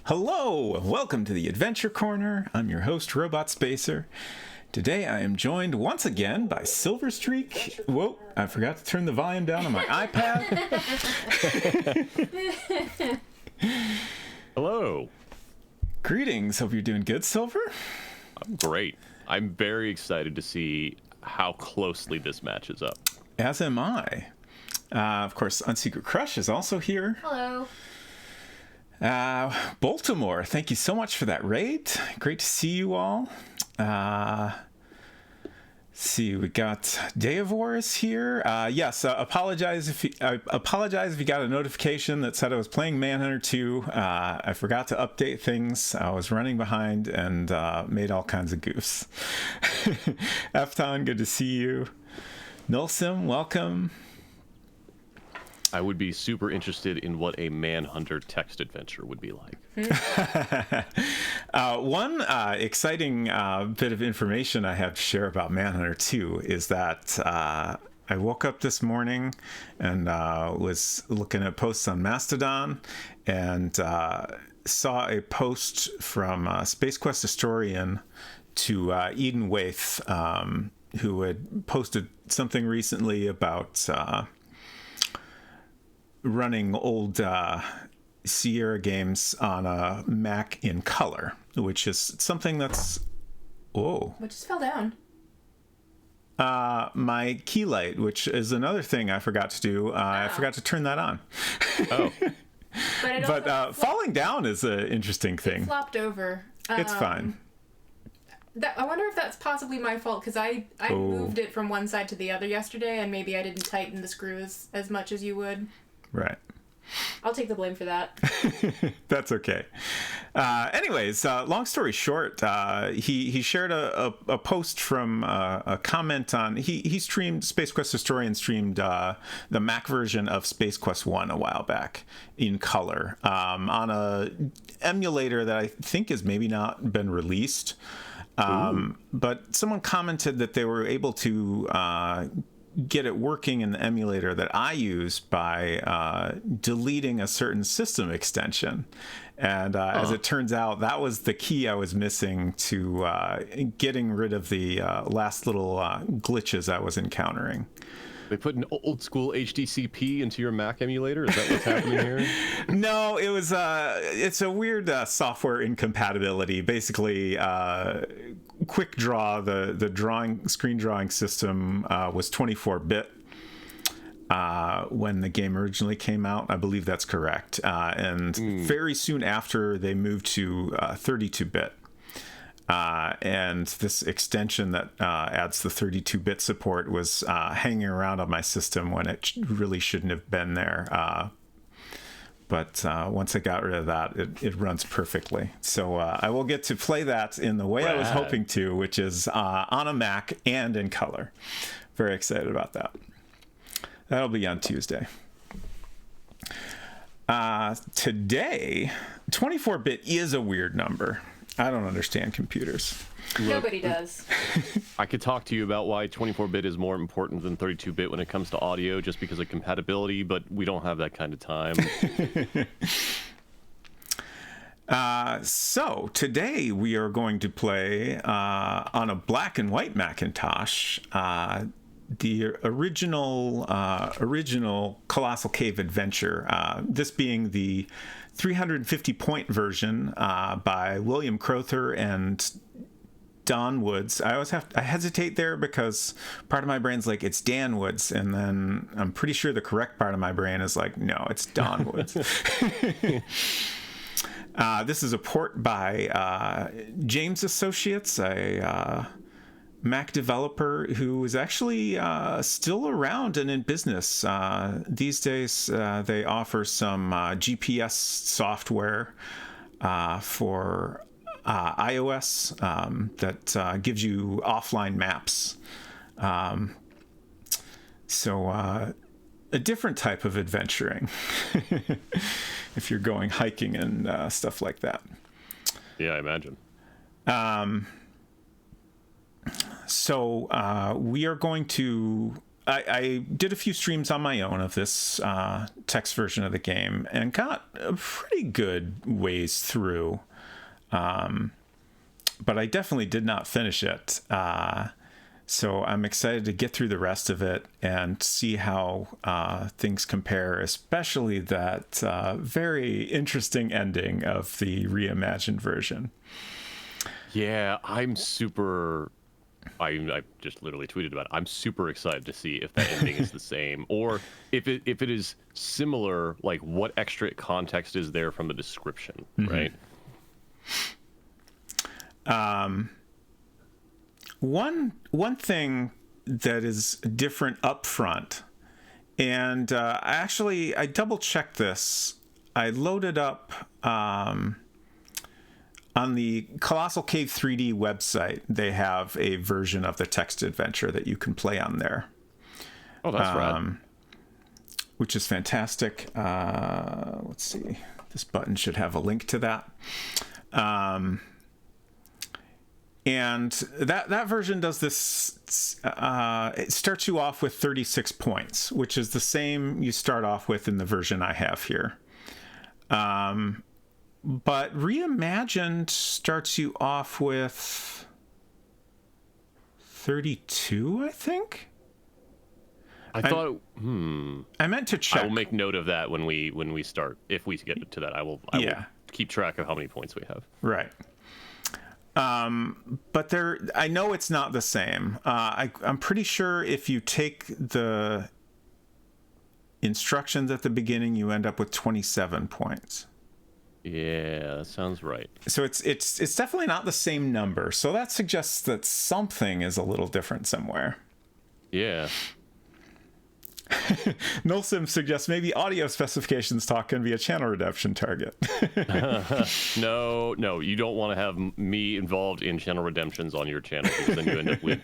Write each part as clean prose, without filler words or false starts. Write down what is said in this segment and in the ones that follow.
Hello, welcome to the Adventure Corner. I'm your host, Robot Spacer. Today I am joined once again by Silverstreak. Whoa, I forgot to turn the volume down on my iPad. Hello. Greetings, hope you're doing good, Silver. I'm great. I'm very excited to see how closely this matches up. As am I. Of course, Unsecret Crush is also here. Hello. Baltimore, thank you so much for that raid. Great to see you all. See, we got Deavor is here. Yes, apologize if you got a notification that said I was playing Manhunter 2. I forgot to update things. I was running behind and made all kinds of goofs. Efton, good to see you. Nilsim, welcome. I would be super interested in what a Manhunter text adventure would be like. One exciting bit of information I have to share about Manhunter 2 is that I woke up this morning and was looking at posts on Mastodon and saw a post from Space Quest historian to Eden Waith, who had posted something recently about running old Sierra games on a Mac in color, which is something that's... Whoa. What just fell down? My key light, which is another thing I forgot to do. I forgot to turn that on. Oh. But falling down is an interesting thing. It flopped over. It's fine. I wonder if that's possibly my fault, because I moved it from one side to the other yesterday, and maybe I didn't tighten the screws as much as you would. Right. I'll take the blame for that. That's okay. Anyways, long story short, he shared a post from a comment on... He streamed... Space Quest Historian streamed the Mac version of Space Quest 1 a while back in color on a emulator that I think has maybe not been released. But someone commented that they were able to get it working in the emulator that I use by deleting a certain system extension. And as it turns out, that was the key I was missing to getting rid of the last little glitches I was encountering. They put an old school HDCP into your Mac emulator? Is that what's happening here? No, it was it's a weird software incompatibility. Basically, Quick Draw, the screen drawing system, was 24-bit when the game originally came out. I believe that's correct. And very soon after, they moved to 32-bit. And this extension that adds the 32-bit support was hanging around on my system when it really shouldn't have been there. But once I got rid of that, it runs perfectly. So I will get to play that in the way I was hoping to, which is on a Mac and in color. Very excited about that. That'll be on Tuesday. Today, 24-bit is a weird number. I don't understand computers. Nobody does. I could talk to you about why 24-bit is more important than 32-bit when it comes to audio, just because of compatibility, but we don't have that kind of time. So today we are going to play on a black and white Macintosh the original Colossal Cave Adventure. This being the 350-point version by William Crowther and Don Woods. I hesitate there because part of my brain's like, it's Dan Woods, and then I'm pretty sure the correct part of my brain is like, no, it's Don Woods. This is a port by James Associates, a Mac developer who is actually still around and in business. These days, they offer some GPS software for iOS that gives you offline maps. So a different type of adventuring if you're going hiking and stuff like that. Yeah, I imagine. So we are going to I did a few streams on my own of this text version of the game and got a pretty good ways through. But I definitely did not finish it. So I'm excited to get through the rest of it and see how things compare, especially that very interesting ending of the reimagined version. Yeah, I just literally tweeted about it. I'm super excited to see if that ending is the same, or if it is similar, like what extra context is there from the description, right? One thing that is different up front, and I double checked this. I loaded up on the Colossal Cave 3D website. They have a version of the text adventure that you can play on there. Oh, that's rad. Which is fantastic. Let's see. This button should have a link to that. And that version does this. It starts you off with 36 points, which is the same you start off with in the version I have here. But Reimagined starts you off with 32, I think. I thought. I meant to check. I will make note of that when we start. If we get to that, I will keep track of how many points we have. Right. But I know it's not the same. I'm pretty sure if you take the instructions at the beginning, you end up with 27 points. Yeah, that sounds right. So it's definitely not the same number. So that suggests that something is a little different somewhere. Yeah. Nullsim suggests maybe audio specifications talk can be a channel redemption target. No, you don't want to have me involved in channel redemptions on your channel, because then you end up with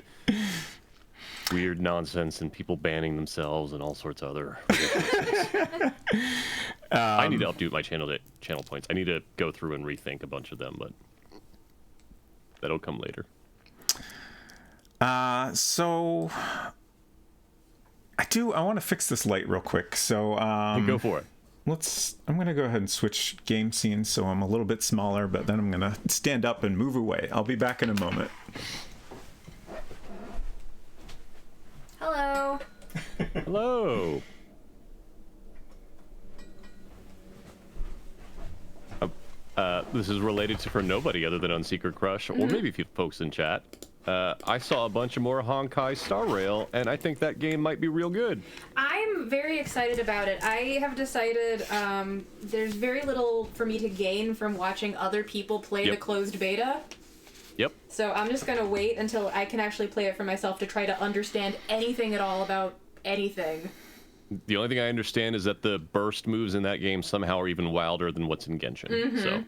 weird nonsense and people banning themselves and all sorts of other ridiculous things. I need to update my channel points. I need to go through and rethink a bunch of them, but that'll come later. So I want to fix this light real quick. So go for it. I'm going to go ahead and switch game scenes so I'm a little bit smaller, but then I'm going to stand up and move away. I'll be back in a moment. Hello. Hello. This is related to for nobody other than Unsecret Crush, or maybe a few folks in chat. I saw a bunch of more Honkai Star Rail, and I think that game might be real good. I'm very excited about it. I have decided there's very little for me to gain from watching other people play the closed beta. Yep. So I'm just going to wait until I can actually play it for myself to try to understand anything at all about anything. The only thing I understand is that the burst moves in that game somehow are even wilder than what's in Genshin. So.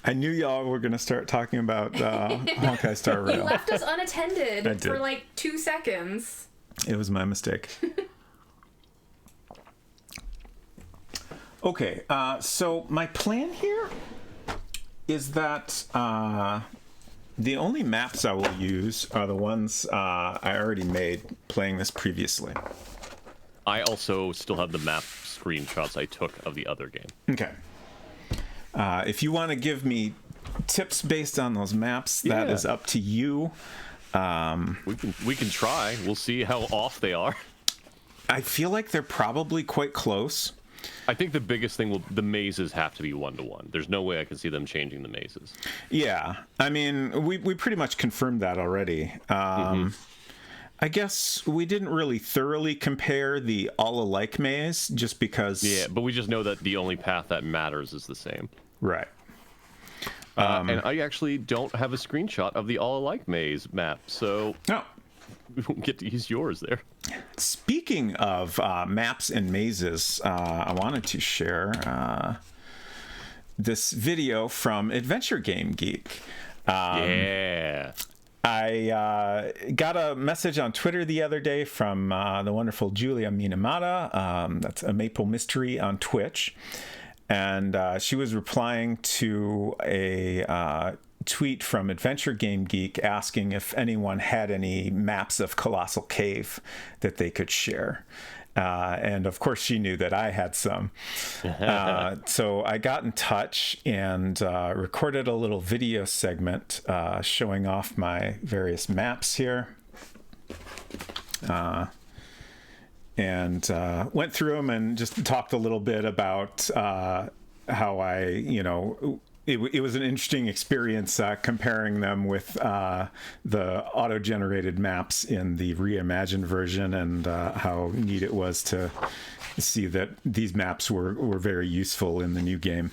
I knew y'all were going to start talking about Honkai Star Rail. You left us unattended for like 2 seconds. It was my mistake. Okay, so my plan here is that the only maps I will use are the ones I already made playing this previously. I also still have the map screenshots I took of the other game. Okay. If you want to give me tips based on those maps, that is up to you. We can try. We'll see how off they are. I feel like they're probably quite close. I think the biggest thing the mazes have to be 1-to-1. There's no way I can see them changing the mazes. Yeah, I mean, we pretty much confirmed that already. I guess we didn't really thoroughly compare the all-alike maze just because... Yeah, but we just know that the only path that matters is the same. Right. And I actually don't have a screenshot of the all-alike maze map, so we won't get to use yours there. Speaking of maps and mazes, I wanted to share this video from Adventure Game Geek. I got a message on Twitter the other day from the wonderful Julia Minamata. That's a Maple Mystery on Twitch. And she was replying to a tweet from Adventure Game Geek asking if anyone had any maps of Colossal Cave that they could share. And of course, she knew that I had some. So I got in touch and recorded a little video segment showing off my various maps here. And went through them and just talked a little bit about how I, it was an interesting experience comparing them with the auto-generated maps in the reimagined version, and how neat it was to see that these maps were very useful in the new game.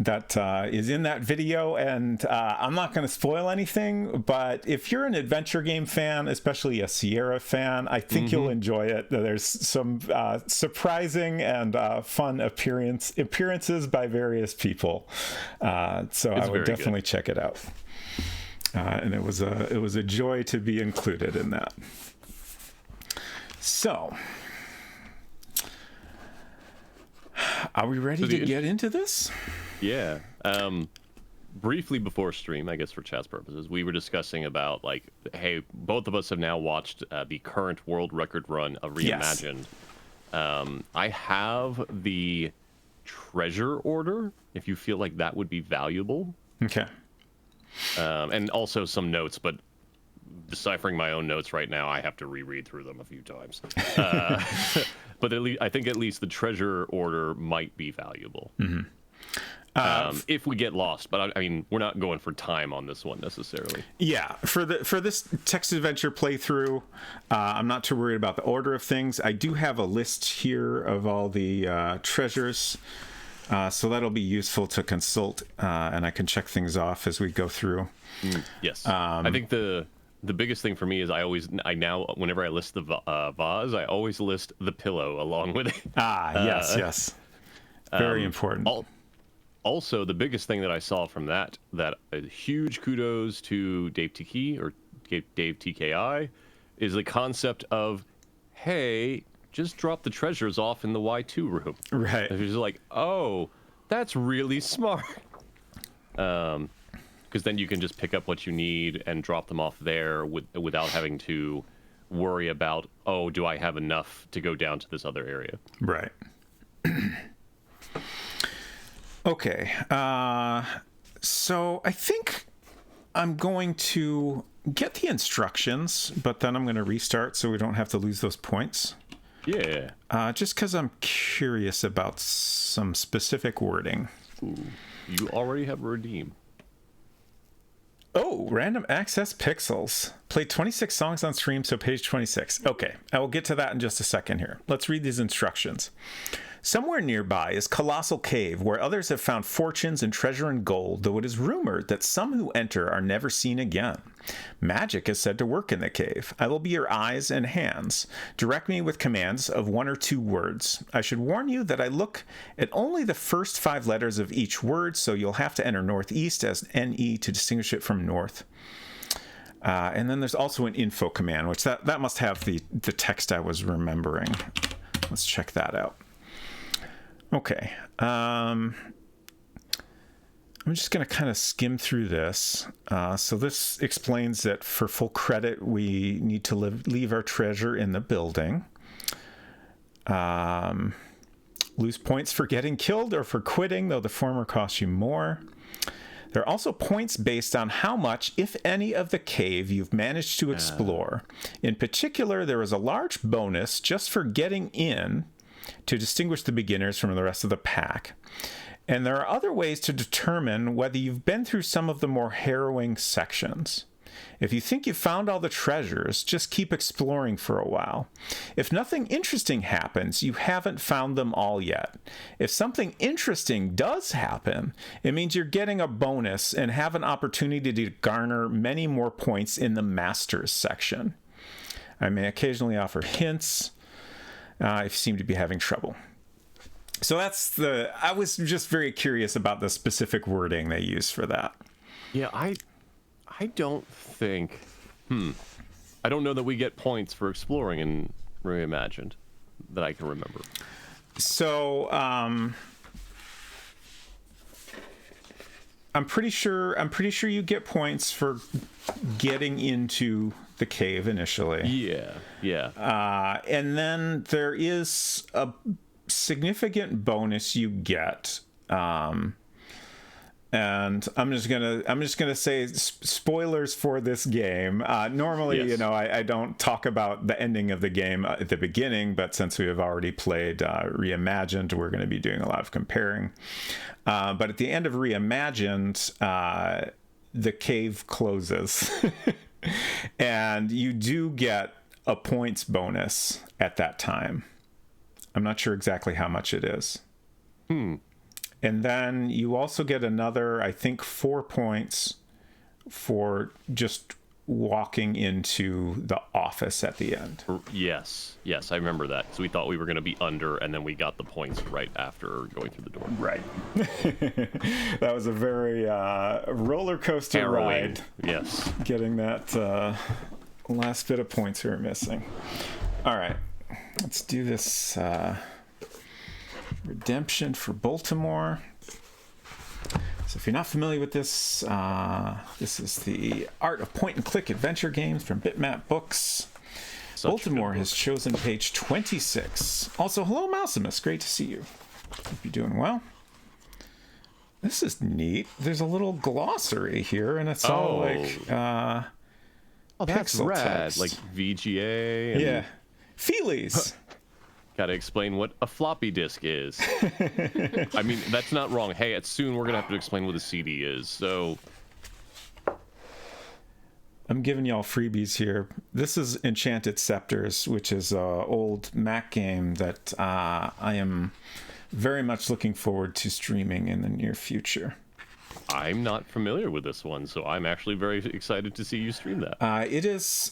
That is in that video, and I'm not going to spoil anything, but if you're an adventure game fan, especially a Sierra fan, I think you'll enjoy it. There's some surprising and fun appearances by various people, so I would definitely check it out. And it was a joy to be included in that. So, are we ready to get into this? Yeah. Briefly before stream, I guess for chat's purposes, we were discussing about, like, hey, both of us have now watched the current world record run of Reimagined. Yes. I have the treasure order, if you feel like that would be valuable. Okay. And also some notes, but deciphering my own notes right now, I have to reread through them a few times. But I think at least the treasure order might be valuable. Mm-hmm. If we get lost, but I mean, we're not going for time on this one necessarily. Yeah, for this text adventure playthrough, I'm not too worried about the order of things. I do have a list here of all the treasures, so that'll be useful to consult, and I can check things off as we go through. Yes, I think the biggest thing for me is I now whenever I list the vase, I always list the pillow along with it. Yes, very important. Also, the biggest thing that I saw from that huge kudos to Dave TK or Dave TKI is the concept of, hey, just drop the treasures off in the Y2 room. Right. It's like, oh, that's really smart. Because then you can just pick up what you need and drop them off there without having to worry about, oh, do I have enough to go down to this other area? Right. Okay, so I think I'm going to get the instructions, but then I'm going to restart so we don't have to lose those points. Yeah. Just because I'm curious about some specific wording. Ooh, you already have redeem. Oh, random access pixels. Played 26 songs on stream, so page 26. Okay, I will get to that in just a second here. Let's read these instructions. Somewhere nearby is Colossal Cave, where others have found fortunes and treasure and gold, though it is rumored that some who enter are never seen again. Magic is said to work in the cave. I will be your eyes and hands. Direct me with commands of 1 or 2 words. I should warn you that I look at only the first 5 letters of each word, so you'll have to enter northeast as NE to distinguish it from north. And then there's also an info command, which that must have the text I was remembering. Let's check that out. Okay, I'm just going to kind of skim through this. So this explains that for full credit, we need to leave our treasure in the building. Lose points for getting killed or for quitting, though the former costs you more. There are also points based on how much, if any, of the cave you've managed to explore. In particular, there is a large bonus just for getting in to distinguish the beginners from the rest of the pack. And there are other ways to determine whether you've been through some of the more harrowing sections. If you think you've found all the treasures, just keep exploring for a while. If nothing interesting happens, you haven't found them all yet. If something interesting does happen, it means you're getting a bonus and have an opportunity to garner many more points in the Masters section. I may occasionally offer hints if you seem to be having trouble. So I was just very curious about the specific wording they use for that. Yeah, I don't think, I don't know that we get points for exploring in Reimagined that I can remember. So, I'm pretty sure you get points for getting into the cave initially. Yeah. And then there is a significant bonus you get. And I'm just gonna say spoilers for this game. Normally, Yes. I don't talk about the ending of the game at the beginning, but since we have already played Reimagined, we're going to be doing a lot of comparing. But at the end of Reimagined, the cave closes, and you do get a points bonus at that time. I'm not sure exactly how much it is. And then you also get another, I think, 4 points for just walking into the office at the end. Yes, I remember that. So we thought we were going to be under, and then we got the points right after going through the door. Right. That was a very roller coaster Harrowing. ride. Yes. Getting that last bit of points we were missing. All right. Let's do this redemption for Baltimore. So if you're not familiar with this, this is the Art of Point-and-Click Adventure Games from Bitmap Books. Baltimore has chosen page 26. Also, hello, Mousimus. Great to see you. Hope you're doing well. This is neat. There's a little glossary here, and it's all like oh, that's pixel rad. text. Like VGA. And Yeah. Feelies. Gotta explain what a floppy disk is. I mean, that's not wrong. Hey, soon we're gonna have to explain what a CD is. So I'm giving y'all freebies here. This is Enchanted Scepters, which is an old Mac game that I am very much looking forward to streaming in the near future. I'm not familiar with this one, so I'm actually very excited to see you stream that. It is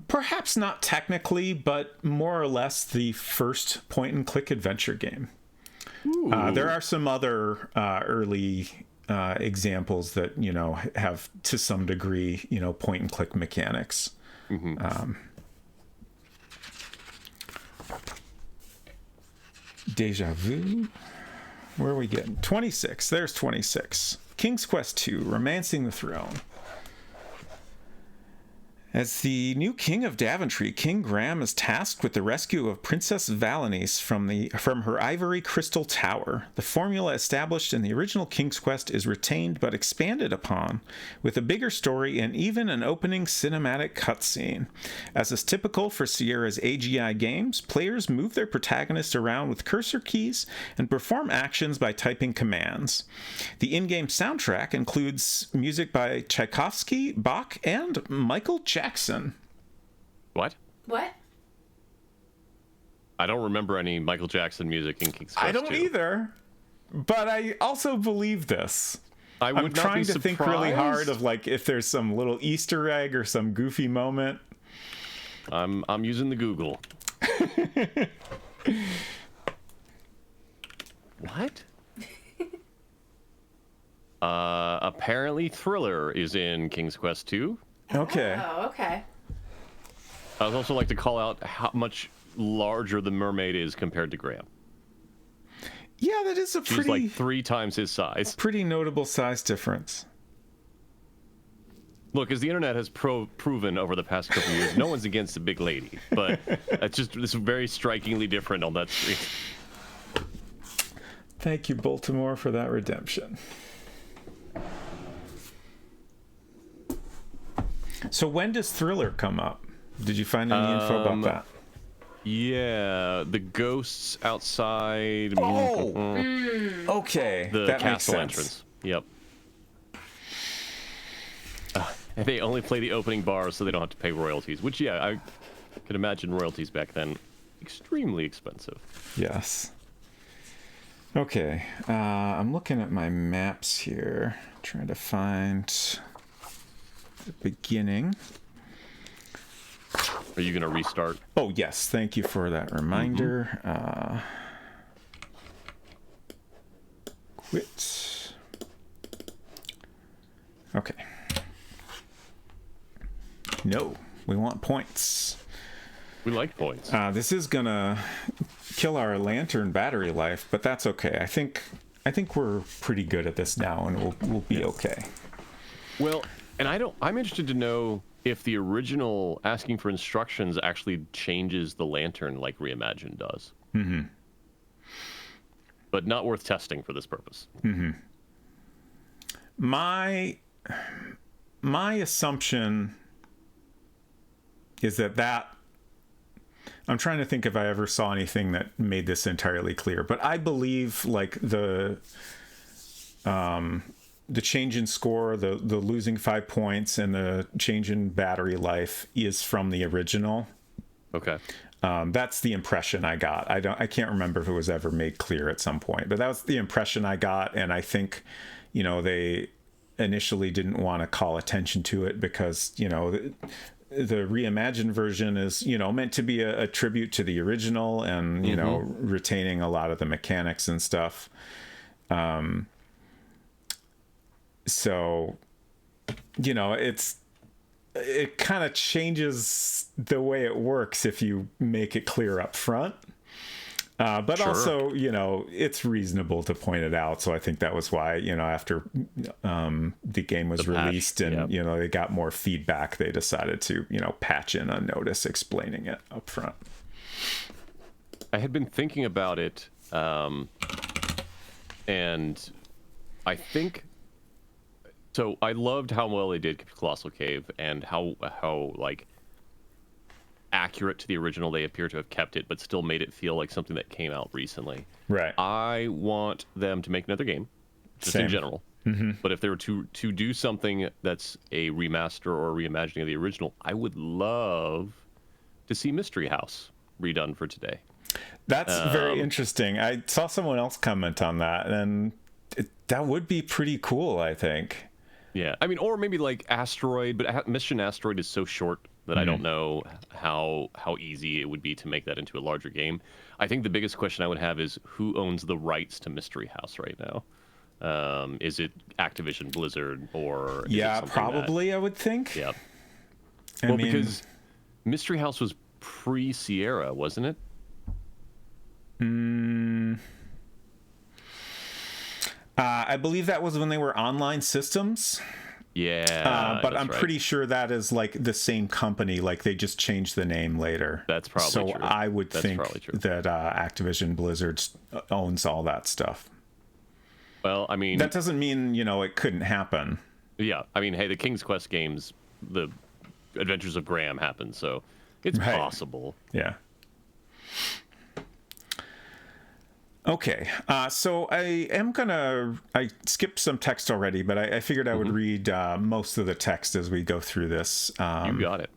perhaps not technically, but more or less the first point-and-click adventure game. There are some other early examples that, have to some degree, point-and-click mechanics. Deja Vu. Where are we getting? 26. There's 26. King's Quest 2, Romancing the Throne. As the new king of Daventry, King Graham is tasked with the rescue of Princess Valenice from her ivory crystal tower. The formula established in the original King's Quest is retained but expanded upon, with a bigger story and even an opening cinematic cutscene. As is typical for Sierra's AGI games, players move their protagonist around with cursor keys and perform actions by typing commands. The in-game soundtrack includes music by Tchaikovsky, Bach, and Michael Jackson. What? What? I don't remember any Michael Jackson music in King's Quest I don't 2. either, but I also believe this. I would I'm trying to think really hard surprised. of like if there's some little Easter egg or some goofy moment. I'm using the Google. What? Apparently Thriller is in King's Quest 2. Okay. Oh, okay. I would also like to call out how much larger the mermaid is compared to Graham. Yeah, that is a She's like 3 times his size. pretty notable size difference. Look, as the internet has proven over the past couple of years, no one's against a big lady, but it's very strikingly different on that screen. Thank you, Baltimore, for that redemption. So when does Thriller come up? Did you find any info about that? Yeah, the ghosts outside. Oh! Okay, The that makes castle sense. entrance. Yep. And they only play the opening bars so they don't have to pay royalties, which, yeah, I could imagine royalties back then extremely expensive. Yes. Okay, I'm looking at my maps here, trying to find the beginning. Are you going to restart? Oh, yes, thank you for that reminder. Quit. Okay. No, we want points. We like points. This is gonna kill our lantern battery life, but that's okay. I think I think we're pretty good at this now, and we'll be okay. Well, and I'm interested to know if the original asking for instructions actually changes the lantern like Reimagined does. Mm-hmm. But not worth testing for this purpose. Mm-hmm. My assumption is that I'm trying to think if I ever saw anything that made this entirely clear, but I believe like the change in score, the losing 5 points, and the change in battery life is from the original. Okay. That's the impression I got. I can't remember if it was ever made clear at some point, but that was the impression I got, and I think, they initially didn't want to call attention to it because, the reimagined version is, meant to be a tribute to the original and, retaining a lot of the mechanics and stuff. So, it kind of changes the way it works if you make it clear up front. But sure. Also, it's reasonable to point it out. So I think that was why, after the game was released and, they got more feedback, they decided to, patch in a notice explaining it up front. I had been thinking about it, and I think... So I loved how well they did Colossal Cave and how like accurate to the original they appear to have kept it, but still made it feel like something that came out recently. Right. I want them to make another game, just in general. Mm-hmm. But if they were to do something that's a remaster or a reimagining of the original, I would love to see Mystery House redone for today. That's very interesting. I saw someone else comment on that, and that would be pretty cool, I think. Yeah, I mean, or maybe like Asteroid, but Mission Asteroid is so short that I don't know how easy it would be to make that into a larger game. I think the biggest question I would have is who owns the rights to Mystery House right now? Is it Activision Blizzard or... Yeah, probably, I would think. Yeah. Because Mystery House was pre-Sierra, wasn't it? I believe that was when they were online systems. Yeah. But I'm pretty sure that is like the same company. Like they just changed the name later. That's probably true. So I would think that Activision Blizzard owns all that stuff. Well, I mean... That doesn't mean, it couldn't happen. Yeah. I mean, hey, the King's Quest games, the Adventures of Graham happened, so it's possible. Yeah. Okay, so I skipped some text already, but I figured I would read most of the text as we go through this. You got it.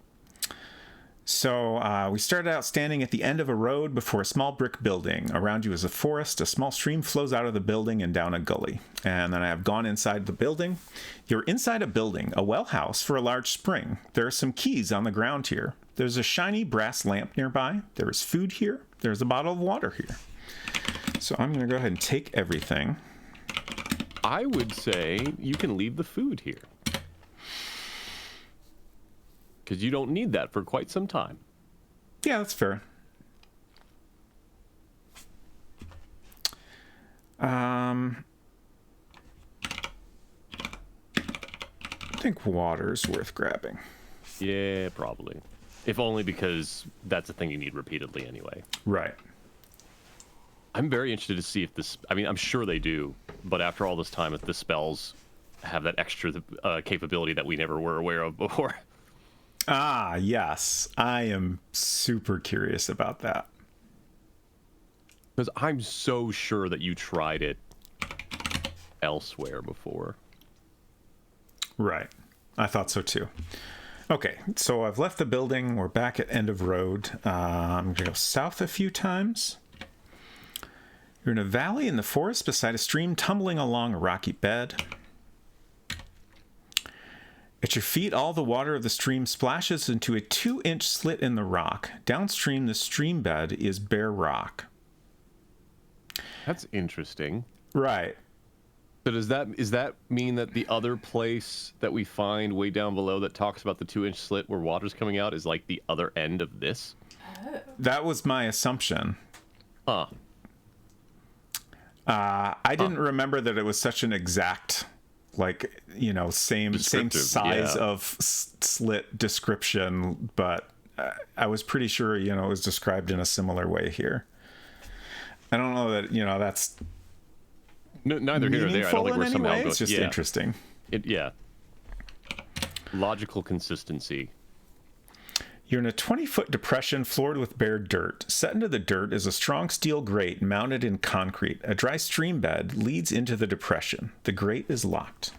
So we started out standing at the end of a road before a small brick building. Around you is a forest. A small stream flows out of the building and down a gully. And then I have gone inside the building. You're inside a building, a well house for a large spring. There are some keys on the ground here. There's a shiny brass lamp nearby. There is food here. There's a bottle of water here. So I'm going to go ahead and take everything. I would say you can leave the food here. Because you don't need that for quite some time. Yeah, that's fair. I think water's worth grabbing. Yeah, probably. If only because that's a thing you need repeatedly anyway. Right. I'm very interested to see if this... I mean, I'm sure they do, but after all this time, if the spells have that extra capability that we never were aware of before. Ah, yes. I am super curious about that. Because I'm so sure that you tried it elsewhere before. Right. I thought so too. Okay, so I've left the building. We're back at end of road. I'm going to go south a few times. You're in a valley in the forest beside a stream tumbling along a rocky bed. At your feet, all the water of the stream splashes into a 2-inch slit in the rock. Downstream, the stream bed is bare rock. That's interesting. Right. So does that mean that the other place that we find way down below that talks about the 2-inch slit where water's coming out is like the other end of this? That was my assumption. Huh. I didn't remember that it was such an exact, like, same size of slit description, but I was pretty sure, it was described in a similar way here. I don't know that, that's neither here nor there. I don't think we're somehow going. It's just interesting. Logical consistency. You're in a 20-foot depression floored with bare dirt. Set into the dirt is a strong steel grate mounted in concrete. A dry stream bed leads into the depression. The grate is locked.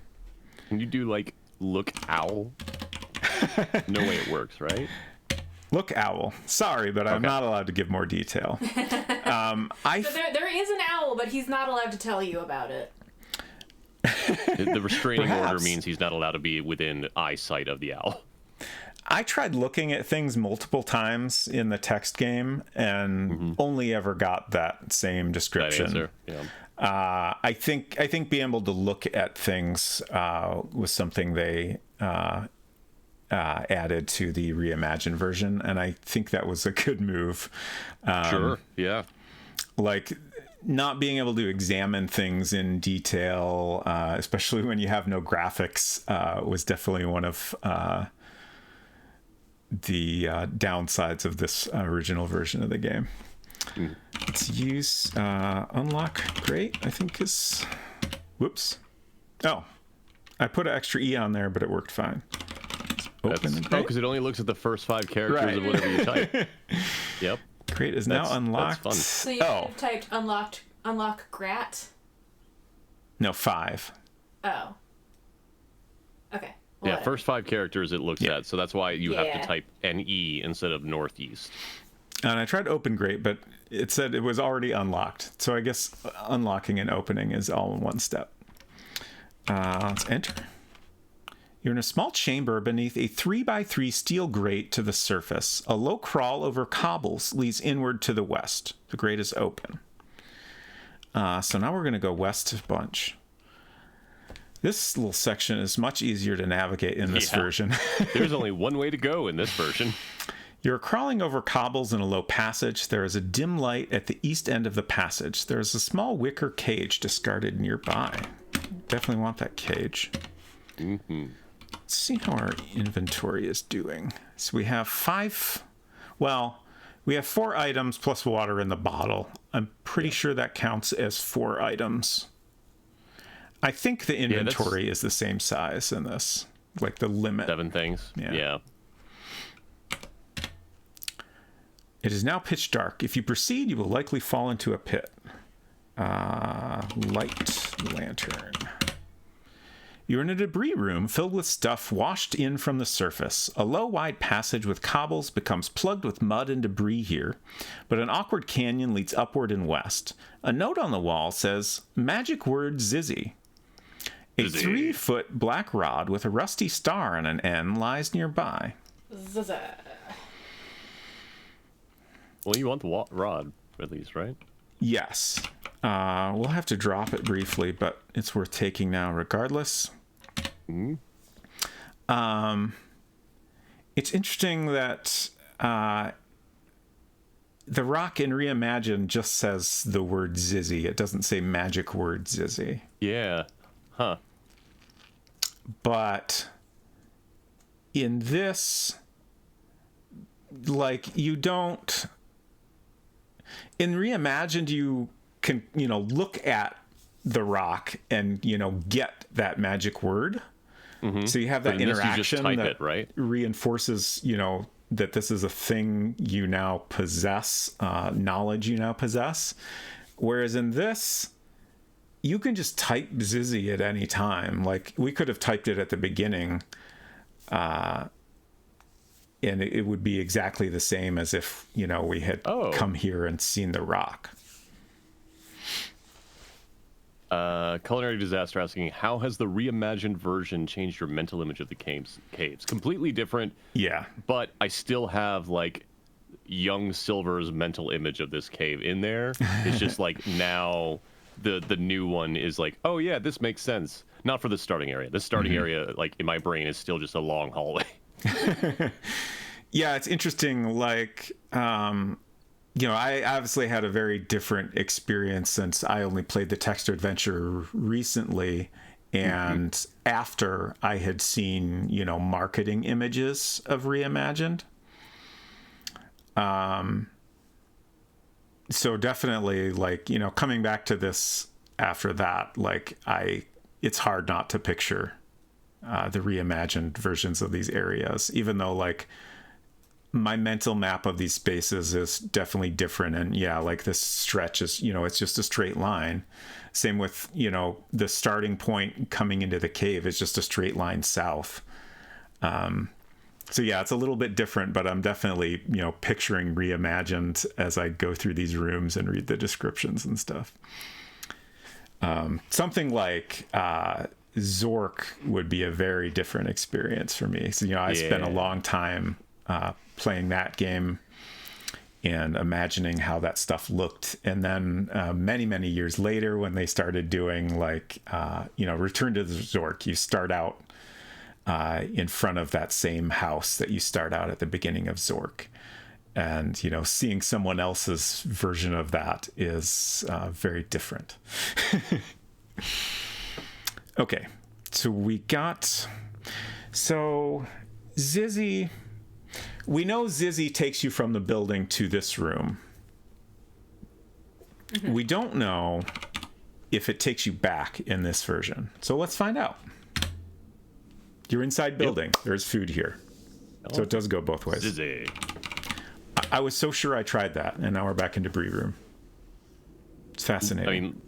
Can you do, like, look owl? No way it works, right? Look owl. Sorry, but I'm not allowed to give more detail. So there is an owl, but he's not allowed to tell you about it. The restraining order means he's not allowed to be within eyesight of the owl. I tried looking at things multiple times in the text game and only ever got that same description. That answer, yeah. I think being able to look at things was something they added to the reimagined version, and I think that was a good move. Sure, yeah. Like, not being able to examine things in detail, especially when you have no graphics, was definitely one of the downsides of this original version of the game. Let's use unlock grate, I think is... Whoops. Oh, I put an extra E on there, but it worked fine. Open the grate. Because it only looks at the first 5 characters of whatever you type. Yep. Grate is now unlocked. That's fun. So you have typed unlock grat? No, 5. Oh. Okay. Well, yeah, first 5 characters it looks at, so that's why you have to type NE instead of northeast. And I tried open grate, but it said it was already unlocked. So I guess unlocking and opening is all in one step. Let's enter. You're in a small chamber beneath a 3x3 steel grate to the surface. A low crawl over cobbles leads inward to the west. The grate is open. So now we're going to go west a bunch. This little section is much easier to navigate in this version. There's only one way to go in this version. You're crawling over cobbles in a low passage. There is a dim light at the east end of the passage. There is a small wicker cage discarded nearby. Definitely want that cage. Let's see how our inventory is doing. So we have 4 items plus water in the bottle. I'm pretty sure that counts as 4 items. I think the inventory is the same size in this, like the limit. 7 things. Yeah. It is now pitch dark. If you proceed, you will likely fall into a pit. Light lantern. You're in a debris room filled with stuff washed in from the surface. A low, wide passage with cobbles becomes plugged with mud and debris here, but an awkward canyon leads upward and west. A note on the wall says, "Magic word Zizzy." A 3-foot black rod with a rusty star on an end lies nearby. Zazza. Well, you want the rod, at least, right? Yes. We'll have to drop it briefly, but it's worth taking now regardless. It's interesting that the rock in Reimagined just says the word Zizzy. It doesn't say magic word Zizzy. Yeah. Huh. But in this, like, you don't... In Reimagined, you can, look at the rock and, get that magic word. So you have that interaction that reinforces, that this is a thing you now possess, knowledge you now possess. Whereas in this, you can just type Zizzy at any time. Like, we could have typed it at the beginning, and it would be exactly the same as if, we had come here and seen the rock. Culinary Disaster asking, how has the reimagined version changed your mental image of the caves? Completely different. Yeah. But I still have, like, young Silver's mental image of this cave in there. It's just, like, now the new one is like, oh, yeah, this makes sense. Not for the starting area. The starting area, like, in my brain is still just a long hallway. Yeah, it's interesting. Like, I obviously had a very different experience since I only played the text adventure recently, and after I had seen, marketing images of Reimagined. So definitely, like, coming back to this after that, like, it's hard not to picture the reimagined versions of these areas, even though, like, my mental map of these spaces is definitely different. And yeah, like, this stretch is, it's just a straight line. Same with, the starting point coming into the cave is just a straight line south. So yeah, it's a little bit different, but I'm definitely, picturing Reimagined as I go through these rooms and read the descriptions and stuff. Something like Zork would be a very different experience for me. So, I spent a long time playing that game and imagining how that stuff looked. And then many, many years later, when they started doing, like, Return to the Zork, you start out in front of that same house that you start out at the beginning of Zork. And, seeing someone else's version of that is very different. Okay, so Zizzy, we know Zizzy takes you from the building to this room. We don't know if it takes you back in this version. So let's find out. You're inside building. Yep. There's food here. So it does go both ways. Zizzy. I was so sure I tried that, and now we're back in debris room. It's fascinating. I mean,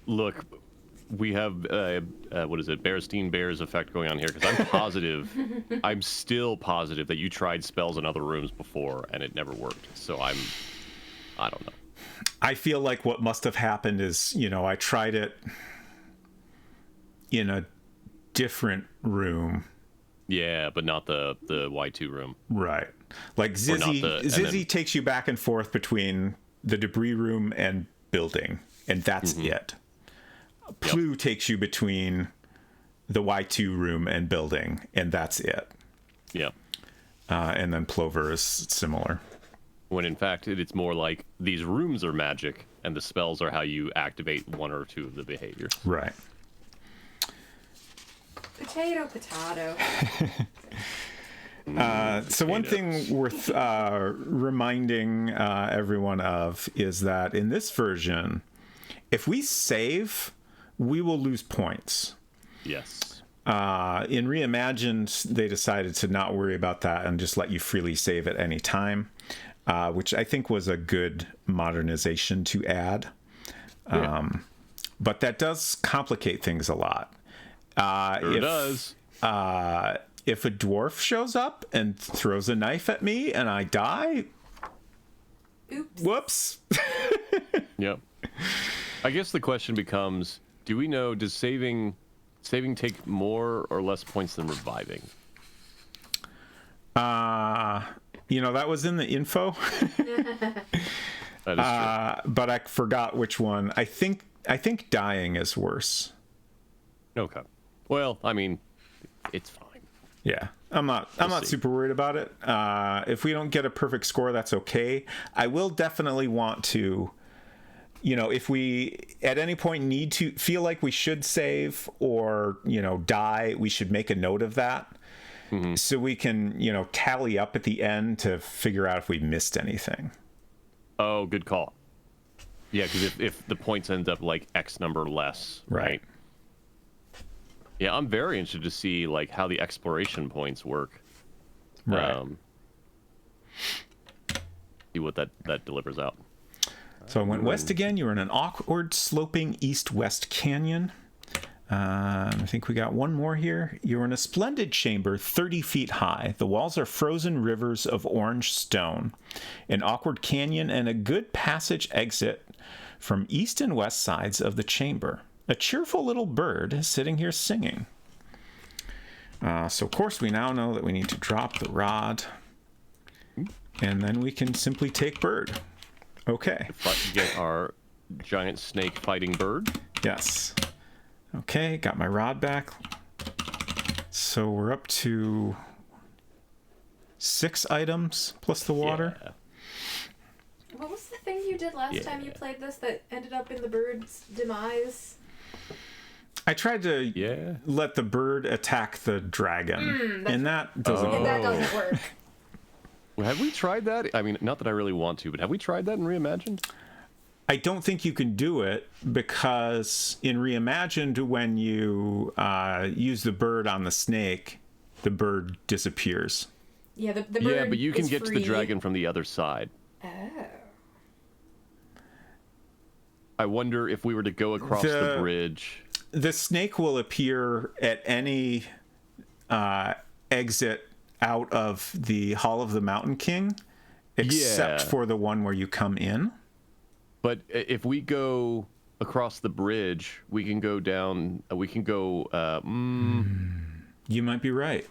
look, we have, Bearstein Bears effect going on here, because I'm positive, I'm still positive that you tried spells in other rooms before, and it never worked. So I don't know. I feel like what must have happened is, I tried it in a different room. Yeah, but not the Y2 room. Right. Like Zizzy takes you back and forth between the debris room and building, and that's it. Plu takes you between the Y2 room and building, and that's it. Yeah. And then Plover is similar. When in fact, it's more like these rooms are magic, and the spells are how you activate one or two of the behaviors. Right. Potato, potato. So one thing worth reminding everyone of is that in this version, if we save, we will lose points. Yes. In Reimagined, they decided to not worry about that and just let you freely save at any time, which I think was a good modernization to add. But that does complicate things a lot. Sure does. If a dwarf shows up and throws a knife at me and I die, Oops. Whoops. Yep. I guess the question becomes, do we know, does saving take more or less points than reviving? That was in the info. That is true. But I forgot which one. I think dying is worse. Okay. Well, I mean, it's fine. Yeah, I'm not super worried about it. If we don't get a perfect score, that's okay. I will definitely want to, if we at any point need to feel like we should save or, die, we should make a note of that. Mm-hmm. So we can, tally up at the end to figure out if we missed anything. Oh, good call. Yeah, because if the points end up like X number less, right? Yeah, I'm very interested to see like how the exploration points work. Right. See what that delivers out. So I went west again. You were in an awkward sloping east-west canyon. I think we got one more here. You're in a splendid chamber 30 feet high. The walls are frozen rivers of orange stone. An awkward canyon and a good passage exit from east and west sides of the chamber. A cheerful little bird is sitting here singing. So, of course, we now know that we need to drop the rod. And then we can simply take bird. Okay. Get our giant snake fighting bird. Yes. Okay, got my rod back. So we're up to 6 items plus the water. Yeah. What was the thing you did last time you played this that ended up in the bird's demise? I tried to let the bird attack the dragon, and that doesn't work. And that doesn't work. Well, have we tried that? I mean, not that I really want to, but have we tried that in Reimagined? I don't think you can do it because in Reimagined, when you use the bird on the snake, the bird disappears. Yeah, the bird Yeah, but you can is get free. to the dragon from the other side. Oh. I wonder if we were to go across the bridge. The snake will appear at any exit out of the Hall of the Mountain King, except for the one where you come in. But if we go across the bridge, we can go down. We can go. You might be right.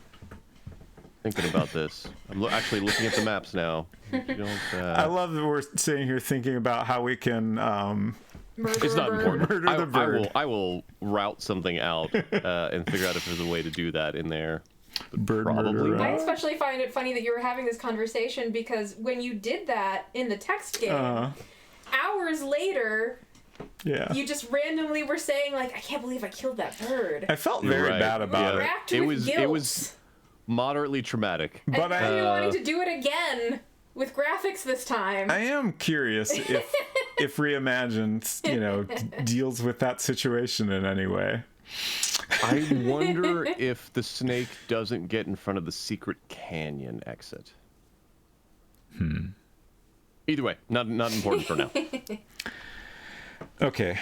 Thinking about this, I'm actually looking at the maps now. I love that we're sitting here thinking about how we can. It's not important. Murder the bird. I will route something out and figure out if there's a way to do that in there. Bird probably murder. I especially find it funny that you were having this conversation because when you did that in the text game, hours later, you just randomly were saying like, "I can't believe I killed that bird." I felt very bad about it. Racked It with was guilt. it was moderately traumatic. But and now you're wanting to do it again with graphics this time. I am curious if Reimagined, deals with that situation in any way. I wonder if the snake doesn't get in front of the secret canyon exit. Either way, not important for now. Okay.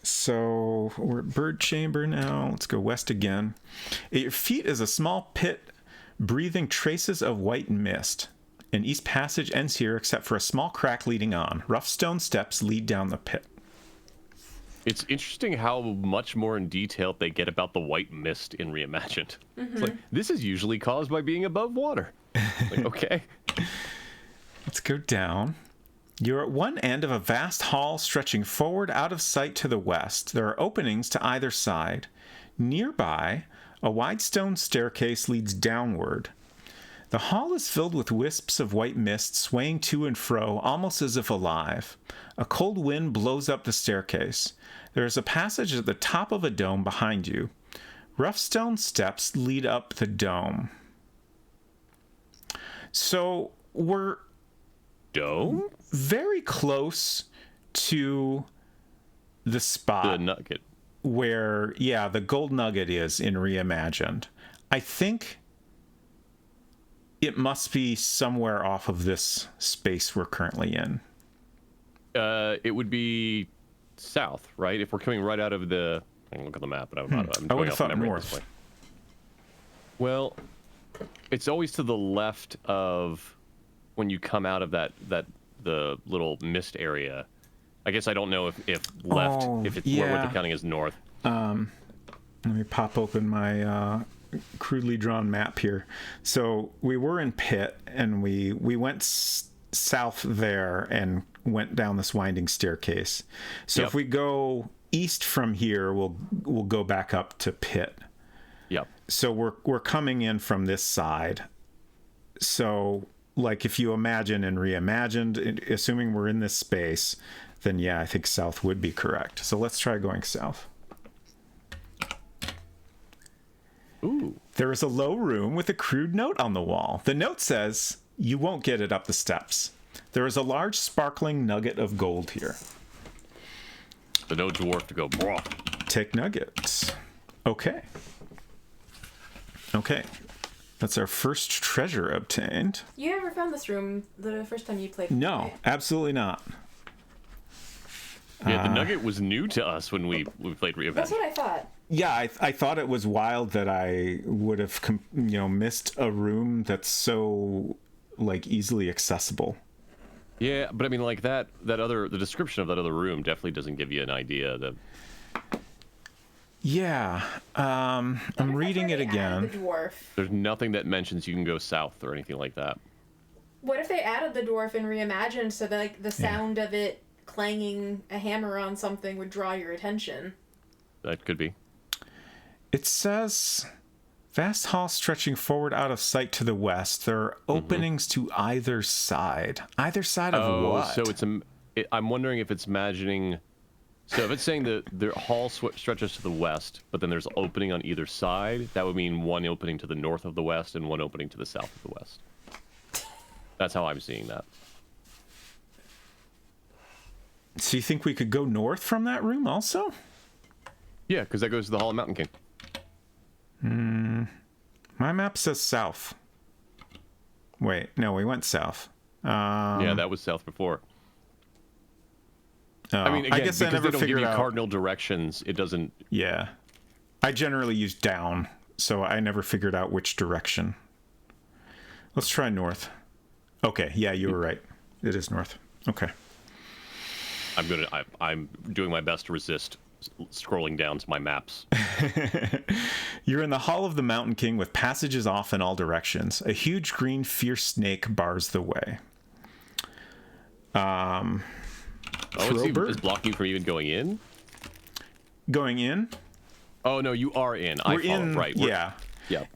So we're at Bird Chamber now. Let's go west again. At your feet is a small pit breathing traces of white mist. An east passage ends here except for a small crack leading on. Rough stone steps lead down the pit. It's interesting how much more in detail they get about the white mist in Reimagined. It's like, this is usually caused by being above water. Like, okay. Let's go down. You're at one end of a vast hall stretching forward out of sight to the west. There are openings to either side. Nearby, a wide stone staircase leads downward. The hall is filled with wisps of white mist swaying to and fro, almost as if alive. A cold wind blows up the staircase. There is a passage at the top of a dome behind you. Rough stone steps lead up the dome. So we're very close to the spot The nugget. where, the gold nugget is in Reimagined. I think it must be somewhere off of this space we're currently in. It would be south, right? If we're coming right out of the... I can look at the map, but I'm I would have thought north. Well, it's always to the left of when you come out of the little mist area. I guess I don't know if left, if it's what they're counting as north. Let me pop open my crudely drawn map here. So we were in Pit, and we went south there and went down this winding staircase. So if we go east from here, we'll go back up to Pit. Yep. So we're coming in from this side. So like if you imagine in Reimagined, assuming we're in this space, then I think south would be correct. So let's try going south. Ooh. There is a low room with a crude note on the wall. The note says, "You won't get it up the steps. There is a large sparkling nugget of gold here. The no dwarf to go, bro. Take nuggets." Okay. That's our first treasure obtained. You never found this room the first time you played. No, absolutely not. Yeah, the nugget was new to us when we played Reimagined. That's what I thought. Yeah, I thought it was wild that I would have missed a room that's so easily accessible. Yeah, but I mean, like the description of that other room definitely doesn't give you an idea. Yeah, I'm reading it again. The dwarf. There's nothing that mentions you can go south or anything like that. What if they added the dwarf in Reimagined so that the sound of it clanging a hammer on something would draw your attention? That could be. It says Vast hall stretching forward out of sight to the west. There are openings to either side. Either side of what? So I'm wondering if it's imagining... So if it's saying the hall stretches to the west, but then there's an opening on either side, that would mean one opening to the north of the west and one opening to the south of the west. That's how I'm seeing that. So you think we could go north from that room also? Yeah, because that goes to the Hall of Mountain King. My map says south. Wait, no, we went south. Yeah, that was south before. I mean, again, I guess I never they don't give figured you out cardinal directions, it doesn't... Yeah. I generally use down, so I never figured out which direction. Let's try north. Okay, yeah, you were right. It is north. Okay. I'm doing my best to resist scrolling down to my maps. You're in the Hall of the Mountain King with passages off in all directions. A huge green fierce snake bars the way. Is blocking you from even going in? Going in? Oh, no, you are in. We're in, right. Yeah.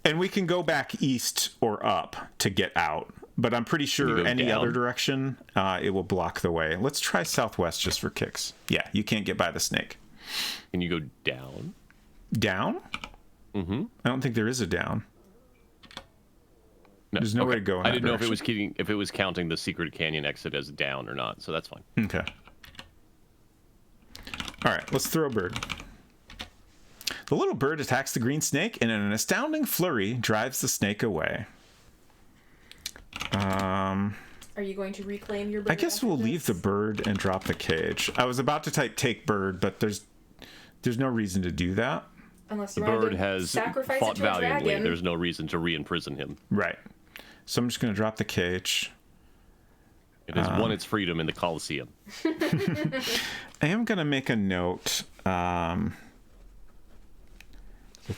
And we can go back east or up to get out. But I'm pretty sure any other direction, it will block the way. Let's try southwest just for kicks. Yeah, you can't get by the snake. Can you go down? Down? Mm-hmm. I don't think there is a down. No. There's no way to go in I didn't know direction. if it was counting the secret canyon exit as down or not, so that's fine. Okay. All right, let's throw a bird. The little bird attacks the green snake and in an astounding flurry drives the snake away. Are you going to reclaim your bird? I guess we'll leave the bird and drop the cage. I was about to type take bird, but there's no reason to do that. Unless the bird has fought valiantly. There's no reason to re-imprison him. Right. So I'm just going to drop the cage. It has won its freedom in the Colosseum. I am going to make a note that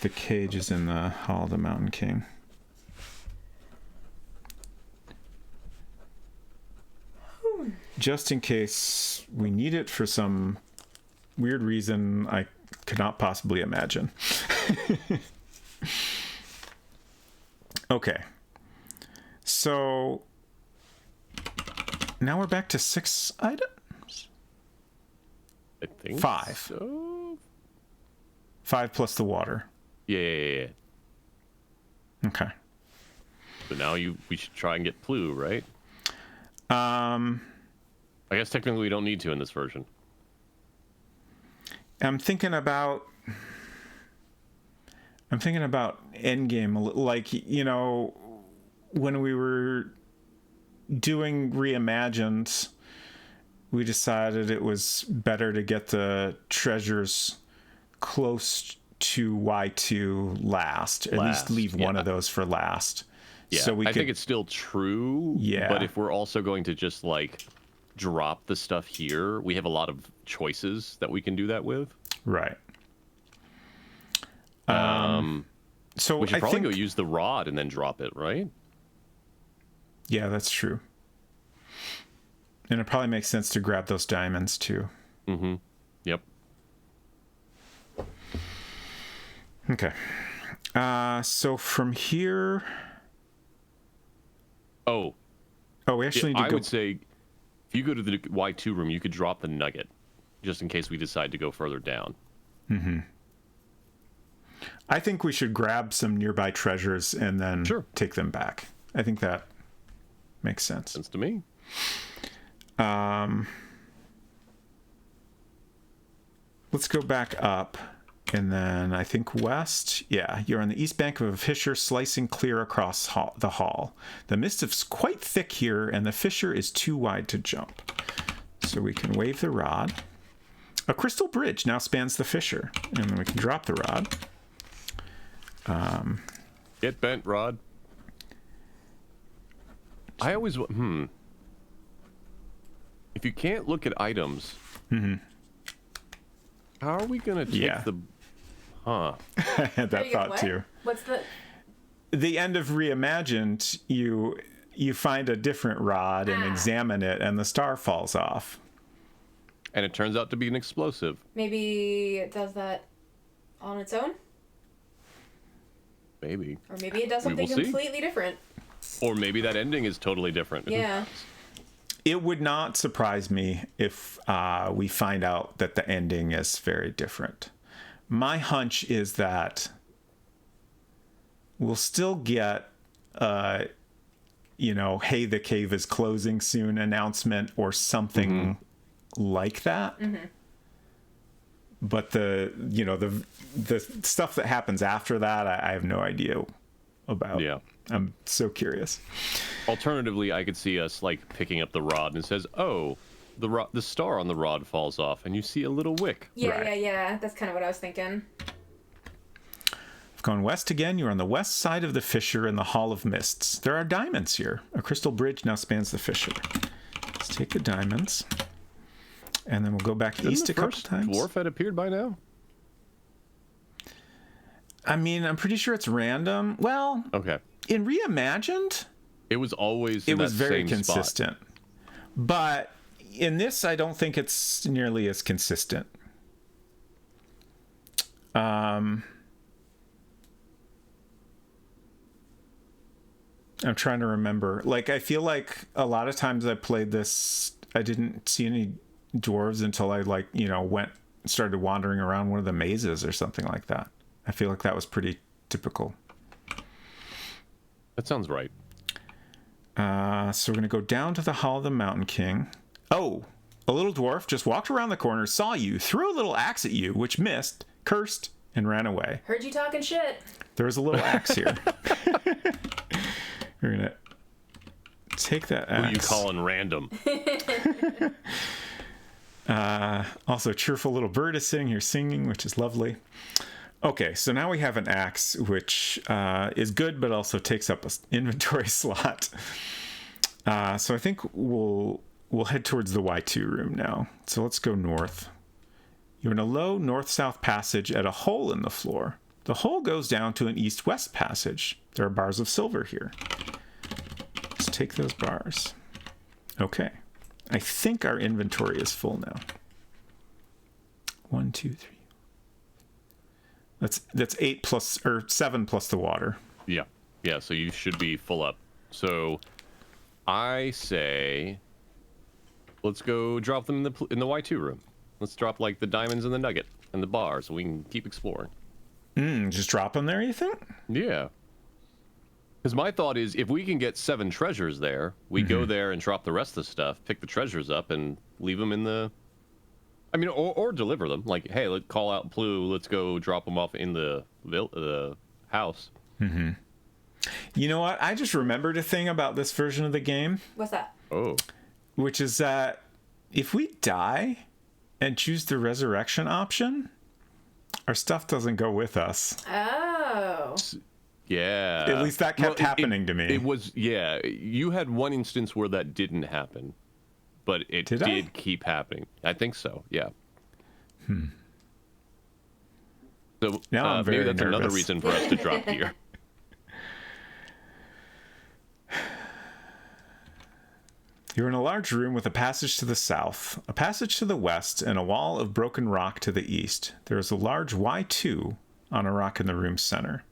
the cage is in the Hall of the Mountain King. Just in case we need it for some weird reason I could not possibly imagine. Okay. So now we're back to 6 items? I think 5. So? 5 plus the water. Yeah. Okay. So now we should try and get Plu, right? I guess technically we don't need to in this version. I'm thinking about endgame, like, you know, when we were doing Reimagined, we decided it was better to get the treasures close to Y2 last. At least leave one of those for last. Yeah, so I think it's still true. Yeah. But if we're also going to just like drop the stuff here, we have a lot of choices that we can do that with. Right. So we should probably go use the rod and then drop it, right? Yeah, that's true. And it probably makes sense to grab those diamonds too. Mm-hmm. Yep. Okay. So from here. Oh, we actually need to I go. would say if you go to the Y2 room, you could drop the nugget just in case we decide to go further down. Mm-hmm. I think we should grab some nearby treasures and then take them back. I think that makes sense. Sense to me. Let's go back up. And then I think west. Yeah, you're on the east bank of a fissure slicing clear across the hall. The mist is quite thick here, and the fissure is too wide to jump. So we can wave the rod. A crystal bridge now spans the fissure, and then we can drop the rod. Get bent, rod. I always... If you can't look at items, how are we going to take the... Huh. I had that thought too. What's the end of Reimagined? You find a different rod and examine it, and the star falls off. And it turns out to be an explosive. Maybe it does that on its own? Maybe. Or maybe it does something completely different. Or maybe that ending is totally different. Yeah. It would not surprise me if we find out that the ending is very different. My hunch is that we'll still get, hey, the cave is closing soon announcement or something like that. Mm-hmm. But the stuff that happens after that, I have no idea about. Yeah. I'm so curious. Alternatively, I could see us like picking up the rod and it says, "Oh, the star on the rod falls off, and you see a little wick." Yeah. That's kind of what I was thinking. I've gone west again. You're on the west side of the fissure in the Hall of Mists. There are diamonds here. A crystal bridge now spans the fissure. Let's take the diamonds, and then we'll go back east a couple times. Dwarf had appeared by now. I mean, I'm pretty sure it's random. Well, okay. In Reimagined, it was always it was very consistent. But in this, I don't think it's nearly as consistent. I'm trying to remember. Like, I feel like a lot of times I played this, I didn't see any dwarves until I started wandering around one of the mazes or something like that. I feel like that was pretty typical. That sounds right. So we're going to go down to the Hall of the Mountain King. Oh, a little dwarf just walked around the corner, saw you, threw a little axe at you, which missed, cursed, and ran away. Heard you talking shit. There's a little axe here. We're going to take that axe. Who you calling random? Also, a cheerful little bird is sitting here singing, which is lovely. Okay, so now we have an axe, which is good, but also takes up an inventory slot. So I think we'll head towards the Y2 room now. So let's go north. You're in a low north-south passage at a hole in the floor. The hole goes down to an east-west passage. There are bars of silver here. Let's take those bars. Okay. I think our inventory is full now. 1, 2, 3. That's 8 plus or 7 plus the water. Yeah. So you should be full up. So I say, let's go drop them in the Y2 room. Let's drop like the diamonds and the nugget and the bar, so we can keep exploring. Just drop them there, you think? Yeah. Because my thought is, if we can get 7 treasures there, we go there and drop the rest of the stuff, pick the treasures up, and leave them in the. I mean, or deliver them. Like, hey, let's call out Blue. Let's go drop them off in the house. Mm-hmm. You know what? I just remembered a thing about this version of the game. What's that? Oh. Which is that if we die and choose the resurrection option, our stuff doesn't go with us. Oh. Yeah. At least that kept happening to me. It was, yeah. You had one instance where that didn't happen. But it did keep happening. I think so, yeah. So now I'm very maybe that's nervous. another reason for us to drop gear. You're in a large room with a passage to the south, a passage to the west, and a wall of broken rock to the east. There is a large Y2 on a rock in the room's center.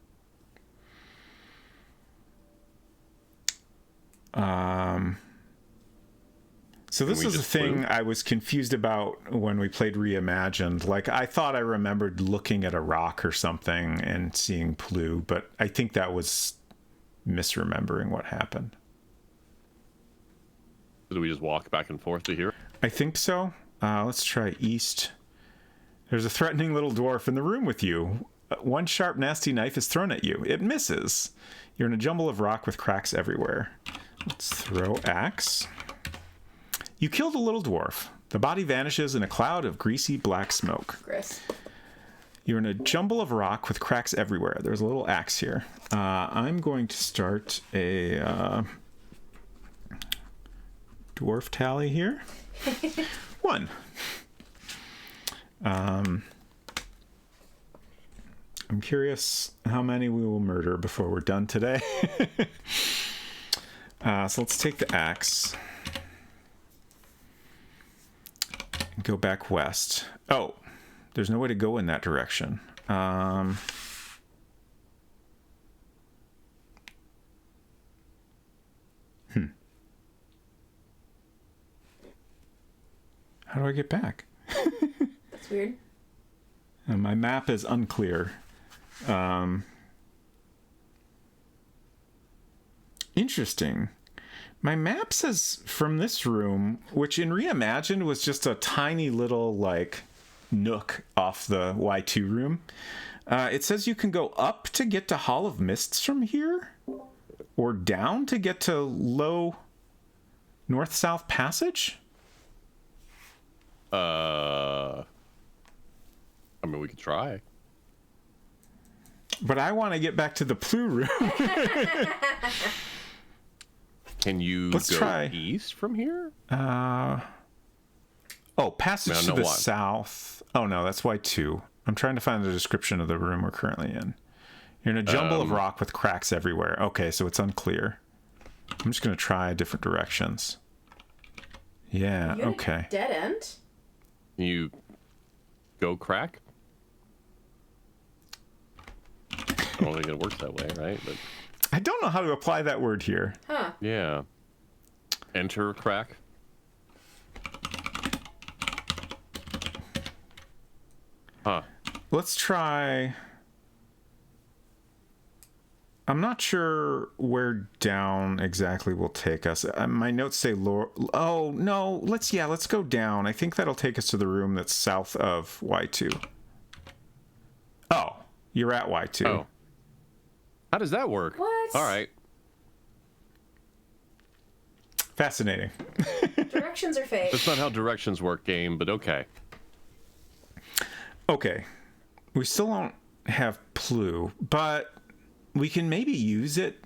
So this is a thing I was confused about when we played Reimagined. Like, I thought I remembered looking at a rock or something and seeing Plu, but I think that was misremembering what happened. Do we just walk back and forth to here? I think so. Let's try east. There's a threatening little dwarf in the room with you. One sharp, nasty knife is thrown at you. It misses. You're in a jumble of rock with cracks everywhere. Let's throw axe. You killed a little dwarf. The body vanishes in a cloud of greasy black smoke. Gross. You're in a jumble of rock with cracks everywhere. There's a little axe here. I'm going to start a dwarf tally here. 1. I'm curious how many we will murder before we're done today. So let's take the axe. Go back west. Oh, there's no way to go in that direction. How do I get back? That's weird. My map is unclear. Interesting. My map says from this room, which in Reimagined was just a tiny little, like, nook off the Y2 room. It says you can go up to get to Hall of Mists from here, or down to get to low north-south passage. I mean, we could try. But I want to get back to the Plu room. Can you try east from here? Passage to the south. Oh, no, that's Y2. I'm trying to find the description of the room we're currently in. You're in a jumble of rock with cracks everywhere. Okay, so it's unclear. I'm just going to try different directions. Yeah, okay. Dead end? Can you go crack? I don't think it works that way, right? But I don't know how to apply that word here. Huh. yeah. Enter crack. Huh. Let's try... I'm not sure where down exactly will take us. My notes say oh, no. Let's go down. I think that'll take us to the room that's south of Y2. Oh, you're at Y2. Oh. How does that work? What? All right. Fascinating. Directions are fake. That's not how directions work, game, but okay. Okay. We still don't have Plu, but we can maybe use it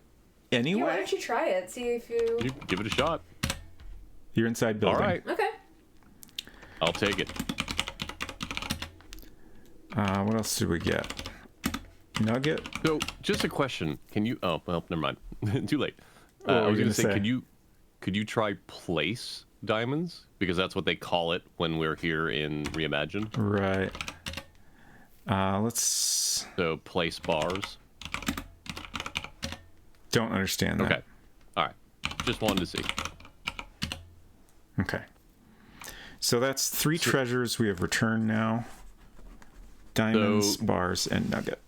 anyway. Yeah, why don't you try it? See if you... You give it a shot. You're inside building. All right. Okay. I'll take it. What else did we get? Nugget? So, just a question. Can you... Oh, well, never mind. Too late. What I were was you going to gonna say, say? could you try place diamonds? Because that's what they call it when we're here in Reimagined. Right. Let's... So, place bars. Don't understand that. Okay. All right. Just wanted to see. Okay. So that's 3 treasures we have returned now. Diamonds, bars, and nugget.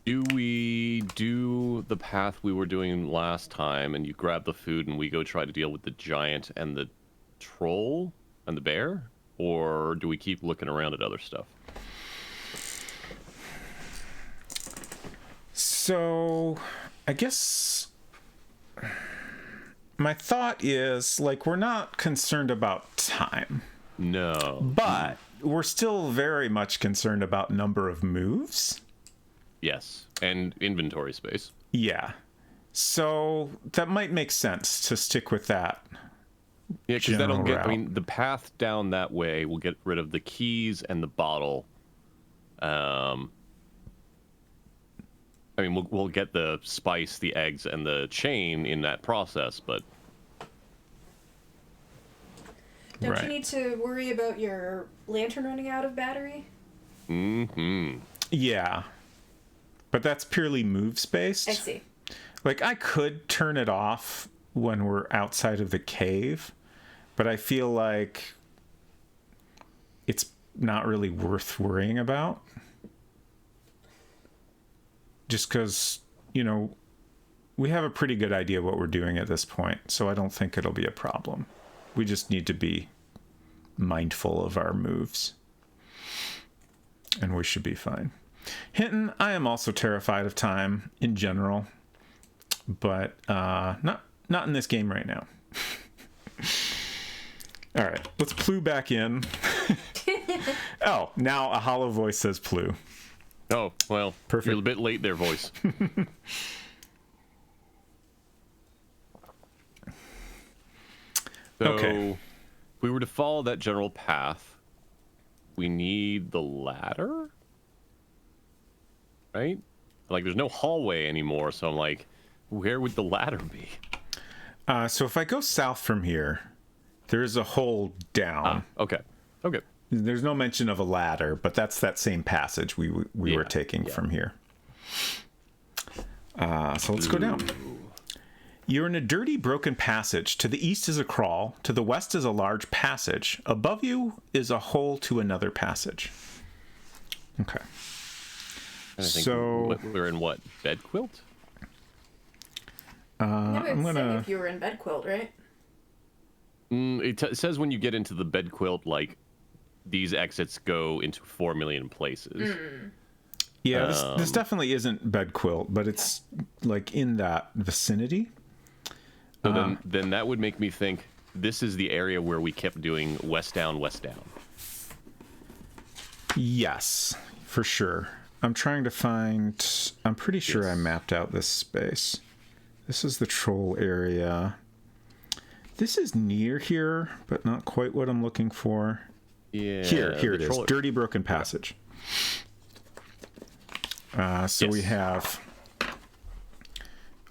Do we do the path we were doing last time and you grab the food and we go try to deal with the giant and the troll and the bear? Or do we keep looking around at other stuff? So, I guess my thought is, like, we're not concerned about time. No. But we're still very much concerned about number of moves. Yes. And inventory space. Yeah. So that might make sense to stick with that. Yeah, because that'll get, route. I mean, the path down that way will get rid of the keys and the bottle. I mean, we'll get the spice, the eggs, and the chain in that process, but... Don't you need to worry about your lantern running out of battery? Mm-hmm. Yeah. But that's purely moves-based. I see. Like, I could turn it off when we're outside of the cave, but I feel like it's not really worth worrying about. Just because, you know, we have a pretty good idea what we're doing at this point, so I don't think it'll be a problem. We just need to be mindful of our moves. And we should be fine. Hinton, I am also terrified of time in general, but not in this game right now. All right, let's Plu back in. Oh, now a hollow voice says Plu. Oh, well, Perfect. You're a bit late there, voice. So, Okay. if we were to follow that general path, we need the ladder? Right? Like, there's no hallway anymore, so I'm like, where would the ladder be? So if I go south from here, there is a hole down. Okay. Okay. There's no mention of a ladder, but that's that same passage we were taking from here. So let's go down. You're in a dirty, broken passage. To the east is a crawl. To the west is a large passage. Above you is a hole to another passage. Okay. So we're in what? Bed quilt? I'm gonna. If you were in bed quilt, right? It says when you get into the bed quilt, like these exits go into 4 million places. Yeah, this definitely isn't bed quilt, but it's like in that vicinity. So then that would make me think this is the area where we kept doing west down, west down. Yes, for sure. I'm trying to find... I'm pretty sure Yes. I mapped out this space. This is the troll area. This is near here, but not quite what I'm looking for. Yeah. Here it is. Dirty Broken Passage. So we have...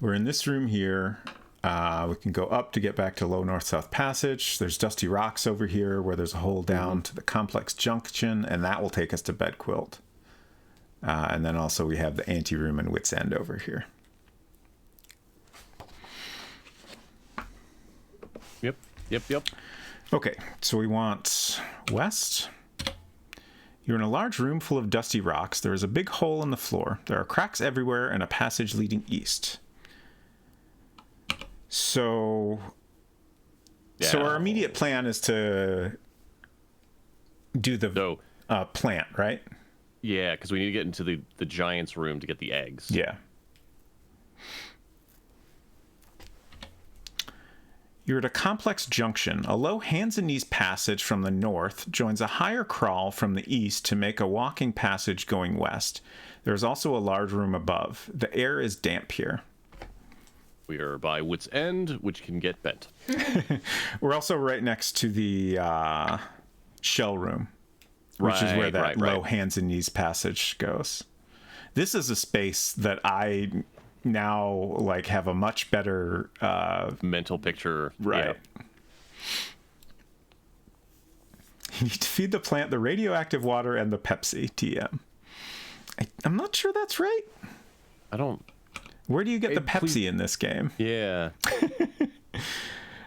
We're in this room here. We can go up to get back to Low North-South Passage. There's Dusty Rocks over here where there's a hole down to the Complex Junction, and that will take us to Bed Quilt. And then also we have the Anteroom and Wit's End over here. Yep. Okay, so we want west. You're in a large room full of dusty rocks. There is a big hole in the floor. There are cracks everywhere and a passage leading east. So our immediate plan is to do the plant, right? Yeah, because we need to get into the giant's room to get the eggs. Yeah. You're at a complex junction. A low hands and knees passage from the north joins a higher crawl from the east to make a walking passage going west. There is also a large room above. The air is damp here. We are by Wit's End, which can get bent. We're also right next to the shell room, which is where that low hands and knees passage goes. This is a space that I now like have a much better mental picture. Right. Yep. You need to feed the plant the radioactive water and the Pepsi TM. I'm not sure that's right. I don't. Where do you get the Pepsi in this game? Yeah.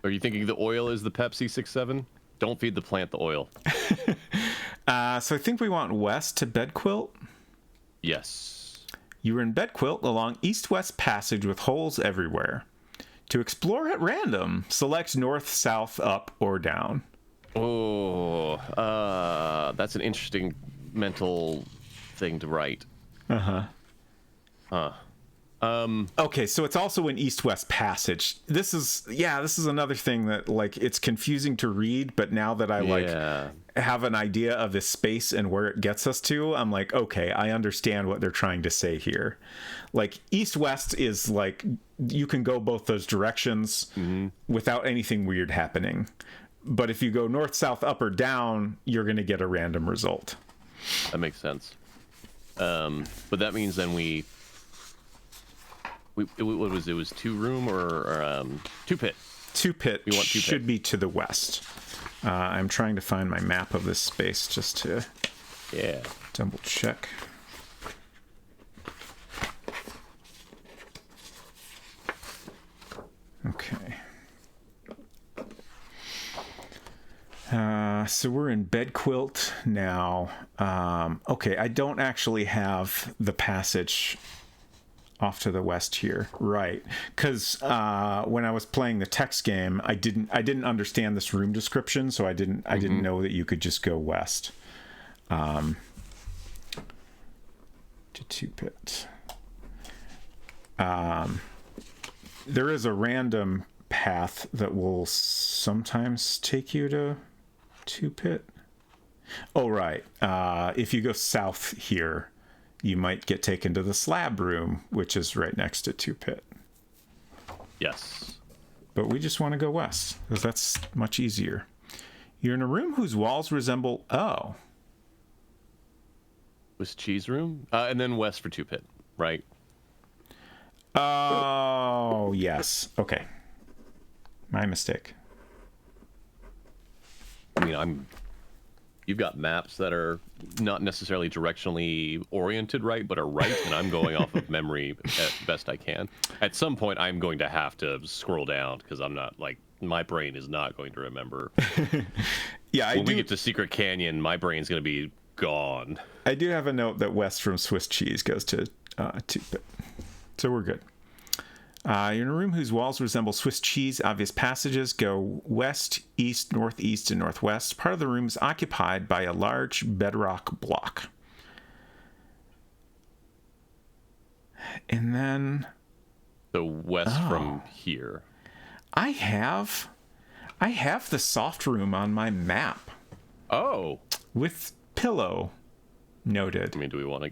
Are you thinking the oil is the Pepsi 6-7? Don't feed the plant the oil. So I think we want west to Bed Quilt. Yes. You are in Bed Quilt along east-west passage with holes everywhere. To explore at random, select north, south, up, or down. Oh, that's an interesting mental thing to write. Okay, so it's also an east-west passage. This is another thing that like it's confusing to read, but now that I have an idea of this space and where it gets us to, I'm like, okay, I understand what they're trying to say here. Like east-west is like you can go both those directions without anything weird happening. But if you go north, south, up, or down, you're going to get a random result. That makes sense. But that means then what was it? Was 2 room or 2 pit? 2 pit. We want 2 should pit. be to the west. I'm trying to find my map of this space just to double check. Okay. So we're in Bed Quilt now. Okay, I don't actually have the passage off to the west here, right? Because when I was playing the text game, I didn't understand this room description, so I didn't know that you could just go west. To 2 pit. There is a random path that will sometimes take you to 2 pit. Oh, right. If you go south here, you might get taken to the slab room, which is right next to 2 pit. Yes. But we just want to go west, because that's much easier. You're in a room whose walls resemble... Oh. Was cheese room? And then west for 2 pit, right? Oh, yes. Okay. My mistake. I mean, You've got maps that are not necessarily directionally oriented right, but are right, and I'm going off of memory as best I can. At some point, I'm going to have to scroll down because I'm not like my brain is not going to remember. Yeah, when we get to Secret Canyon, my brain's going to be gone. I do have a note that west from Swiss cheese goes to 2-pit, so we're good. You're in a room whose walls resemble Swiss cheese. Obvious passages go west, east, northeast, and northwest. Part of the room is occupied by a large bedrock block. And then... So west from here. I have the soft room on my map. Oh. With pillow noted. I mean, do we want to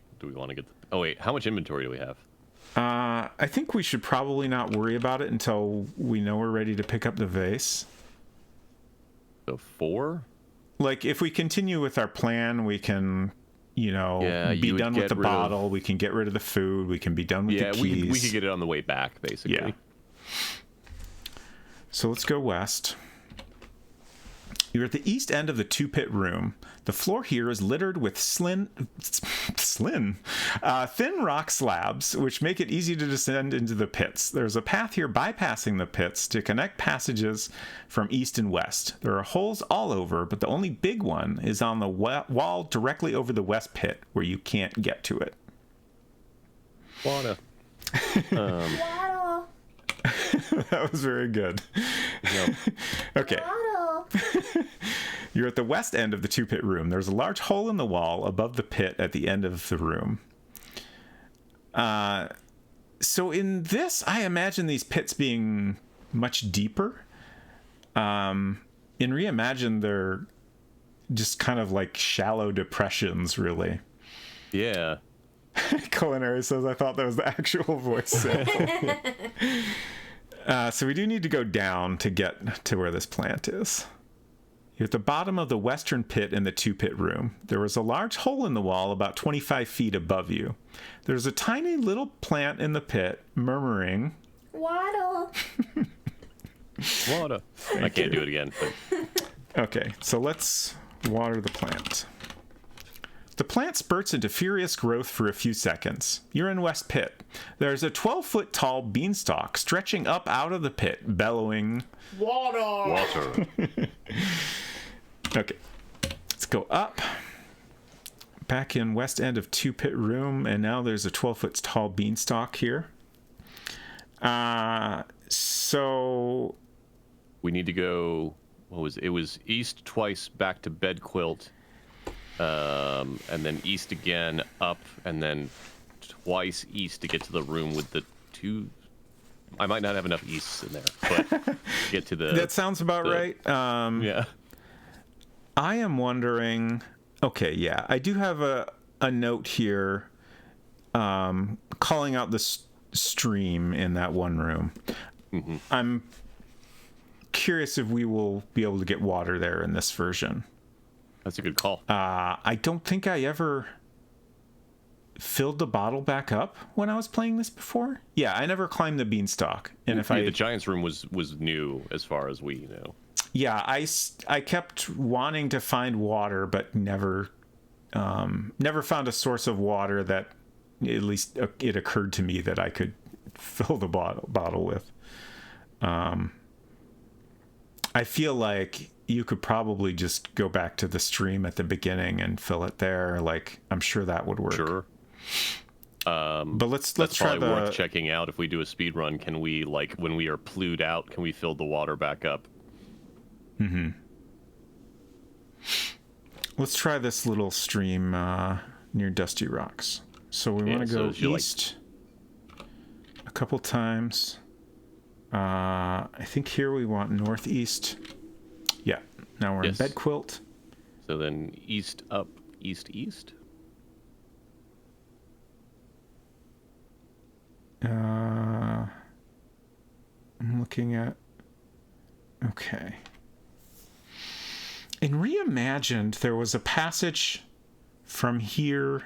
get... Oh, wait. How much inventory do we have? I think we should probably not worry about it until we know we're ready to pick up the vase. So 4? Like, if we continue with our plan, we can, be done with the bottle. We can get rid of the food. We can be done with the keys. We could get it on the way back, basically. Yeah. So let's go west. You're at the east end of the 2-pit room. The floor here is littered with thin rock slabs, which make it easy to descend into the pits. There's a path here bypassing the pits to connect passages from east and west. There are holes all over, but the only big one is on the wall directly over the west pit, where you can't get to it. Water. That was very good. Yep. Okay. You're at the west end of the 2-pit room. There's a large hole in the wall above the pit at the end of the room. So in this, I imagine these pits being much deeper. In Reimagined, they're just kind of like shallow depressions, really. Yeah. Culinary says, I thought that was the actual voice sample. So we do need to go down to get to where this plant is. You're at the bottom of the western pit in the 2-pit room. There was a large hole in the wall about 25 feet above you. There's a tiny little plant in the pit murmuring, "Water." Water. I can't do it again. But... Okay, so let's water the plant. The plant spurts into furious growth for a few seconds. You're in West Pit. There's a 12-foot tall beanstalk stretching up out of the pit, bellowing, "Water." Okay, let's go up. Back in west end of 2-pit room, and now there's a 12-foot tall beanstalk here. So... We need to go... It was east twice, back to bed quilt. And then east again, up, and then twice east to get to the room with the 2... I might not have enough easts in there, but get to the... That sounds about right. Yeah. I am wondering... Okay, yeah. I do have a note here calling out the stream in that one room. Mm-hmm. I'm curious if we will be able to get water there in this version. That's a good call. I don't think I ever filled the bottle back up when I was playing this before. Yeah, I never climbed the beanstalk. And if the Giants room was new as far as we know. Yeah, I kept wanting to find water, but never found a source of water that at least it occurred to me that I could fill the bottle with. I feel like you could probably just go back to the stream at the beginning and fill it there. Like, I'm sure that would work. Sure. But let's that's try probably worth checking out. If we do a speed run, can we, like, when we are plued out, can we fill the water back up? Mm-hmm. Let's try this little stream near Dusty Rocks. So we want to go east a couple times. I think here we want northeast. Yeah, now we're in Bed Quilt. So then east, up, east, east? I'm looking at... Okay. In Reimagined, there was a passage from here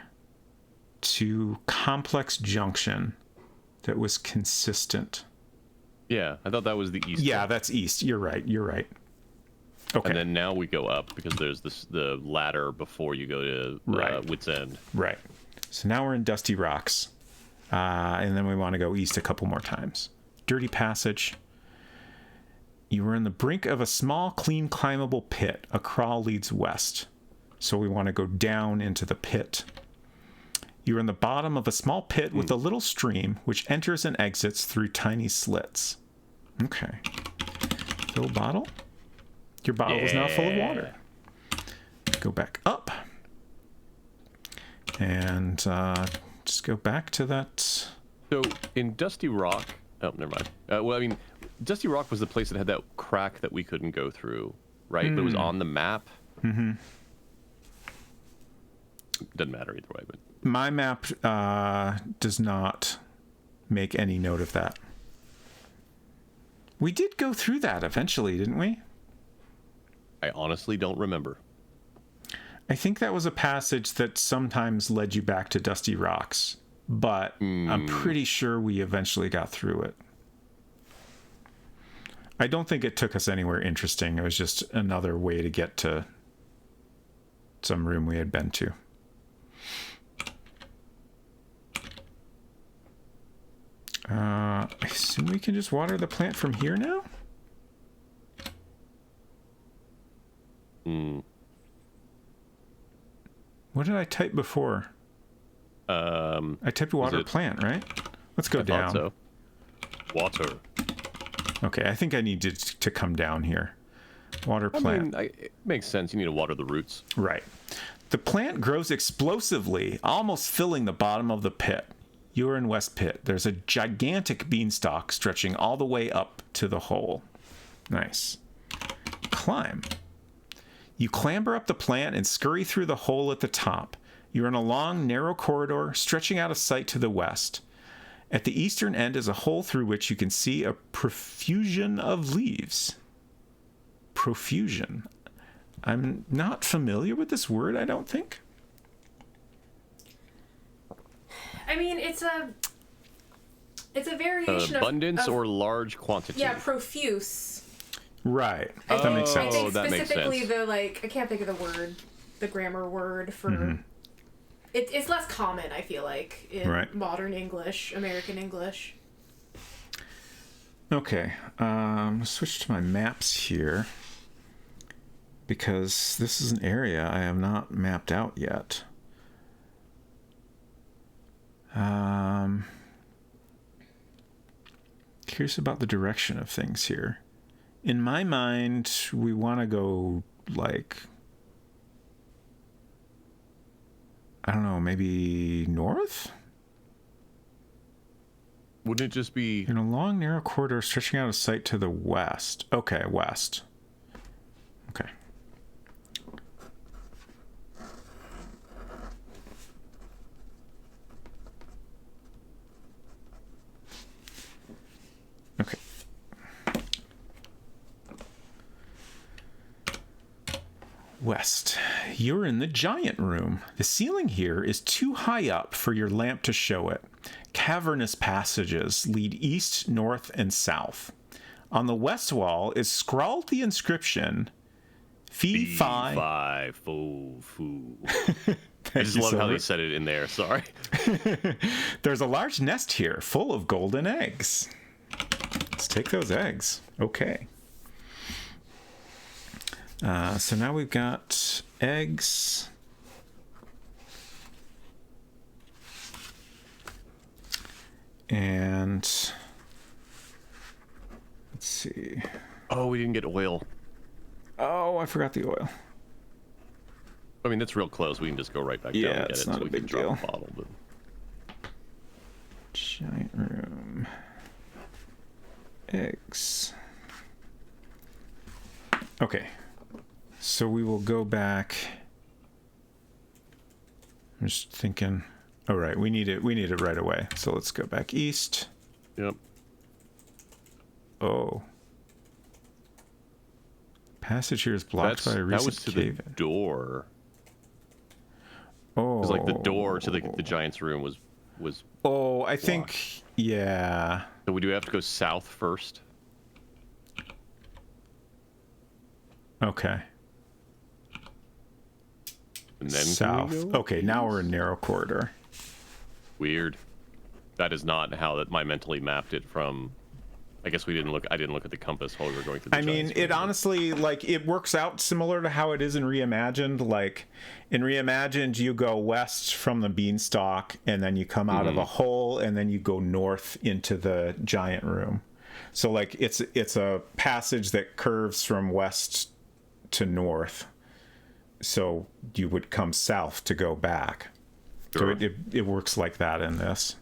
to Complex Junction that was consistent. Yeah, I thought that was the east. Yeah, that's east. You're right. Okay. And then now we go up because there's the ladder before you go to Wit's End. Right. So now we're in Dusty Rocks. And then we want to go east a couple more times. Dirty Passage. You were in the brink of a small, clean, climbable pit. A crawl leads west. So we want to go down into the pit. You are in the bottom of a small pit with a little stream, which enters and exits through tiny slits. Okay. Fill bottle. Your bottle is now full of water. Go back up. And just go back to that. So in Dusty Rock... Oh, never mind. Well, I mean, Dusty Rock was the place that had that crack that we couldn't go through, right? But it was on the map. Mm-hmm. Doesn't matter either way, but... My map does not make any note of that. We did go through that eventually, didn't we? I honestly don't remember. I think that was a passage that sometimes led you back to Dusty Rocks, but I'm pretty sure we eventually got through it. I don't think it took us anywhere interesting. It was just another way to get to some room we had been to. I assume we can just water the plant from here now? What did I type before? I typed water plant, right? Let's go down. So. Water. Okay, I think I need to come down here. Water plant. I mean, it makes sense. You need to water the roots. Right. The plant grows explosively, almost filling the bottom of the pit. You are in West Pit. There's a gigantic beanstalk stretching all the way up to the hole. Nice. Climb. You clamber up the plant and scurry through the hole at the top. You're in a long, narrow corridor stretching out of sight to the west. At the eastern end is a hole through which you can see a profusion of leaves. Profusion. I'm not familiar with this word, I don't think. I mean, it's a variation abundance of or large quantity. Yeah, profuse. Right. That makes sense. I think that makes specifically sense. I can't think of the word, the grammar word for. It's less common, I feel like, in modern English, American English. Okay, switch to my maps here because this is an area I have not mapped out yet. Curious about the direction of things here. In my mind, we want to go like, I don't know, maybe north? Wouldn't it just be... In a long, narrow corridor stretching out of sight to the west. Okay, west. Okay. Okay. West. You're in the giant room. The ceiling here is too high up for your lamp to show it. Cavernous passages lead east, north, and south. On the west wall is scrawled the inscription Fee Fi Fo Foo. I just love how they said it in there, sorry. There's a large nest here full of golden eggs. Let's take those eggs. Okay. So now we've got eggs. And let's see. Oh, we didn't get oil. Oh, I forgot the oil. I mean, that's real close. We can just go right back down and get it's it. not So a we big can drop deal. a bottle, but... Giant room. Eggs. Okay. So we will go back. I'm just thinking. Oh, right. We need it right away. So let's go back east. Yep. Oh. Passage here is blocked by a recent That was to cave. the door. Oh. It was like the door to the giant's room was Oh, I blocked. think, yeah. So we do have to go south first. Okay. And then South. Okay, now we're in narrow corridor. Weird. That is not how that my mentally mapped it from. I guess I didn't look at the compass while we were going through the I mean, it honestly, like, it works out similar to how it is in Reimagined. Like, in Reimagined, you go west from the beanstalk, and then you come out of a hole, and then you go north into the giant room. So, like, it's a passage that curves from west to north. So you would come south to go back. Sure. So it works like that in this.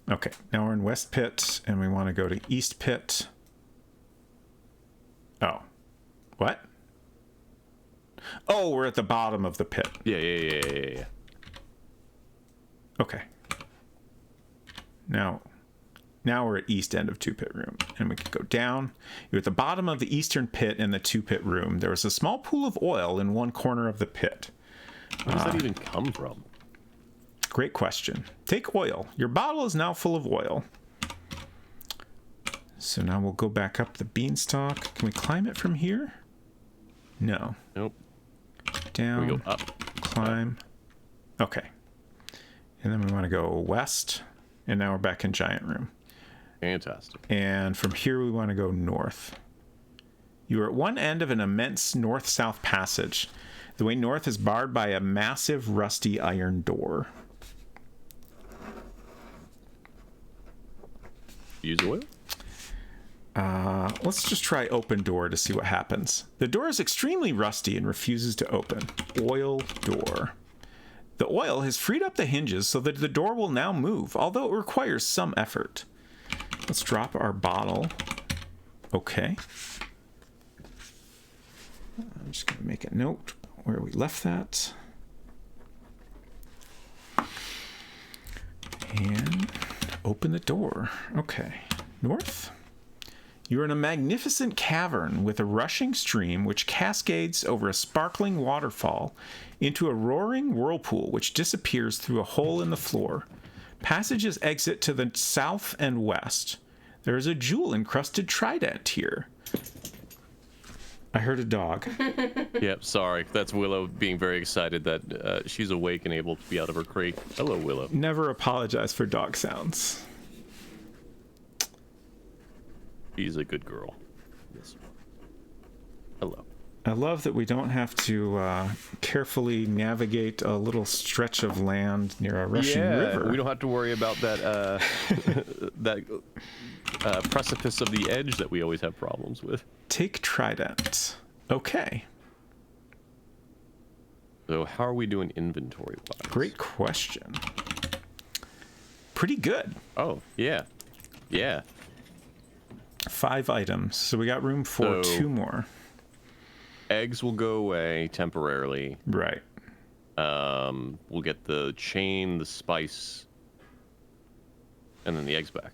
Okay, now we're in West Pit, and we want to go to East Pit. Oh. What? Oh, we're at the bottom of the pit. Yeah. Okay. Now we're at east end of 2-pit room, and we can go down. You're at the bottom of the eastern pit in the 2-pit room. There was a small pool of oil in one corner of the pit. Where does that even come from? Great question. Take oil. Your bottle is now full of oil. So now we'll go back up the beanstalk. Can we climb it from here? No. Nope. Down. We go up. Climb. Okay. And then we want to go west. And now we're back in giant room. Fantastic. And from here we want to go north. You are at one end of an immense north-south passage. The way north is barred by a massive rusty iron door. Use oil? Let's just try open door to see what happens. The door is extremely rusty and refuses to open. Oil door. The oil has freed up the hinges so that the door will now move, although it requires some effort. Let's drop our bottle. Okay. I'm just going to make a note where we left that. And open the door. Okay. North. You're in a magnificent cavern with a rushing stream which cascades over a sparkling waterfall into a roaring whirlpool which disappears through a hole in the floor. Passages exit to the south and west. There is a jewel-encrusted trident here. I heard a dog. Yep, sorry. That's Willow being very excited that she's awake and able to be out of her crate. Hello, Willow. Never apologize for dog sounds. She's a good girl. Yes. Hello. I love that we don't have to carefully navigate a little stretch of land near a rushing river. We don't have to worry about that precipice of the edge that we always have problems with. Take trident. Okay. So how are we doing inventory-wise? Great question. Pretty good. Oh, yeah. Yeah. 5 items. So we got room for 2 more. Eggs will go away temporarily. Right. We'll get the chain, the spice, and then the eggs back.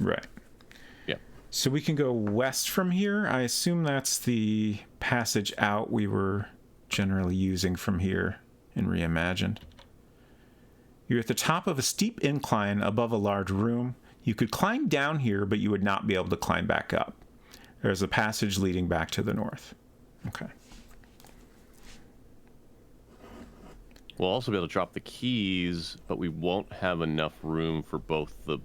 Right. Yeah. So we can go west from here. I assume that's the passage out we were generally using from here in Reimagined. You're at the top of a steep incline above a large room. You could climb down here, but you would not be able to climb back up. There's a passage leading back to the north. Okay. We'll also be able to drop the keys, but we won't have enough room for both the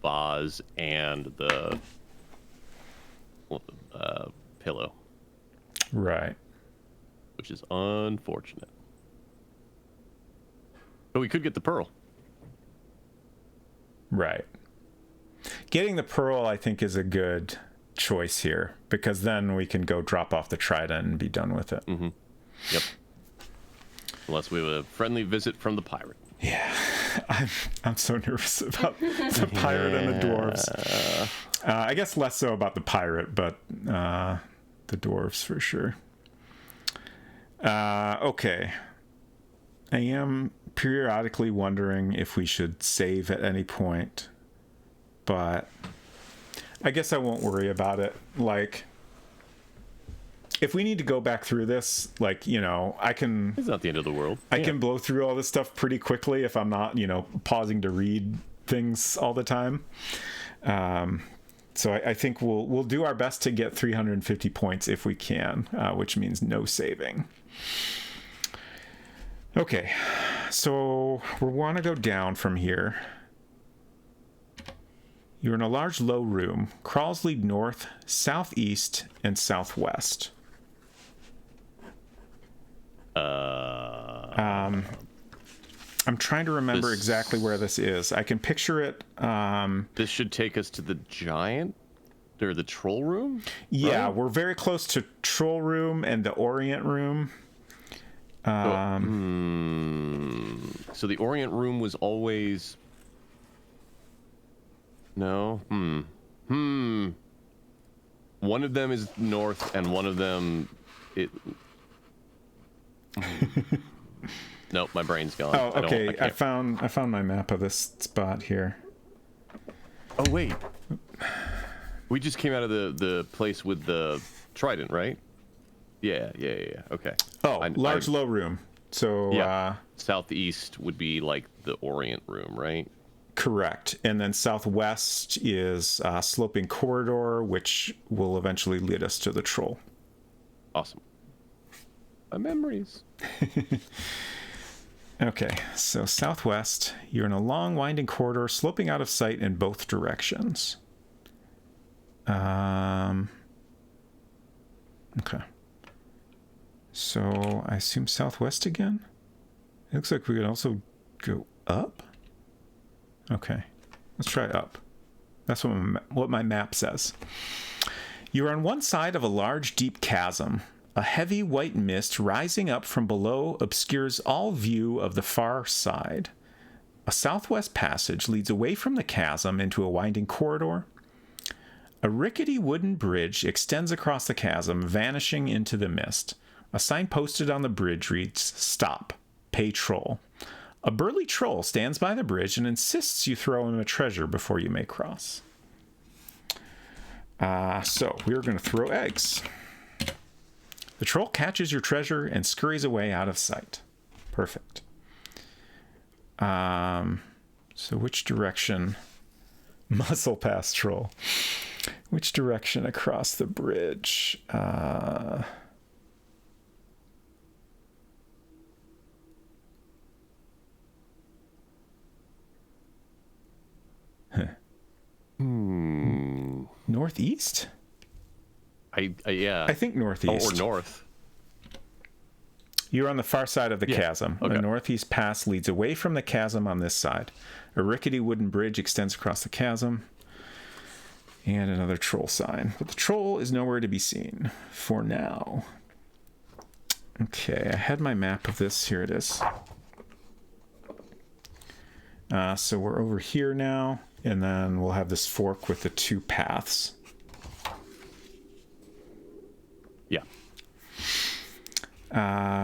vase and the pillow. Right. Which is unfortunate. But we could get the pearl. Right. Getting the pearl, I think, is a good choice here, because then we can go drop off the trident and be done with it. Mm-hmm. Yep. Unless we have a friendly visit from the pirate. Yeah. I'm so nervous about the pirate and the dwarves. I guess less so about the pirate, but the dwarves for sure. Okay. I am periodically wondering if we should save at any point, but I guess I won't worry about it. Like, if we need to go back through this, like, you know, I can... It's not the end of the world. I can blow through all this stuff pretty quickly if I'm not, you know, pausing to read things all the time. So I think we'll do our best to get 350 points if we can, which means no saving. Okay, so we want to go down from here. You're in a large low room. Crawls lead north, southeast, and southwest. I'm trying to remember exactly where this is. I can picture it. This should take us to the giant, or the troll room? Yeah, right? We're very close to troll room and the Orient room. So the Orient room was always... No? One of them is north, and one of them... Nope, my brain's gone. Oh, okay. I found my map of this spot here. Oh, wait. We just came out of the place with the trident, right? Yeah. Okay. Oh, large low room. So yeah. Southeast would be like the Orient room, right? Correct. And then southwest is sloping corridor, which will eventually lead us to the troll. Awesome. My memories. Okay, so southwest, you're in a long winding corridor sloping out of sight in both directions. Okay. So I assume southwest again? It looks like we could also go up. Okay, let's try up. That's what my map says. You're on one side of a large, deep chasm. A heavy white mist rising up from below obscures all view of the far side. A southwest passage leads away from the chasm into a winding corridor. A rickety wooden bridge extends across the chasm, vanishing into the mist. A sign posted on the bridge reads, "Stop. Pay troll." A burly troll stands by the bridge and insists you throw him a treasure before you may cross. So we're going to throw eggs. The troll catches your treasure and scurries away out of sight. Perfect. So which direction? Muzzle pass troll. Which direction across the bridge? Northeast? Yeah. I think northeast. Or north. You're on the far side of the chasm. Okay. The northeast pass leads away from the chasm on this side. A rickety wooden bridge extends across the chasm. And another troll sign. But the troll is nowhere to be seen for now. Okay, I had my map of this. Here it is. So we're over here now. And then we'll have this fork with the two paths. Yeah.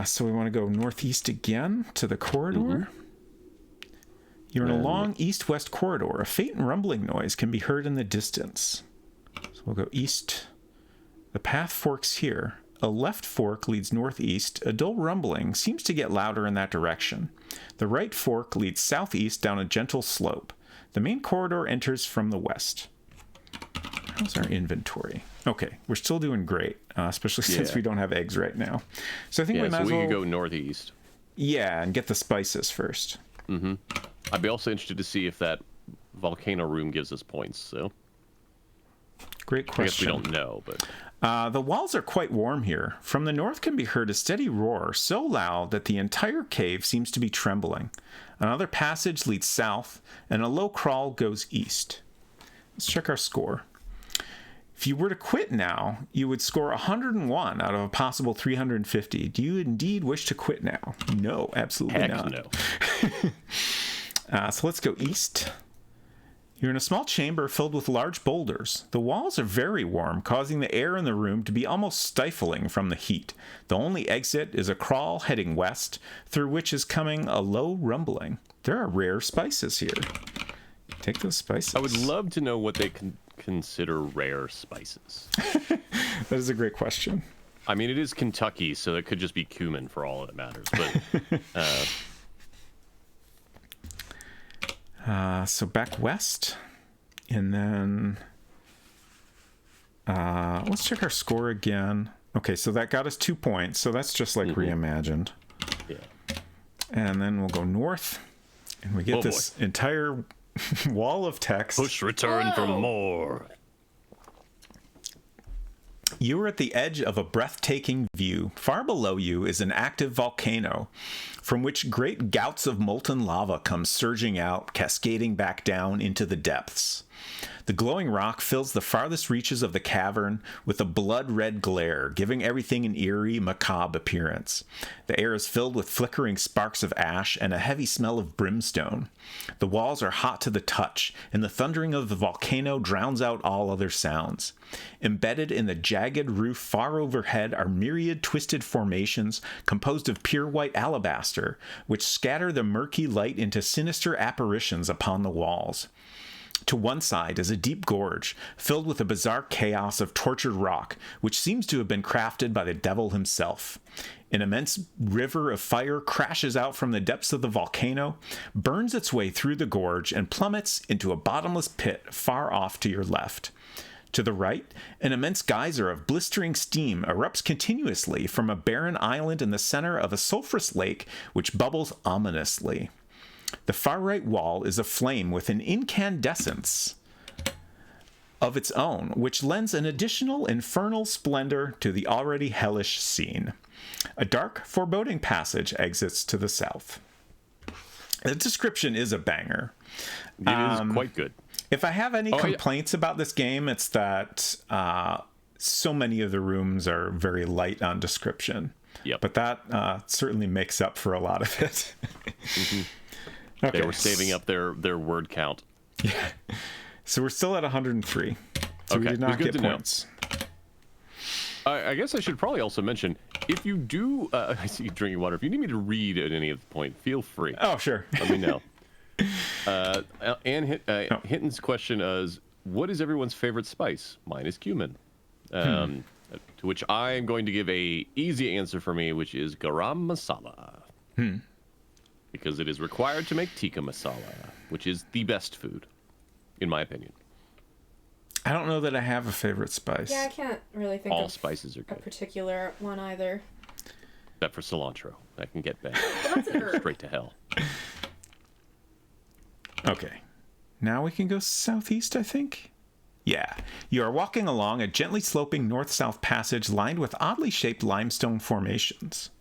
So we want to go northeast again to the corridor. You're in a long east-west corridor. A faint rumbling noise can be heard in the distance. So we'll go east. The path forks here. A left fork leads northeast. A dull rumbling seems to get louder in that direction. The right fork leads southeast down a gentle slope. The main corridor enters from the west. How's our inventory? Okay, we're still doing great, especially since we don't have eggs right now. So I think we might as well... could go northeast. Yeah, and get the spices first. I'd be also interested to see if that volcano room gives us points, so... Great question. I guess we don't know, but... The walls are quite warm here. From the north can be heard a steady roar, so loud that the entire cave seems to be trembling. Another passage leads south, and a low crawl goes east. Let's check our score. If you were to quit now, you would score 101 out of a possible 350. Do you indeed wish to quit now? No, absolutely not. No. So let's go east. You're in a small chamber filled with large boulders. The walls are very warm, causing the air in the room to be almost stifling from the heat. The only exit is a crawl heading west, through which is coming a low rumbling. There are rare spices here. Take those spices. I would love to know what they consider rare spices. That is a great question. I mean, it is Kentucky, so it could just be cumin for all that matters. But so back west, and then Let's check our score again. Okay, so that got us 2 points. So that's just like reimagined. Yeah. And then we'll go north, and we get this entire wall of text. Push return for more. You are at the edge of a breathtaking view. Far below you is an active volcano, from which great gouts of molten lava come surging out, cascading back down into the depths. The glowing rock fills the farthest reaches of the cavern with a blood-red glare, giving everything an eerie, macabre appearance. The air is filled with flickering sparks of ash and a heavy smell of brimstone. The walls are hot to the touch, and the thundering of the volcano drowns out all other sounds. Embedded in the jagged roof far overhead are myriad twisted formations composed of pure white alabaster, which scatter the murky light into sinister apparitions upon the walls. To one side is a deep gorge, filled with a bizarre chaos of tortured rock, which seems to have been crafted by the devil himself. An immense river of fire crashes out from the depths of the volcano, burns its way through the gorge, and plummets into a bottomless pit far off to your left. To the right, an immense geyser of blistering steam erupts continuously from a barren island in the center of a sulphurous lake, which bubbles ominously. The far right wall is aflame with an incandescence of its own, which lends an additional infernal splendor to the already hellish scene. A dark, foreboding passage exits to the south. The description is a banger. It is quite good. If I have any complaints about this game, it's that so many of the rooms are very light on description. Yep. But that certainly makes up for a lot of it. Okay. They were saving up their word count. Yeah. So we're still at 103. So we did not get points. I guess I should probably also mention, if you do, I see you drinking water. If you need me to read at any of the point, feel free. Oh, sure. Let me know. Hinton's question is, what is everyone's favorite spice? Mine is cumin. To which I am going to give a easy answer for me, which is garam masala. Because it is required to make tikka masala, which is the best food, in my opinion. I don't know that I have a favorite spice. Yeah, I can't really think All of spices are a good. particular one either. Except for cilantro. That can get bad. Well, that's an herb. Straight to hell. Okay. Now we can go southeast, I think? Yeah. You are walking along a gently sloping north-south passage lined with oddly shaped limestone formations.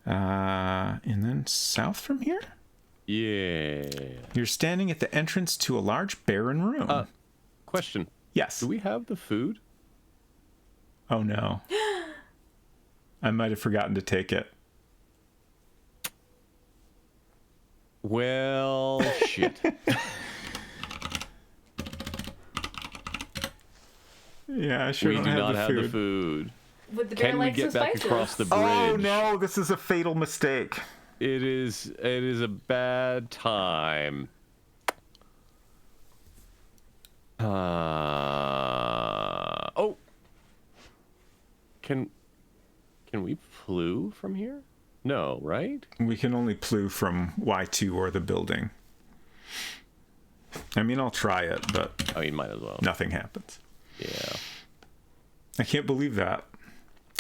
And then south from here? Yeah. You're standing at the entrance to a large barren room. Question. Yes. Do we have the food? Oh, no. I might have forgotten to take it. Well, shit. Yeah, I sure We don't do have not the have food. the food. Would the bear Can we like get some back spices? across the bridge? Oh, no, this is a fatal mistake. It is a bad time. Oh. Can we flew from here? No, right? We can only plew from Y2 or the building. I mean, I'll try it, but I mean, might as well. nothing happens. Yeah. I can't believe that.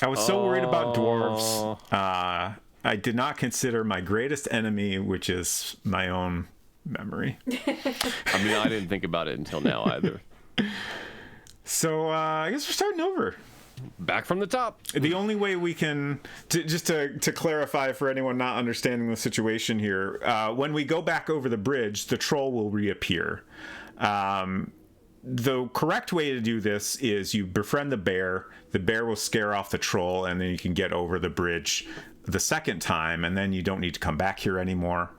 I was so worried about dwarves. I did not consider my greatest enemy, which is my own memory. I mean, I didn't think about it until now either. So I guess we're starting over. Back from the top. The only way we can, just to clarify for anyone not understanding the situation here, when we go back over the bridge, the troll will reappear. The correct way to do this is you befriend the bear will scare off the troll, and then you can get over the bridge the second time, and then you don't need to come back here anymore.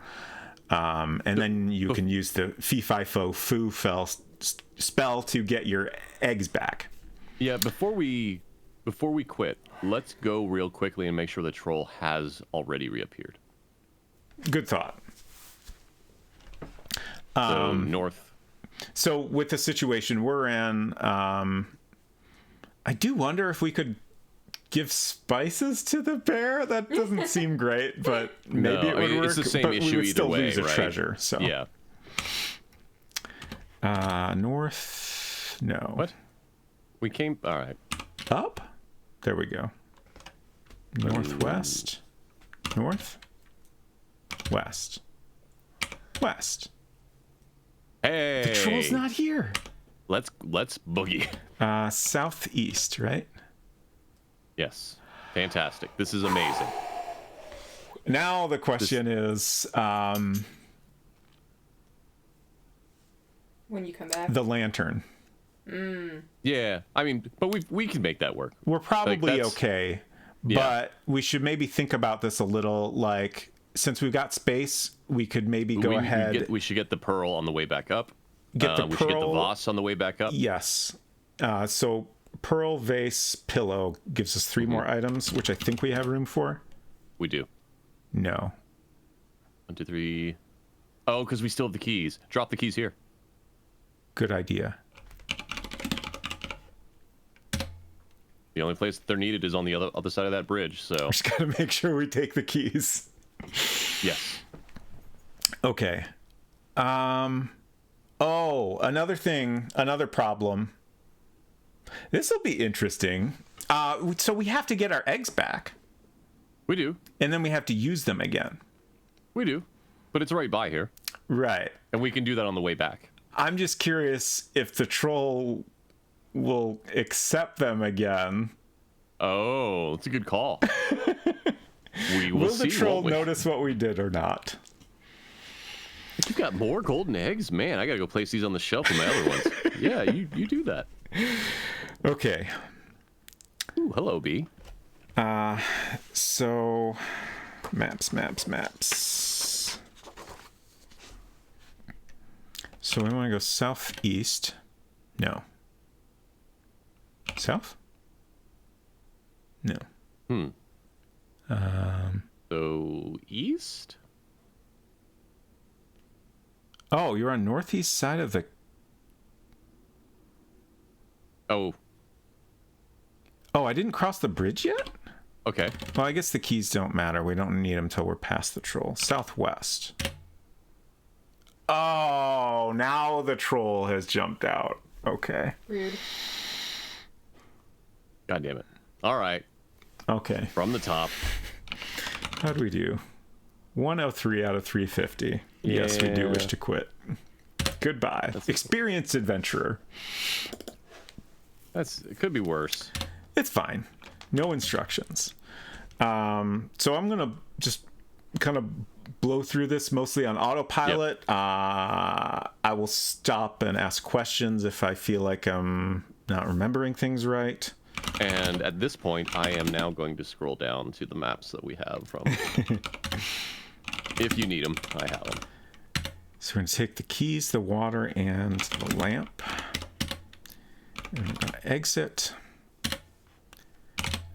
And then you can use the fee-fi-fo-foo spell to get your eggs back. Yeah, before we quit, let's go real quickly and make sure the troll has already reappeared. Good thought. So north. So with the situation we're in, I do wonder if we could give spices to the bear. That doesn't seem great, but maybe it would work. It's the same but issue we would either still way, lose a right? treasure. So Yeah. north, no. What? We came. All right. Up? There we go. Northwest. North. West. West. Hey. The troll's not here. Let's boogie. Southeast, right? Yes. Fantastic. This is amazing. Now the question is, When you come back. the lantern. Yeah. I mean, but we can make that work. We're probably okay, Yeah. but we should maybe think about this a little. Like, since we've got space, we could maybe go ahead. We should get the pearl on the way back up. Get the we should get the pearl- Voss on the way back up. Yes. So pearl, vase, pillow gives us 3 more items, which I think we have room for. We do. No. 1, 2, 3. Oh, because we still have the keys. Drop the keys here. Good idea. The only place that they're needed is on the other side of that bridge. So Just gotta make sure we take the keys. yes. Okay. Oh, another thing, another problem. This will be interesting. So we have to get our eggs back, We do. and then we have to use them again. We do. But it's right by here. Right. And we can do that on the way back. I'm just curious if the troll will accept them again. Oh, that's a good call. We will Will see. the troll won't we? notice what we did or not? You got more golden eggs? Man, I gotta go place these on the shelf with my other ones. Yeah, you do that. Okay. Ooh, hello, B. So, maps. So we want to go southeast. No. South? No. So, east? Oh, you're on northeast side of the... Oh, Oh, I didn't cross the bridge yet? okay. Well, I guess the keys don't matter. We don't need them until we're past the troll. Southwest. Oh, now the troll has jumped out. Okay. Rude. God damn it. All right. Okay. From the top. How do we do? 103 out of 350. Yes, we do Yeah. wish to quit. Goodbye. Experienced adventurer. It could be worse. It's fine. No instructions. So I'm going to just kind of blow through this mostly on autopilot. Yep. I will stop and ask questions if I feel like I'm not remembering things right. And at this point, I am now going to scroll down to the maps that we have from. If you need them, I have them. So we're going to take the keys, the water, and the lamp. And we're going to exit.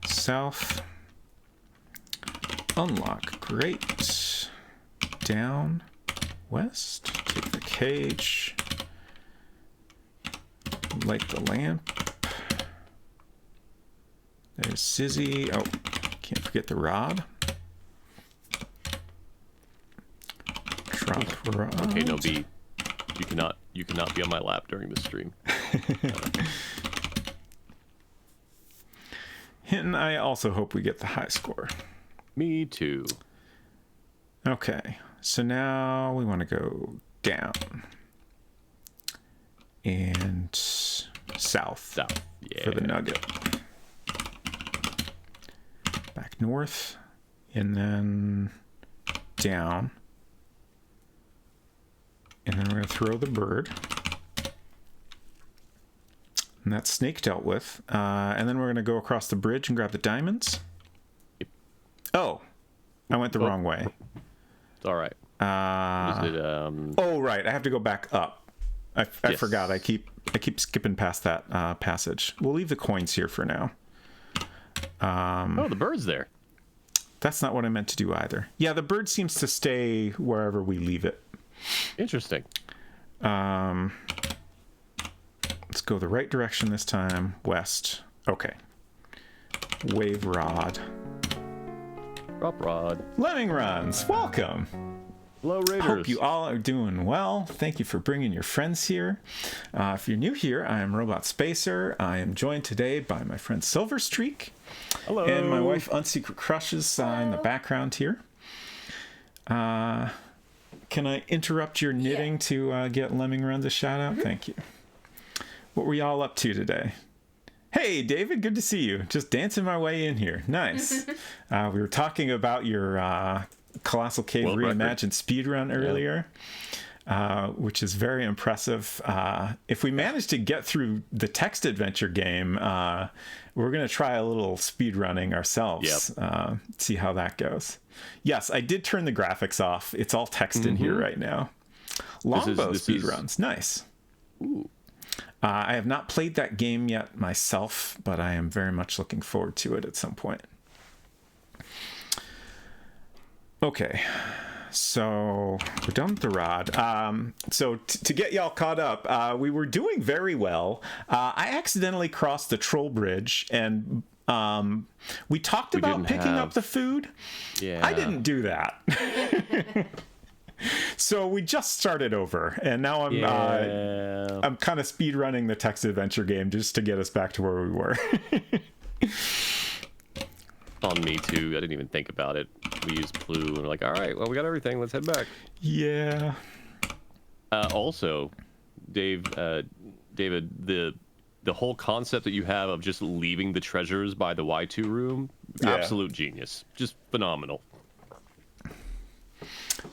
South. Unlock. Great. Down. West. Take the cage. Light the lamp. There's Sizzy. Oh, can't forget the rod. Drop rod. Okay, no, B. You cannot be on my lap during this stream. Hinton, I also hope we get the high score. Me too. Okay, so now we want to go down and south Yeah. for the nugget. Back north and then down. And then we're going to throw the bird. And that snake dealt with. And then we're going to go across the bridge and grab the diamonds. Yep. Oh, I went the wrong way. It's all right. Is it, Oh, right. I have to go back up. I Yes. forgot. I keep skipping past that passage. We'll leave the coins here for now. oh, the bird's there. That's not what I meant to do either. Yeah, the bird seems to stay wherever we leave it. Interesting. Let's go the right direction this time. West. Okay. Wave rod. Drop rod. Lemming runs. Welcome. Hello, Raiders. Hope you all are doing well. Thank you for bringing your friends here. If you're new here, I am Robot Spacer. I am joined today by my friend Silverstreak. Hello. And my wife Unsecret Crushes in the background here. Can I interrupt your knitting to get Lemming Runs a shout out? Thank you. What were y'all up to today? Hey, David, good to see you. Just dancing my way in here. Nice. We were talking about your Colossal Cave Reimagined speedrun earlier, which is very impressive. If we manage to get through the text adventure game, we're going to try a little speedrunning ourselves. See how that goes. Yes, I did turn the graphics off. It's all text in here right now. Longbow speedruns. Nice. Ooh. I have not played that game yet myself, but I am very much looking forward to it at some point. Okay, so we're done with the rod. So to get y'all caught up, we were doing very well. I accidentally crossed the troll bridge, and we talked about picking up the food. Yeah, I didn't do that. So we just started over, and now I'm kind of speed running the text adventure game just to get us back to where we were. On me too. I didn't even think about it. We used Blue, and we're like, all right, well, we got everything. Let's head back. Yeah. Also, David, the whole concept that you have of just leaving the treasures by the Y2 room, absolute genius. Just phenomenal.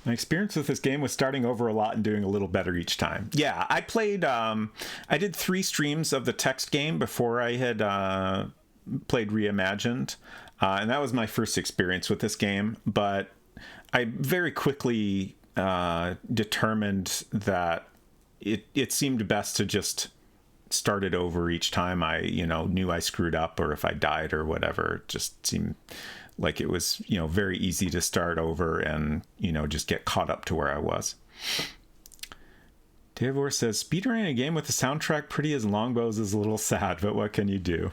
My experience with this game was starting over a lot and doing a little better each time. Yeah, I played, I did 3 streams of the text game before I had played Reimagined. And that was my first experience with this game. But I very quickly determined that it seemed best to just start it over each time I, knew I screwed up, or if I died or whatever. It just seemed like it was, very easy to start over and, just get caught up to where I was. Davor says, speedrunning a game with the soundtrack pretty as longbows is a little sad, but what can you do?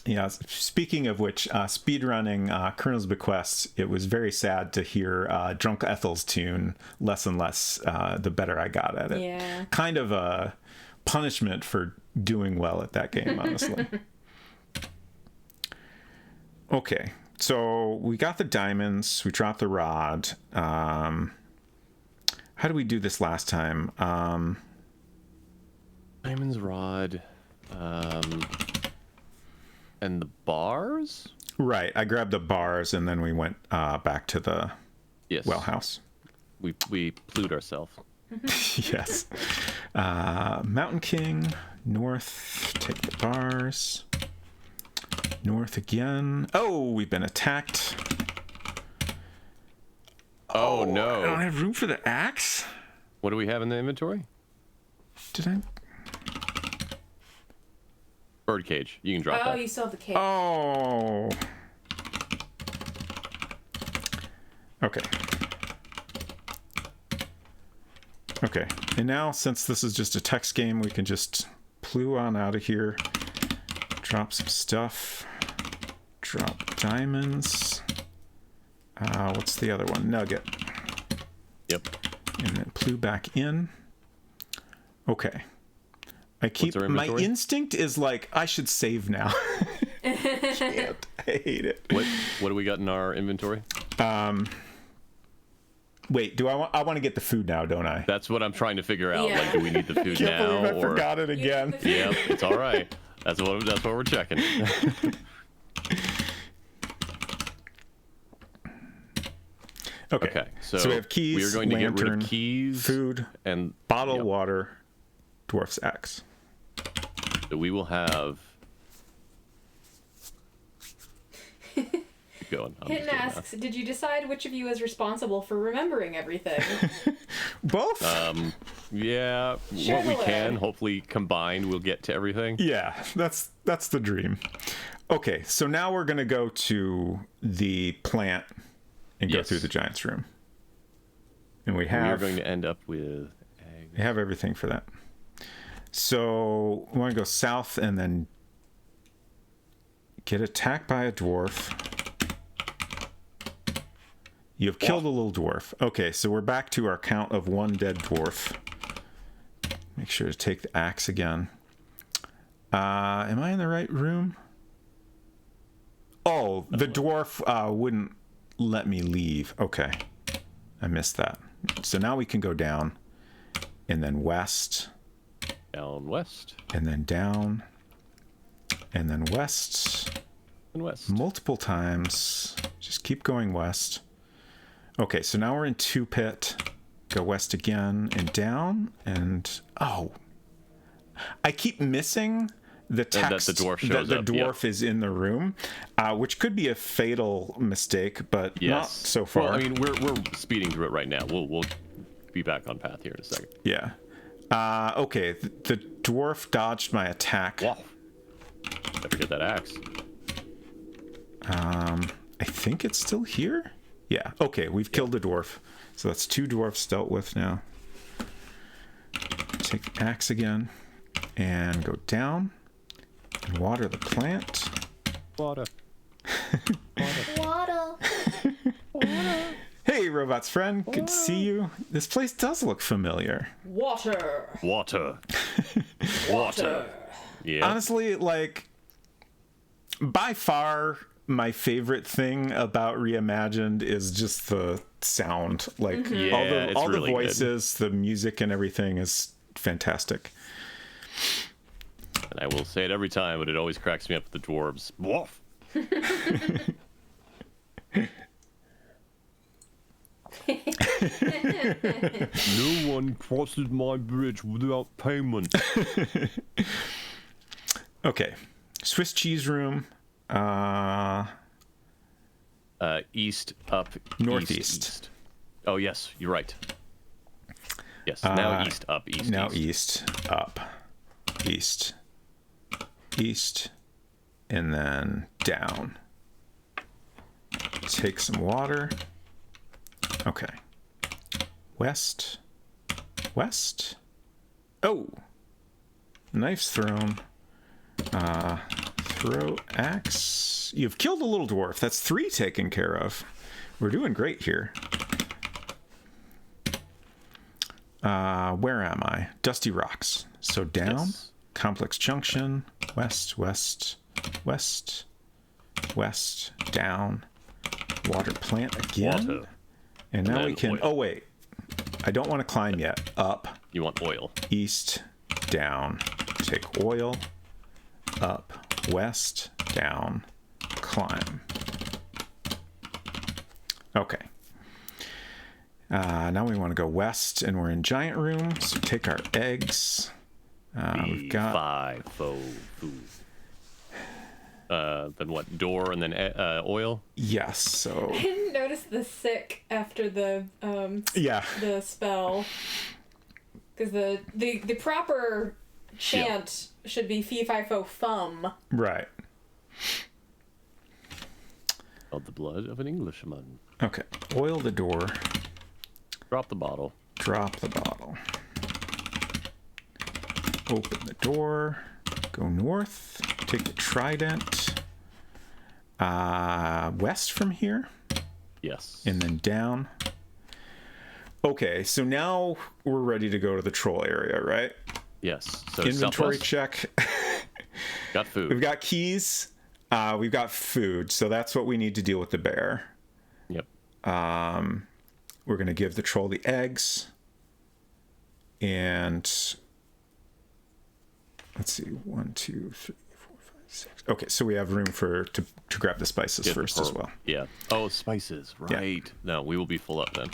Yeah, speaking of which, speedrunning Colonel's Bequest, it was very sad to hear Drunk Ethel's tune less and less the better I got at it. Yeah. Kind of a punishment for doing well at that game, honestly. Okay, so we got the diamonds, we dropped the rod. How did we do this last time? Diamond's rod, and the bars? Right, I grabbed the bars and then we went back to the well house. We plued ourselves. Yes. Mountain King, north, take the bars. North again. Oh, we've been attacked. Oh, no. I don't have room for the axe? What do we have in the inventory? Did I? Birdcage. You can drop that. Oh, you still have the cage. Oh. Okay. Okay. And now, since this is just a text game, we can just plue on out of here. Drop some stuff. Drop diamonds. What's the other one? Nugget. Yep. And then plue back in. Okay. My instinct is like, I should save now. Can't. I hate it. What do we got in our inventory? Wait, I want to get the food now, don't I? That's what I'm trying to figure out. Yeah. Like, do we need the food Can't now? believe I forgot it again. Yeah, it's all right. That's what we're checking. Okay. So we have keys, we are going lantern, to get rid of keys, food, and bottled water, dwarf's axe. So we will have. Keep going. Hidden asks, did you decide which of you is responsible for remembering everything? Both? Yeah, Share what we the can. load. Hopefully combined we'll get to everything. Yeah, that's the dream. Okay, so now we're going to go to the plant and go through the giant's room. And we are going to end up with eggs. We have everything for that. So we want to go south and then get attacked by a dwarf. You have killed a little dwarf. Okay, so we're back to our count of 1 dead dwarf. Make sure to take the axe again. Am I in the right room? Oh, the dwarf wouldn't let me leave. Okay, I missed that. So now we can go down, and then west. Down west. And then down. And then west. And west. Multiple times. Just keep going west. Okay, so now we're in 2 pit. Go west again and down. And, oh. I keep missing the text that the dwarf shows that the dwarf is in the room, which could be a fatal mistake, but not so far. Well, I mean, we're speeding through it right now. We'll be back on path here in a second. Yeah. Okay, the dwarf dodged my attack. Wow. Never get that axe. I think it's still here? Yeah. Okay, we've killed the dwarf. So that's 2 dwarfs dealt with now. Take the axe again and go down and water the plant. Water. Water. Hey, Robot's friend. Good to see you. This place does look familiar. Water. Water. Water. Yeah. Honestly, like, by far, my favorite thing about Reimagined is just the sound. Like, all the really voices, the music and everything is fantastic. And I will say it every time, but it always cracks me up with the dwarves. Woof. No one crosses my bridge without payment. Okay. Swiss cheese room. East, up, northeast. Oh, yes, you're right. Yes, now east, up, east. Now east, up, east, east, and then down. Take some water. Okay. West, west. Oh! Knife's thrown. Throw axe. You've killed a little dwarf. That's 3 taken care of. We're doing great here. Where am I? Dusty Rocks. So down. Yes. Complex Junction. West, west, west, west, down. Water plant again. Water. And now And we can... oil. Oh, wait. I don't want to climb yet. Up. You want oil. East, down, take oil, up, west, down, climb. Okay. Now we want to go west, and we're in giant room, so take our eggs. We've got... 5 faux food. Then what? Door and then oil? Yes, so... I didn't notice the sick after the the spell, because the proper chant should be fee fi fo fum. Right. Of the blood of an Englishman. Okay. Oil the door. Drop the bottle. Drop the bottle. Open the door. Go north. Take the trident. West from here. Yes. And then down. Okay, so now we're ready to go to the troll area, right? Yes. So Inventory southwest. check. Got food. We've got keys. We've got food. So that's what we need to deal with the bear. Yep. We're going to give the troll the eggs. And let's see. 1, 2, 3, 4, 5, 6. Okay, so we have room to grab the spices Get the first as herb. well. Yeah. Oh, spices. Right. Yeah. No, we will be full up then.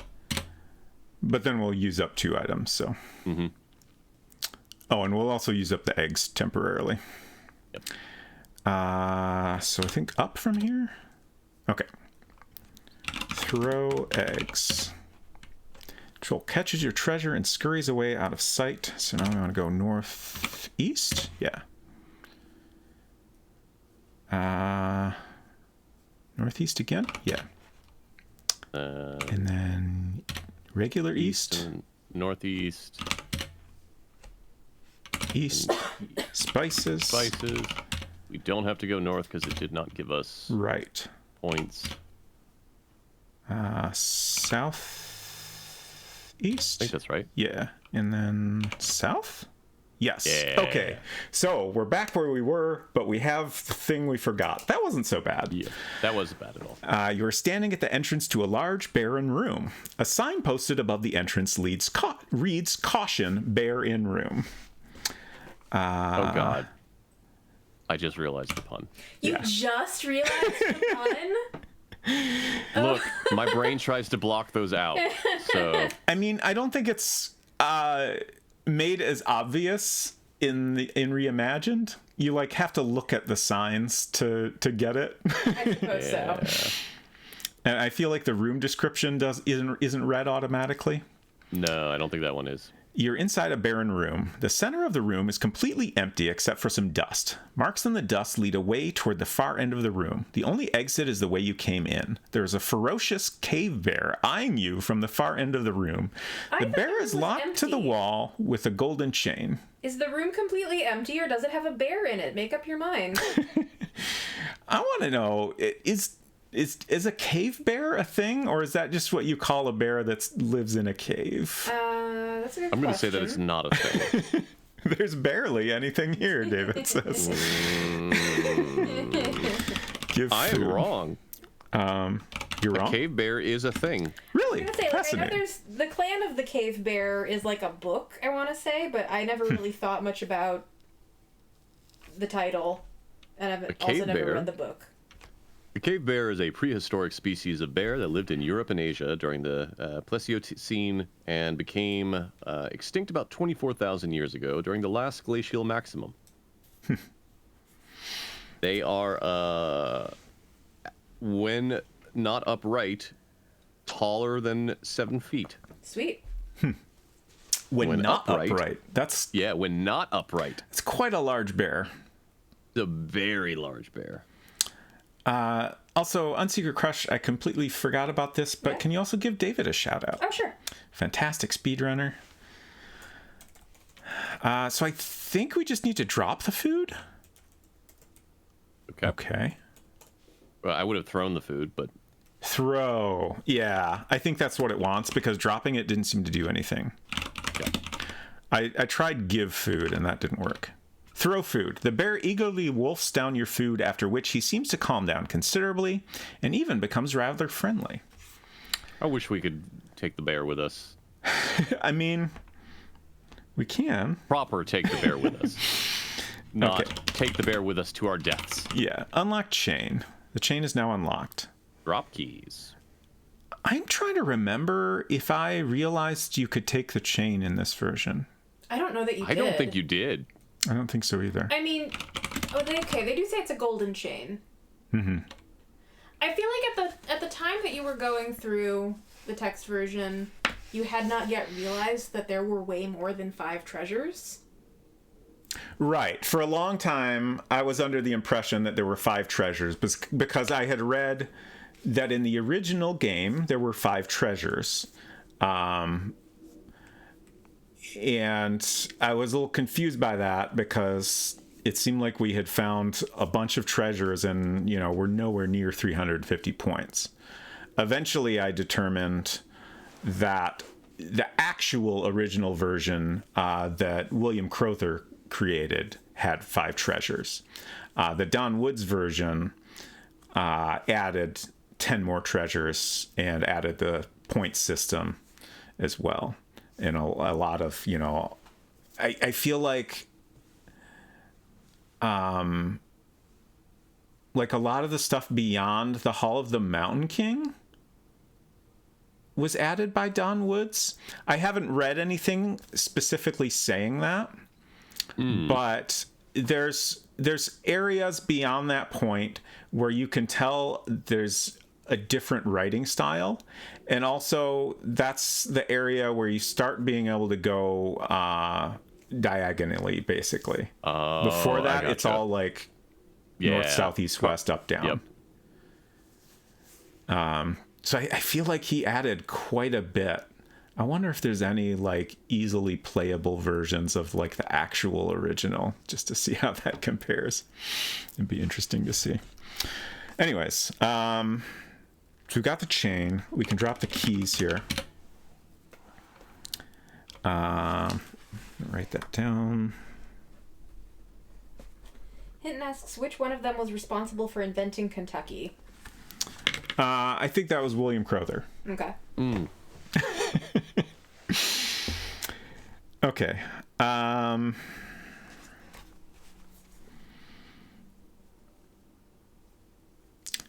But then we'll use up 2 items, so. Mm-hmm. Oh, and we'll also use up the eggs temporarily. Yep. So I think up from here? Okay. Throw eggs. Troll catches your treasure and scurries away out of sight. So now we want to go northeast? Yeah. Northeast again? Yeah. And then regular east. Northeast. East. Spices. Spices. We don't have to go north because it did not give us Right. points. southeast. I think that's right. Yeah, and then south. Yes. Yeah. Okay. So we're back where we were, but we have the thing we forgot. That wasn't so bad. Yeah, that wasn't bad at all. You're standing at the entrance to a large, barren room. A sign posted above the entrance reads, "Caution, bear in room." Oh, God. I just realized the pun. You just realized the pun? Look, my brain tries to block those out. So I mean, I don't think it's made as obvious in Reimagined. You like have to look at the signs to get it. I suppose so. And I feel like the room description isn't read automatically. No, I don't think that one is. You're inside a barren room. The center of the room is completely empty except for some dust. Marks in the dust lead away toward the far end of the room. The only exit is the way you came in. There's a ferocious cave bear eyeing you from the far end of the room. The bear is locked to the wall with a golden chain. Is the room completely empty, or does it have a bear in it? Make up your mind. I want to know, is a cave bear a thing, or is that just what you call a bear that lives in a cave? That's a good I'm going to question. say that it's not a thing. There's barely anything here, David says. I am wrong. You're wrong? A cave bear is a thing. Really? I was gonna say, like, I know Fascinating. there's the Clan of the Cave Bear is like a book, I want to say, but I never really thought much about the title, and I've also cave never bear? read the book. The cave bear is a prehistoric species of bear that lived in Europe and Asia during the Pleistocene and became extinct about 24,000 years ago during the last glacial maximum. They are, when not upright, taller than 7 feet. Sweet. When not upright. That's when not upright. it's quite a large bear. It's a very large bear. Also, Unsecret Crush, I completely forgot about this, but can you also give David a shout out? Oh, sure. Fantastic speedrunner. So I think we just need to drop the food. Okay. Well, I would have thrown the food, but Throw. Yeah, I think that's what it wants, because dropping it didn't seem to do anything. okay. I tried give food, and that didn't work. Throw food. The bear eagerly wolfs down your food, after which he seems to calm down considerably and even becomes rather friendly. I wish we could take the bear with us. I mean, we can. Proper take the bear with us. Not Okay. take the bear with us to our deaths. Yeah, unlock chain. The chain is now unlocked. Drop keys. I'm trying to remember if I realized you could take the chain in this version. I don't know that you did. I don't think you did. I don't think so either. I mean, they do say it's a golden chain. Mm-hmm. I feel like at the time that you were going through the text version, you had not yet realized that there were way more than 5 treasures. Right. For a long time, I was under the impression that there were 5 treasures because I had read that in the original game, there were 5 treasures. And I was a little confused by that because it seemed like we had found a bunch of treasures and, we're nowhere near 350 points. Eventually, I determined that the actual original version that William Crowther created had 5 treasures. The Don Woods version added 10 more treasures and added the point system as well. And a lot of, I feel like a lot of the stuff beyond the Hall of the Mountain King was added by Don Woods. I haven't read anything specifically saying that, but there's areas beyond that point where you can tell there's a different writing style, and also that's the area where you start being able to go diagonally, basically. Before that, it's all like north, south, east, west, up, down. Yep. So I feel like he added quite a bit. I wonder if there's any like easily playable versions of like the actual original, just to see how that compares. It'd be interesting to see. Anyways, we've got the chain. We can drop the keys here. Write that down. Hinton asks, which one of them was responsible for inventing Kentucky? I think that was William Crowther. Okay. Okay.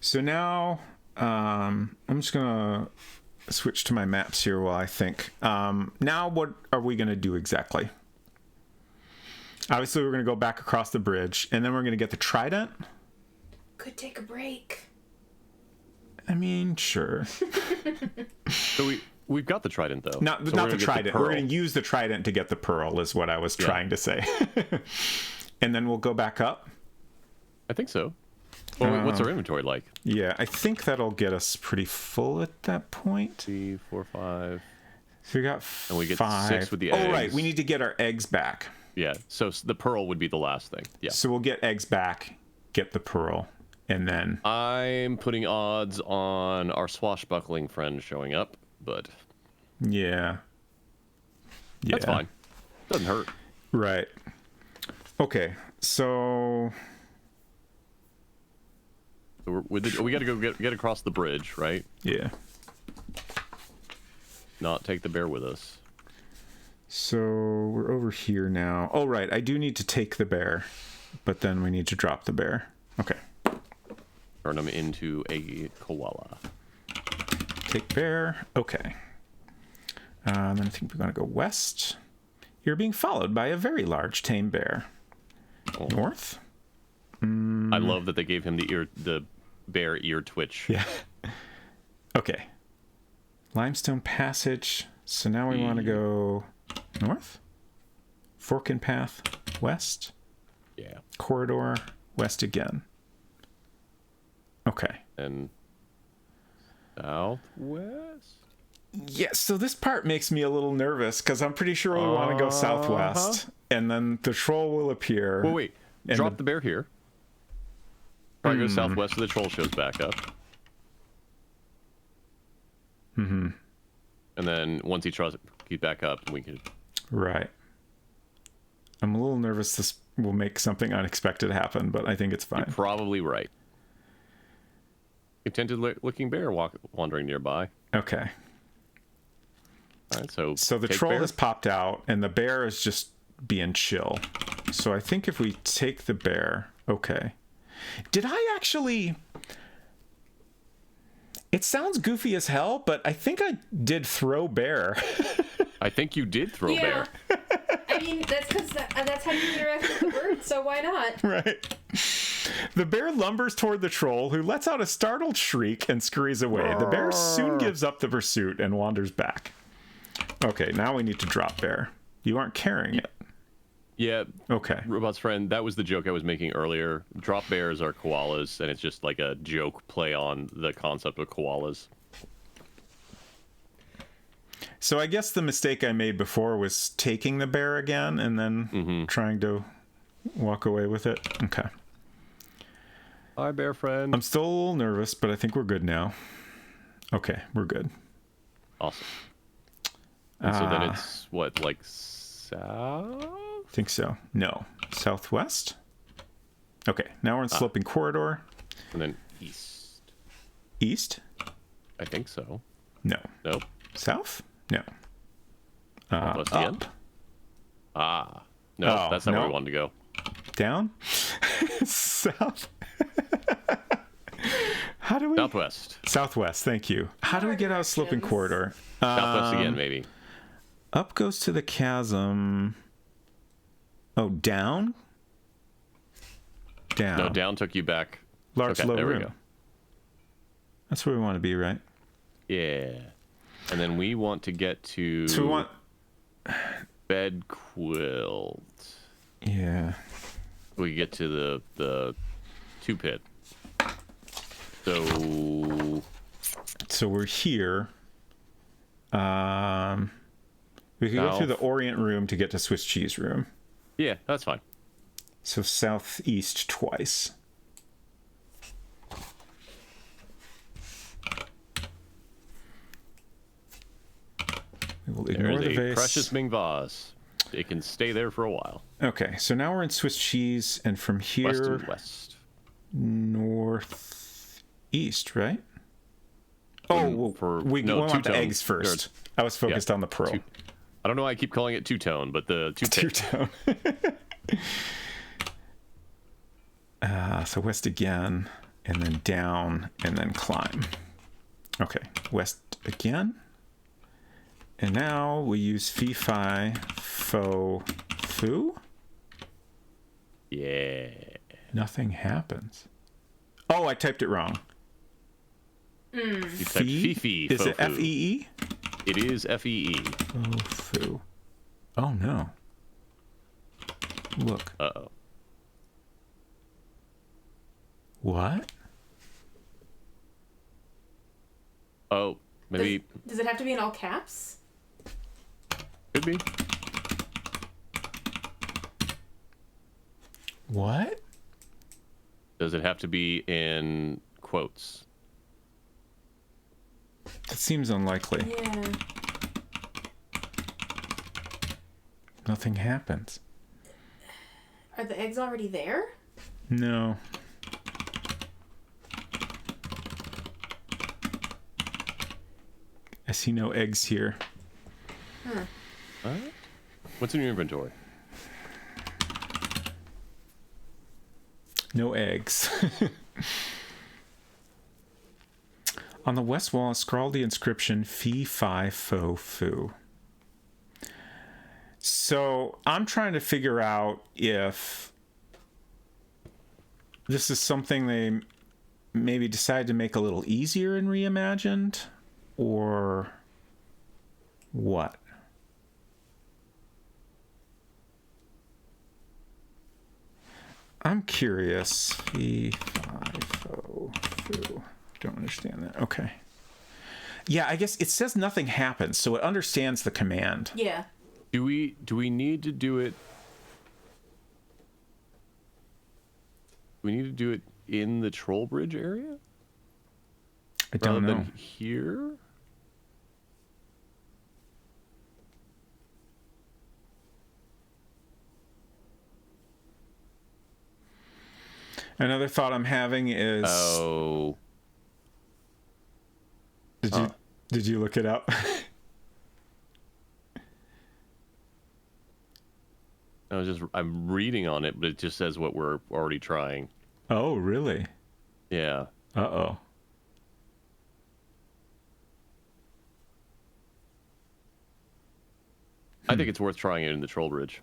So now I'm just gonna switch to my maps here while I think. Now what are we gonna do exactly? Obviously we're gonna go back across the bridge, and then we're gonna get the trident. Could take a break. I mean, sure. So we've got the trident though. Not the trident. We're going to use the trident to get the pearl, is what I was trying to say. And then we'll go back up. I think so. Well, what's our inventory like? Yeah, I think that'll get us pretty full at that point. 3, 4, 5. So we got and we get 5. 6 with the eggs. Oh, right. We need to get our eggs back. Yeah. So the pearl would be the last thing. Yeah. So we'll get eggs back, get the pearl, and then... I'm putting odds on our swashbuckling friend showing up, but... Yeah. That's fine. Doesn't hurt. Right. Okay, so... We got to go get across the bridge, right? Yeah. Not take the bear with us. So we're over here now. Oh, right. I do need to take the bear, but then we need to drop the bear. Okay. Turn him into a koala. Take bear. Okay. Then I think we're going to go west. You're being followed by a very large tame bear. Oh. North? I love that they gave him the bear ear twitch. Yeah. Okay. Limestone passage. So now we want to go north? Forkin path, west? Yeah. Corridor, west again. Okay. And southwest? Yeah, so this part makes me a little nervous because I'm pretty sure we want to go southwest, and then the troll will appear. Well, wait. Drop the bear here. Probably go southwest so the troll shows back up. Mm-hmm. And then once he tries to keep back up, we can... Right. I'm a little nervous this will make something unexpected happen, but I think it's fine. You're probably right. Contented-looking bear wandering nearby. Okay. All right, so the troll has popped out, and the bear is just being chill. So I think if we take the bear... Okay. Did I actually... It sounds goofy as hell, but I think I did throw bear. I think you did throw bear. I mean, that's because that's how you interact with the bird, so why not? Right. The bear lumbers toward the troll, who lets out a startled shriek and scurries away. The bear soon gives up the pursuit and wanders back. Okay, now we need to drop bear. You aren't carrying it. Yeah. Okay. Robot's friend, that was the joke I was making earlier. Drop bears are koalas, and it's just like a joke play on the concept of koalas. So I guess the mistake I made before was taking the bear again and then trying to walk away with it. Okay. Hi, bear friend. I'm still a little nervous, but I think we're good now. Okay, we're good. Awesome. And so then it's, what, like south? I think so. No. Southwest? Okay, now we're in sloping corridor. And then east. East? I think so. No. Nope. South? No. Northwest again? No, that's not where we wanted to go. Down? South? How do we... Southwest. Southwest, thank you. How do we get out of sloping corridor? Southwest again, maybe. Up goes to the chasm. Oh, down? Down. No, down took you back. Large, okay, low there room. we go. That's where we want to be, right? Yeah. And then we want to get to... So we want... Bed quilt. Yeah. We get to the 2-pit. So we're here. We can go through the Orient room to get to Swiss cheese room. Yeah, that's fine. So southeast twice. We'll There ignore is the a vase. precious Ming vase. It can stay there for a while. Okay, so now we're in Swiss cheese, and from here... West and west. Northeast, right? Oh, we want the eggs first. I was focused on the pearl. I don't know why I keep calling it two-tone, but the two-tone. So west again, and then down, and then climb. Okay, west again. And now we use fee, fi, fo, foo. Yeah. Nothing happens. Oh, I typed it wrong. You typed fee, is it F-E-E? It is F-E-E. Oh, foo. Oh, no. Look. Uh-oh. What? Oh, maybe... Does it have to be in all caps? Could be. What? Does it have to be in quotes? That seems unlikely. Yeah. Nothing happens. Are the eggs already there? No. I see no eggs here. Huh. What's in your inventory? No eggs. On the west wall, scrawled the inscription fee, fi, fo, foo. So I'm trying to figure out if this is something they maybe decided to make a little easier in Reimagined, or what? I'm curious. Fee, fi, fo, foo. Don't understand that. Okay. Yeah, I guess it says nothing happens, so it understands the command. Yeah. Do we need to do it? We need to do it in the Troll Bridge area? I don't know. Rather than here? Another thought I'm having is... Oh. Did you look it up? I'm reading on it, but it just says what we're already trying. Oh, really? Yeah. Uh-oh. I think it's worth trying it in the Troll Bridge.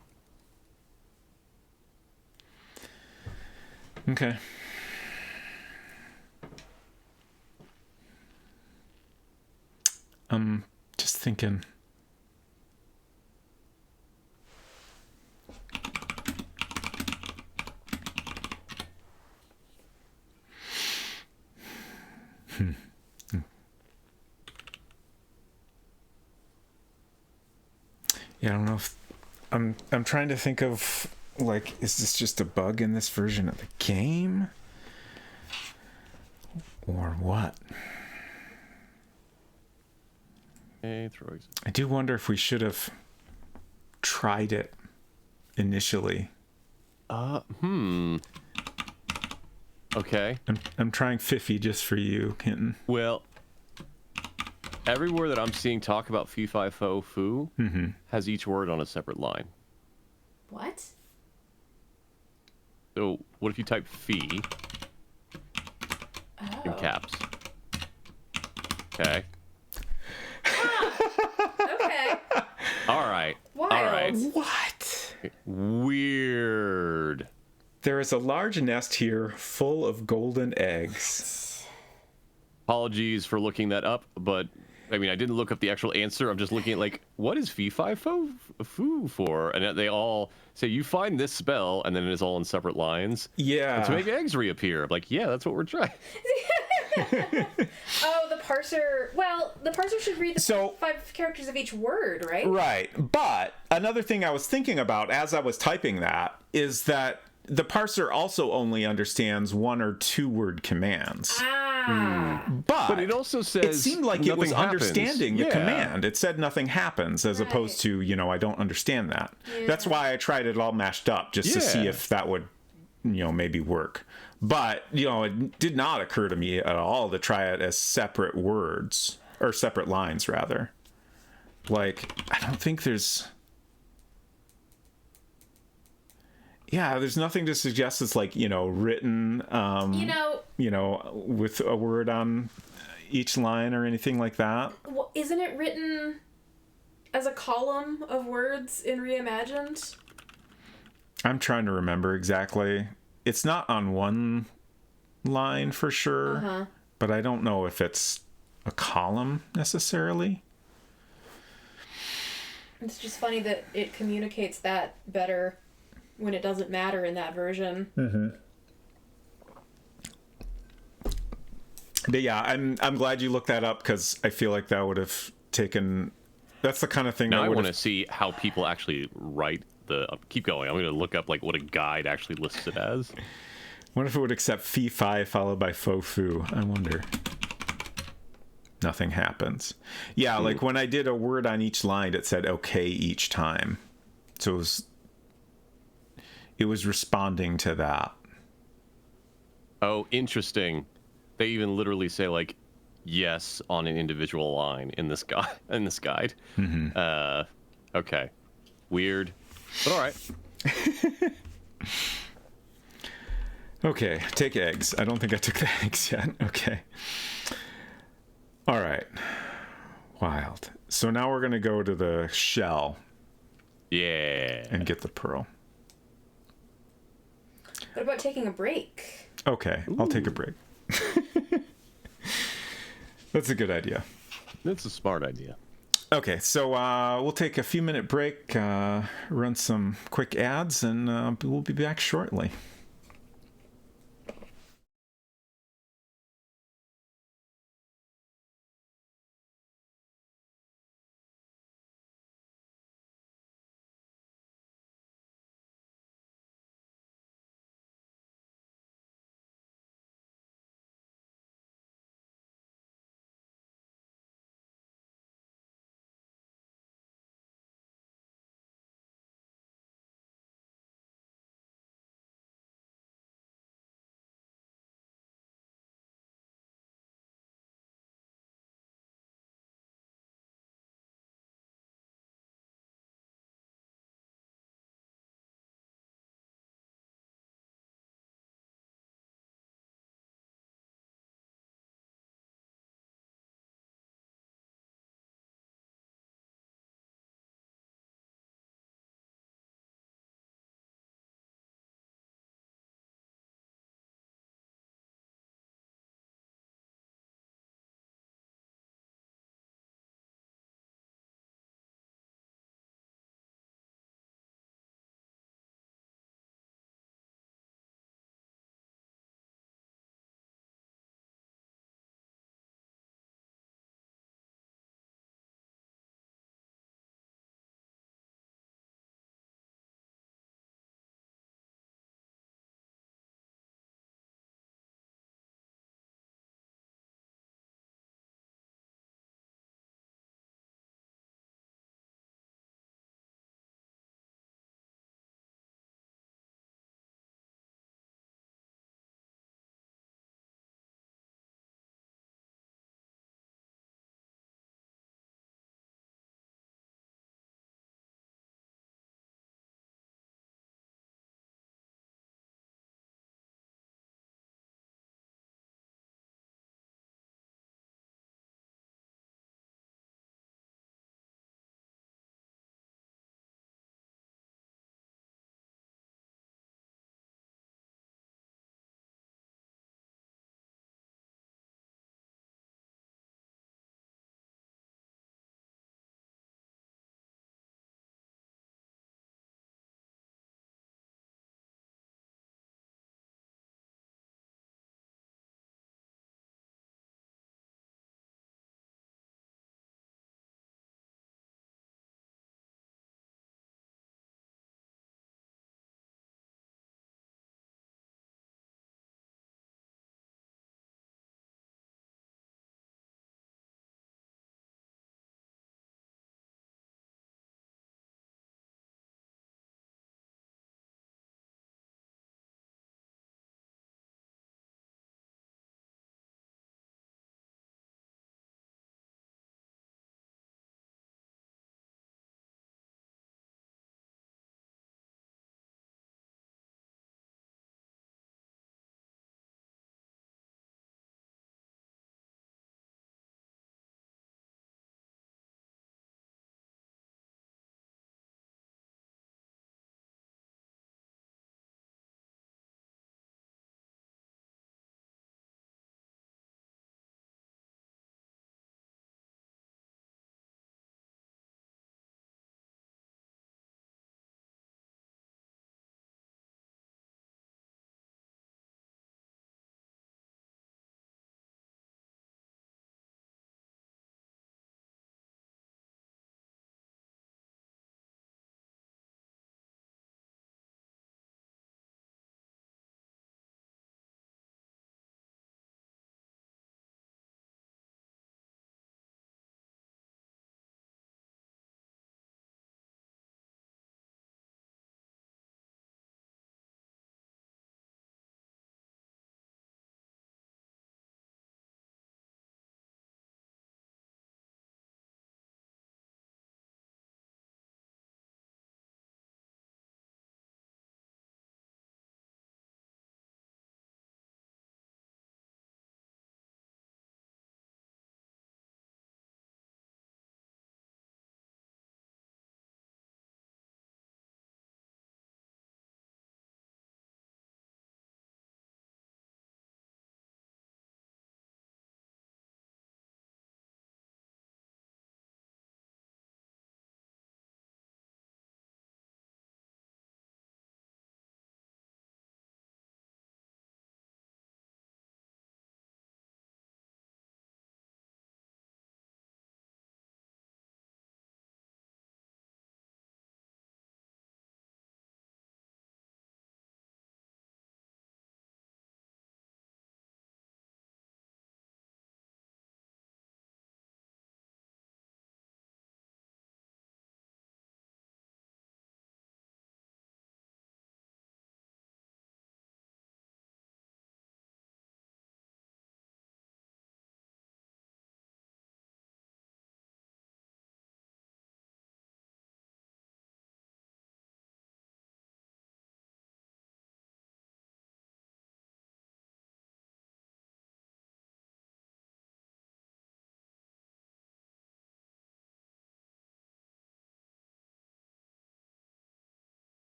Okay. Just thinking. Yeah, I don't know if I'm trying to think of, like, is this just a bug in this version of the game? Or what? Okay, I do wonder if we should have tried it initially. Okay. I'm trying Fiffy just for you, Hinton. Well, everywhere that I'm seeing talk about fee, fi, fo, foo has each word on a separate line. What? So what if you type fee in caps? Okay. Okay. All right. Wild. All right. What? Weird. There is a large nest here full of golden eggs. Apologies for looking that up, but I mean, I didn't look up the actual answer. I'm just looking at, like, what is fee, fi, fo, foo for? And they all say, you find this spell, and then it is all in separate lines. Yeah. And to make eggs reappear. I'm like, yeah, that's what we're trying. Oh, the parser. Well, the parser should read the 5 characters of each word, right? Right. But another thing I was thinking about as I was typing that is that the parser also only understands 1 or 2 word commands. Ah. But it also says it seemed like it was nothing happens. understanding the Yeah. command. It said nothing happens, as opposed to, I don't understand that. That's why I tried it all mashed up, just to see if that would, maybe work. But, it did not occur to me at all to try it as separate words, or separate lines, rather. Like, I don't think there's... Yeah, there's nothing to suggest it's like, written, with a word on each line or anything like that. Well, isn't it written as a column of words in Reimagined? I'm trying to remember exactly. It's not on one line for sure, but I don't know if it's a column necessarily. It's just funny that it communicates that better when it doesn't matter in that version. But yeah, I'm glad you looked that up, because I feel like that would have taken... That's the kind of thing Now that I would want to see how people actually write the... keep going. I'm going to look up like what a guide actually lists it as. What if it would accept fee fi followed by faux foo? I wonder. Nothing happens. Yeah, like when I did a word on each line, it said okay each time. So it was responding to that. Oh, interesting. They even literally say like yes on an individual line in this guide. Okay. Weird. But all right. Okay, take eggs. I don't think I took the eggs yet. Okay. All right. Wild. So now we're going to go to the shell. Yeah. And get the pearl. What about taking a break? Okay, I'll take a break. That's a good idea. That's a smart idea. Okay, so we'll take a few minute break, run some quick ads, and we'll be back shortly.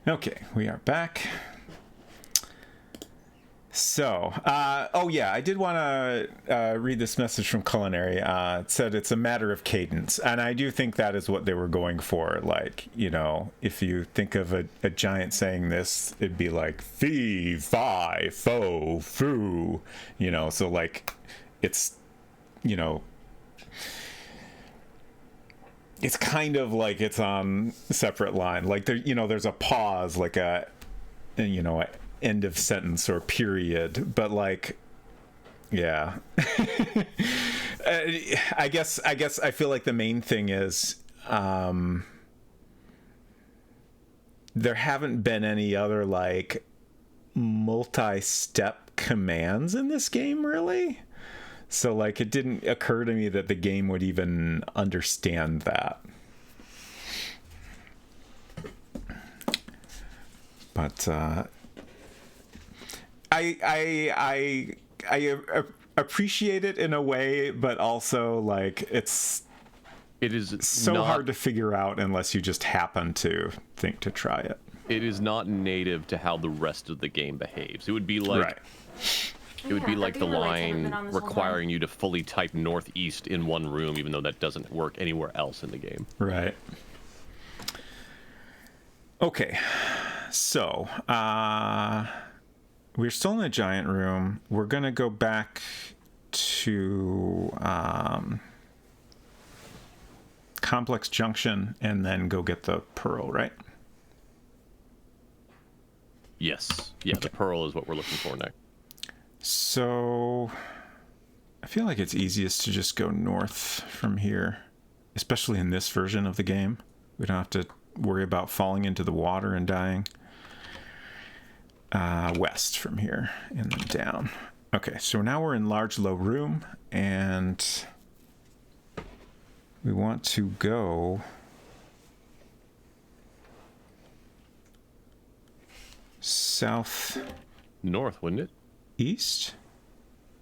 Okay, we are back. So, oh yeah, I did want to read this message from Culinary. It said it's a matter of cadence, and I do think that is what they were going for. Like, you know, if you think of a giant saying this, it'd be like fee, fi, fo, foo, you know. So like, it's, you know, it's kind of like it's on a separate line. Like there, you know, there's a pause, like a, you know, end of sentence or period, but like, yeah. I guess I feel like the main thing is there haven't been any other like multi-step commands in this game, really. So like it didn't occur to me that the game would even understand that. But I appreciate it in a way, but also like it is so hard to figure out unless you just happen to think to try it. It is not native to how the rest of the game behaves. It would be like right. It would be like the line requiring you to fully type northeast in one room, even though that doesn't work anywhere else in the game. Right. Okay. So, we're still in the giant room. We're going to go back to Complex Junction and then go get the pearl, right? Yes. Yeah, okay. The pearl is what we're looking for next. So, I feel like it's easiest to just go north from here, especially in this version of the game. We don't have to worry about falling into the water and dying. West from here and then down. Okay, so now we're in large low room and we want to go south. North, wouldn't it? East?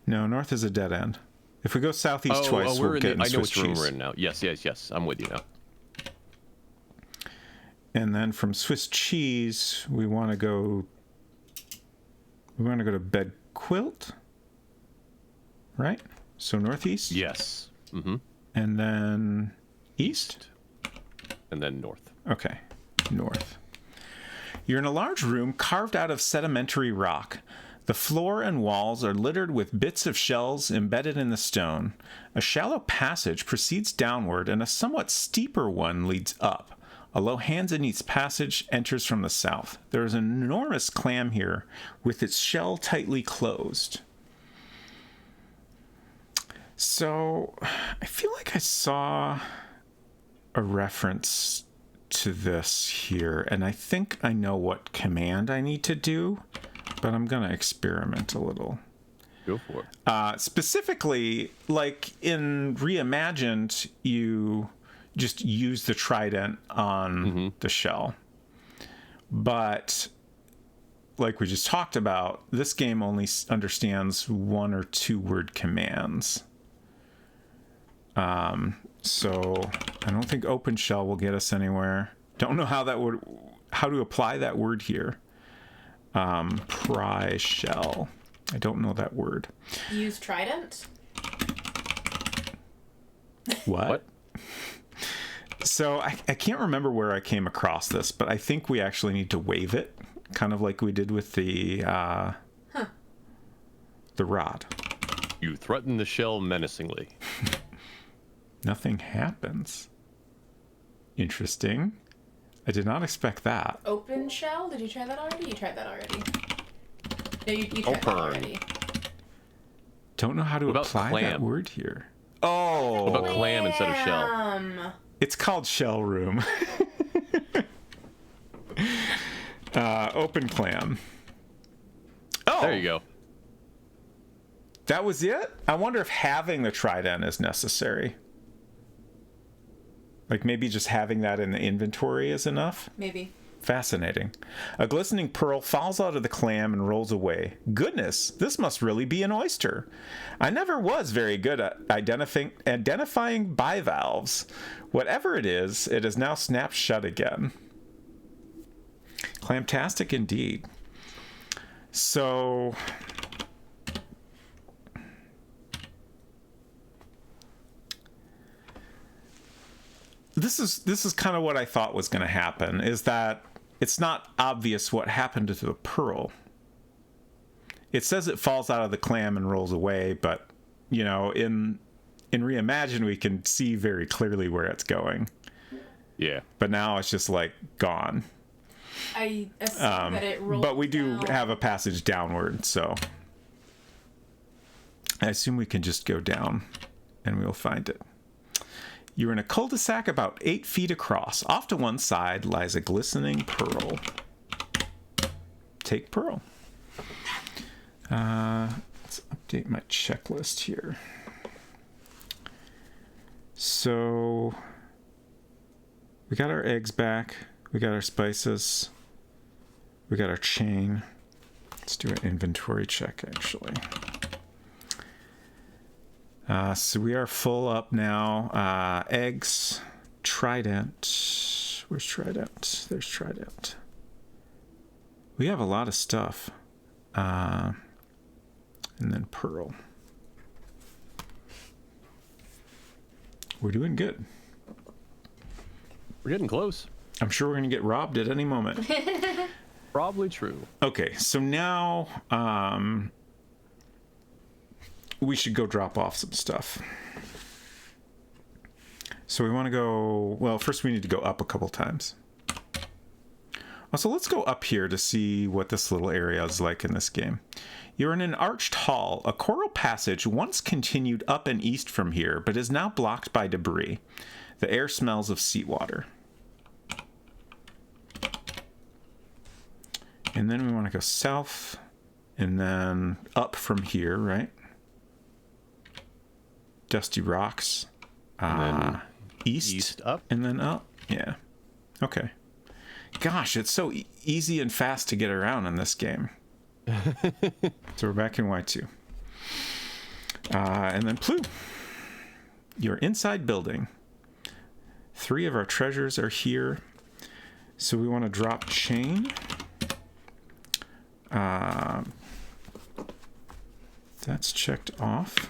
No, north is a dead end. If we go southeast twice, we'll get in I know Swiss which room cheese. we're in now. Yes. I'm with you now. And then from Swiss cheese, we want to go to Bed Quilt, right? So northeast? Yes. Mm-hmm. And then east? And then north. Okay, north. You're in a large room carved out of sedimentary rock. The floor and walls are littered with bits of shells embedded in the stone. A shallow passage proceeds downward, and a somewhat steeper one leads up. A low hands and knees passage enters from the south. There is an enormous clam here, with its shell tightly closed. So, I feel like I saw a reference to this here, and I think I know what command I need to do, but I'm going to experiment a little. Go for it. Specifically, like in Reimagined, you just use the trident on the shell. But like we just talked about, this game only understands 1 or 2 word commands. So I don't think open shell will get us anywhere. Don't know how to apply that word here. Pry shell. I don't know that word. Use trident? What? So I can't remember where I came across this, but I think we actually need to wave it, kind of like we did with the rod. You threaten the shell menacingly. Nothing happens. Interesting. I did not expect that. Open shell? Did you try that already? You tried that already. No, you tried that already. Don't know how to apply that word here. Oh. What about clam instead of shell? It's called shell room. Open clam. Oh. There you go. That was it? I wonder if having the trident is necessary. Like maybe just having that in the inventory is enough? Maybe. Fascinating. A glistening pearl falls out of the clam and rolls away. Goodness, this must really be an oyster. I never was very good at identifying bivalves. Whatever it is now snapped shut again. Clamtastic indeed. So this is kind of what I thought was going to happen, is that it's not obvious what happened to the pearl. It says it falls out of the clam and rolls away, but you know, in Reimagined we can see very clearly where it's going. Yeah. But now it's just like gone. I assume that it rolls But we do down. have a passage downward, so I assume we can just go down and we'll find it. You're in a cul-de-sac about 8 feet across. Off to one side lies a glistening pearl. Take pearl. Let's update my checklist here. So we got our eggs back. We got our spices. We got our chain. Let's do an inventory check, actually. So we are full up now. Eggs, trident. Where's trident? There's trident. We have a lot of stuff. And then pearl. We're doing good. We're getting close. I'm sure we're going to get robbed at any moment. Probably true. Okay, so now we should go drop off some stuff. So we want to go... Well, first we need to go up a couple times. So let's go up here to see what this little area is like in this game. You're in an arched hall. A coral passage once continued up and east from here, but is now blocked by debris. The air smells of seawater. And then we want to go south, and then up from here, right? Dusty rocks. East up. And then up. Yeah. Okay. Gosh, it's so easy and fast to get around in this game. So we're back in Y2. And then Plu. Your inside building. 3 of our treasures are here. So we want to drop chain. That's checked off.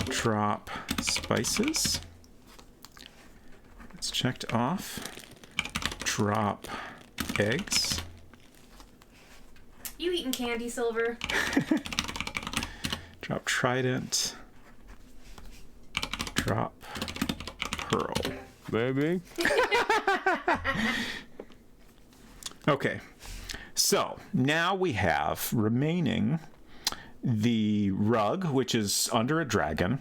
Drop spices. That's checked off. Drop eggs. You eating candy, Silver? Drop trident. Drop pearl. Maybe. Okay. So now we have remaining the rug, which is under a dragon.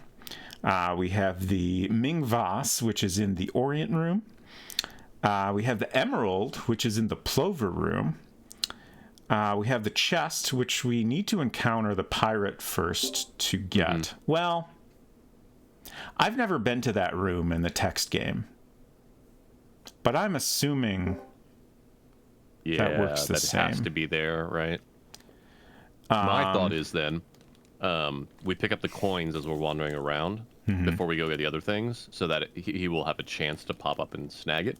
We have the Ming vase, which is in the Orient room. We have the emerald, which is in the plover room. We have the chest, which we need to encounter the pirate first to get. Mm-hmm. Well, I've never been to that room in the text game, but I'm assuming that works the same. That has to be there, right? My thought is then we pick up the coins as we're wandering around before we go get the other things, so that he will have a chance to pop up and snag it.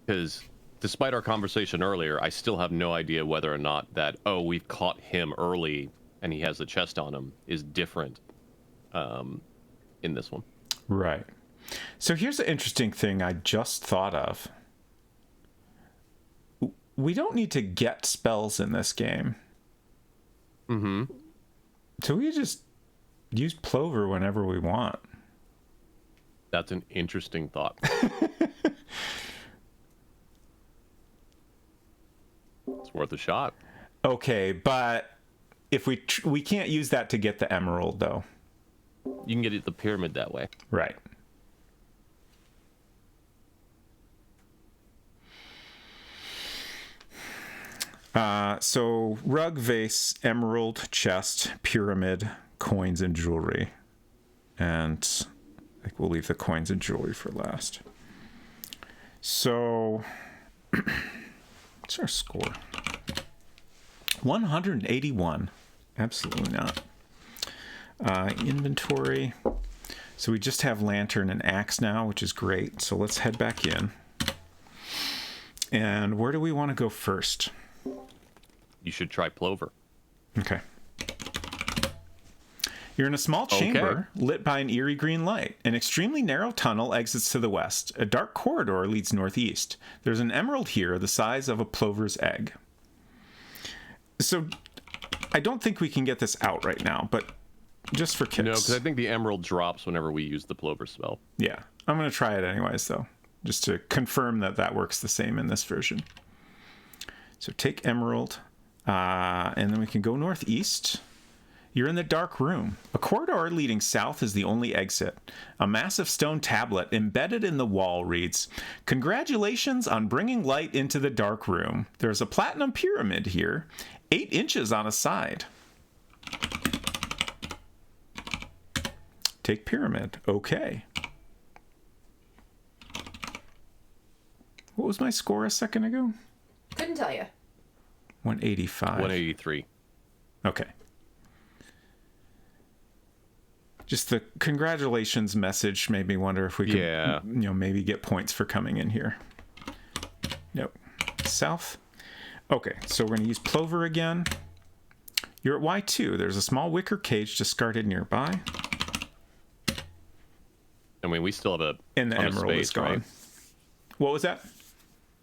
Because despite our conversation earlier, I still have no idea whether or not that, we've caught him early and he has the chest on him, is different in this one. Right. So here's an interesting thing I just thought of. We don't need to get spells in this game. Mm-hmm. So we just use plover whenever we want. That's an interesting thought. It's worth a shot. Okay, but if we can't use that to get the emerald, though. You can get it at the pyramid that way. Right. So rug, vase, emerald, chest, pyramid, coins, and jewelry. And I think we'll leave the coins and jewelry for last. So what's our score? 181. Absolutely not. Inventory. So we just have lantern and axe now, which is great. So let's head back in. And where do we want to go first? You should try plover. Okay. You're in a small chamber lit by an eerie green light. An extremely narrow tunnel exits to the west. A dark corridor leads northeast. There's an emerald here the size of a plover's egg. So I don't think we can get this out right now, but just for kicks. No, because I think the emerald drops whenever we use the plover spell. Yeah, I'm going to try it anyways, though, just to confirm that that works the same in this version. So take emerald, and then we can go northeast. You're in the dark room. A corridor leading south is the only exit. A massive stone tablet embedded in the wall reads, "Congratulations on bringing light into the dark room. There's a platinum pyramid here, 8 inches on a side." Take pyramid. Okay. What was my score a second ago? Couldn't tell you. 185. 183. Okay. Just the congratulations message made me wonder if we could, maybe get points for coming in here. Nope. South. Okay, so we're going to use plover again. You're at Y2. There's a small wicker cage discarded nearby. I mean, we still have a And the ton of emerald space, is gone. right? What was that?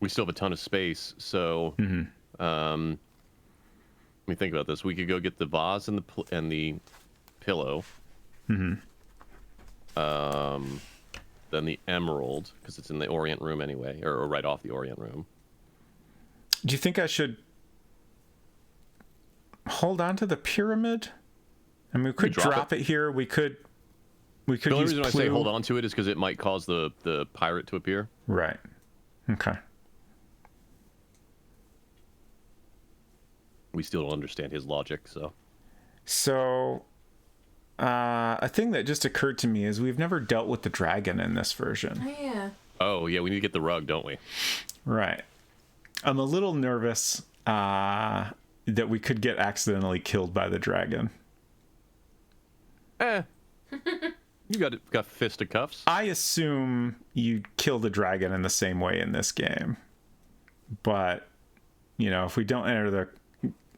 We still have a ton of space, so let me think about this. We could go get the vase and the pillow. Then the emerald, because it's in the Orient room anyway, or right off the Orient room. Do you think I should hold on to the pyramid? I mean, we could drop it here. We could The only use reason I say hold on to it is because it might cause the pirate to appear. Right. Okay. We still don't understand his logic, so. So, a thing that just occurred to me is we've never dealt with the dragon in this version. Oh, yeah. Oh, yeah, we need to get the rug, don't we? Right. I'm a little nervous that we could get accidentally killed by the dragon. You got fisticuffs. I assume you kill the dragon in the same way in this game. But, if we don't enter the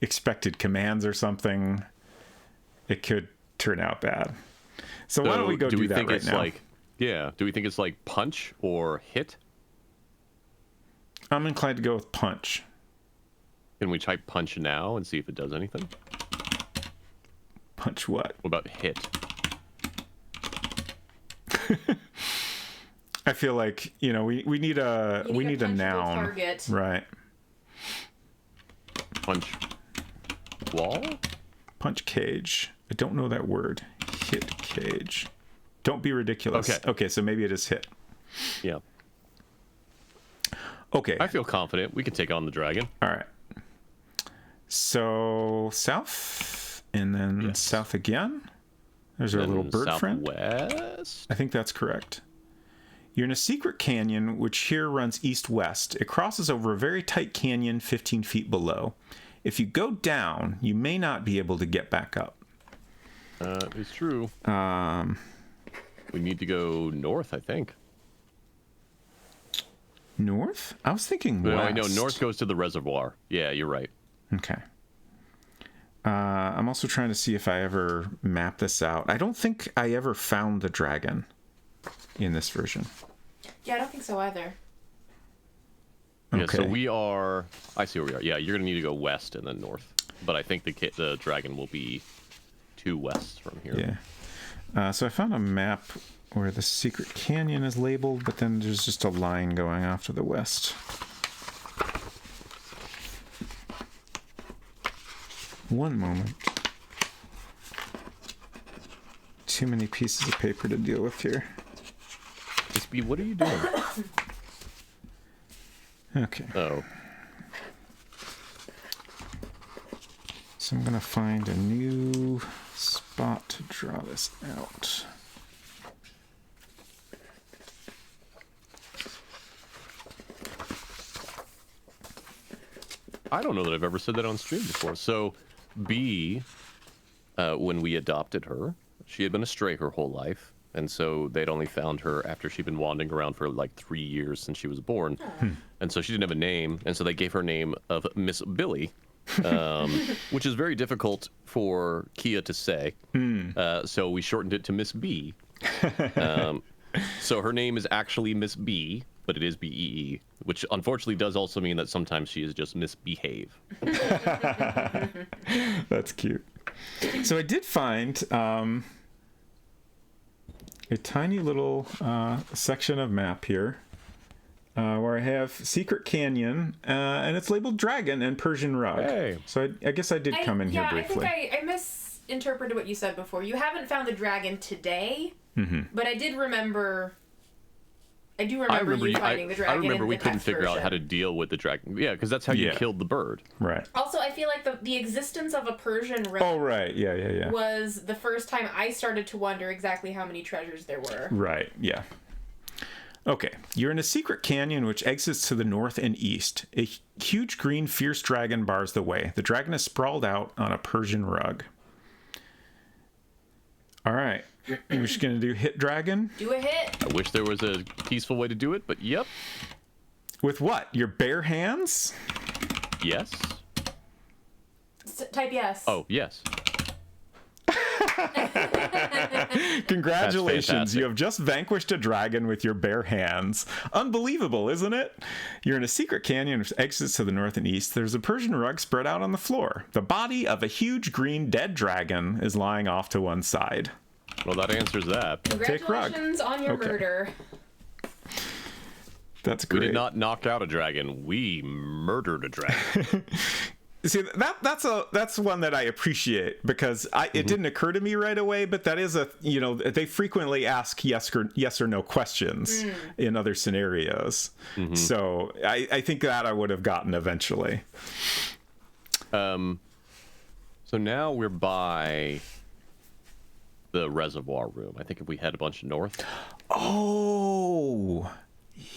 expected commands or something, it could turn out bad. So why don't we go do that right now? Do we think it's like punch or hit? I'm inclined to go with punch. Can we type punch now and see if it does anything? Punch what? What about hit? I feel like, we need a noun. Target. Right. Punch wall? Punch cage. I don't know that word. Hit cage. Don't be ridiculous. Okay, so maybe it is hit. Yeah. Okay. I feel confident. We can take on the dragon. All right. So south and then south again. There's our little bird friend. Southwest? I think that's correct. You're in a secret canyon, which here runs east-west. It crosses over a very tight canyon 15 feet below. If you go down, you may not be able to get back up. It's true. We need to go north, I think. North? I was thinking west. No, north goes to the reservoir. Yeah, you're right. Okay. I'm also trying to see if I ever map this out. I don't think I ever found the dragon in this version. Yeah, I don't think so either. Yeah, Okay. so we are... I see where we are. Yeah, you're going to need to go west and then north. But I think the dragon will be 2 west from here. Yeah. So I found a map where the secret canyon is labeled, but then there's just a line going off to the west. One moment. Too many pieces of paper to deal with here. Speed, what are you doing? Okay. Oh. So I'm going to find a new spot to draw this out. I don't know that I've ever said that on stream before. So, B, when we adopted her, she had been a stray her whole life. and so they'd only found her after she'd been wandering around for like 3 years since she was born, and so she didn't have a name, and so they gave her a name of Miss Billy, which is very difficult for Kia to say. So we shortened it to Miss B. So her name is actually Miss B, but it is Bee, which unfortunately does also mean that sometimes she is just misbehave. That's cute. So I did find a tiny little section of map here where I have Secret Canyon, and it's labeled Dragon and Persian Rug. Hey. So I guess I did come in here briefly. I think I misinterpreted what you said before. You haven't found the dragon today, but I do remember you finding the dragon. I remember in we the couldn't text figure out version. how to deal with the dragon. Yeah, because that's how you killed the bird. Right. Also, I feel like the existence of a Persian rug Oh, right. Yeah. was the first time I started to wonder exactly how many treasures there were. Right, yeah. Okay, you're in a secret canyon which exits to the north and east. A huge green fierce dragon bars the way. The dragon is sprawled out on a Persian rug. All right, we're just going to do hit dragon. Do a hit. I wish there was a peaceful way to do it, but yep. With what? Your bare hands? Yes. Type yes. Oh, yes. Congratulations, you have just vanquished a dragon with your bare hands. Unbelievable, isn't it? You're in a secret canyon which exits to the north and east. There's a Persian rug spread out on the floor. The body of a huge green dead dragon is lying off to one side. Well, that answers that. Congratulations on your murder. That's great. We did not knock out a dragon. We murdered a dragon. See, that's one that I appreciate because it didn't occur to me right away, but that is they frequently ask yes or no questions in other scenarios. So I think that I would have gotten eventually. So now we're by the reservoir room. I think if we head a bunch north. Oh,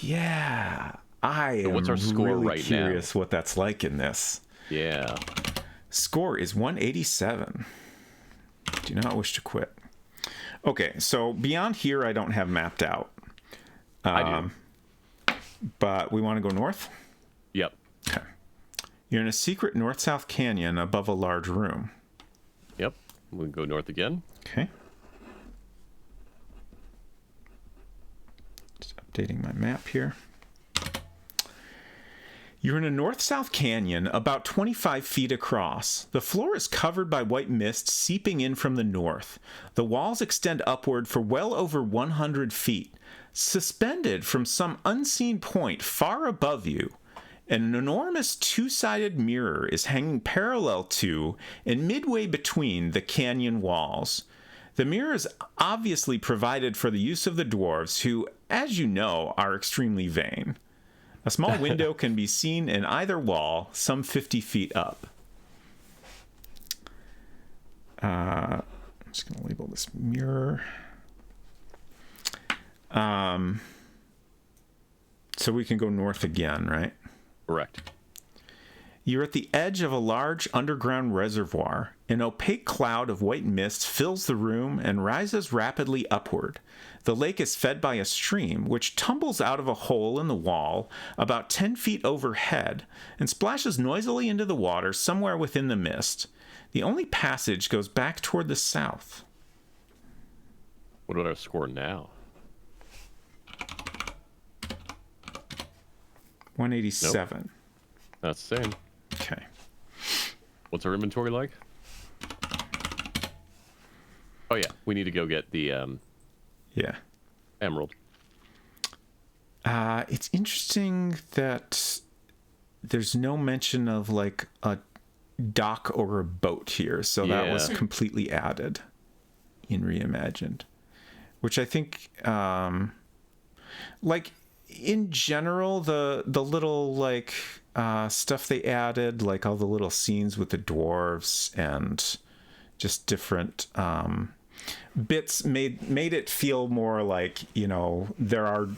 yeah. So what's our score really right curious what that's like in this. Yeah. Score is 187. Do not wish to quit. Okay, so beyond here, I don't have mapped out. I do. But we want to go north? Yep. Okay. You're in a secret north-south canyon above a large room. Yep. We'll go north again. Okay. Just updating my map here. You're in a north-south canyon about 25 feet across. The floor is covered by white mist seeping in from the north. The walls extend upward for well over 100 feet. Suspended from some unseen point far above you, an enormous two-sided mirror is hanging parallel to and midway between the canyon walls. The mirror is obviously provided for the use of the dwarves, who, as you know, are extremely vain. A small window can be seen in either wall, some 50 feet up. I'm just going to label this mirror. So we can go north again, right? Correct. You're at the edge of a large underground reservoir. An opaque cloud of white mist fills the room and rises rapidly upward. The lake is fed by a stream which tumbles out of a hole in the wall about 10 feet overhead and splashes noisily into the water somewhere within the mist. The only passage goes back toward the south. What about our score now? 187. Nope. That's the same. Okay. What's our inventory like? Oh yeah, we need to go get the emerald. It's interesting that there's no mention of like a dock or a boat here, so that was completely added in Reimagined, which I think like in general the little like stuff they added, like all the little scenes with the dwarves and just different bits made it feel more like, you know, there are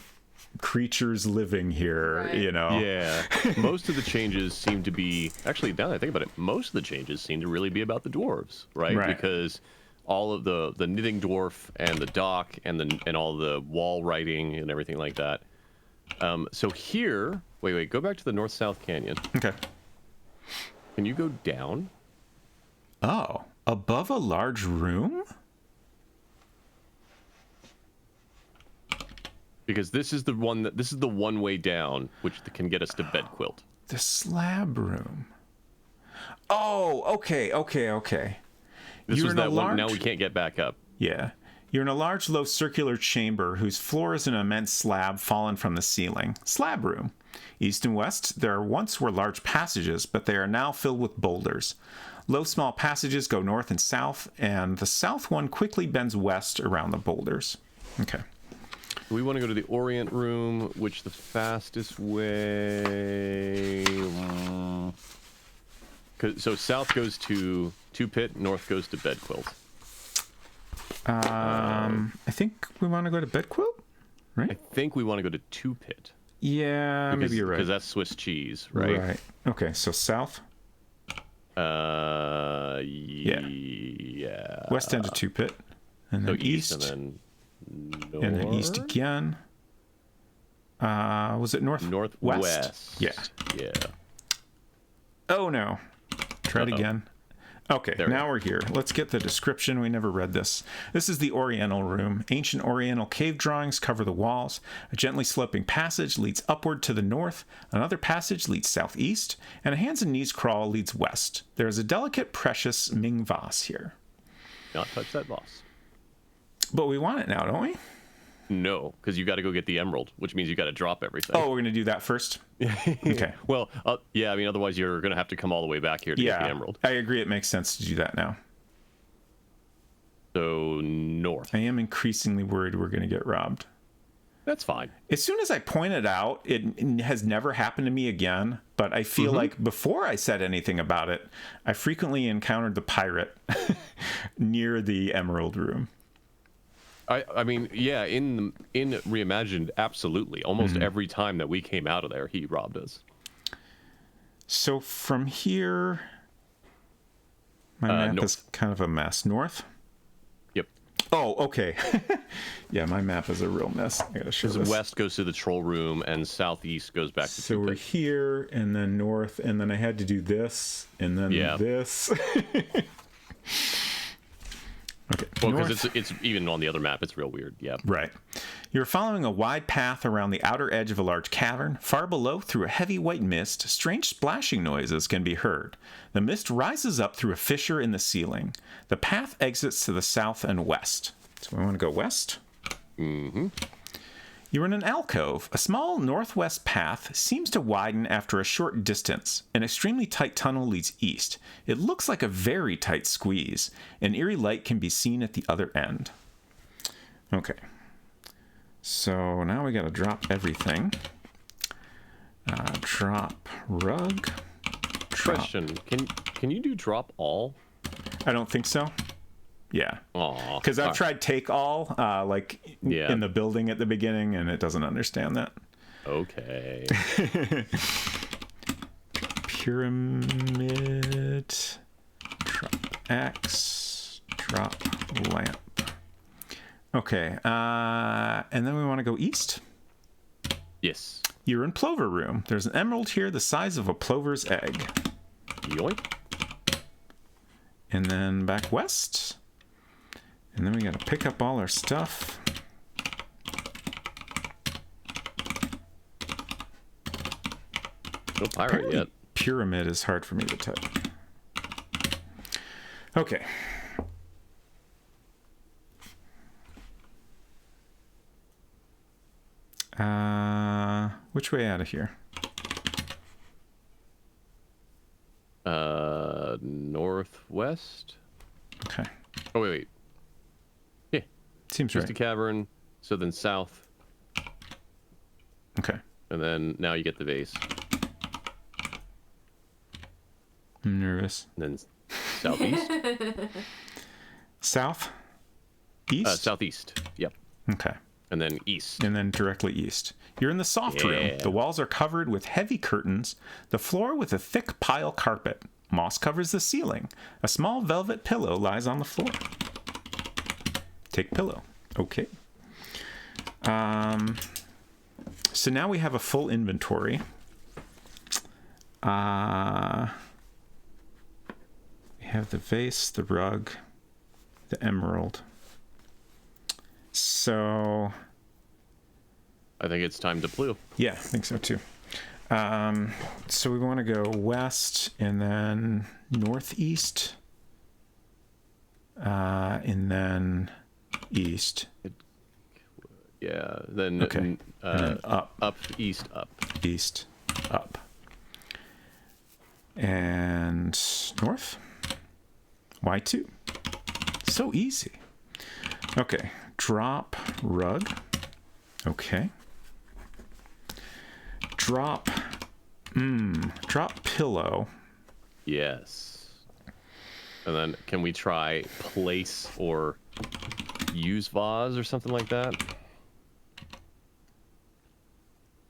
creatures living here, right. You know. Yeah. Most of the changes seem to be, actually, now that I think about it, most of the changes seem to really be about the dwarves, right? Because all of the knitting dwarf and the dock and all the wall writing and everything like that. So here, wait, go back to the north-south canyon. Okay. Can you go down? Oh, above a large room? Because this is the one way down, which can get us to bed quilt. The slab room. Oh, okay. This was that one. Now we can't get back up. Yeah. You're in a large, low circular chamber whose floor is an immense slab fallen from the ceiling. Slab room. East and west, there once were large passages, but they are now filled with boulders. Low, small passages go north and south, and the south one quickly bends west around the boulders. Okay. We want to go to the Orient room, which the fastest way... So south goes to Two Pit, north goes to Bed Quilt. I think we want to go to Bed Quilt, right? I think we want to go to Two Pit. Yeah, maybe you're right. Because that's Swiss cheese, right? Right. Okay, so south? Yeah. West end of Two Pit. And then east. And then north. And then east again. Was it north? Northwest. Yeah. Oh, no. Try it again. Okay, now we're here. Let's get the description. We never read this. This is the Oriental room. Ancient Oriental cave drawings cover the walls. A gently sloping passage leads upward to the north. Another passage leads southeast. And a hands and knees crawl leads west. There is a delicate, precious Ming vase here. Not touch that vase. But we want it now, don't we? No, because you got to go get the emerald, which means you got to drop everything. Oh, we're going to do that first? Okay. Well, yeah, I mean, otherwise you're going to have to come all the way back here to get the emerald. I agree. It makes sense to do that now. So, north. I am increasingly worried we're going to get robbed. That's fine. As soon as I point it out, it has never happened to me again, but I feel like before I said anything about it, I frequently encountered the pirate near the emerald room. I mean, yeah, in Reimagined, absolutely. Almost every time that we came out of there, he robbed us. So from here, my map north. is kind of a mess. North? Yep. Oh, okay. Yeah, my map is a real mess. I gotta show this. West goes to the troll room, and southeast goes back to So we're here, and then north, and then I had to do this, and then this. Okay. Well, because it's even on the other map, it's real weird. Yeah. Right. You're following a wide path around the outer edge of a large cavern. Far below, through a heavy white mist, strange splashing noises can be heard. The mist rises up through a fissure in the ceiling. The path exits to the south and west. So we want to go west. You're in an alcove. A small northwest path seems to widen after a short distance. An extremely tight tunnel leads east. It looks like a very tight squeeze. An eerie light can be seen at the other end. Okay. So now we gotta drop everything. Drop rug. Question: Can you do drop all? I don't think so. Yeah. Aw. Because I've tried take all, in the building at the beginning, and it doesn't understand that. Okay. Pyramid. Drop axe. Drop lamp. Okay. And then we want to go east. Yes. You're in Plover Room. There's an emerald here the size of a plover's egg. Yoink. And then back west. And then we gotta pick up all our stuff. No pirate Apparently, yet. Pyramid is hard for me to type. Okay. Which way out of here? Northwest. Okay. Oh wait. Yeah. Seems Just right. a cavern. So then south. Okay. And then now you get the base. I'm nervous. And then southeast. South? East? Southeast. Yep. Okay. And then east. And then directly east. You're in the soft room. The walls are covered with heavy curtains, the floor with a thick pile carpet. Moss covers the ceiling. A small velvet pillow lies on the floor. Take pillow. Okay. So now we have a full inventory. We have the vase, the rug, the emerald. So I think it's time to blue. yeah, I think so too. So we want to go west and then northeast, and then east. Yeah, then Okay. And then up. East, up. East, up. And north. Y2. So easy. Okay. Drop rug. Okay. Drop pillow. Yes. And then can we try place or use vase or something like that?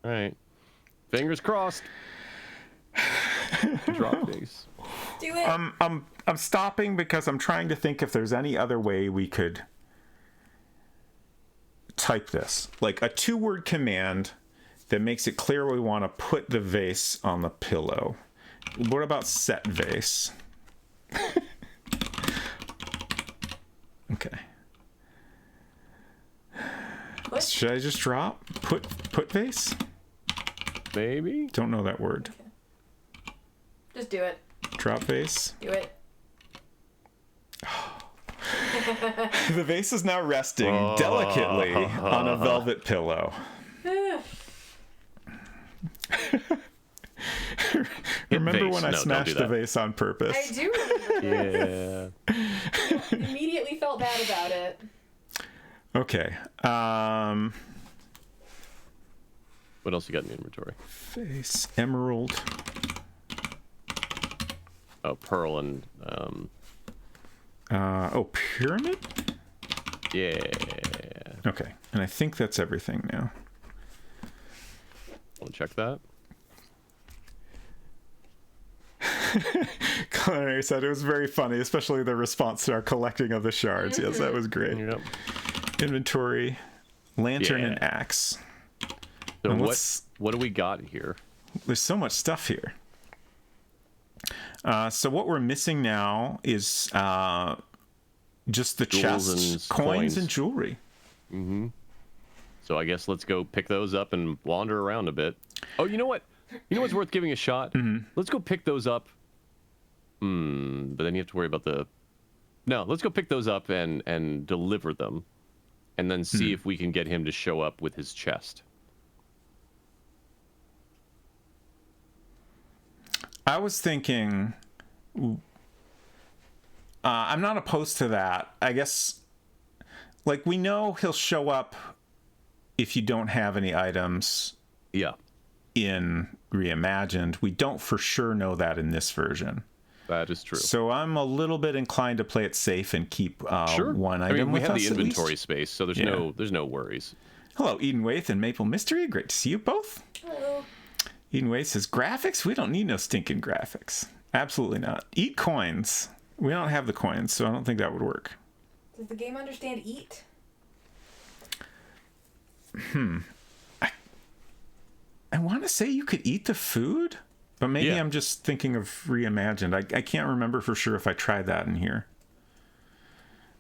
All right. Fingers crossed. Drop these. Do it. I'm stopping because I'm trying to think if there's any other way we could type this. Like a 2-word command that makes it clear we want to put the vase on the pillow. What about set vase? Okay. What? Should I just drop? Put vase? Maybe? Don't know that word. Just do it. Drop vase. Do it. The vase is now resting delicately on a velvet pillow. Remember when I smashed the vase on purpose? I do remember. Yeah. Immediately felt bad about it. Okay. What else you got in the inventory? Vase, emerald. Oh, pearl and Pyramid? yeah. Okay. And I think that's everything now. Want to check that? Culinary said it was very funny, especially the response to our collecting of the shards. Yes, that was great. Yep. Inventory, lantern, and axe. So And what do we got here? There's so much stuff here. So what we're missing now is just the Jewels chest, and coins, coins. and jewelry. So I guess let's go pick those up and wander around a bit. Oh, you know what? You know what's worth giving a shot? Let's go pick those up. But then you have to worry about the... No, let's go pick those up and deliver them. And then see if we can get him to show up with his chest. I was thinking... I'm not opposed to that. I guess... Like, we know he'll show up if you don't have any items Yeah. in Reimagined. We don't for sure know that in this version. That is true. So I'm a little bit inclined to play it safe and keep Sure. one I item mean, we with have us the at least. inventory space, so there's no worries. Hello, Eden Waith and Maple Mystery. Great to see you both. Hello. Eden Waith says, graphics? We don't need no stinking graphics. Absolutely not. Eat coins. We don't have the coins, so I don't think that would work. Does the game understand eat? I want to say you could eat the food, but maybe Yeah. I'm just thinking of Reimagined. I can't remember for sure if I tried that in here.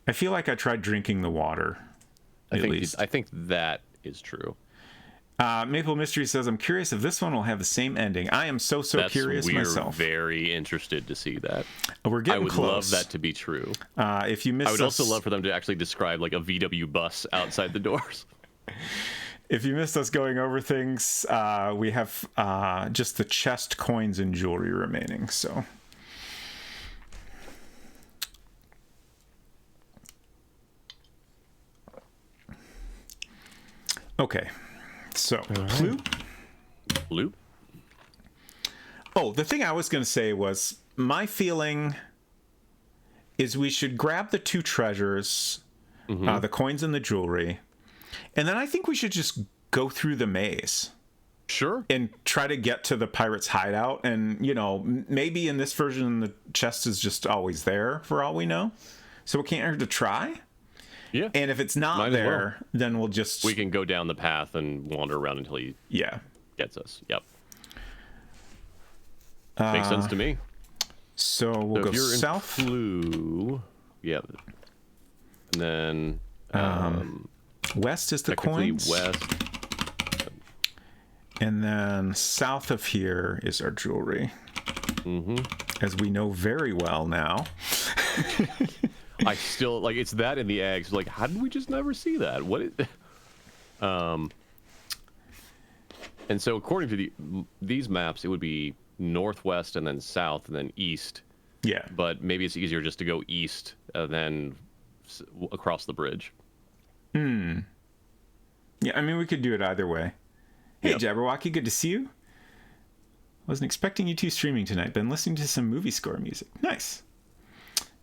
I feel like I tried drinking the water, at least. I think that is true. Maple Mystery says, I'm curious if this one will have the same ending. I am so curious myself. We're very interested to see that. We're getting I would close. love that to be true. If you missed I would us, also love for them to actually describe like a VW bus outside the doors. if you missed us going over things, we have just the chest, coins, and jewelry remaining. So, okay. So, Loop? Oh, the thing I was going to say was my feeling is we should grab the 2 treasures, the coins and the jewelry, and then I think we should just go through the maze Sure. and try to get to the pirate's hideout. And, you know, maybe in this version, the chest is just always there for all we know. So it can't hurt to try. Yeah. And if it's not Might as there, then we can go down the path and wander around until he gets us. Yep. Makes sense to me. So we'll go if you're south. In Flu, yeah. And then west is the coins. West. And then south of here is our jewelry. As we know very well now. I still like it's that in the eggs. Like, how did we just never see that? And so according to these maps, it would be northwest and then south and then east. Yeah. But maybe it's easier just to go east and then across the bridge. Yeah, I mean, we could do it either way. Hey, Jabberwocky, good to see you. Wasn't expecting you two streaming tonight. Been listening to some movie score music. Nice.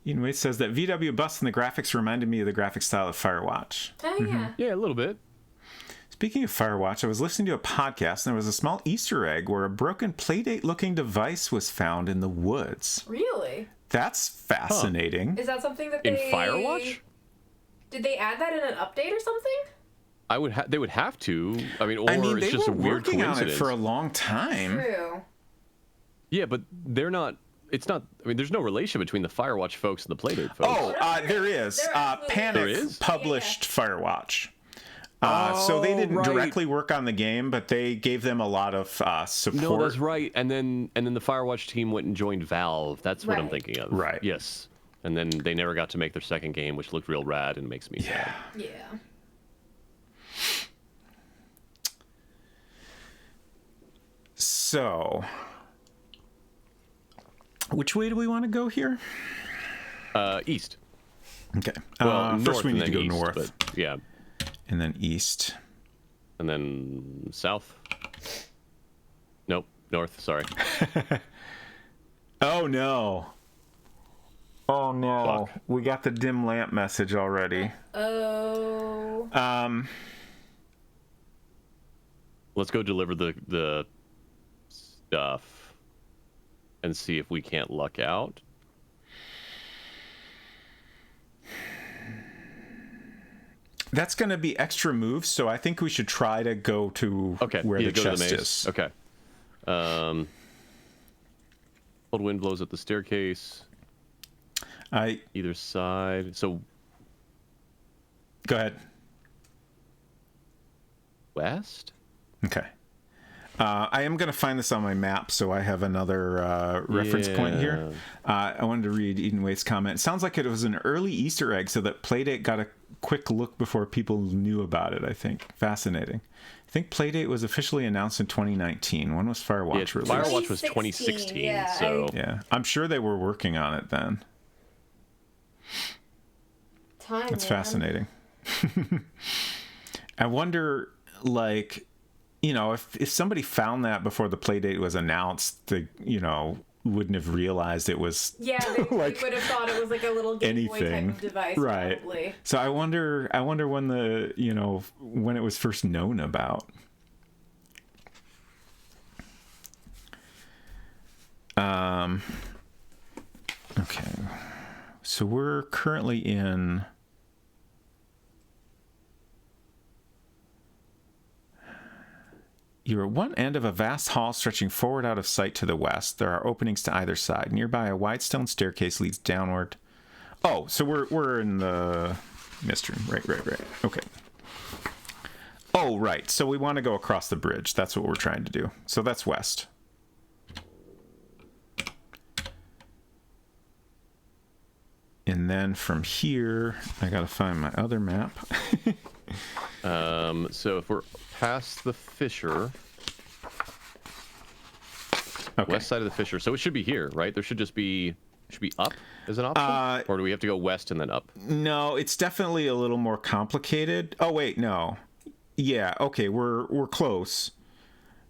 Ian Waite says that VW bus and the graphics reminded me of the graphic style of Firewatch. Oh, yeah. Yeah, a little bit. Speaking of Firewatch, I was listening to a podcast and there was a small Easter egg where a broken Playdate-looking device was found in the woods. Really? That's fascinating. Is that something that in Firewatch? Did they add that in an update or something? They would have to. I mean, they it's just were a weird working coincidence. on it for a long time. True. Yeah, but they're not. It's not. I mean, there's no relation between the Firewatch folks and the Playdate folks. Oh, there is. Panic published Firewatch. So they didn't directly work on the game, but they gave them a lot of support. No, that's right. And then the Firewatch team went and joined Valve. That's what I'm thinking of. Right. Yes. And then they never got to make their second game, which looked real rad and makes me sad. Yeah. So, which way do we want to go here? East. Okay. Well, first we need to go east, north. But yeah. And then east. And then south. Nope. North. Sorry. Oh, no. Oh, no. Fuck. We got the dim lamp message already. Oh. Let's go deliver the stuff and see if we can't luck out. That's going to be extra moves, so I think we should try to go to where the chest is. Okay. Cold wind blows up the staircase. Either side. So. Go ahead. West? Okay. I am going to find this on my map, so I have another reference point here. I wanted to read Eden Waite's comment. It sounds like it was an early Easter egg so that Playdate got a quick look before people knew about it, I think. Fascinating. I think Playdate was officially announced in 2019. When was Firewatch released? Firewatch was 2016, Yeah, I'm sure they were working on it then. That's fascinating. I wonder, like, you know, if somebody found that before the Playdate was announced, they, you know, wouldn't have realized it was they would have thought it was like a little Game Boy type of device, right? Probably. So I wonder when when it was first known about. Okay, so we're currently in. You're at one end of a vast hall stretching forward out of sight to the west. There are openings to either side. Nearby, a wide stone staircase leads downward. Oh, so we're in the mist room. Right. Okay. Oh, right. So we want to go across the bridge. That's what we're trying to do. So that's west. And then from here, I got to find my other map. So if we're past the fissure, west side of the fissure, so it should be here, right? There should be up as an option, or do we have to go west and then up? No, it's definitely a little more complicated. Oh wait, no, yeah, okay, we're close.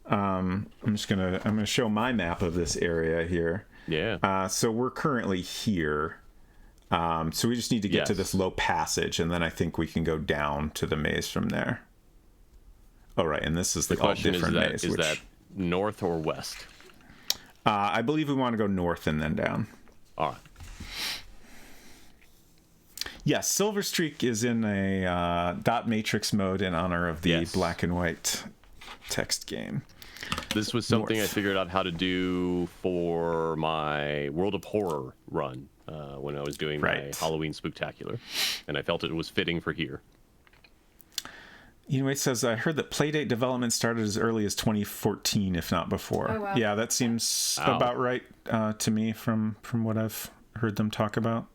I'm gonna show my map of this area here. Yeah. So we're currently here. So we just need to get to this low passage, and then I think we can go down to the maze from there. All right, and this is the all different maze. Is that north or west? I believe we want to go north and then down. All right. Yes, Silver Streak is in a dot matrix mode in honor of the black and white text game. This was something I figured out how to do for my World of Horror run when I was doing my Halloween Spooktacular, and I felt it was fitting for here. Anyway, says, I heard that Playdate development started as early as 2014, if not before. Oh, wow. Yeah, that seems about right to me from what I've heard them talk about.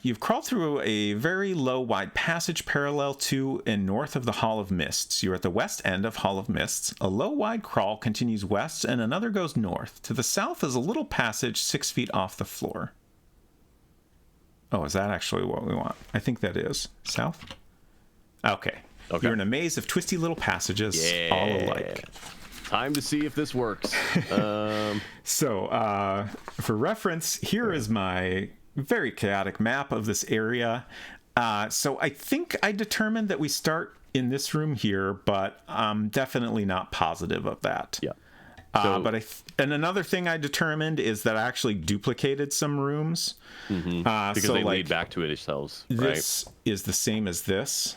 You've crawled through a very low, wide passage parallel to and north of the Hall of Mists. You're at the west end of Hall of Mists. A low, wide crawl continues west, and another goes north. To the south is a little passage 6 feet off the floor. Oh, is that actually what we want? I think that is. South? Okay. You're in a maze of twisty little passages, all alike. Time to see if this works. So, for reference, here is my very chaotic map of this area. So I think I determined that we start in this room here, but I'm definitely not positive of that. Yeah. And another thing I determined is that I actually duplicated some rooms. Because they lead back to it themselves. This is the same as this.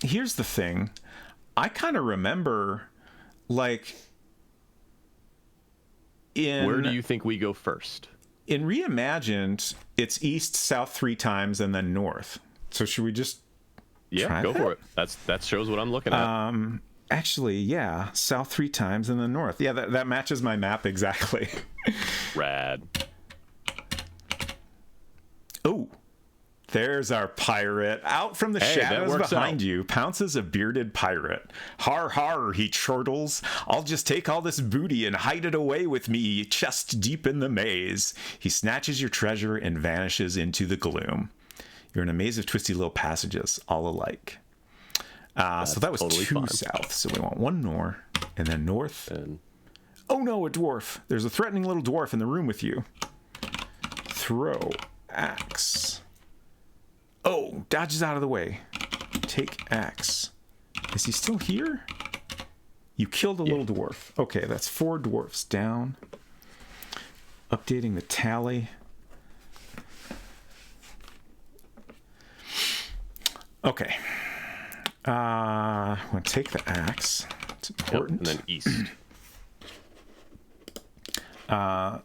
Here's the thing. I kind of remember, like, where do you think we go first? In Reimagined, it's east, south 3 times, and then north. So should we just try go that? for it. That shows what I'm looking at. Actually, yeah, south 3 times and then north. Yeah, that matches my map exactly. Rad. Oh, there's our pirate. Out from the shadows behind you pounces a bearded pirate. Har har, he chortles. I'll just take all this booty and hide it away with me, chest deep in the maze. He snatches your treasure and vanishes into the gloom. You're in a maze of twisty little passages, all alike. So that was totally 2 south. So we want 1 north and then north. Oh no, a dwarf. There's a threatening little dwarf in the room with you. Throw axe. Oh, dodges out of the way. Take axe. Is he still here? You killed a little dwarf. Okay, that's 4 dwarfs down. Updating the tally. Okay. I'm going to take the axe. It's important. And then east.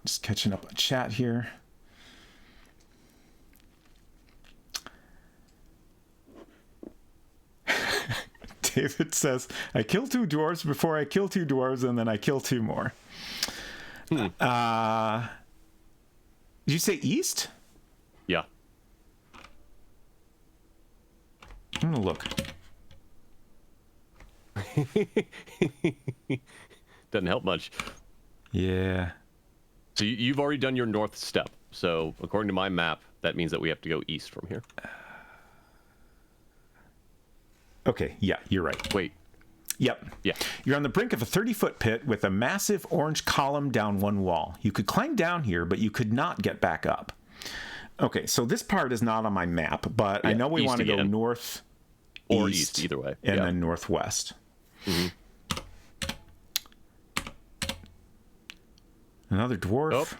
Just catching up on chat here. David says, I kill 2 dwarves before I kill 2 dwarves, and then I kill 2 more. Did you say east? Yeah. I'm going to look. Doesn't help much. Yeah. So you've already done your north step. So according to my map, that means that we have to go east from here. Okay, yeah, you're right. Wait. Yep. Yeah. You're on the brink of a 30-foot pit with a massive orange column down one wall. You could climb down here, but you could not get back up. Okay, so this part is not on my map, but I know we want to go north or east, either way. And then northwest. Another dwarf.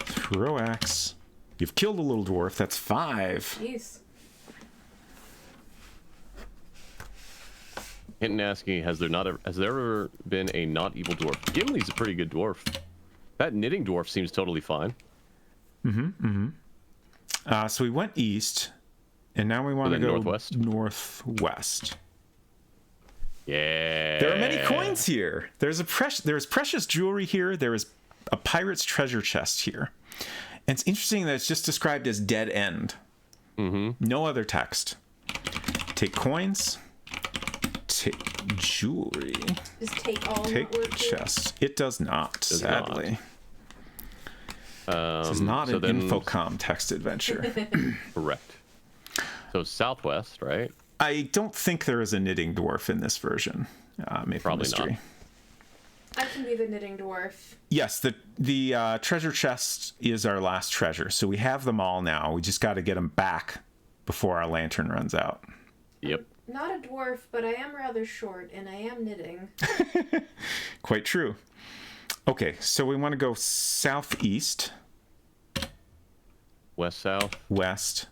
Throw axe. You've killed a little dwarf. That's 5. Jeez. Hinton asking, has there ever been a not evil dwarf? Gimli's a pretty good dwarf. That knitting dwarf seems totally fine. So we went east, and now we want to go northwest. Yeah. There are many coins here. There's precious jewelry here. There is a pirate's treasure chest here. And it's interesting that it's just described as dead end. No other text. Take coins. Take jewelry. Just take all. Take chest. It does not, sadly. This is not an Infocom text adventure. Correct. So southwest, right? I don't think there is a knitting dwarf in this version. Maybe probably mystery. I can be the knitting dwarf. Yes, the treasure chest is our last treasure, so we have them all now. We just got to get them back before our lantern runs out. Yep. Not a dwarf, but I am rather short, and I am knitting. Quite true. Okay, so we want to go southeast, West, south, west,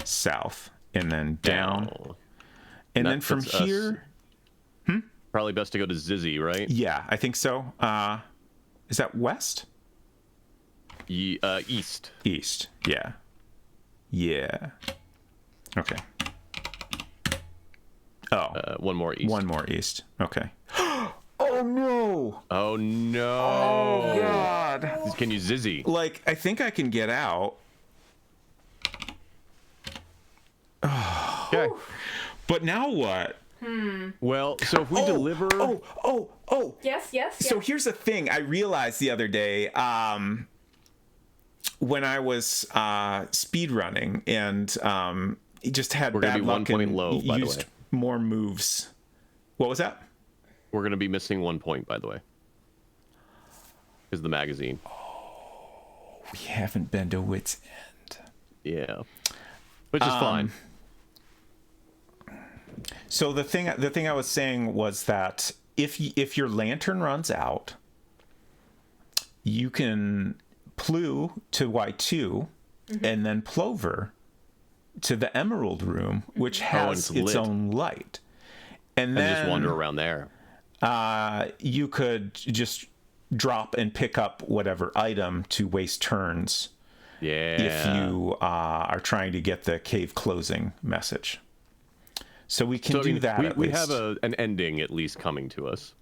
south, and then down. And then from here... Probably best to go to Zizzy, right? Yeah, I think so. Is that west? East. East, yeah. Yeah. Okay. Oh. One more east. One more east. Okay. Oh, no! Oh, no! Oh, God! Can you Zizzy? Like, I think I can get out. Okay. But now what? Well, so if we deliver... Oh! Yes. So here's the thing I realized the other day when I was speed running and just had bad luck 1 point low, by the used way. more moves. What was that? We're going to be missing 1 point, by the way. Is the magazine. We haven't been to Wit's End. Yeah. Which is fine. So the thing I was saying was that if your lantern runs out, you can Plu to Y2 and then Plover to the Emerald Room, which has its own light. And then just wander around there. You could just drop and pick up whatever item to waste turns. Yeah. If you are trying to get the cave closing message. So we can do that at we least. have an ending at least coming to us.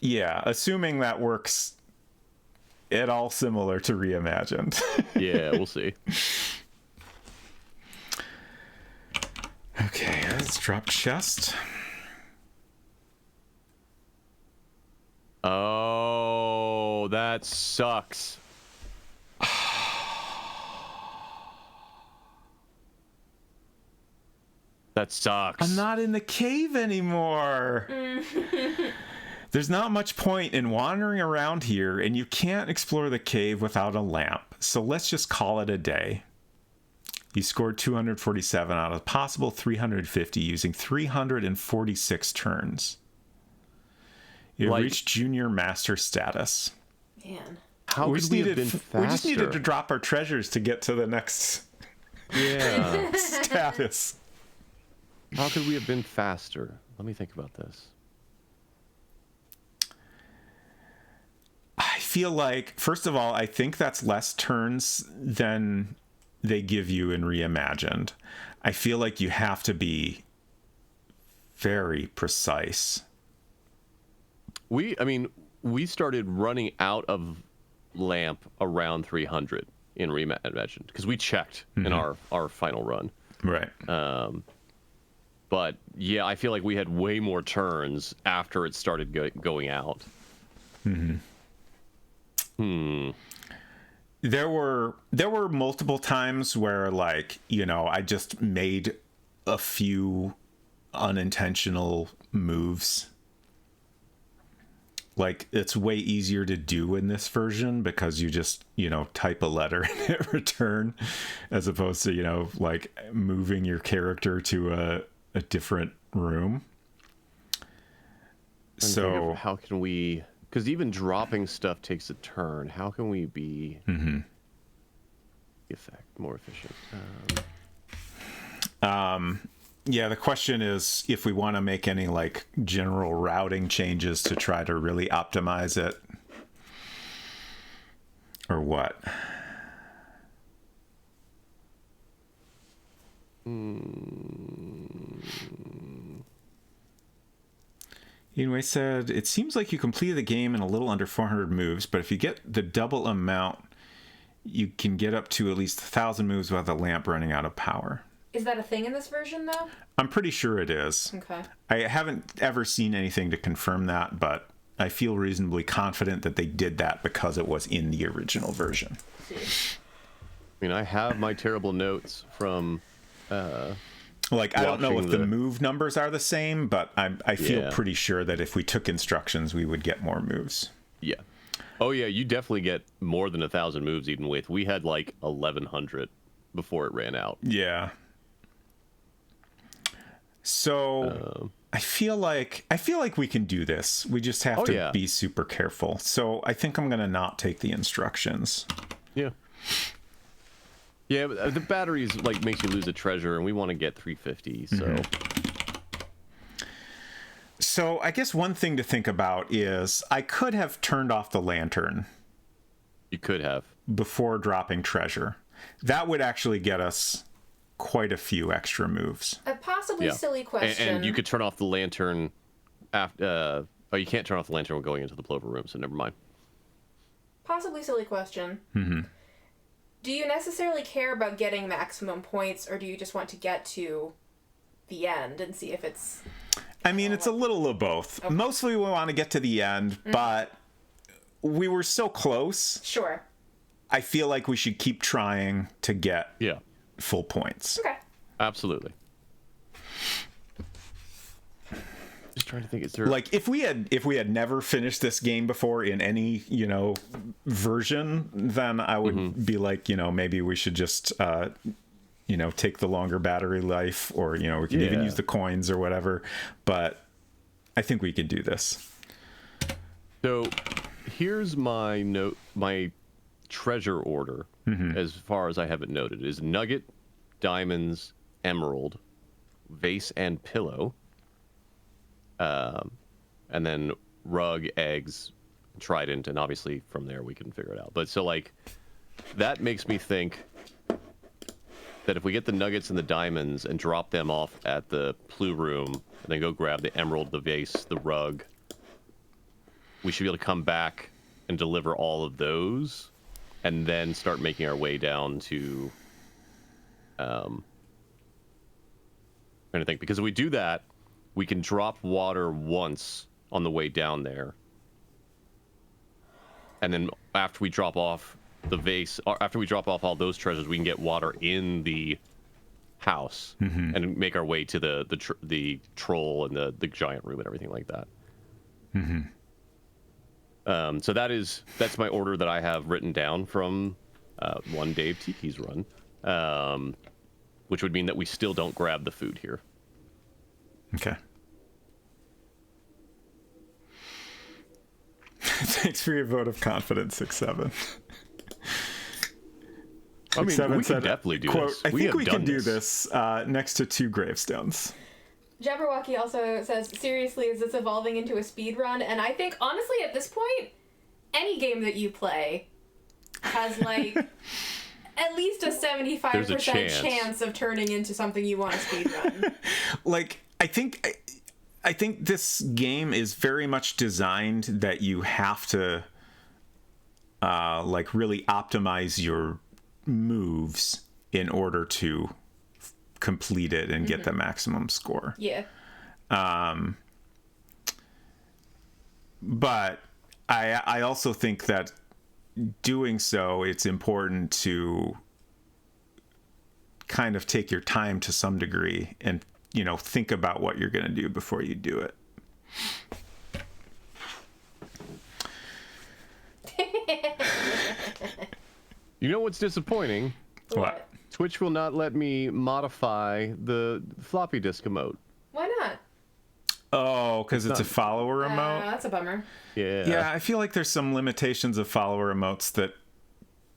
Yeah, assuming that works at all similar to Reimagined. Yeah, we'll see. Okay, let's drop chest. Oh, that sucks. That sucks. I'm not in the cave anymore. There's not much point in wandering around here, and you can't explore the cave without a lamp. So let's just call it a day. You scored 247 out of possible 350 using 346 turns. You reached junior master status. Man. How could we have been faster? We just needed to drop our treasures to get to the next status. How could we have been faster? Let me think about this. I feel like, first of all, I think that's less turns than they give you in Reimagined. I feel like you have to be very precise. We started running out of lamp around 300 in Reimagined because we checked in our final run. Right. But yeah, I feel like we had way more turns after it started going out. There were multiple times where, like, you know, I just made a few unintentional moves. Like, it's way easier to do in this version because you just, you know, type a letter and hit return, as opposed to, you know, like moving your character to a different room. So how can we, because even dropping stuff takes a turn, how can we be more efficient? Yeah, the question is if we want to make any like general routing changes to try to really optimize it, or what. Anyway, said, it seems like you completed the game in a little under 400 moves, but if you get the double amount, you can get up to at least 1,000 moves without the lamp running out of power. Is that a thing in this version, though? I'm pretty sure it is. Okay. I haven't ever seen anything to confirm that, but I feel reasonably confident that they did that because it was in the original version. I mean, I have my terrible notes from... Like, I don't know if the move numbers are the same, but I feel pretty sure that if we took instructions, we would get more moves. Yeah. Oh, yeah, you definitely get more than 1,000 moves even with. We had like 1,100 before it ran out. Yeah. So, I feel like we can do this. We just have to be super careful. So I think I'm gonna not take the instructions. Yeah. Yeah, but the batteries like makes you lose a treasure, and we want to get 350. So. So I guess one thing to think about is I could have turned off the lantern. You could have before dropping treasure. That would actually get us quite a few extra moves. A possibly silly question. And you could turn off the lantern after. Oh, you can't turn off the lantern when going into the plover room, so never mind. Possibly silly question. Do you necessarily care about getting maximum points, or do you just want to get to the end and see if it's... I mean, it's a little of both. Okay. Mostly we want to get to the end, but we were so close. Sure. I feel like we should keep trying to get full points. Okay. Absolutely. Just trying to think, is there like if we had never finished this game before in any version, then I would be like, maybe we should just take the longer battery life, or we can even use the coins or whatever. But I think we can do this. So here's my treasure order, as far as I have it noted, is nugget, diamonds, emerald, vase and pillow, and then rug, eggs, trident, and obviously from there we can figure it out. But so like that makes me think that if we get the nuggets and the diamonds and drop them off at the Plu room, and then go grab the emerald, the vase, the rug, we should be able to come back and deliver all of those, and then start making our way down to trying to think, because if we do that, we can drop water once on the way down there, and then after we drop off the vase, or after we drop off all those treasures, we can get water in the house and make our way to the troll and the giant room and everything like that. So that's my order that I have written down from one Dave Tiki's run, which would mean that we still don't grab the food here. Okay. Thanks for your vote of confidence, 6-7. I mean, we can definitely do this. I think we can do this next to 2 gravestones. Jabberwocky also says, seriously, is this evolving into a speed run? And I think, honestly, at this point, any game that you play has, like, at least a 75% chance of turning into something you want to speed run. Like, I think this game is very much designed that you have to, really optimize your moves in order to complete it and get the maximum score. Yeah. But I also think that doing so, it's important to kind of take your time to some degree and, think about what you're going to do before you do it. You know what's disappointing? What? Twitch will not let me modify the floppy disk emote. Why not? Oh, because it's a follower emote? That's a bummer. Yeah. Yeah, I feel like there's some limitations of follower emotes that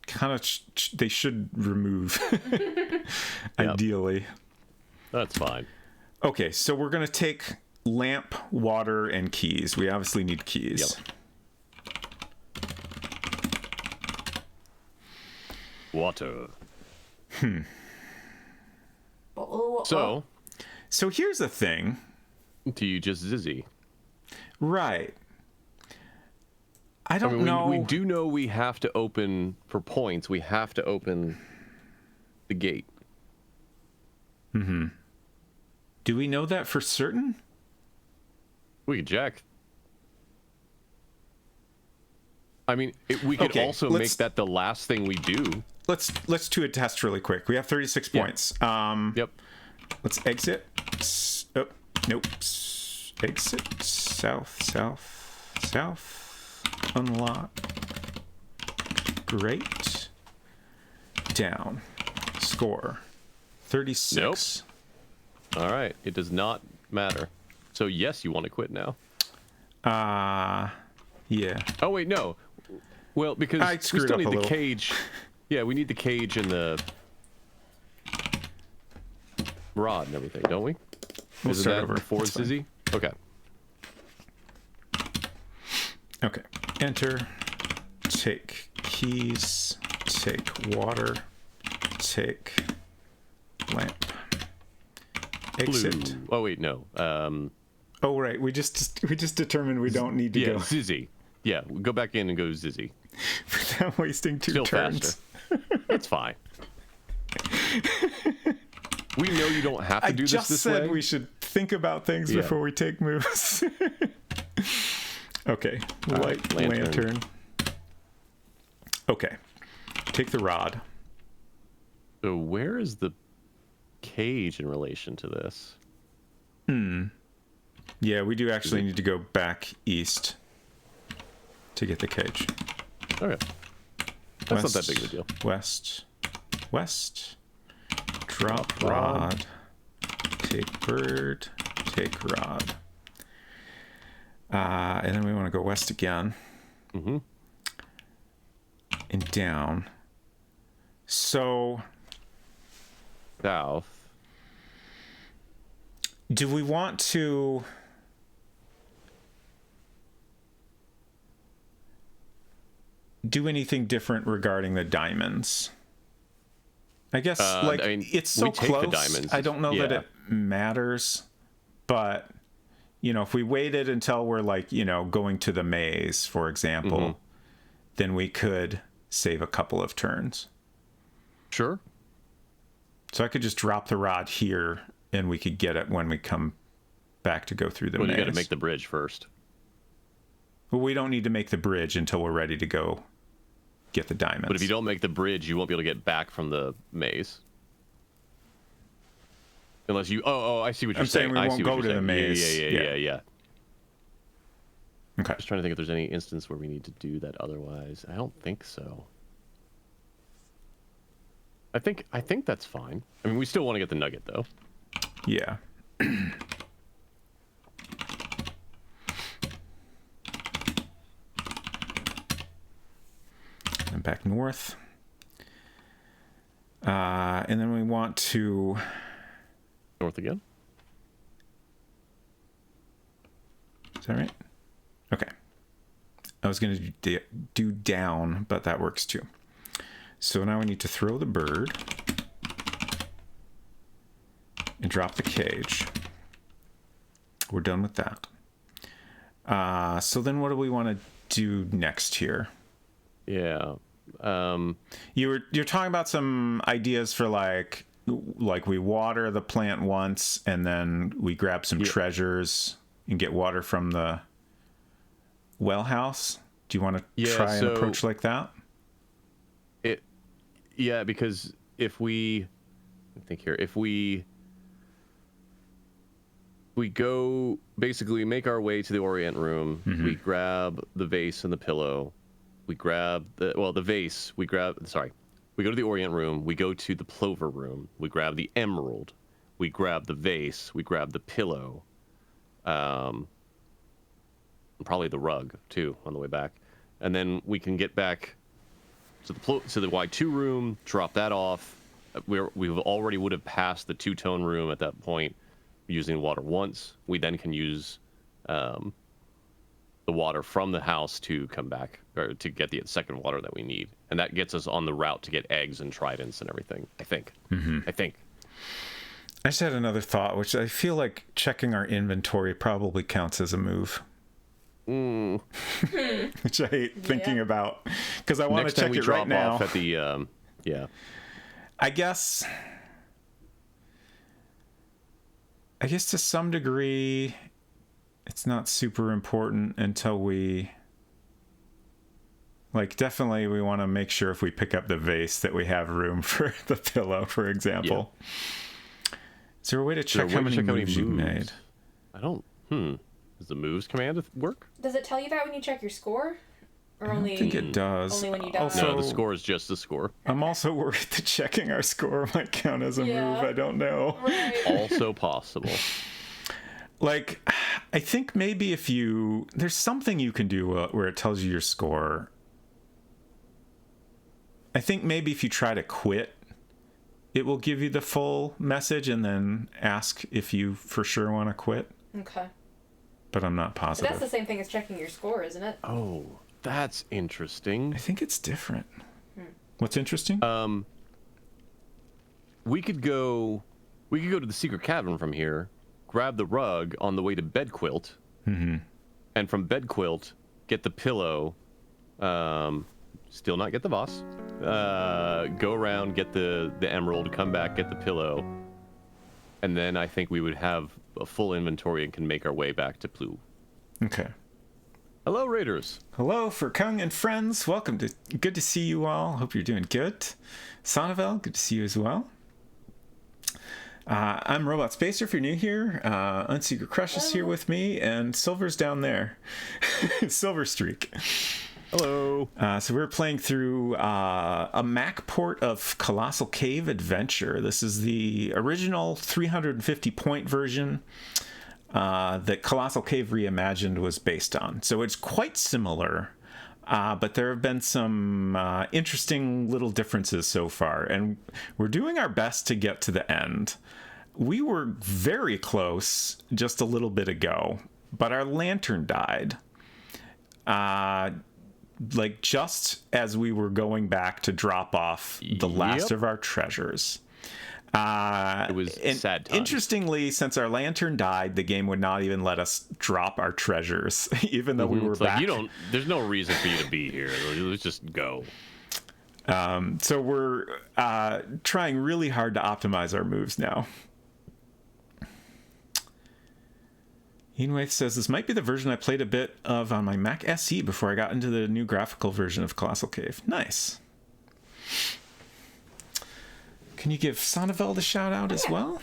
kind of they should remove, ideally. That's fine. Okay, so we're going to take lamp, water, and keys. We obviously need keys. Yep. Water. So here's the thing. Do you just zizzy? Right. I don't know. We do know we have to open, for points, we have to open the gate. Do we know that for certain? We could check. I mean, we could also make that the last thing we do. Let's do a test really quick. We have 36 points. Yep. Let's exit. Nope. Exit. South. Unlock. Great. Down. Score. 36. Nope. All right. It does not matter. So yes, you want to quit now. Yeah. Oh wait, no. Well, because we still need the cage. Yeah, we need the cage and the rod and everything, don't we? We'll Isn't start that over. Before That's Zizzy? Okay. Okay. Enter. Take keys. Take water. Take lamp. Exit. Blue. Oh wait, no. Oh right, we just determined we don't need to go. Zizzy. Yeah, go back in and go Zizzy. Without wasting two Still turns. faster. It's fine. We know you don't have to do this way. I just said we should think about things before we take moves. Okay, light lantern. Okay, take the rod. So where is the cage in relation to this? Yeah, we do actually need to go back east to get the cage. Okay. That's not that big of a deal. West. Drop rod. Take bird. Take rod. And then we want to go west again. Mm-hmm. And down. So... South. Do we want to... do anything different regarding the diamonds? I guess it's so close. The diamonds. I don't know that it matters, but if we waited until we're going to the maze, for example, then we could save a couple of turns. Sure. So I could just drop the rod here, and we could get it when we come back to go through the maze. You got to make the bridge first. Well, we don't need to make the bridge until we're ready to go get the diamonds. But if you don't make the bridge, you won't be able to get back from the maze. Unless you... Oh, I see what you're saying. We won't go to the maze. Yeah. Okay. Just trying to think if there's any instance where we need to do that otherwise. I don't think so. I think that's fine. I mean, we still want to get the nugget, though. Yeah. And back north. And then we want to... North again? Is that right? Okay. I was going to do down, but that works too. So now we need to throw the bird and drop the cage. We're done with that. So then what do we want to do next here? Yeah. You're talking about some ideas for like we water the plant once and then we grab some treasures and get water from the well house. Do you want to try an approach like that? Yeah, because if we go, basically make our way to the Orient room, we grab the vase and the pillow, we grab the vase, we go to the Orient room, we go to the Plover room, we grab the emerald, we grab the vase, we grab the pillow, probably the rug too on the way back, and then we can get back to the Y2 room, drop that off. We already would have passed the two-tone room at that point using water once. We then can use the water from the house to come back, or to get the second water that we need. And that gets us on the route to get eggs and tridents and everything, I think. I just had another thought, which I feel like checking our inventory probably counts as a move. Which I hate thinking about, because I want to check it right now. Off at the, I guess to some degree, it's not super important until we... definitely we want to make sure if we pick up the vase that we have room for the pillow, for example. Yeah. Is there a way to check how many moves you've made? I don't... Does the moves command work? Does it tell you that when you check your score? Or I don't think it does. Only when you die? Also, no, the score is just the score. I'm also worried that checking our score might count as a move. I don't know. Right. Also possible. Like, I think maybe there's something you can do where it tells you your score. I think maybe if you try to quit, it will give you the full message and then ask if you for sure want to quit. Okay. But I'm not positive. But that's the same thing as checking your score, isn't it? Oh, that's interesting. I think it's different. What's interesting? We could go to the secret cabin from here, grab the rug on the way to Bed Quilt, and from Bed Quilt get the pillow. Still not get the Voss. Go around, get the emerald, come back, get the pillow, and then I think we would have a full inventory and can make our way back to Plu. Okay. Hello, Raiders. Hello, Furkung and friends. Welcome to. Good to see you all. Hope you're doing good. Sonovel, good to see you as well. I'm Robot Spacer if you're new here. Unsecret Crush is here with me, and Silver's down there. Silver Streak. Hello. So we're playing through a Mac port of Colossal Cave Adventure. This is the original 350-point version that Colossal Cave Reimagined was based on. So it's quite similar, but there have been some interesting little differences so far, and we're doing our best to get to the end. We were very close just a little bit ago, but our lantern died. Like just as we were going back to drop off the last of our treasures. It was sad times. Interestingly, since our lantern died, the game would not even let us drop our treasures, even though we were back. Like there's no reason for you to be here. Let's just go. So we're trying really hard to optimize our moves now. Heatwave says, this might be the version I played a bit of on my Mac SE before I got into the new graphical version of Colossal Cave. Nice. Can you give Sonneveld a shout out as well?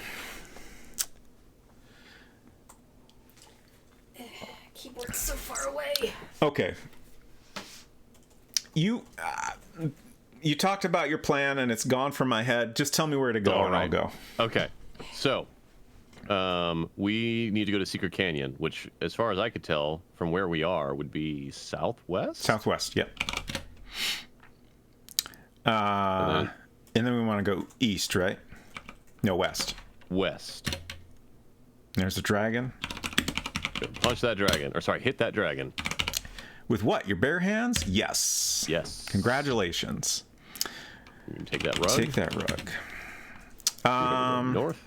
Keyboard's so far away. Okay. You talked about your plan and it's gone from my head. Just tell me where to go and I'll go. Okay. So, we need to go to Secret Canyon, which, as far as I could tell, from where we are, would be southwest? Southwest, yep. And then we want to go east, right? No, west. West. There's a dragon. Punch that dragon. Or, sorry, hit that dragon. With what? Your bare hands? Yes. Yes. Congratulations. You can take that rug. Take that rug. North.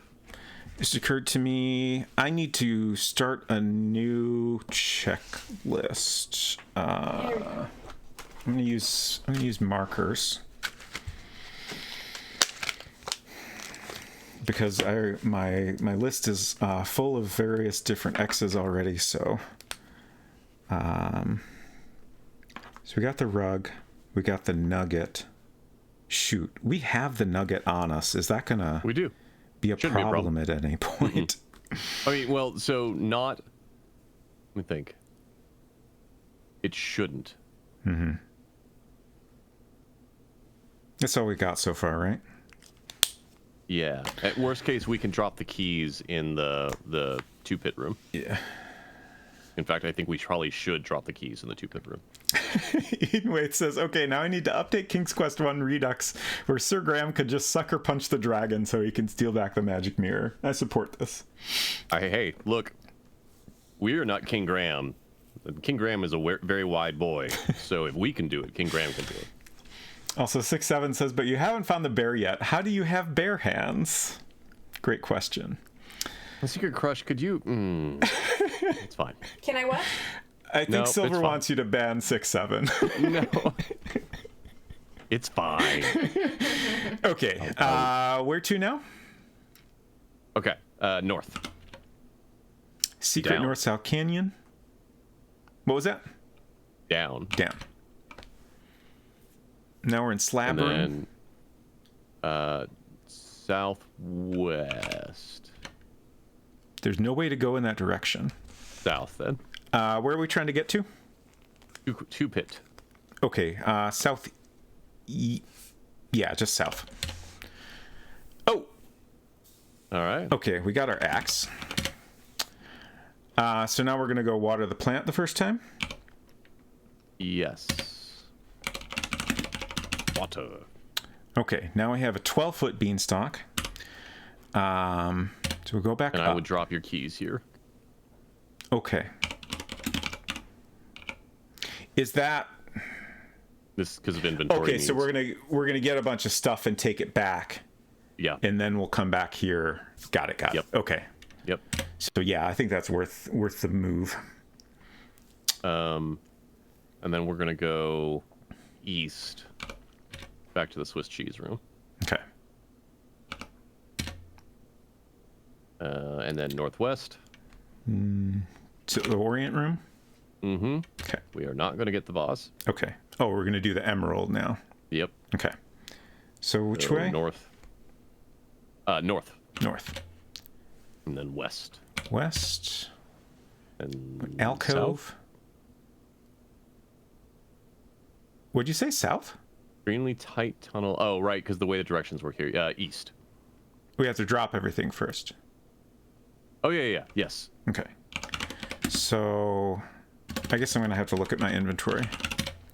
This occurred to me. I need to start a new checklist. I'm gonna use markers because my list is full of various different X's already. So we got the rug, we got the nugget. Shoot, we have the nugget on us. Is that gonna? We do. Be a problem at any point. I mean, well, so not. Let me think. It shouldn't. That's all we got so far, right? Yeah. At worst case, we can drop the keys in the 2-pit room. Yeah. In fact, I think we probably should drop the keys in the 2-pit room. Edenwaith says, okay, now I need to update King's Quest 1 Redux, where Sir Graham could just sucker punch the dragon so he can steal back the magic mirror. I support this. Hey, look, we are not King Graham. King Graham is a very wide boy, so if we can do it, King Graham can do it. Also, 6-7 says, but you haven't found the bear yet. How do you have bare hands? Great question. Secret Crush, could you... It's fine. Can I what? I think Silver wants you to ban 6-7. No. It's fine. Okay. Where to now? Okay. North. Secret Down. North-South Canyon. What was that? Down. Now we're in Slab Room. And southwest. There's no way to go in that direction. South, then. Where are we trying to get to? 2-pit. Okay, south. Yeah, just south. Oh! All right. Okay, we got our axe. So now we're going to go water the plant the first time. Yes. Water. Okay, now we have a 12-foot beanstalk. So we'll go back and up. I would drop your keys here. Okay. Is that... This because of inventory Okay, needs. so we're gonna get a bunch of stuff and take it back. Yeah. And then we'll come back here. Got it. Yep. Okay. Yep. So yeah, I think that's worth the move. And then we're gonna go east, back to the Swiss cheese room. Okay. And then northwest. To the Orient room. Mm-hmm. Okay. We are not gonna get the vase. Okay. Oh, we're gonna do the emerald now. Yep. Okay. So which way? North. North. North. And then west. West. And Alcove. south. What'd you say? South? Extremely tight tunnel. Oh, right, because the way the directions work here. East. We have to drop everything first. Oh, yeah. Yes. Okay. So I guess I'm gonna have to look at my inventory.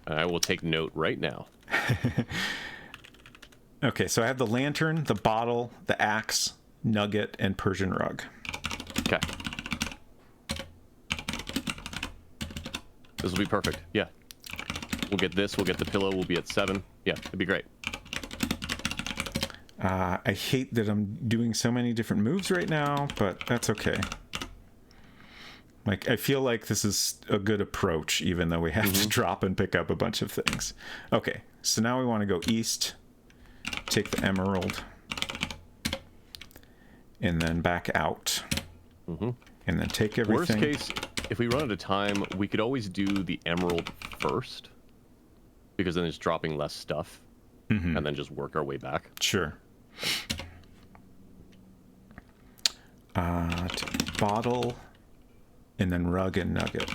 I will take note right now. Okay, so I have the lantern, the bottle, the axe, nugget, and Persian rug. Okay. This will be perfect. Yeah. We'll get this. We'll get the pillow. We'll be at 7. Yeah, it'd be great. I hate that I'm doing so many different moves right now, but that's okay. Like, I feel like this is a good approach, even though we have to drop and pick up a bunch of things. Okay, so now we want to go east, take the emerald, and then back out. And then take everything. Worst case, if we run out of time, we could always do the emerald first, because then it's dropping less stuff, and then just work our way back. Sure. Bottle, and then rug and nugget.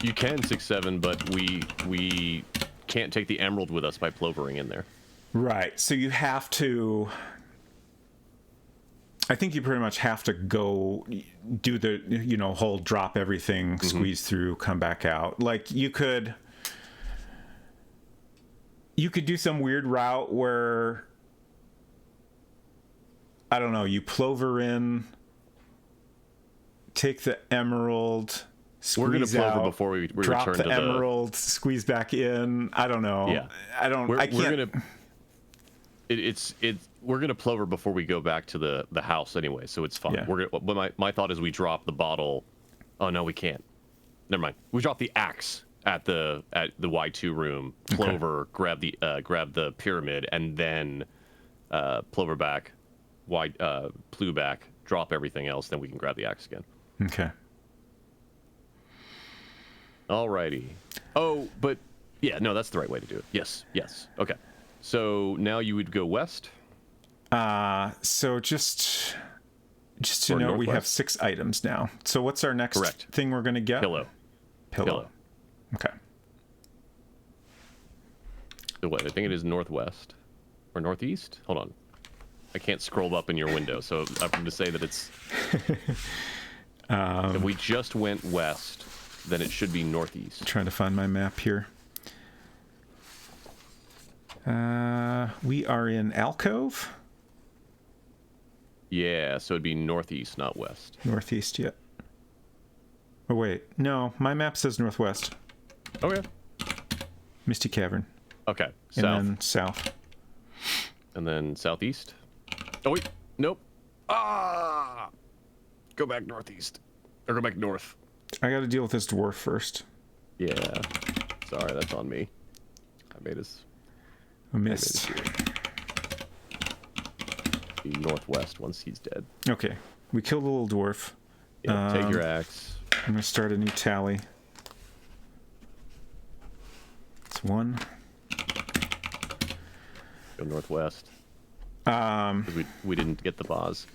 You can 6-7, but we can't take the emerald with us by plovering in there. Right. So you have to. I think you pretty much have to go do the whole drop everything, squeeze through, come back out. Like you could do some weird route where I don't know, you plover in, take the emerald, squeeze We're gonna plover out, before we drop return the to emerald, squeeze back in. I don't know. Yeah. I can't. We're gonna plover before we go back to the house anyway, so it's fine. Yeah. But my thought is we drop the bottle. Oh no, we can't. Never mind. We drop the axe at the Y2 room. Plover, grab the pyramid, and then plover back, plu back, drop everything else. Then we can grab the axe again. Okay. Alrighty. Oh, but yeah, no, that's the right way to do it. Yes. Okay. So now you would go west. So just to Or know, we have northwest? 6 items now. So what's our next Correct. thing we're gonna get? Pillow. Pillow. Okay. So what? I think it is northwest or northeast. Hold on. I can't scroll up in your window, so I'm going to say that it's. If we just went west, then it should be northeast. Trying to find my map here. We are in Alcove. Yeah, so it'd be northeast, not west. Northeast, yeah. Oh wait, no, my map says northwest. Okay. Misty Cavern. Okay. And South. then south. And then southeast. Oh wait, nope. Ah! Go back northeast, or go back north. I got to deal with this dwarf first. Yeah. Sorry, that's on me. I made us. I missed. Be northwest once he's dead. Okay, we killed the little dwarf. Yeah, take your axe. I'm gonna start a new tally. It's 1. Go northwest. 'Cause we didn't get the vase.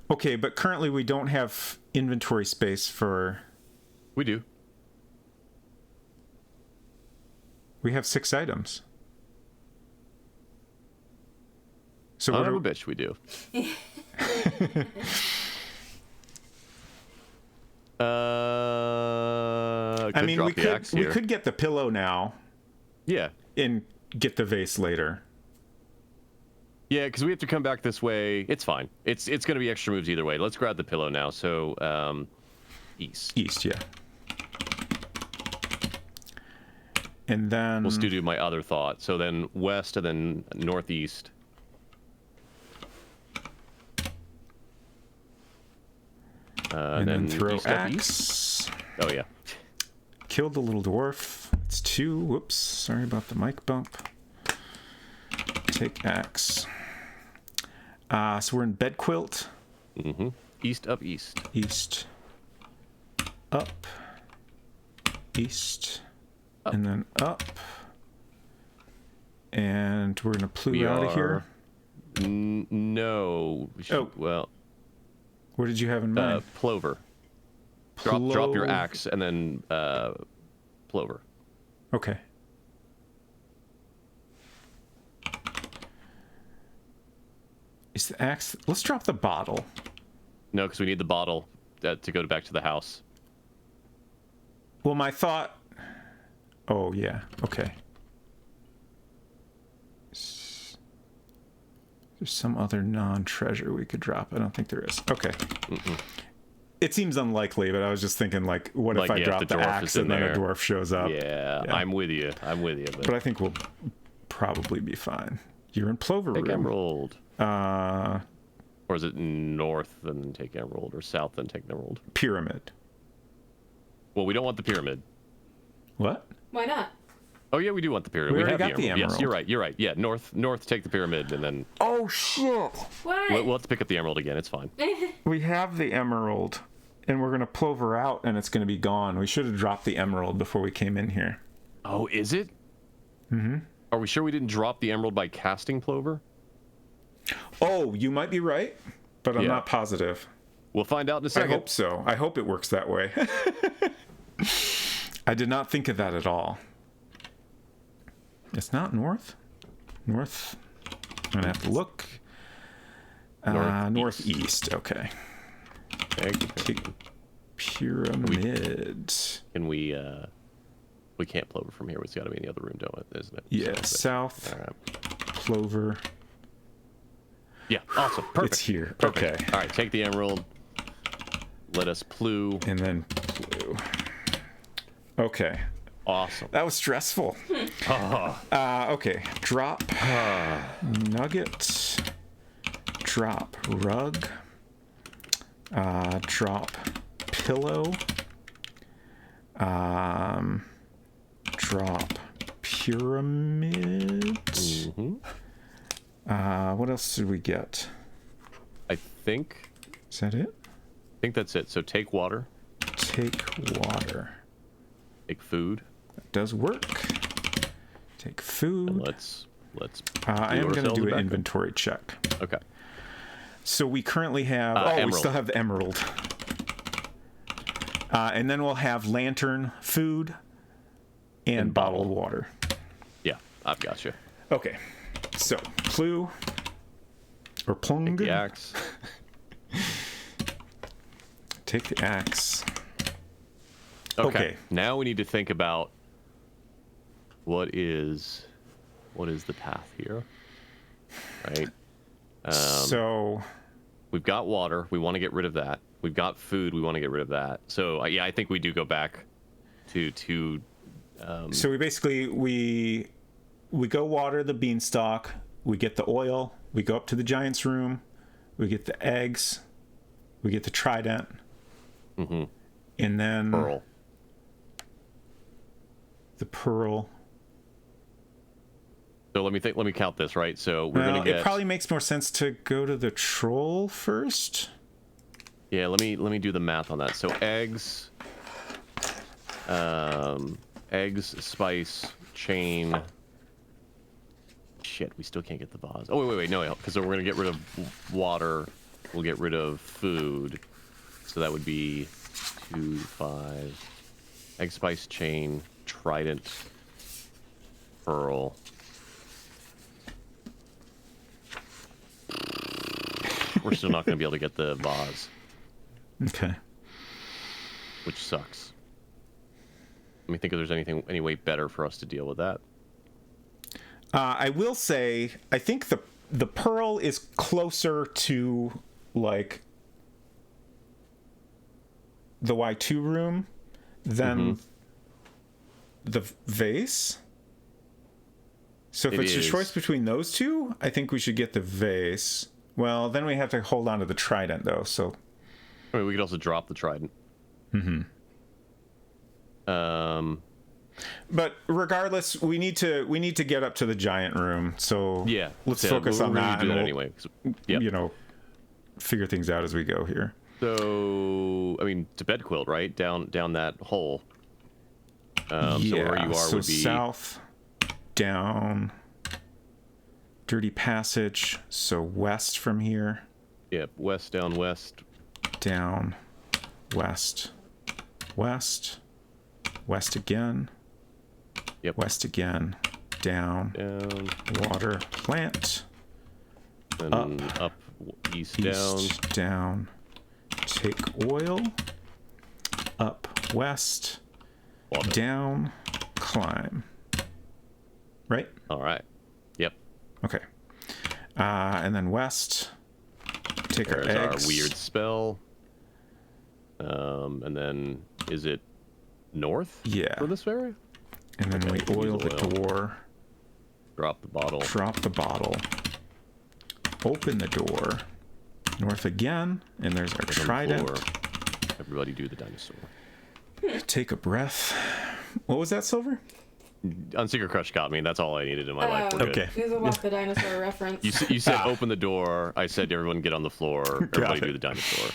Okay, but currently we don't have inventory space for. We do. We have 6 items. So Son what of are a bitch, we do. I mean, we could get the pillow now. Yeah. And get the vase later. Yeah, because we have to come back this way. It's fine. It's going to be extra moves either way. Let's grab the pillow now. So, east. East, yeah. And then... We'll still do my other thought. So then west and then northeast. And then throw axe. Oh, yeah. Killed the little dwarf. It's 2. Whoops. Sorry about the mic bump. Take axe. So we're in bed quilt. Mm-hmm. East, up, east. East. Up. East. Up. And then up. And we're going to plume out of here. No. Well. What did you have in mind? Plover. Drop your axe and then plover. Okay. Is the axe... Let's drop the bottle. No, because we need the bottle to go back to the house. Well, my thought... Oh, yeah. Okay. There's some other non-treasure we could drop. I don't think there is. Okay. Mm-mm. It seems unlikely, but I was just thinking, like, what if I drop the axe and then a dwarf shows up? Yeah, I'm with you. But I think we'll probably be fine. You're in Plover Take Room. Emerald. Or is it north and take Emerald, or south and take Emerald? Pyramid. Well, we don't want the pyramid. What? Why not? Oh yeah, we do want the pyramid. We have got the emerald. Yes, you're right. Yeah, north, take the pyramid, and then. Oh shit! What? We'll have to pick up the emerald again. It's fine. We have the emerald, and we're gonna plover out, and it's gonna be gone. We should have dropped the emerald before we came in here. Oh, is it? Mm-hmm. Are we sure we didn't drop the emerald by casting plover? Oh, you might be right, but I'm not positive. We'll find out in a second. I hope so. I hope it works that way. I did not think of that at all. It's not north. North. I'm gonna have to look. Northeast. Okay. Take pyramid. Can we? We can't plover from here. It's got to be in the other room, isn't it? Yeah. South. Plover. Yeah. Awesome. Perfect. It's here. Perfect. Okay. All right. Take the emerald. Let us plu. And then plu. Okay. Awesome. That was stressful. Okay. Drop nugget. Drop rug. Drop pillow. Drop pyramid. Mm-hmm. What else did we get? I think. Is that it? I think that's it. So take water. Take water. Take food. That does work. Take food. And let's. I am going to do an inventory check. Okay. So we currently have. We still have the emerald. And then we'll have lantern, food, and bottled water. Yeah, I've got you. Okay. So plu or plung. Take the axe. Take the axe. Okay. Now we need to think about what is the path here, right? So we've got water. We want to get rid of that. We've got food. We want to get rid of that. So yeah, I think we do go back to. So we basically we go water the beanstalk. We get the oil. We go up to the giant's room. We get the eggs. We get the trident. Mm-hmm. And then pearl. The pearl. So let me count this, right? So we're gonna get. It probably makes more sense to go to the troll first. Yeah, let me do the math on that. So eggs, spice, chain. Shit, we still can't get the vase. Oh wait, no, because we're gonna get rid of water. We'll get rid of food. So that would be 2, 5. Egg, spice, chain, trident, pearl. We're still not going to be able to get the vase. Okay. which sucks. Let me think if there's any way better for us to deal with that. I will say, I think the pearl is closer to like the Y2 room than the vase. So if it's a choice between those two, I think we should get the vase. Well, then we have to hold on to the trident, though. So, I mean, we could also drop the trident. But regardless, we need to get up to the giant room. So yeah, let's focus on that. Do that anyway. You know, figure things out as we go here. So, I mean, to bed quilt, right? Down that hole. So where you are would be south, down, dirty passage. So west from here. Yep, west, down, west. Down, west, west, west again. Yep. West again, down, water, plant. Then up, east, down. Take oil. Up, west, water. Down, climb. Right? All right. Yep. Okay. And then west. Take There's our eggs. Our weird spell. And then is it north? Yeah. For this area? And then we oil the door. Drop the bottle. Drop the bottle. Open the door. North again. And there's our trident. Everybody do the dinosaur. Take a breath. What was that, Silver? Unsecret Crush got me. That's all I needed in my life. We're okay. It was a walk the dinosaur reference. You said open the door. I said everyone get on the floor. Everybody do the dinosaur.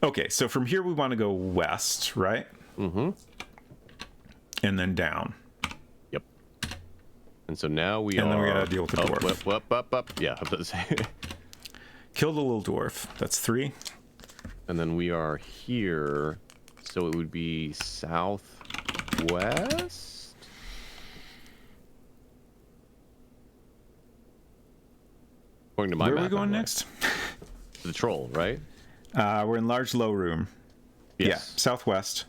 Okay, so from here we want to go west, right? Mm-hmm. And then down. Yep. And so now we And then we gotta deal with the dwarf. Up. Yeah, I was about to say. Kill the little dwarf. That's 3. And then we are here. So it would be southwest? According to my Where are map, we going next? The troll, right? We're in large low room. Yes. Yeah, southwest.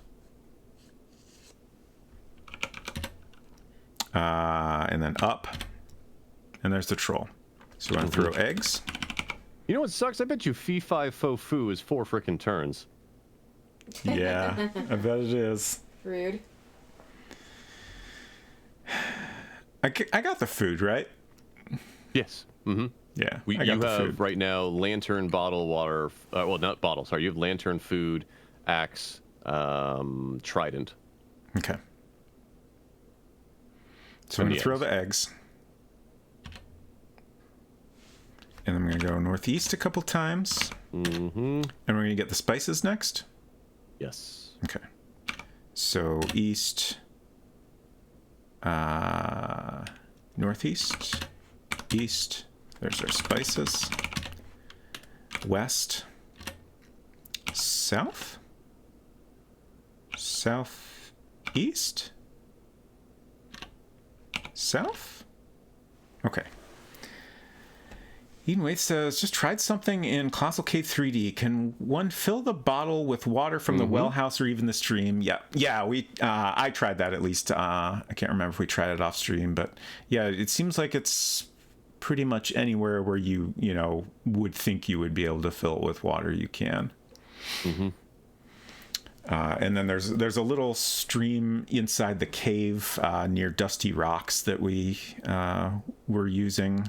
And then up. And there's the troll. So we're going to throw eggs. You know what sucks? I bet you fee fi fo foo is 4 frickin' turns. Yeah, I bet it is. Rude. I got the food, right? Yes. Mm-hmm. Yeah, You have right now lantern, bottle, water. Well, not bottle. Sorry, you have lantern, food, axe, trident. Okay. So I'm going to throw the eggs. And then I'm going to go northeast a couple times. Mm-hmm. And we're going to get the spices next. Yes. Okay. So east, northeast, east. There's our spices. West, south, southeast, south. Okay. Eden Waite says, just tried something in Colossal Cave 3D. Can one fill the bottle with water from the well house or even the stream? Yeah. We I tried that at least. I can't remember if we tried it off stream, but yeah, it seems like it's pretty much anywhere where you would think you would be able to fill it with water. You can. Mm-hmm. And then there's a little stream inside the cave near Dusty Rocks that we were using.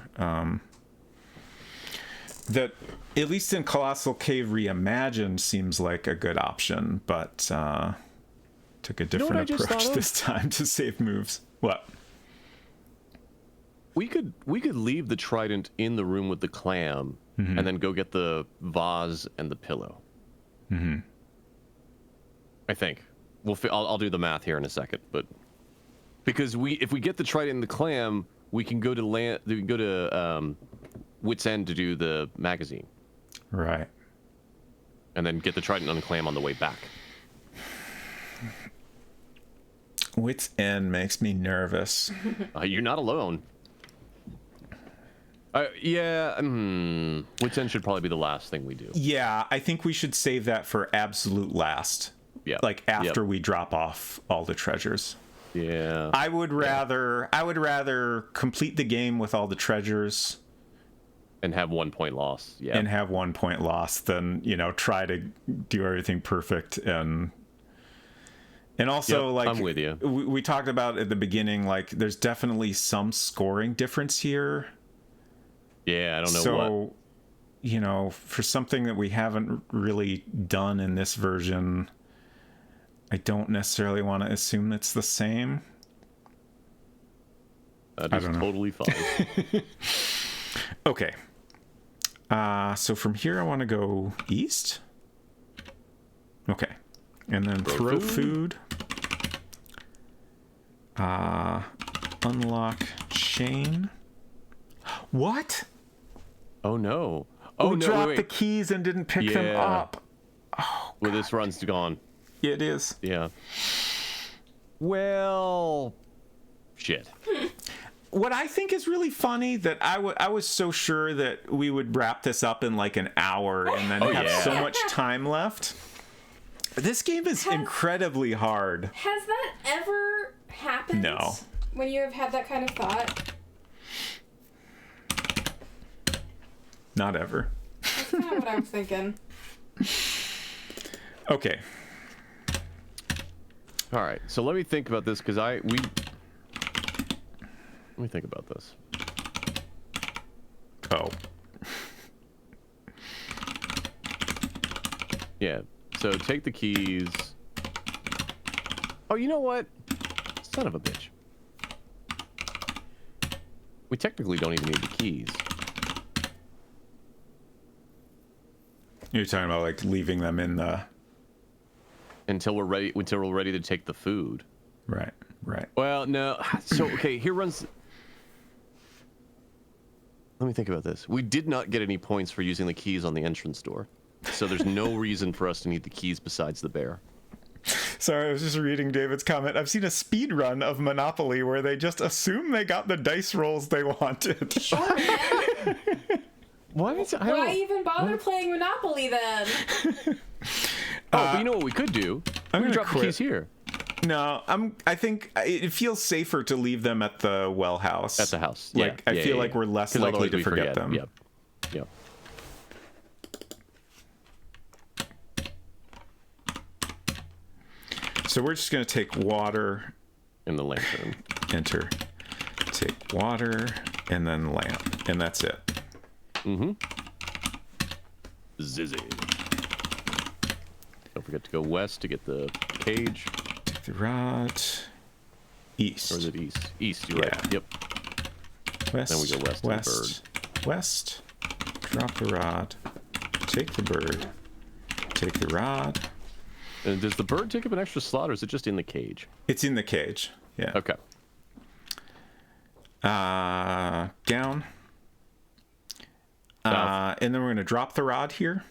That, at least in Colossal Cave Reimagined, seems like a good option, but took a different approach this time to save moves. What? We could leave the trident in the room with the clam, and then go get the vase and the pillow. Mm-hmm. I think I'll do the math here in a second, but because if we get the trident and the clam, we can go to Wit's End to do the magazine. Right. And then get the trident and the clam on the way back. Wit's End makes me nervous. You're not alone. Wit's End should probably be the last thing we do. Yeah, I think we should save that for absolute last. Yeah. Like after we drop off all the treasures. Yeah. I would rather complete the game with all the treasures and have 1 point loss. Yeah. And have 1 point loss than, try to do everything perfect and also, like, I'm with you. We talked about at the beginning, like, there's definitely some scoring difference here. Yeah, I don't know what. For something that we haven't really done in this version, I don't necessarily want to assume it's the same. That is totally fine. Okay. So from here, I want to go east. Okay. And then throw food. Unlock chain. What? Oh no! We dropped the keys and didn't pick them up. Oh, well, this run's gone. It is. Yeah. Well, shit. What I think is really funny that I was so sure that we would wrap this up in like an hour and then have so much time left. This game is incredibly hard. Has that ever happened? No. When you have had that kind of thought? Not ever. That's kind of what I was thinking. Okay. All right. So let me think about this because let me think about this. Oh. Yeah. So take the keys. Oh, you know what? Son of a bitch. We technically don't even need the keys. You're talking about like leaving them in the... Until we're ready to take the food. Right. Well, no. So, okay, here runs... Let me think about this. We did not get any points for using the keys on the entrance door. So there's no reason for us to need the keys besides the bear. Sorry, I was just reading David's comment. I've seen a speed run of Monopoly where they just assume they got the dice rolls they wanted. Sure, man. Why even bother playing Monopoly then? But you know what we could do? I'm we gonna could drop quit. the keys here. No, I think it feels safer to leave them at the well house. At the house. Like I feel like we're less likely to forget them. Yep. Yep. So we're just gonna take water. In the lantern. Enter. Take water and then lamp, and that's it. Mm-hmm. Zizzy. Don't forget to go west to get the cage. Take the rod. East. Or is it east? East, you're right. Yep. West. Then we go west to the bird. West. Drop the rod. Take the bird. Take the rod. And does the bird take up an extra slot, or is it just in the cage? It's in the cage. Yeah. Okay. Down. And then we're going to drop the rod here.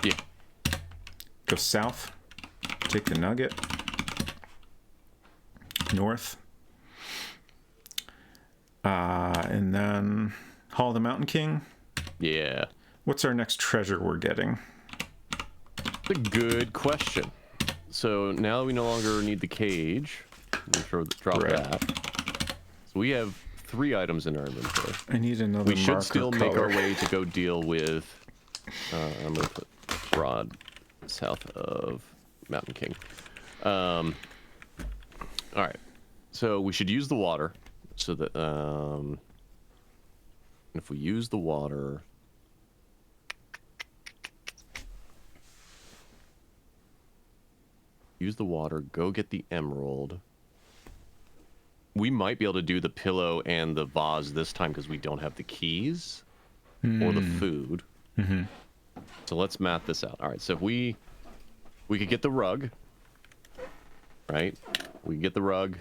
Yeah. Go south. Take the nugget. North. And then Hall of the Mountain King. Yeah. What's our next treasure we're getting? That's a good question. So now we no longer need the cage. Drop that. So we have 3 items in our inventory. I need another We should marker still color. make our way to go deal with... I'm going to put Rod south of Mountain King. All right. So we should use the water. So that... if we use the water... Use the water, go get the emerald. We might be able to do the pillow and the vase this time because we don't have the keys or the food. Mm-hmm. So let's map this out. All right, so if we could get the rug, right? We get the rug.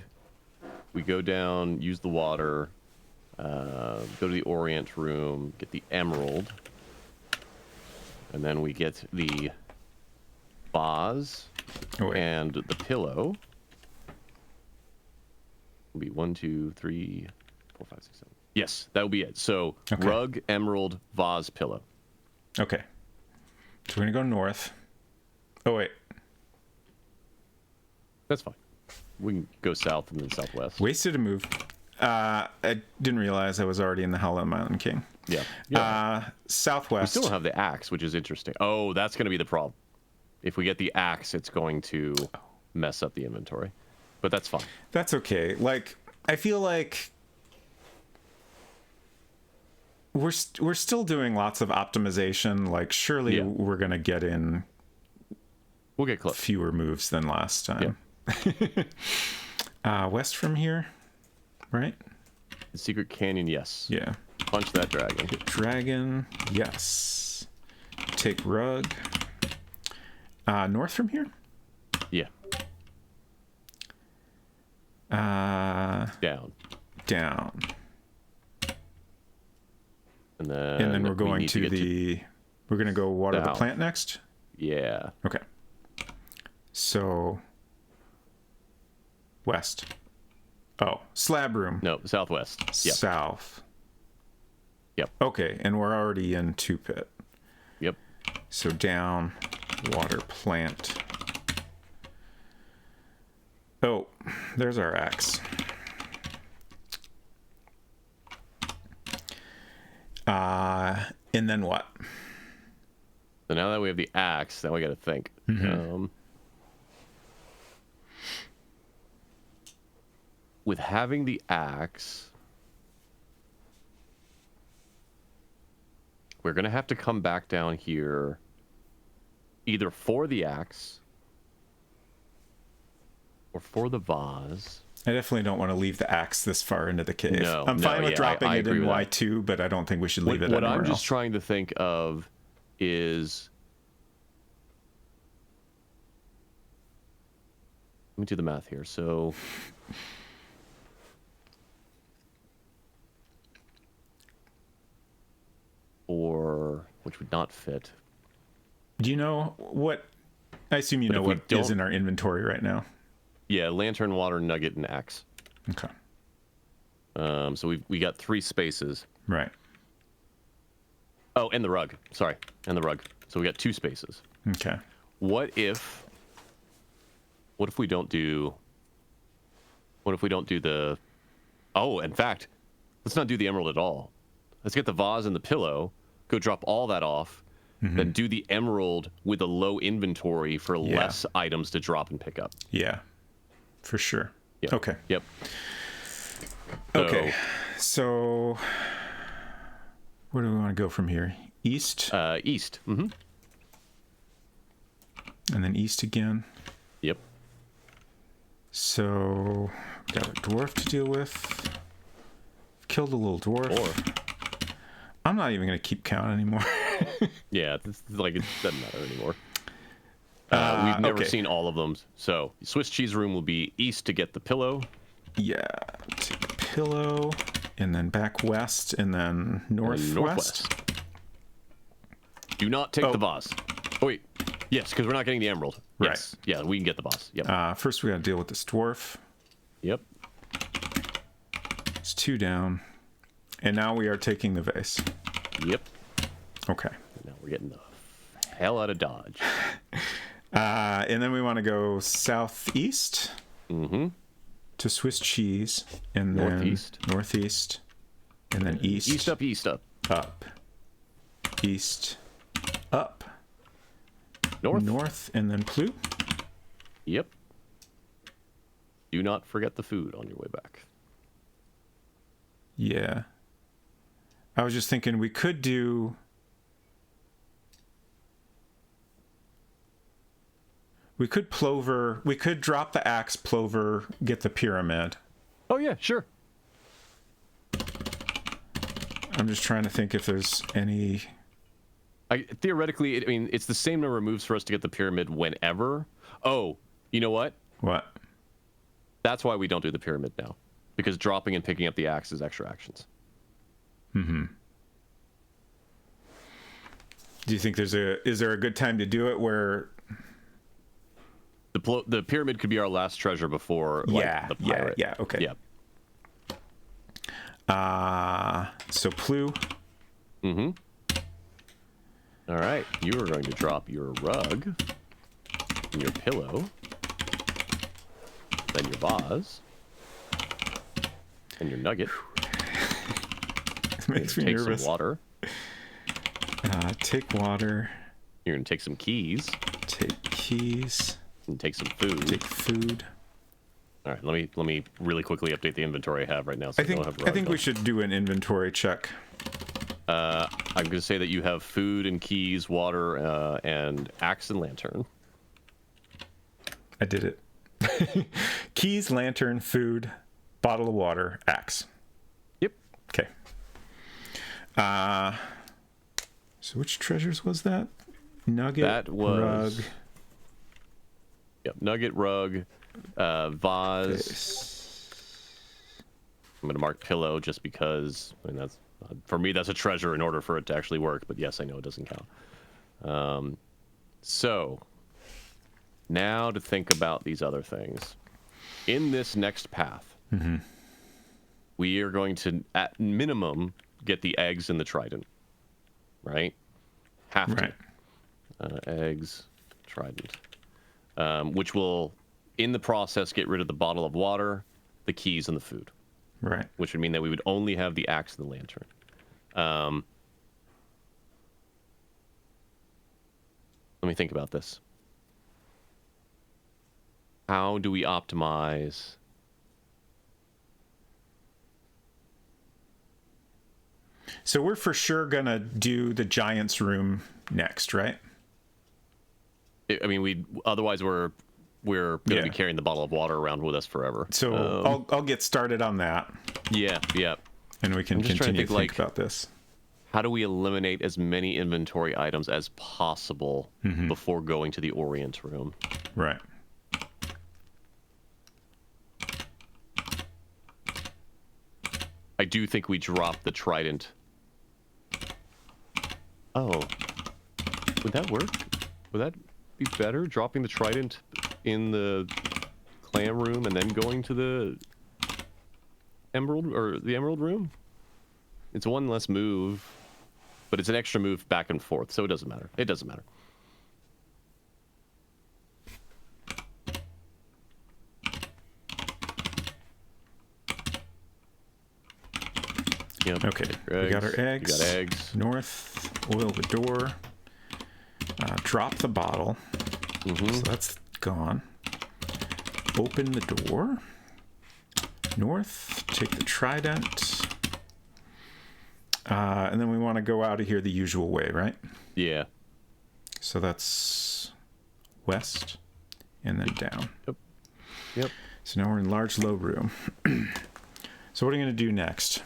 We go down, use the water, go to the Orient room, get the emerald, and then we get the vase and the pillow. Will be 1, 2, 3, 4, 5, 6, 7. Yes, that will be it. So rug, emerald, vase, pillow. Okay. So we're gonna go north. Oh wait. That's fine. We can go south and then southwest. Wasted a move. I didn't realize I was already in the Howlin' Mountain King. Yeah. Southwest. We still don't have the axe, which is interesting. Oh, that's going to be the problem. If we get the axe, it's going to mess up the inventory. But that's fine. That's okay. Like, I feel like we're still doing lots of optimization. Like, surely we're going to get in. We'll get close. Fewer moves than last time. Yeah. West from here, right? The secret canyon, yes. Yeah. Punch that dragon. Hit dragon, yes. Take rug. North from here? Yeah. Down. Down. And then we're going to the... We're going to go water the plant next? Yeah. Okay. So... West. Oh, slab room. No, southwest. Yep. South. Yep. Okay, and we're already in 2-pit. Yep. So down, water plant. Oh, there's our axe. And then what? So now that we have the axe, now we got to think. With having the axe, we're going to have to come back down here either for the axe or for the vase. I definitely don't want to leave the axe this far into the cave. No, I'm fine with dropping I it in agree with Y2, but I don't think we should leave it anywhere What I'm just else. trying to think of is... Let me do the math here. So... Or... Which would not fit. Do you know what... I assume you know what is in our inventory right now. Yeah, lantern, water, nugget, and axe. Okay. So we got 3 spaces. Right. Oh, and the rug. Sorry, and the rug. So we got 2 spaces. Okay. What if we don't do... What if we don't do the... Oh, in fact, let's not do the emerald at all. Let's get the vase and the pillow, go drop all that off, then do the emerald with a low inventory for less items to drop and pick up. Yeah, for sure. Yep. Okay. Yep. Okay. So, where do we want to go from here? East? East. Mm-hmm. And then east again. Yep. So, got a dwarf to deal with. Killed a little dwarf. I'm not even going to keep count anymore. Yeah, it's like it doesn't matter anymore. We've never seen all of them. So, Swiss cheese room will be east to get the pillow. Yeah, take the pillow, and then back west, and then northwest. Do not take the vase. Oh, wait. Yes, because we're not getting the emerald. Right. Yes. Yeah, we can get the vase. Yep. First, we got to deal with this dwarf. Yep. It's 2 down. And now we are taking the vase. Yep. Okay. Now we're getting the hell out of Dodge. And then we want to go southeast to Swiss cheese, and then northeast, and then east. East up, east up. Up. East. Up. North, and then Plu. Yep. Do not forget the food on your way back. Yeah. I was just thinking we could do... We could plover... We could drop the axe, plover, get the pyramid. Oh, yeah, sure. I'm just trying to think if there's any... Theoretically, I mean, it's the same number of moves for us to get the pyramid whenever. Oh, you know what? What? That's why we don't do the pyramid now. Because dropping and picking up the axe is extra actions. Do you think is there a good time to do it where the pyramid could be our last treasure before the pirate? Yeah, okay. Yeah. So Plu. All right, you are going to drop your rug and your pillow. And your vase. And your nugget. It makes me take nervous. some water. Take water. You're gonna take some keys. Take keys. And take some food. Take food. All right, let me really quickly update the inventory I have right now. So I think we should do an inventory check. I'm going to say that you have food and keys, water, and axe and lantern. I did it. Keys, lantern, food, bottle of water, axe. Yep. Okay. So which treasures was that? Nugget, that was, rug. Yep, nugget, rug, vase. I'm going to mark pillow just because, I mean, that's, for me, that's a treasure in order for it to actually work. But yes, I know it doesn't count. So, now to think about these other things. In this next path, we are going to, at minimum, get the eggs and the trident. Right? Have to. Eggs, trident. Which will, in the process, get rid of the bottle of water, the keys, and the food. Right. Which would mean that we would only have the axe and the lantern. Let me think about this. How do we optimize? So we're for sure gonna do the giant's room next, right? I mean, otherwise we're going to be carrying the bottle of water around with us forever. So I'll get started on that. Yeah. And we can continue to think like, about this. How do we eliminate as many inventory items as possible before going to the Orient room? Right. I do think we drop the trident. Oh. Would that work? Would that be better? Dropping the trident in the clam room and then going to the emerald room? It's one less move, but it's an extra move back and forth, so it doesn't matter. It doesn't matter. Yep. Okay, we got our eggs. We got eggs. North, oil the door. Drop the bottle. So that's gone. Open the door. North, take the trident. And then we want to go out of here the usual way, right? Yeah. So that's west and then down. Yep. So now we're in large low room. So what are you going to do next?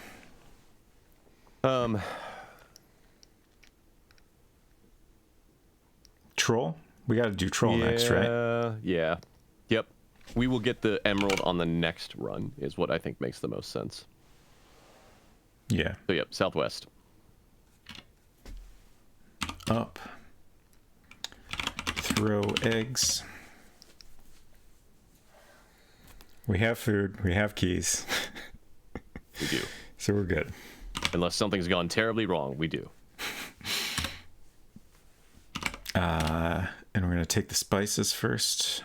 Troll? We got to do troll next, right? Yeah. Yep. We will get the emerald on the next run, is what I think makes the most sense. Yeah. So, yep, southwest. Up. Throw eggs. We have food. We have keys. We do. So we're good. Unless something's gone terribly wrong, we do. And we're going to take the spices first.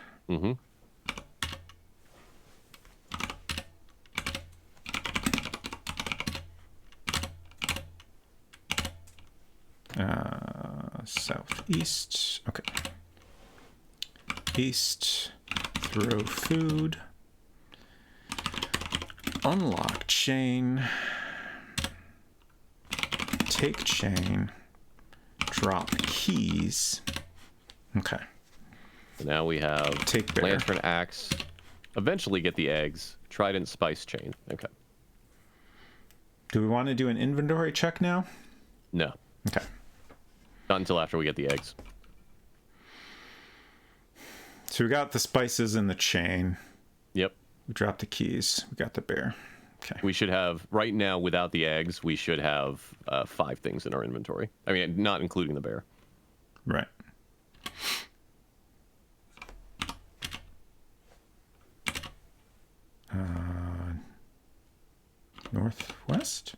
Southeast. Okay. East. Throw food. Unlock chain. Take chain. Drop keys. Okay. So now we have Take bear. lantern, axe. Eventually get the eggs. Trident, spice chain. Okay. Do we want to do an inventory check now? No. Okay. Not until after we get the eggs. So we got the spices in the chain. Yep. We dropped the keys. We got the bear. Okay. We should have, right now, without the eggs, we should have 5 things in our inventory. I mean, not including the bear. Right. Northwest?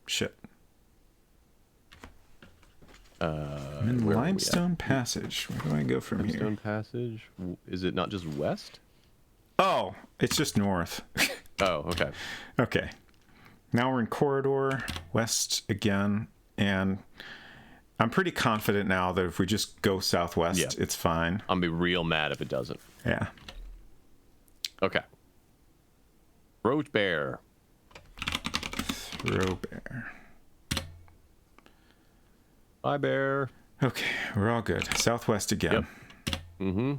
Shit. I'm in where are we Limestone at? Passage. Where do I go from Limestone here? Passage? Is it not just west? Oh, it's just north. Oh, okay. Okay. Now we're in corridor, west again, and I'm pretty confident now that if we just go southwest, it's fine. I'm gonna be real mad if it doesn't. Yeah. Okay. Roach bear. Throw bear. Bye, bear. Okay, we're all good. Southwest again. Yep. Mm-hmm.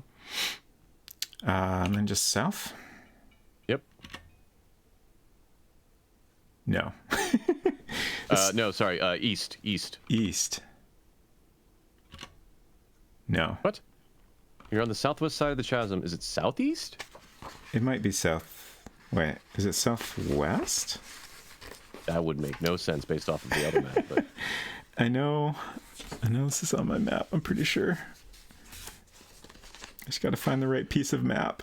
And then just south? Yep. No. No, sorry. East. East. No. What? You're on the southwest side of the chasm. Is it southeast? It might be south. Wait, is it southwest? That would make no sense based off of the other map. But I know this is on my map, I'm pretty sure. I just got to find the right piece of map.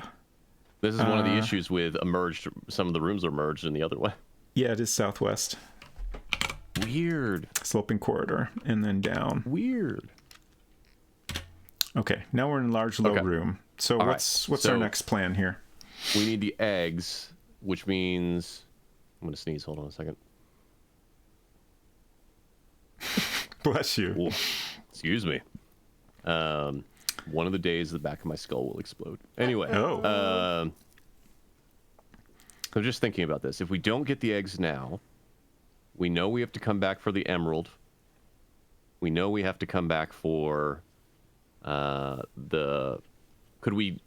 this is one of the issues with merged. Some of the rooms are merged in the other way. Yeah, it is southwest. Weird. Sloping corridor, and then down. Weird. Okay, now we're in large low room. So All what's right. our So- next plan here? We need the eggs, which means I'm gonna sneeze. Hold on a second. Bless you. Ooh, excuse me. One of the days the back of my skull will explode. Anyway, I'm just thinking about this. If we don't get the eggs now, we know we have to come back for the emerald. We know we have to come back for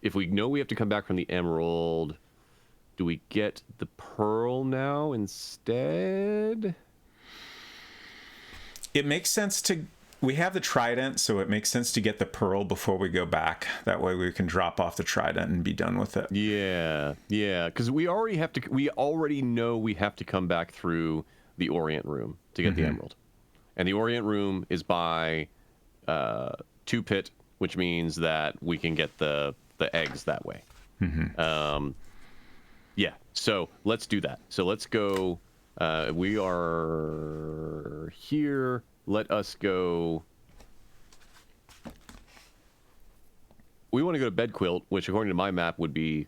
if we know we have to come back from the emerald, do we get the pearl now instead? It makes sense we have the trident, so it makes sense to get the pearl before we go back. That way we can drop off the trident and be done with it. Yeah, because we already know we have to come back through the Orient Room to get the emerald. And the Orient Room is by 2 pit, which means that we can get the eggs that way. Yeah, so let's do that. So let's go. We are here. Let us go. We want to go to Bed Quilt, which according to my map would be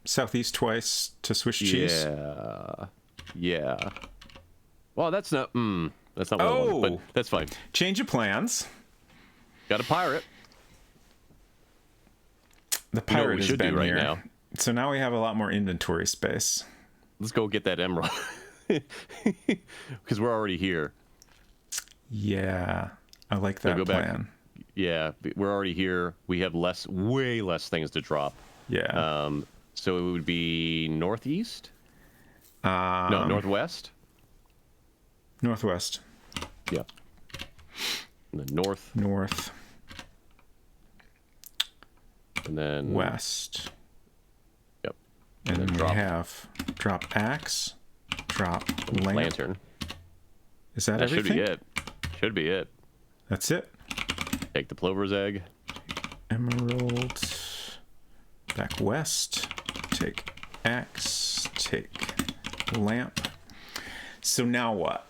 Southeast twice to Swiss cheese. Yeah. Well, that's not what I wanted, but that's fine. Change of plans. Got a pirate. The You know what pirate we has should been do right here. now? So now we have a lot more inventory space. Let's go get that emerald. Because we're already here. Yeah, I like that go back. plan. Yeah, we're already here. We have way less things to drop. Yeah. So it would be northeast? No, northwest? Northwest. Yeah. And then north. North. And then West. Yep. And then drop. we have drop axe, drop lamp. Lantern. Is that That should everything? be it. Should be it. That's it. Take the plover's egg. Emerald. Back west. Take axe. Take lamp. So now what?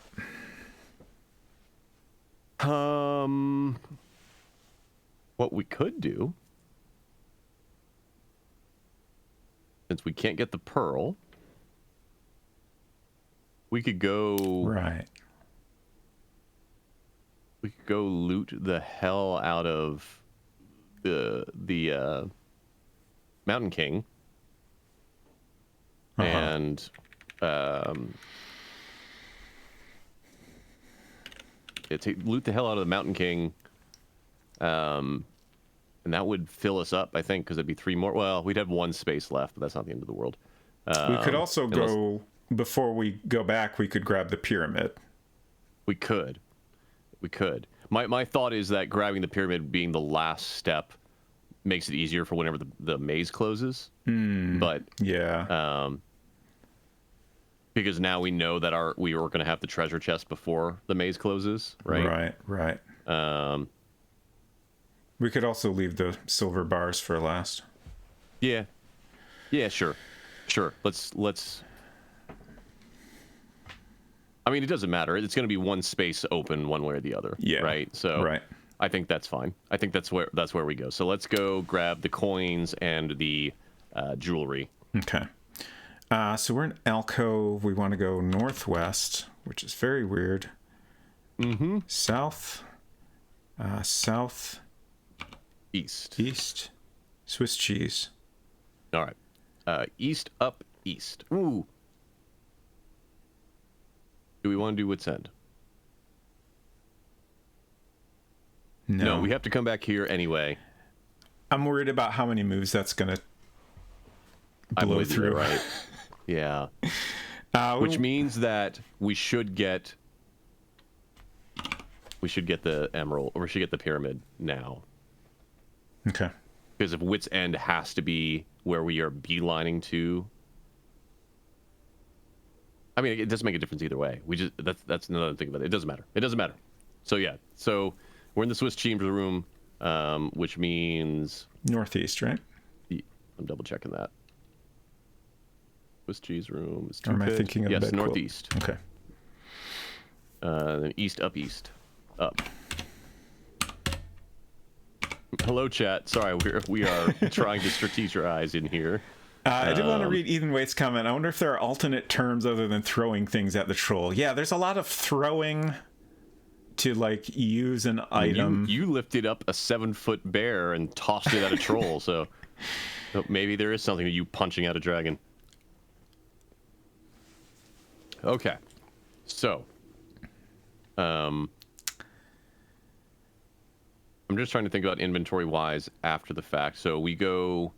What we could do, since we can't get the pearl, we could go. Right. We could go loot the hell out of the Mountain King, and loot the hell out of the Mountain King, and that would fill us up, I think, because it'd be 3 more. Well, we'd have 1 space left, but that's not the end of the world. We could also go, before we go back, we could grab the pyramid. We could. My thought is that grabbing the pyramid being the last step makes it easier for whenever the maze closes. But Yeah. because now we know that we were going to have the treasure chest before the maze closes, right? Right. We could also leave the silver bars for last. Yeah, sure. Let's. I mean, it doesn't matter. It's going to be 1 space open one way or the other. Yeah. Right. So. Right. I think that's fine. I think that's where we go. So let's go grab the coins and the jewelry. Okay. So we're in alcove. We want to go northwest, which is very weird. Mm-hmm. South. South. East. East. Swiss cheese. All right. East, up, east. Ooh. Do we want to do wit's end? No, we have to come back here anyway. I'm worried about how many moves that's going to blow through. You, right? Yeah. Which means that we should get the emerald, or we should get the pyramid now. Okay. Because if wit's end has to be where we are beelining to, I mean, it doesn't make a difference either way. We just that's another thing about it. It doesn't matter. It doesn't matter. So yeah. So we're in the Swiss chamber room, which means northeast, right? I'm double checking that. Swiss cheese room is or am I thinking of yes, northeast. Quilt? Okay. Then east, up, east, up. Hello, chat. Sorry, we are trying to strategize in here. I did want to read Ethan Waite's comment. I wonder if there are alternate terms other than throwing things at the troll. Yeah, there's a lot of throwing to like use an item. You lifted up a 7-foot bear and tossed it at a troll, so maybe there is something to you punching out a dragon. Okay, so I'm just trying to think about inventory wise after the fact. So we go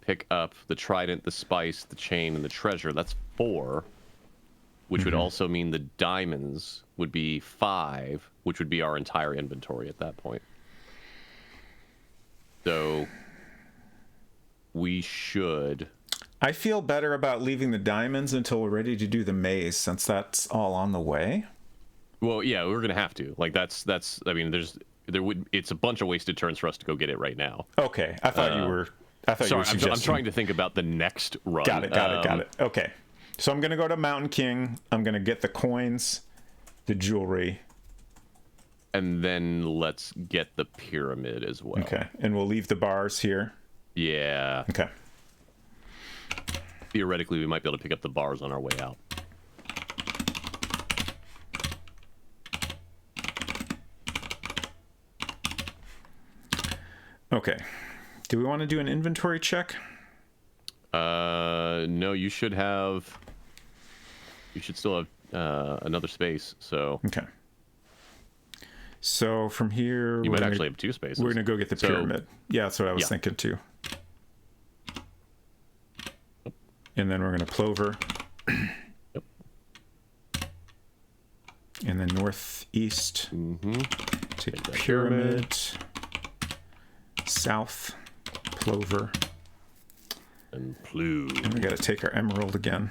pick up the trident, the spice, the chain, and the treasure. That's 4, which would also mean the diamonds would be 5, which would be our entire inventory at that point. So we should... I feel better about leaving the diamonds until we're ready to do the maze, since that's all on the way. Well, yeah, we're gonna have to. Like that's. I mean, it's a bunch of wasted turns for us to go get it right now. Okay, I thought you were. I thought you were suggesting. I'm trying to think about the next run. Got it. Okay, so I'm gonna go to Mountain King. I'm gonna get the coins, the jewelry, and then let's get the pyramid as well. Okay, and we'll leave the bars here. Yeah. Okay. Theoretically, we might be able to pick up the bars on our way out. Okay. Do we want to do an inventory check? No, you should still have another space, so... Okay. So from here... You might actually have 2 spaces. We're going to go get the pyramid. Yeah, that's what I was thinking too. And then we're going to plover. Yep. And then northeast. Mm-hmm. Take the pyramid. South. Plover. And Plu. And we got to take our emerald again.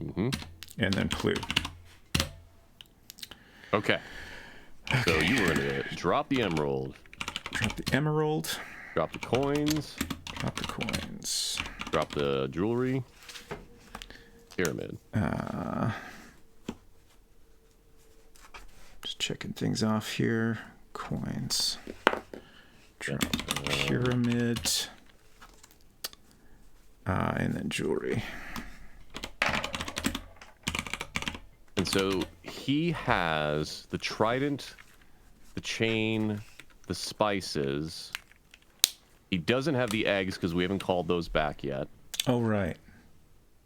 Mm-hmm. And then Plu. Okay. So you were going to drop the emerald. Drop the emerald. Drop the coins. Drop the coins. Drop the jewelry. Pyramid. Just checking things off here. Coins. Drop pyramid. And then jewelry. And so he has the trident, the chain, the spices. He doesn't have the eggs because we haven't called those back yet. Oh, right.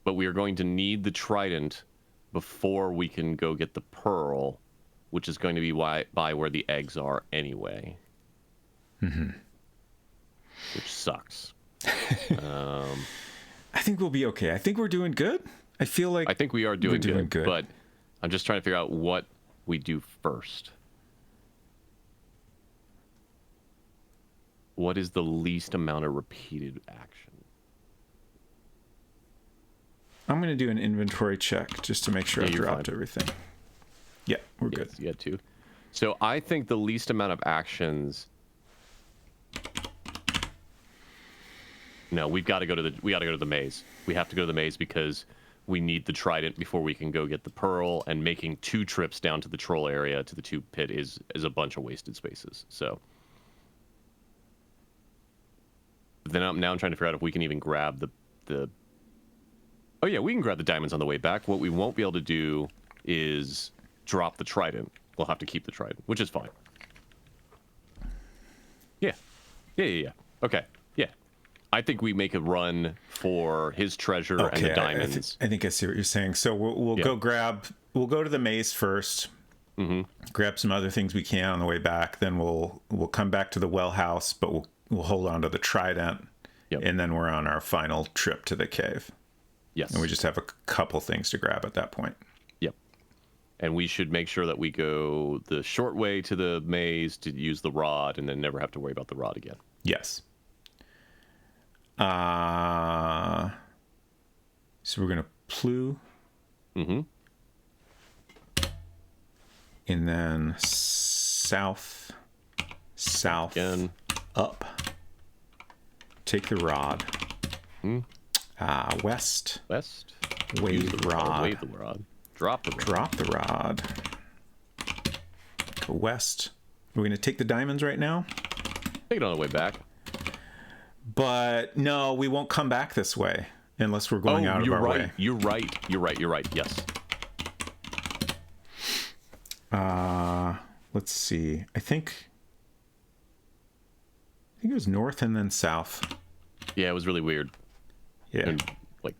But we are going to need the trident before we can go get the pearl, which is going to be by where the eggs are anyway. Mm-hmm. Which sucks. I think we'll be okay. I think we're doing good. I feel like I think we are doing good, but I'm just trying to figure out what we do first. What is the least amount of repeated action? I'm going to do an inventory check just to make sure I dropped everything. Yeah, we're good. Yeah, too. So I think the least amount of actions. No, we've got to go to the maze. We have to go to the maze because we need the trident before we can go get the pearl, and making 2 trips down to the troll area to the tube pit is a bunch of wasted spaces. So then I'm trying to figure out if we can even grab the oh yeah, we can grab the diamonds on the way back. What we won't be able to do is drop the trident. We'll have to keep the trident, which is fine. Yeah. Okay. Yeah. I think we make a run for his treasure and the diamonds. I think I see what you're saying. So we'll go to the maze first, grab some other things we can on the way back. Then we'll come back to the well house, but we'll hold on to the trident, and then we're on our final trip to the cave. Yes. And we just have a couple things to grab at that point. Yep. And we should make sure that we go the short way to the maze to use the rod, and then never have to worry about the rod again. Yes. So we're going to Plu. And then south, again. Up. Take the rod. West. Wave the rod. Wave the rod. Drop the rod. Drop the rod. Go west. We're going to take the diamonds right now? Take it on the way back. But no, we won't come back this way unless we're going out of our way. You're right. Yes. Let's see. I think it was north and then south. Yeah, it was really weird. Yeah. And, like.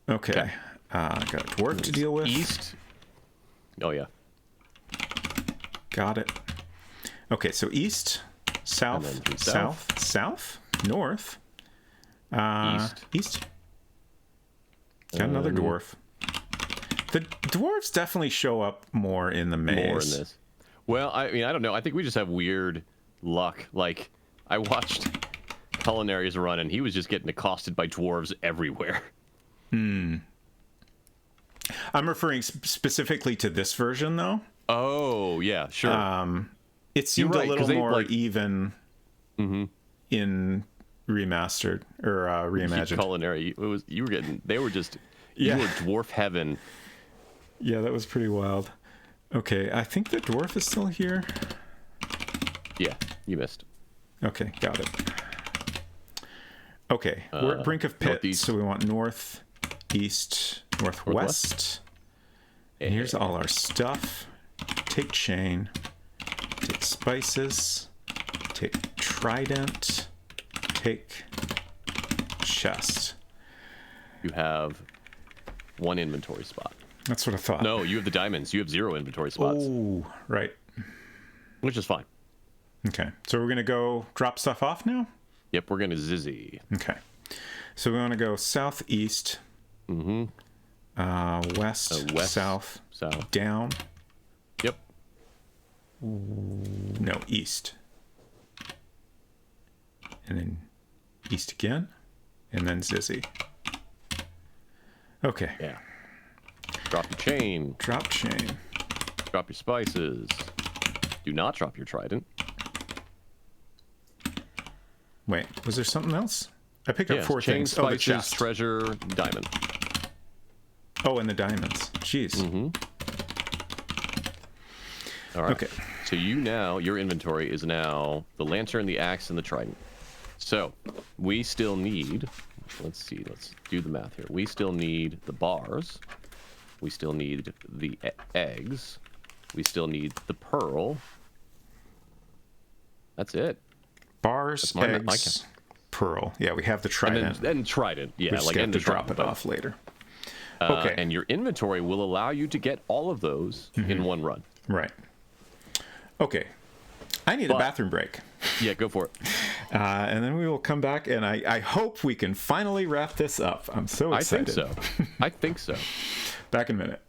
Okay. Got a dwarf to deal with. East. Oh yeah. Got it. Okay, so east, south, north, east. Got another dwarf. The dwarves definitely show up more in the maze. More in this. Well, I mean, I don't know. I think we just have weird luck. Like, I watched Culinary's run, and he was just getting accosted by dwarves everywhere. I'm referring specifically to this version, though. Oh, yeah, sure. It seemed a little more even in remastered or reimagined. Culinary, they were just, you were dwarf heaven. Yeah, that was pretty wild. Okay, I think the dwarf is still here. Yeah, you missed. Okay, got it. Okay, we're at brink of pit, northeast. So we want north, east, northwest. And here's all our stuff. Take chain, take spices, take trident, take chest. You have 1 inventory spot. That's what I thought. No, you have the diamonds. You have 0 inventory spots. Oh, right. Which is fine. Okay, so we're going to go drop stuff off now? Yep, we're going to zizzy. Okay. So we want to go southeast, west, south, down. Yep. No, east. And then east again, and then zizzy. Okay. Yeah. Drop your chain. Drop chain. Drop your spices. Do not drop your trident. Wait, was there something else? I picked up 4 chain, things. Spices, the chest. Treasure, diamond. Oh, and the diamonds. Jeez. All right. Okay. So your inventory is now the lantern, the axe, and the trident. So we still need, let's do the math here. We still need the bars. We still need the eggs. We still need the pearl. That's it. Bars, eggs, pearl. Yeah, we have the trident. And trident. Yeah, we just have to drop it off later. Okay. And your inventory will allow you to get all of those in one run. Right. Okay. I need a bathroom break. Yeah, go for it. And then we will come back, and I hope we can finally wrap this up. I'm so excited. I think so. Back in a minute.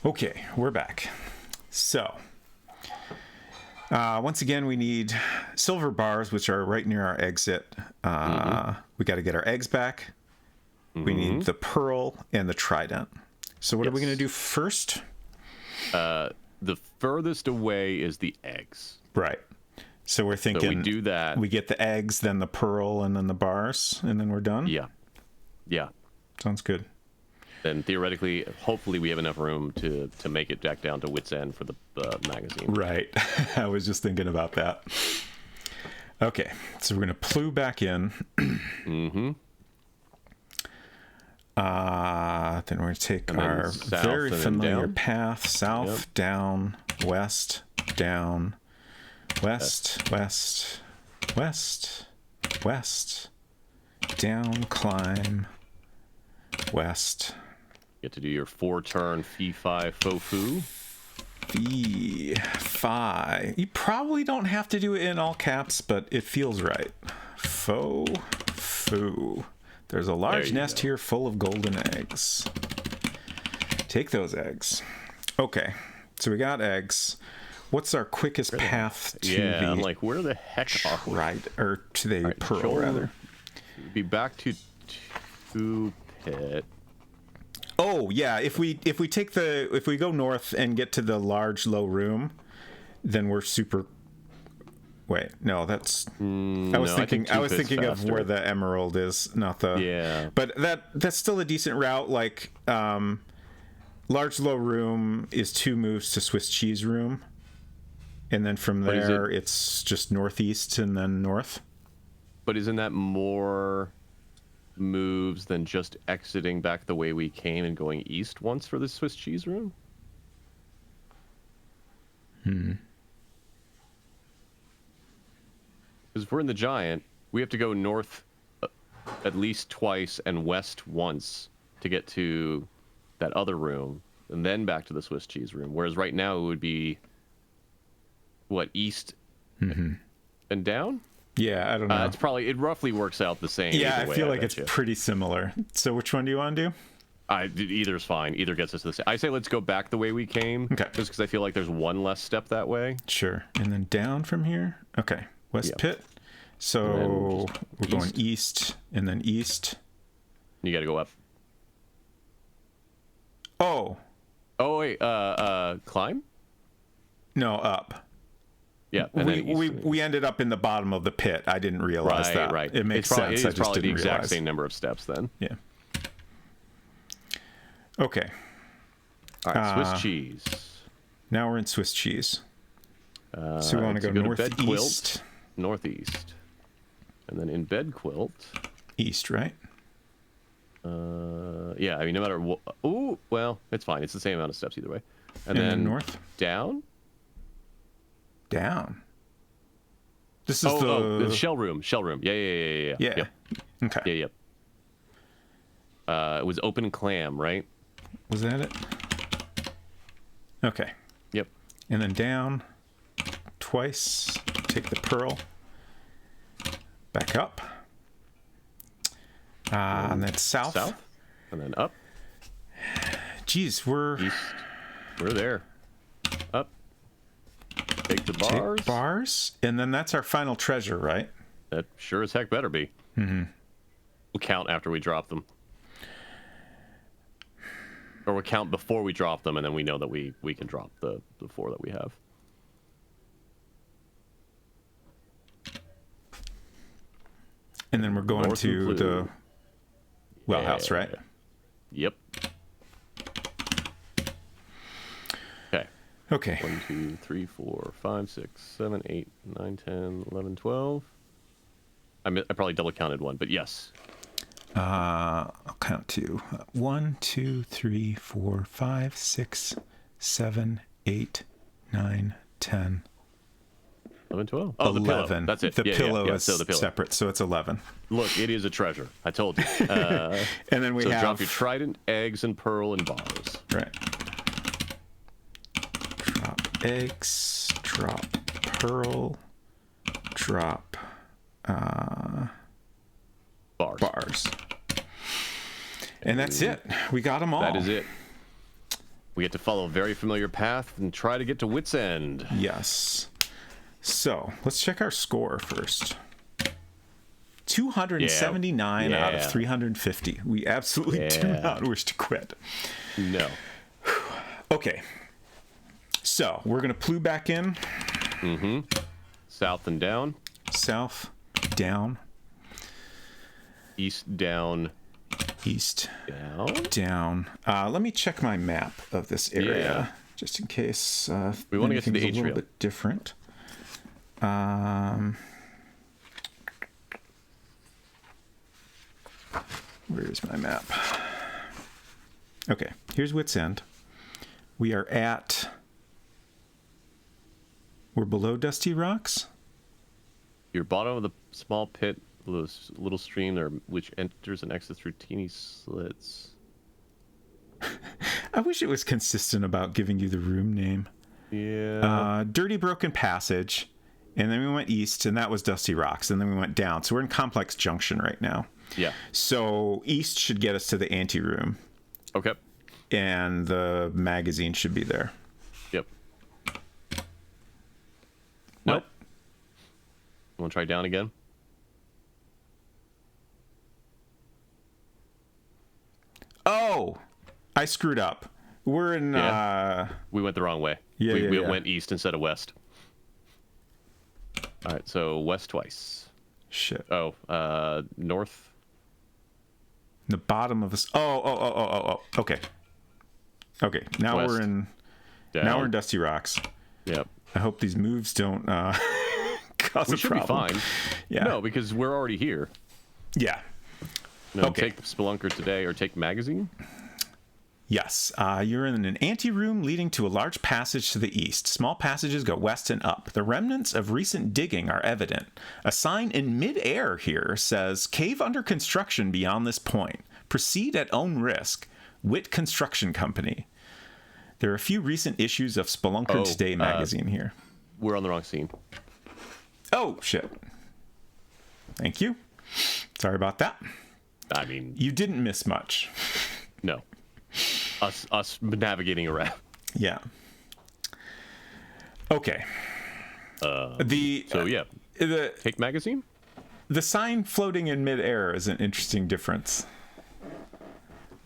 Okay, we're back. So, once again, we need silver bars, which are right near our exit. We got to get our eggs back. We need the pearl and the trident. So what are we going to do first? The furthest away is the eggs. Right. So we're thinking we do that. We get the eggs, then the pearl, and then the bars, and then we're done? Yeah. Sounds good. Then theoretically, hopefully we have enough room to make it back down to wit's end for the magazine. Right. I was just thinking about that. Okay. So we're going to plue back in. Then we're going to take our very familiar path south, down, west, down, west, west, west, west, down, climb, west. You get to do your 4-turn fee-fi fo-foo. Fee-fi. You probably don't have to do it in all caps, but it feels right. Fo-foo. There's a large nest here full of golden eggs. Take those eggs. Okay, so we got eggs. What's our quickest path to the... I'm like, where the heck are we? Right, or to the pearl, rather. Be back to 2 pit. Oh, yeah, if we go north and get to the large low room, then we're super... Wait, no, that's... I was thinking of where the emerald is, not the... Yeah. But that's still a decent route. Like, large low room is 2 moves to Swiss cheese room. And then from there, it's just northeast and then north. But isn't that more moves than just exiting back the way we came and going east once for the Swiss cheese room? Because if we're in the giant, we have to go north at least twice and west once to get to that other room, and then back to the Swiss cheese room. Whereas right now it would be, what, east and down? Yeah, I don't know. It roughly works out the same. Yeah, I feel like it's pretty similar. So which one do you want to do? Either's fine. Either gets us to the same. I say let's go back the way we came. Okay. Just because I feel like there's one less step that way. Sure. And then down from here? Okay. West Pit. So we're going east and then east. You got to go up. Oh, wait. Climb? No, up. Yeah. And we ended up in the bottom of the pit. I didn't realize that. Right. It makes sense. It's probably the exact realize. same number of steps then. Yeah. Okay. All right. Swiss cheese. Now we're in Swiss cheese. So we want to go northeast. Northeast. And then in bed quilt. East, right? Yeah, I mean, no matter what. Ooh, well, it's fine. It's the same amount of steps either way. And then north. Down. Down. This is the shell room. Yeah. Yep. Okay. Yep. It was open clam, right? Was that it? Okay. Yep. And then down twice. Take the pearl. Back up. And then south. And then up. Geez, we're... East. We're there. Up. Take the bars. Take bars. And then that's our final treasure, right? That sure as heck better be. We'll count after we drop them. Or we'll count before we drop them, and then we know that we can drop the 4 that we have. And then we're going to the well house, right? Yep. Okay. 1, 2, 3, 4, 5, 6, 7, 8, 9, 10, 11, 12. I probably double counted one, but yes. I'll count 2. 1, 2, 3, 4, 5, 6, 7, 8, 9, 10. 11, 12. Oh, 11. The pillow. That's it. The pillow is the pillow. separate, so it's 11. Look, it is a treasure. I told you. And then we have... drop your trident, eggs, and pearl, and bars. Right. Drop eggs, drop pearl, drop bars. And that's it. We got them all. That is it. We get to follow a very familiar path and try to get to Wit's End. Yes. So let's check our score first. 279 out of 350. We absolutely do not wish to quit. No. Okay. So we're going to plume back in. Mm-hmm. South and down. South, down. East, down. East, down. Let me check my map of this area, just in case we want to get to the atrium. A little bit different. Where's my map? Okay, here's Wit's End. We're below Dusty Rocks. You're bottom of the small pit, little stream there, which enters and exits through teeny slits. I wish it was consistent about giving you the room name. Yeah. Dirty Broken Passage, and then we went east, and that was Dusty Rocks, and then we went down. So we're in Complex Junction right now. Yeah. So east should get us to the anteroom. Okay. And the magazine should be there. Yep. Nope. Want to try down again? Oh, I screwed up. We're in. We went the wrong way. We went east instead of west. All right, so west twice. Shit. Oh, north. The bottom of us. Oh. Okay. Okay. Now West. we're in. Down. Now we're in Dusty Rocks. Yep. I hope these moves don't cause We a should problem. be fine. Yeah. No, because we're already here. Yeah. No, Okay. Take Spelunker today or take magazine. Yes, you're in an anteroom leading to a large passage to the east. Small passages go west and up. The remnants of recent digging are evident. A sign in mid-air here says, "Cave under construction beyond this point. Proceed at own risk. Witt Construction Company." There are a few recent issues of Spelunker Today magazine here. We're on the wrong scene. Oh, shit. Thank you. Sorry about that. I mean, You didn't miss much. no. Us navigating around. Yeah. Okay. Take magazine? The sign floating in midair is an interesting difference.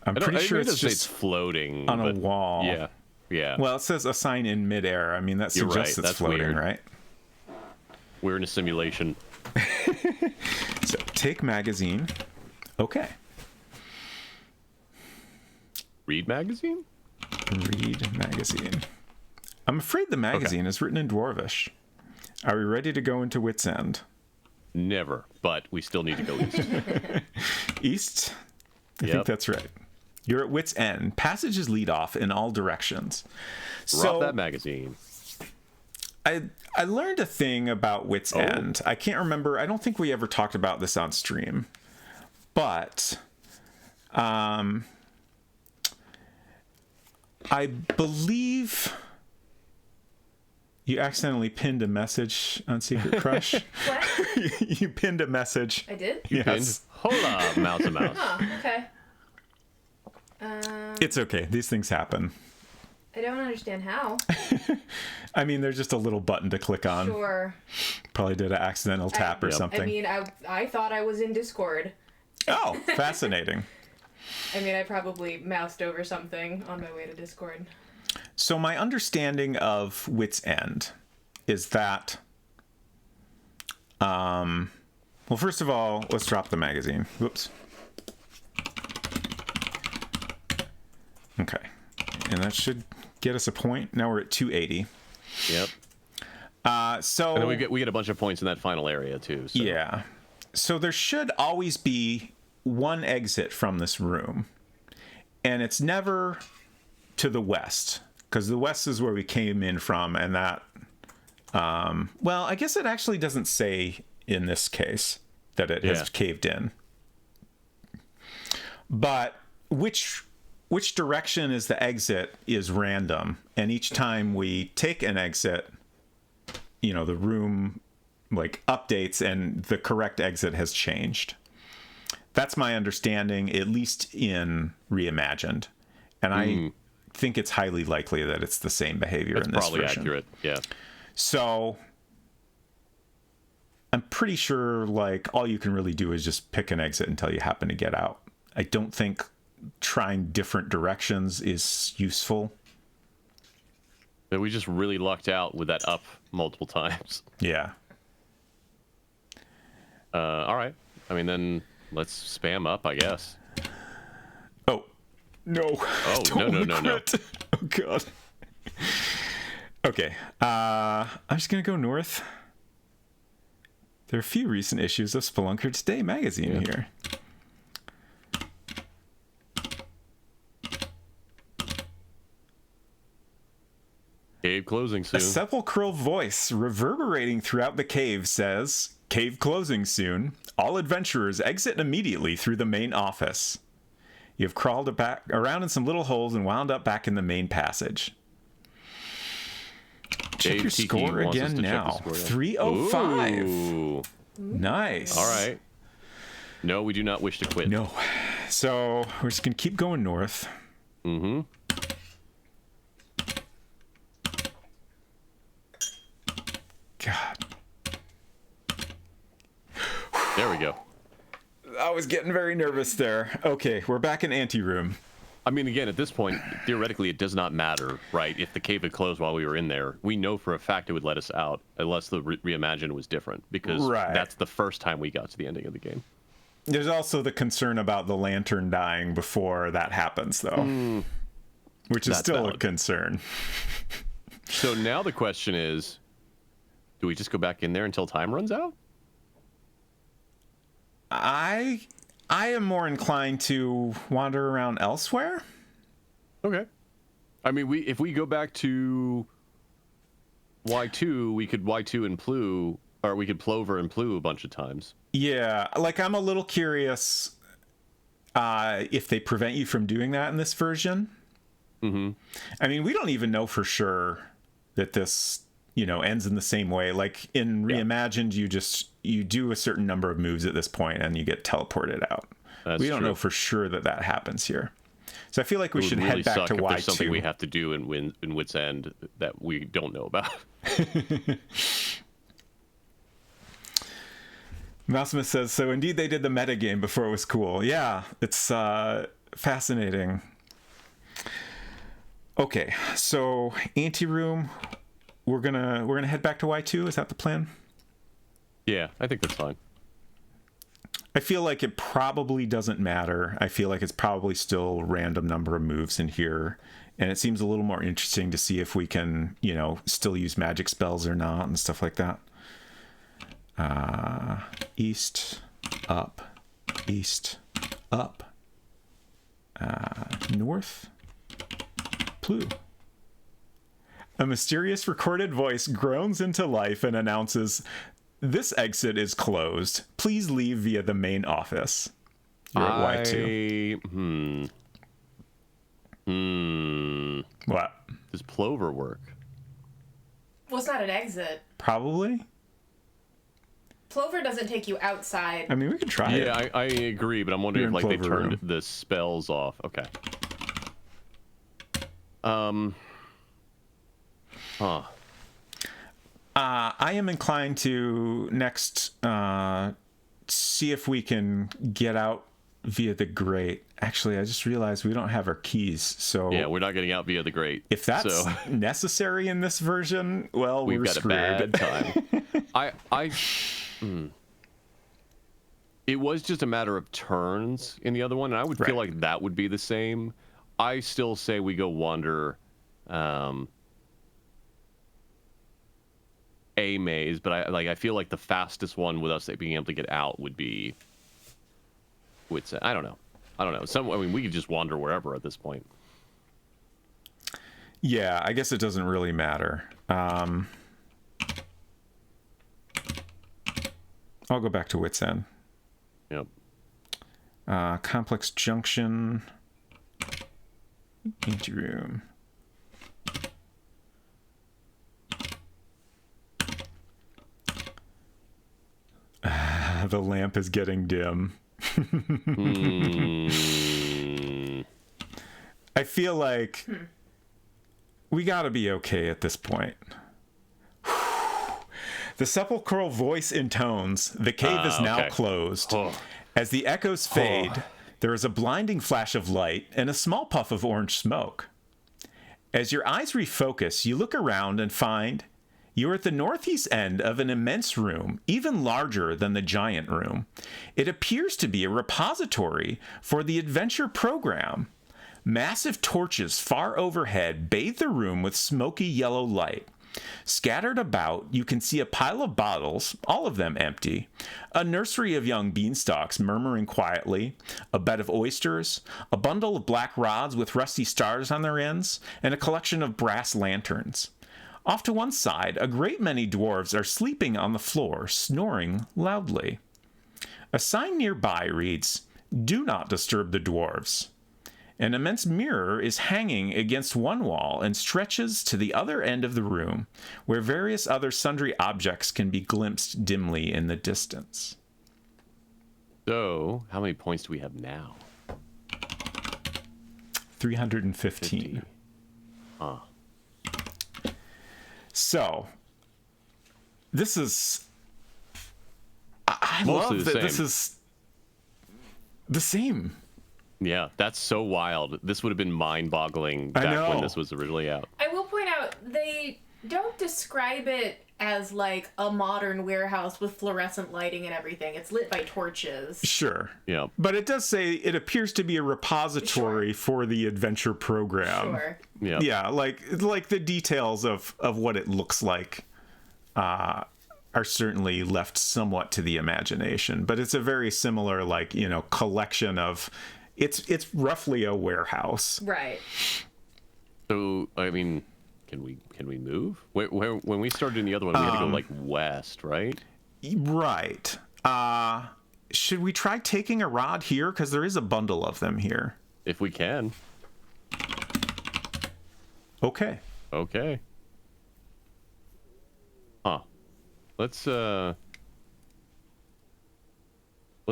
I'm pretty sure it's just it's floating on a wall. Yeah. Yeah. Well, it says a sign in midair. I mean, that You're suggests right. it's That's floating, weird. right? We're in a simulation. So take magazine. Okay. Read magazine? Read magazine. I'm afraid the magazine is written in Dwarvish. Are we ready to go into Wit's End? Never, but we still need to go east. East? I think that's right. You're at Wit's End. Passages lead off in all directions. Drop that magazine. I learned a thing about Wit's End. I can't remember. I don't think we ever talked about this on stream. But I believe you accidentally pinned a message on Secret Crush. What? You pinned a message. I did? Yes. Hola, mouse and mouse. Oh, okay. It's okay. These things happen. I don't understand how. I mean, there's just a little button to click on. Sure. Probably did an accidental tap or something. I mean, I thought I was in Discord. Oh, fascinating. I mean, I probably moused over something on my way to Discord. So my understanding of Wit's End is that, well, first of all, let's drop the magazine. Whoops. Okay. And that should get us a point. Now we're at 280. Yep. So And then we get a bunch of points in that final area too. So. Yeah. So there should always be one exit from this room. And it's never to the west, because the west is where we came in from, and that well, I guess it actually doesn't say in this case that it has caved in. But which direction is the exit is random, and each time we take an exit, you know, the room like updates and the correct exit has changed. That's my understanding, at least in Reimagined. And I think it's highly likely that it's the same behavior That's in this probably version. accurate. Yeah. So I'm pretty sure like all you can really do is just pick an exit until you happen to get out. I don't think trying different directions is useful. But we just really lucked out with that up multiple times. Yeah. All right. I mean, then let's spam up, I guess. Oh, no. Oh, Don't no. quit. Oh, God. Okay. I'm just going to go north. There are a few recent issues of Spelunker Today magazine here. Cave closing soon. A sepulchral voice reverberating throughout the cave says, "Cave closing soon. All adventurers exit immediately through the main office. You have crawled back around in some little holes and wound up back in the main passage." Check Dave your Tiki score wants us again to check now. the score, yeah. 305. Ooh. Nice. All right. No, we do not wish to quit. No. So we're just going to keep going north. Mm-hmm. God. There we go. I was getting very nervous there. Okay, we're back in anteroom. I mean, again, at this point, theoretically, it does not matter, right? If the cave had closed while we were in there, we know for a fact it would let us out, unless the Reimagined was different, because that's the first time we got to the ending of the game. There's also the concern about the lantern dying before that happens, though, which is still valid. A concern. So now the question is, do we just go back in there until time runs out? I am more inclined to wander around elsewhere. Okay. I mean, if we go back to Y2, we could Y2 and Plu, or we could Plover and Plu a bunch of times. Yeah, like I'm a little curious if they prevent you from doing that in this version. Mm-hmm. I mean, we don't even know for sure that this, ends in the same way. Like in Reimagined, you do a certain number of moves at this point and you get teleported out. We don't know for sure that happens here. So I feel like we should head back to Y2. There's something we have to do in Wit's End that we don't know about. Mousemouth says, so indeed they did the metagame before it was cool. Yeah, it's fascinating. Okay, so anteroom, we're gonna head back to Y2. Is that the plan? Yeah, I think that's fine. I feel like it probably doesn't matter. I feel like it's probably still a random number of moves in here. And it seems a little more interesting to see if we can, still use magic spells or not and stuff like that. East, up, north, Plu. A mysterious recorded voice groans into life and announces, "This exit is closed. Please leave via the main office." You're at Y2. What? Does Plover work? Well, it's not an exit. Probably. Plover doesn't take you outside. I mean, we could try it. Yeah, I agree, but I'm wondering if they turned the spells off. Okay. I am inclined to next see if we can get out via the grate. Actually, I just realized we don't have our keys, so yeah, we're not getting out via the grate. If that's necessary in this version, well, we've got screwed. A bad time. It was just a matter of turns in the other one, and I would feel like that would be the same. I still say we go wander a maze, but I feel like the fastest one with us being able to get out would be Wit's End. I don't know. We could just wander wherever at this point. Yeah, I guess it doesn't really matter. I'll go back to Wit's End. Yep. Complex Junction. Anteroom. The lamp is getting dim. I feel like We gotta be okay at this point. The sepulchral voice intones, "The cave is now closed." Oh. As the echoes fade, there is a blinding flash of light and a small puff of orange smoke. As your eyes refocus, you look around and find you are at the northeast end of an immense room, even larger than the giant room. It appears to be a repository for the adventure program. Massive torches far overhead bathe the room with smoky yellow light. Scattered about, you can see a pile of bottles, all of them empty, a nursery of young beanstalks murmuring quietly, a bed of oysters, a bundle of black rods with rusty stars on their ends, and a collection of brass lanterns. Off to one side, a great many dwarves are sleeping on the floor, snoring loudly. A sign nearby reads, "Do not disturb the dwarves." An immense mirror is hanging against one wall and stretches to the other end of the room, where various other sundry objects can be glimpsed dimly in the distance. So, how many points do we have now? 315. 50. Huh. So, this is... I Mostly love the that same. this is the same. Yeah, that's so wild. This would have been mind-boggling I back when know. this was originally out. I will point out, they don't describe it as like a modern warehouse with fluorescent lighting and everything. It's lit by torches. Sure. Yeah. But it does say it appears to be a repository for the adventure program. Sure. Yeah. Yeah, like the details of what it looks like are certainly left somewhat to the imagination, but it's a very similar collection of it's roughly a warehouse. Right. So, I mean, can we move? When we started in the other one, we had to go like west, right? Right. Should we try taking a rod here, because there is a bundle of them here? If we can. Okay. Okay. Huh. Let's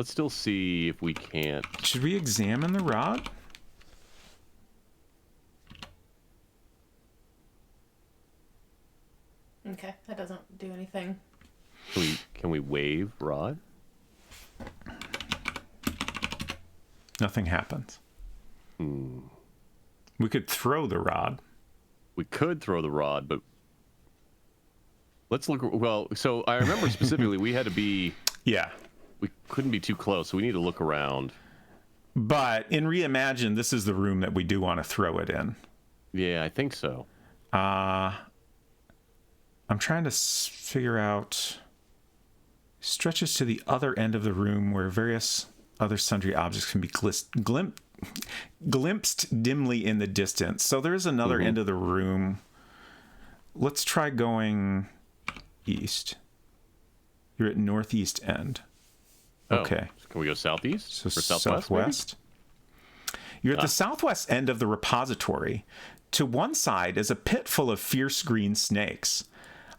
still see if we can't. Should we examine the rod? Okay, that doesn't do anything. Can we wave rod? Nothing happens. We could throw the rod. We could throw the rod, but let's look. Well, so I remember specifically we had to be. Yeah. We couldn't be too close, so we need to look around. But in Reimagined, this is the room that we do want to throw it in. Yeah, I think so. I'm trying to figure out... Stretches to the other end of the room where various other sundry objects can be glimpsed dimly in the distance. So there's another end of the room. Let's try going east. You're at northeast end. Okay. So can we go southeast? So or southwest? You're at the southwest end of the repository. To one side is a pit full of fierce green snakes.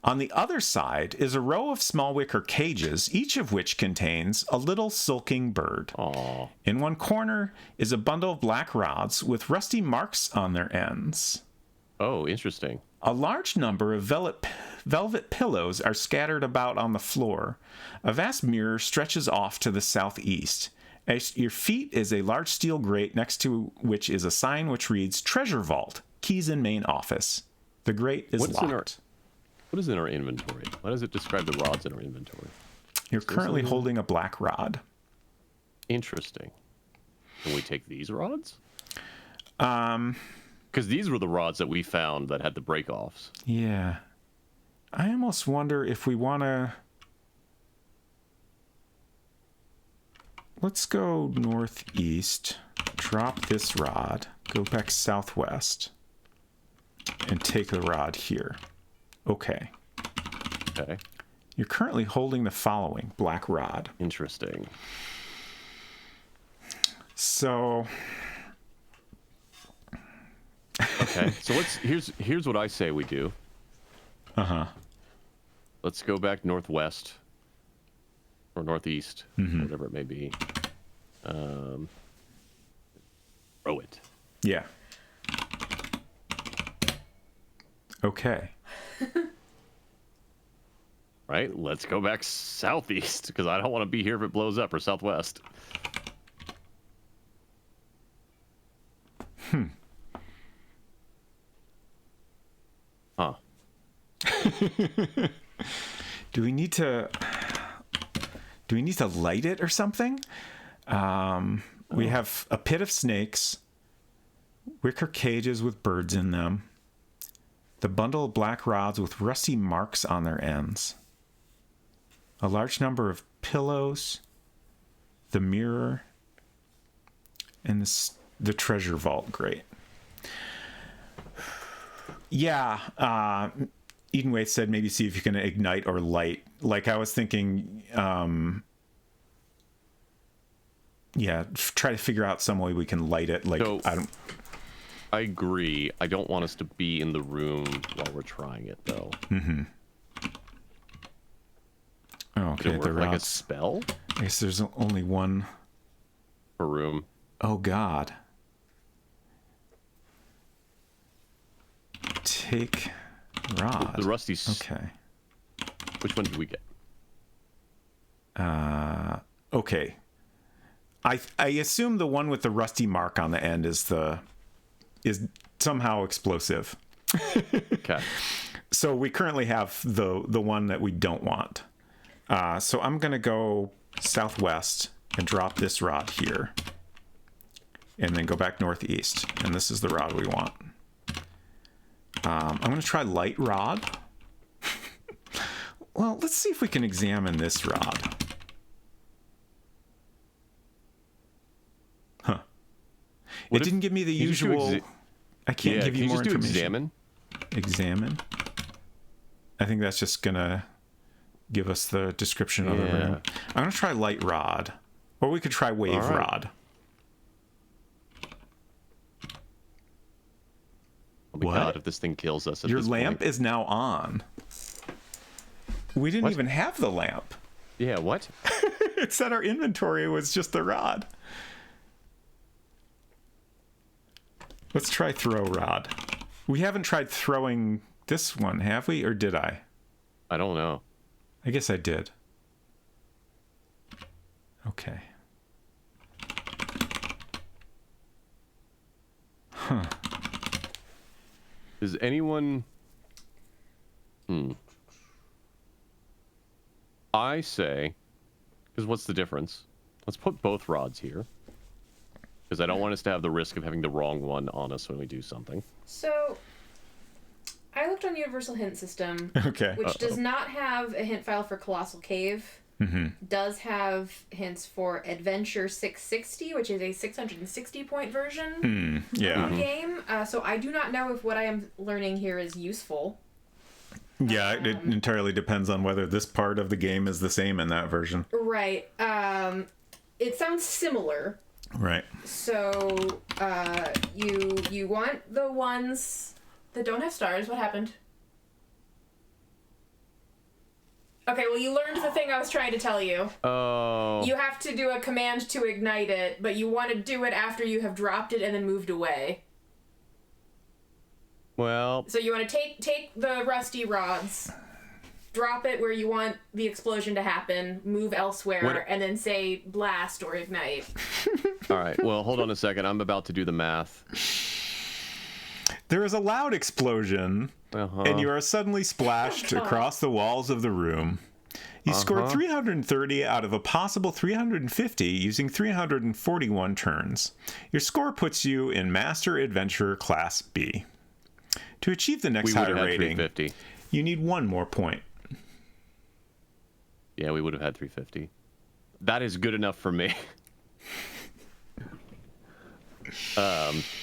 On the other side is a row of small wicker cages, each of which contains a little sulking bird. Aww. In one corner is a bundle of black rods with rusty marks on their ends. Oh, interesting. A large number of velvet pillows are scattered about on the floor. A vast mirror stretches off to the southeast. At your feet is a large steel grate next to which is a sign which reads "Treasure Vault, Keys in Main Office." The grate is locked. What is in our inventory? Why does it describe the rods in our inventory? You're currently holding a black rod. Interesting. Can we take these rods? Because these were the rods that we found that had the break-offs. Yeah. I almost wonder if we want to... Let's go northeast, drop this rod, go back southwest, and take the rod here. Okay. Okay. You're currently holding the following black rod. Interesting. So... Okay. So here's what I say we do. Uh-huh. Let's go back northwest or northeast, whatever it may be. Throw it. Yeah. Okay. Right? Let's go back southeast, because I don't want to be here if it blows up, or southwest. Huh. Do we need to light it or something? We have a pit of snakes, wicker cages with birds in them, the bundle of black rods with rusty marks on their ends, a large number of pillows, the mirror, and the treasure vault grate. Yeah, Edenwaith said maybe see if you can ignite or light. Like I was thinking, try to figure out some way we can light it. Like so, I agree. I don't want us to be in the room while we're trying it, though. Mm-hmm. Okay, Did it work like a spell? I guess there's only one per room. Oh God. Take rod. The rusty. Okay. Which one did we get? Okay. I assume the one with the rusty mark on the end is somehow explosive. Okay. So we currently have the one that we don't want. So I'm gonna go southwest and drop this rod here, and then go back northeast. And this is the rod we want. I'm gonna try light rod. Well, let's see if we can examine this rod. Huh. It didn't give me the usual. I can't give you more information. Examine. I think that's just gonna give us the description of the room. I'm gonna try light rod, or we could try wave rod. Oh my God, if this thing kills us at Your this lamp point. is now on. We didn't even have the lamp. Yeah, what? It said our inventory was just the rod. Let's try throw rod. We haven't tried throwing this one, have we? Or did I? I don't know. I guess I did. Okay. Huh. Does anyone... I say... Because what's the difference? Let's put both rods here. Because I don't want us to have the risk of having the wrong one on us when we do something. So, I looked on Universal Hint System, Okay. which does not have a hint file for Colossal Cave. Mm-hmm. Does have hints for Adventure 660, which is a 660-point version of the game. So I do not know if what I am learning here is useful. Yeah, it entirely depends on whether this part of the game is the same in that version. Right. It sounds similar. Right. So you want the ones that don't have stars. What happened? Okay, well, you learned the thing I was trying to tell you. Oh. You have to do a command to ignite it, but you want to do it after you have dropped it and then moved away. Well... So you want to take the rusty rods, drop it where you want the explosion to happen, move elsewhere, and then say blast or ignite. All right, well, hold on a second. I'm about to do the math. There is a loud explosion, and you are suddenly splashed across the walls of the room. You scored 330 out of a possible 350 using 341 turns. Your score puts you in Master Adventurer Class B. To achieve the next higher rating, 350. You need one more point. Yeah, we would have had 350. That is good enough for me.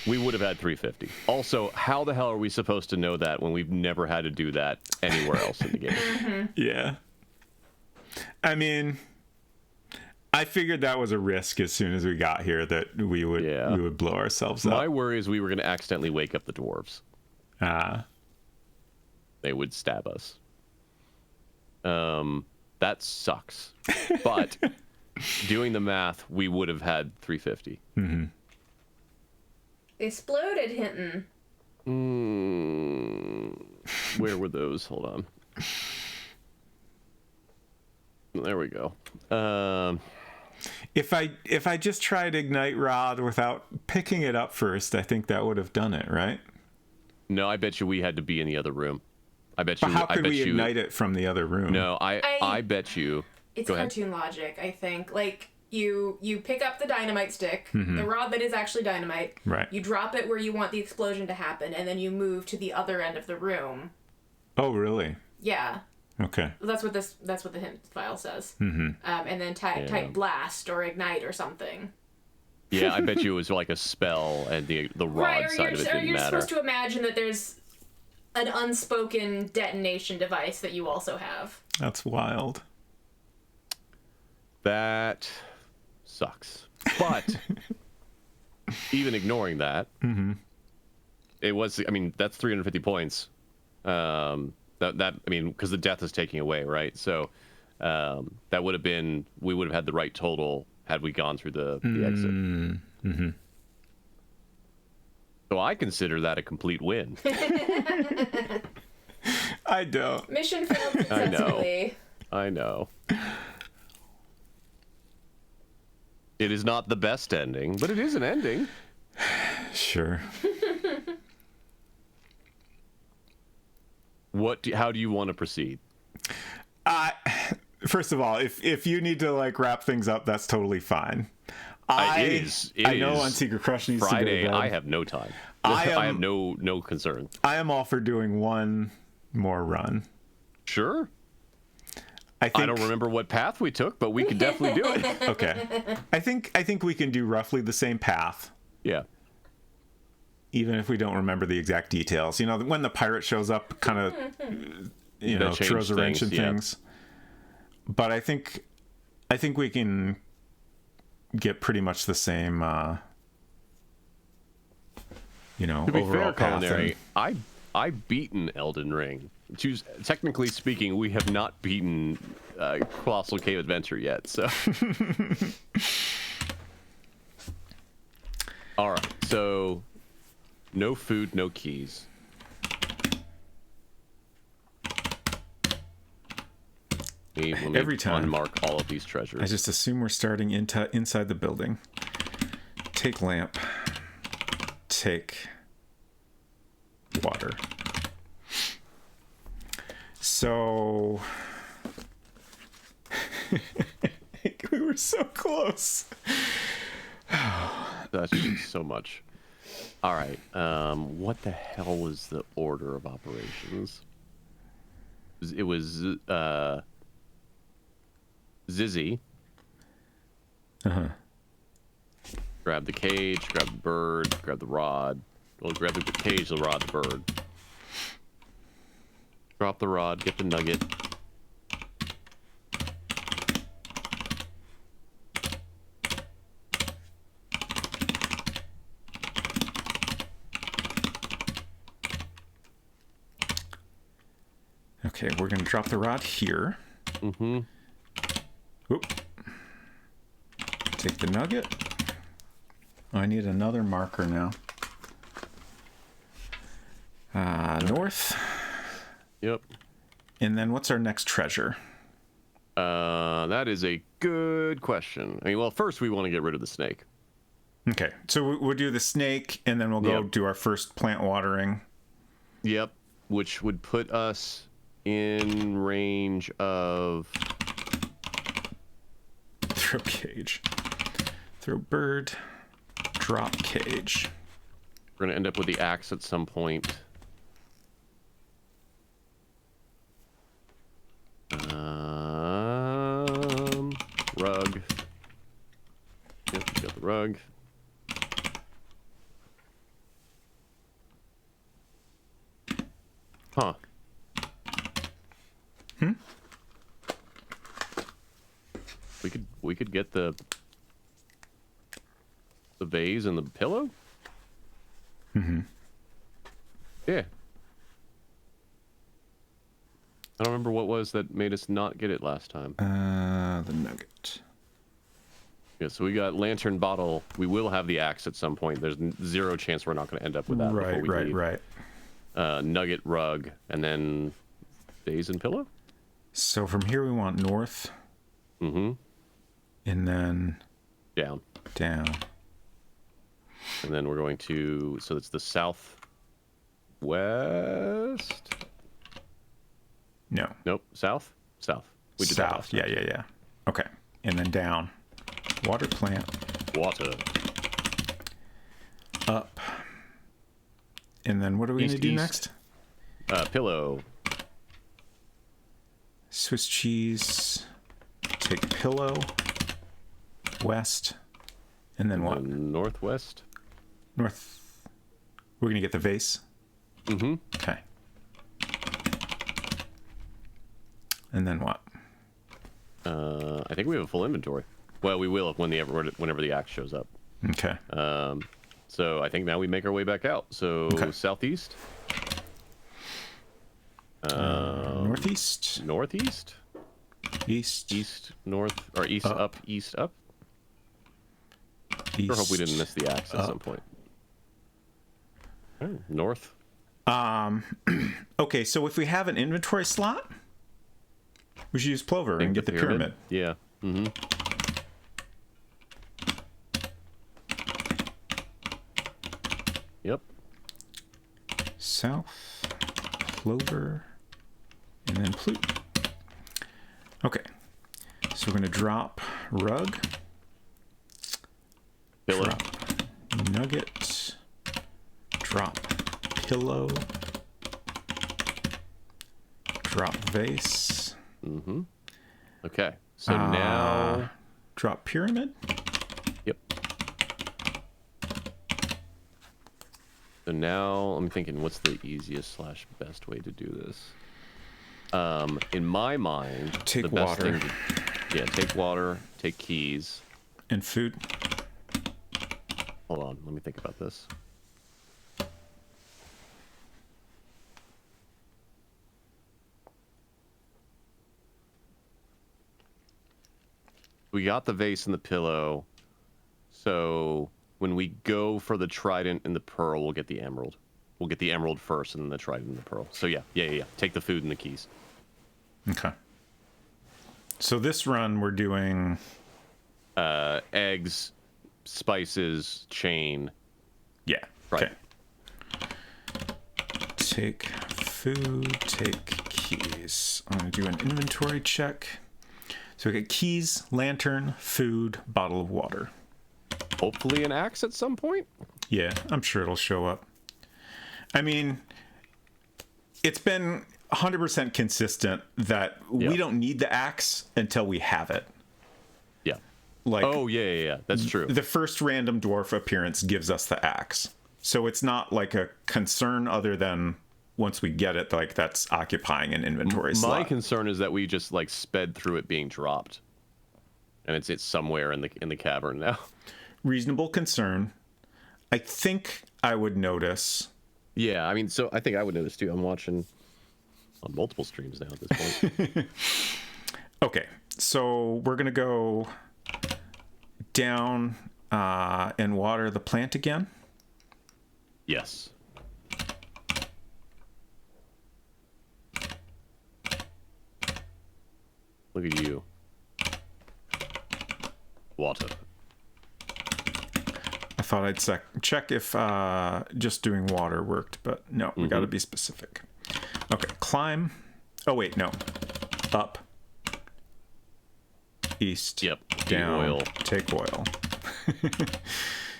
We would have had 350. Also, how the hell are we supposed to know that when we've never had to do that anywhere else in the game? Yeah. I mean, I figured that was a risk as soon as we got here that we would blow ourselves up. My worry is we were going to accidentally wake up the dwarves. They would stab us. That sucks. But doing the math, we would have had 350. Mm-hmm. Exploded Hinton. Where were those? Hold on. There we go. If I just tried Ignite Rod without picking it up first, I think that would have done it, right? No, I bet you we had to be in the other room. I bet But you. how could we you, ignite it from the other room? No, I bet you. It's Go ahead. cartoon logic, I think. Like, you pick up the dynamite stick, the rod that is actually dynamite. Right. You drop it where you want the explosion to happen, and then you move to the other end of the room. Oh, really? Yeah. Okay. That's what the hint file says. And then type blast or ignite or something. Yeah, I bet you it was like a spell, and the rod side of it didn't you're matter. supposed to imagine that there's an unspoken detonation device that you also have. That's wild. That sucks. But even ignoring that, it was. I mean, that's 350 points. That I mean, because the death is taking away, right? So that would have been. We would have had the right total had we gone through the exit. Mm-hmm. So I consider that a complete win. I don't. Mission failed successfully. I know. It is not the best ending, but it is an ending. Sure. How do you want to proceed? First of all, if you need to like wrap things up, that's totally fine. I know on Secret Crush needs Friday. to go to bed. I have no time. I have no concern. I am all for doing one more run. Sure. I don't remember what path we took, but we can definitely do it. Okay. I think we can do roughly the same path. Yeah. Even if we don't remember the exact details. You know, when the pirate shows up, kind of, throws a wrench in things. But I think we can get pretty much the same, to be overall fair, path. Culinary, I've beaten Elden Ring. Technically speaking, we have not beaten Colossal Cave Adventure yet. So, all right. So, no food, no keys. Let me Every time. unmark all of these treasures. I just assume we're starting inside the building. Take lamp. Take water. So we were so close. That's just so much. All right. What the hell was the order of operations? It was Zizzy. Grab the cage, grab the bird, grab the rod. Well, grab the cage, the rod, the bird. Drop the rod, get the nugget. Okay, we're gonna drop the rod here. Mm-hmm. Oop. Take the nugget. Oh, I need another marker now. North. Yep. And then what's our next treasure? That is a good question. I mean, well, first we want to get rid of the snake. Okay, so we'll do the snake, and then we'll go do our first plant watering. Yep, which would put us in range of... Throw cage. Throw bird. Drop cage. We're going to end up with the axe at some point. Rug. Yep, we got the rug. Huh. We could get the vase and the pillow? Yeah. I don't remember what was that made us not get it last time. The nugget. Yeah, so we got lantern bottle. We will have the axe at some point. There's zero chance we're not going to end up with that. Right. nugget, rug, and then vase and pillow. So from here we want north. Mm-hmm. And then down. And then we're going to, so it's the southwest. No. Nope. South. We did that last South. time. Yeah. Okay. And then down. Water plant. Water. Up. And then what are we going to do next? Pillow. Swiss cheese. Take pillow. West. And then what? Northwest. North. We're going to get the vase. Mm-hmm. Okay. And then what? I think we have a full inventory. Well, we will whenever the axe shows up. Okay. So I think now we make our way back out. So southeast. Northeast. Northeast. East. North, or east up. East up. East. I hope we didn't miss the axe at some point. North. Okay, so if we have an inventory slot, we should use Plover and get the pyramid. Yeah. Mm-hmm. Yep. South, Plover, and then Plute. Okay, so we're going to drop rug, Pillow. drop nugget, drop pillow, drop vase. Mm-hmm. Okay, so now... Drop pyramid. Yep. So now I'm thinking, what's the easiest / best way to do this? In my mind, Take the best water. thing take water, take keys. And food. Hold on, let me think about this. We got the vase and the pillow, so when we go for the trident and the pearl, we'll get the emerald. We'll get the emerald first, and then the trident and the pearl. So yeah. Take the food and the keys. Okay. So this run we're doing... eggs, spices, chain. Yeah. Right. Okay. Take food, take keys. I'm going to do an inventory check. So we get keys, lantern, food, bottle of water. Hopefully an axe at some point. Yeah, I'm sure it'll show up. I mean, it's been 100% consistent that we don't need the axe until we have it. Yeah. Like, oh, yeah. That's true. The first random dwarf appearance gives us the axe. So it's not like a concern other than once we get it, like that's occupying an inventory slot. My concern is that we just like sped through it being dropped. And it's somewhere in the cavern now. Reasonable concern. I think I would notice. Yeah, I mean, so I think I would notice too. I'm watching on multiple streams now at this point. Okay, so we're gonna go down and water the plant again. Yes. Look at you. Water. I thought I'd check if just doing water worked, but no, we got to be specific. Okay, climb. Oh wait, no. Up. East. Yep. Down. Oil. Take oil.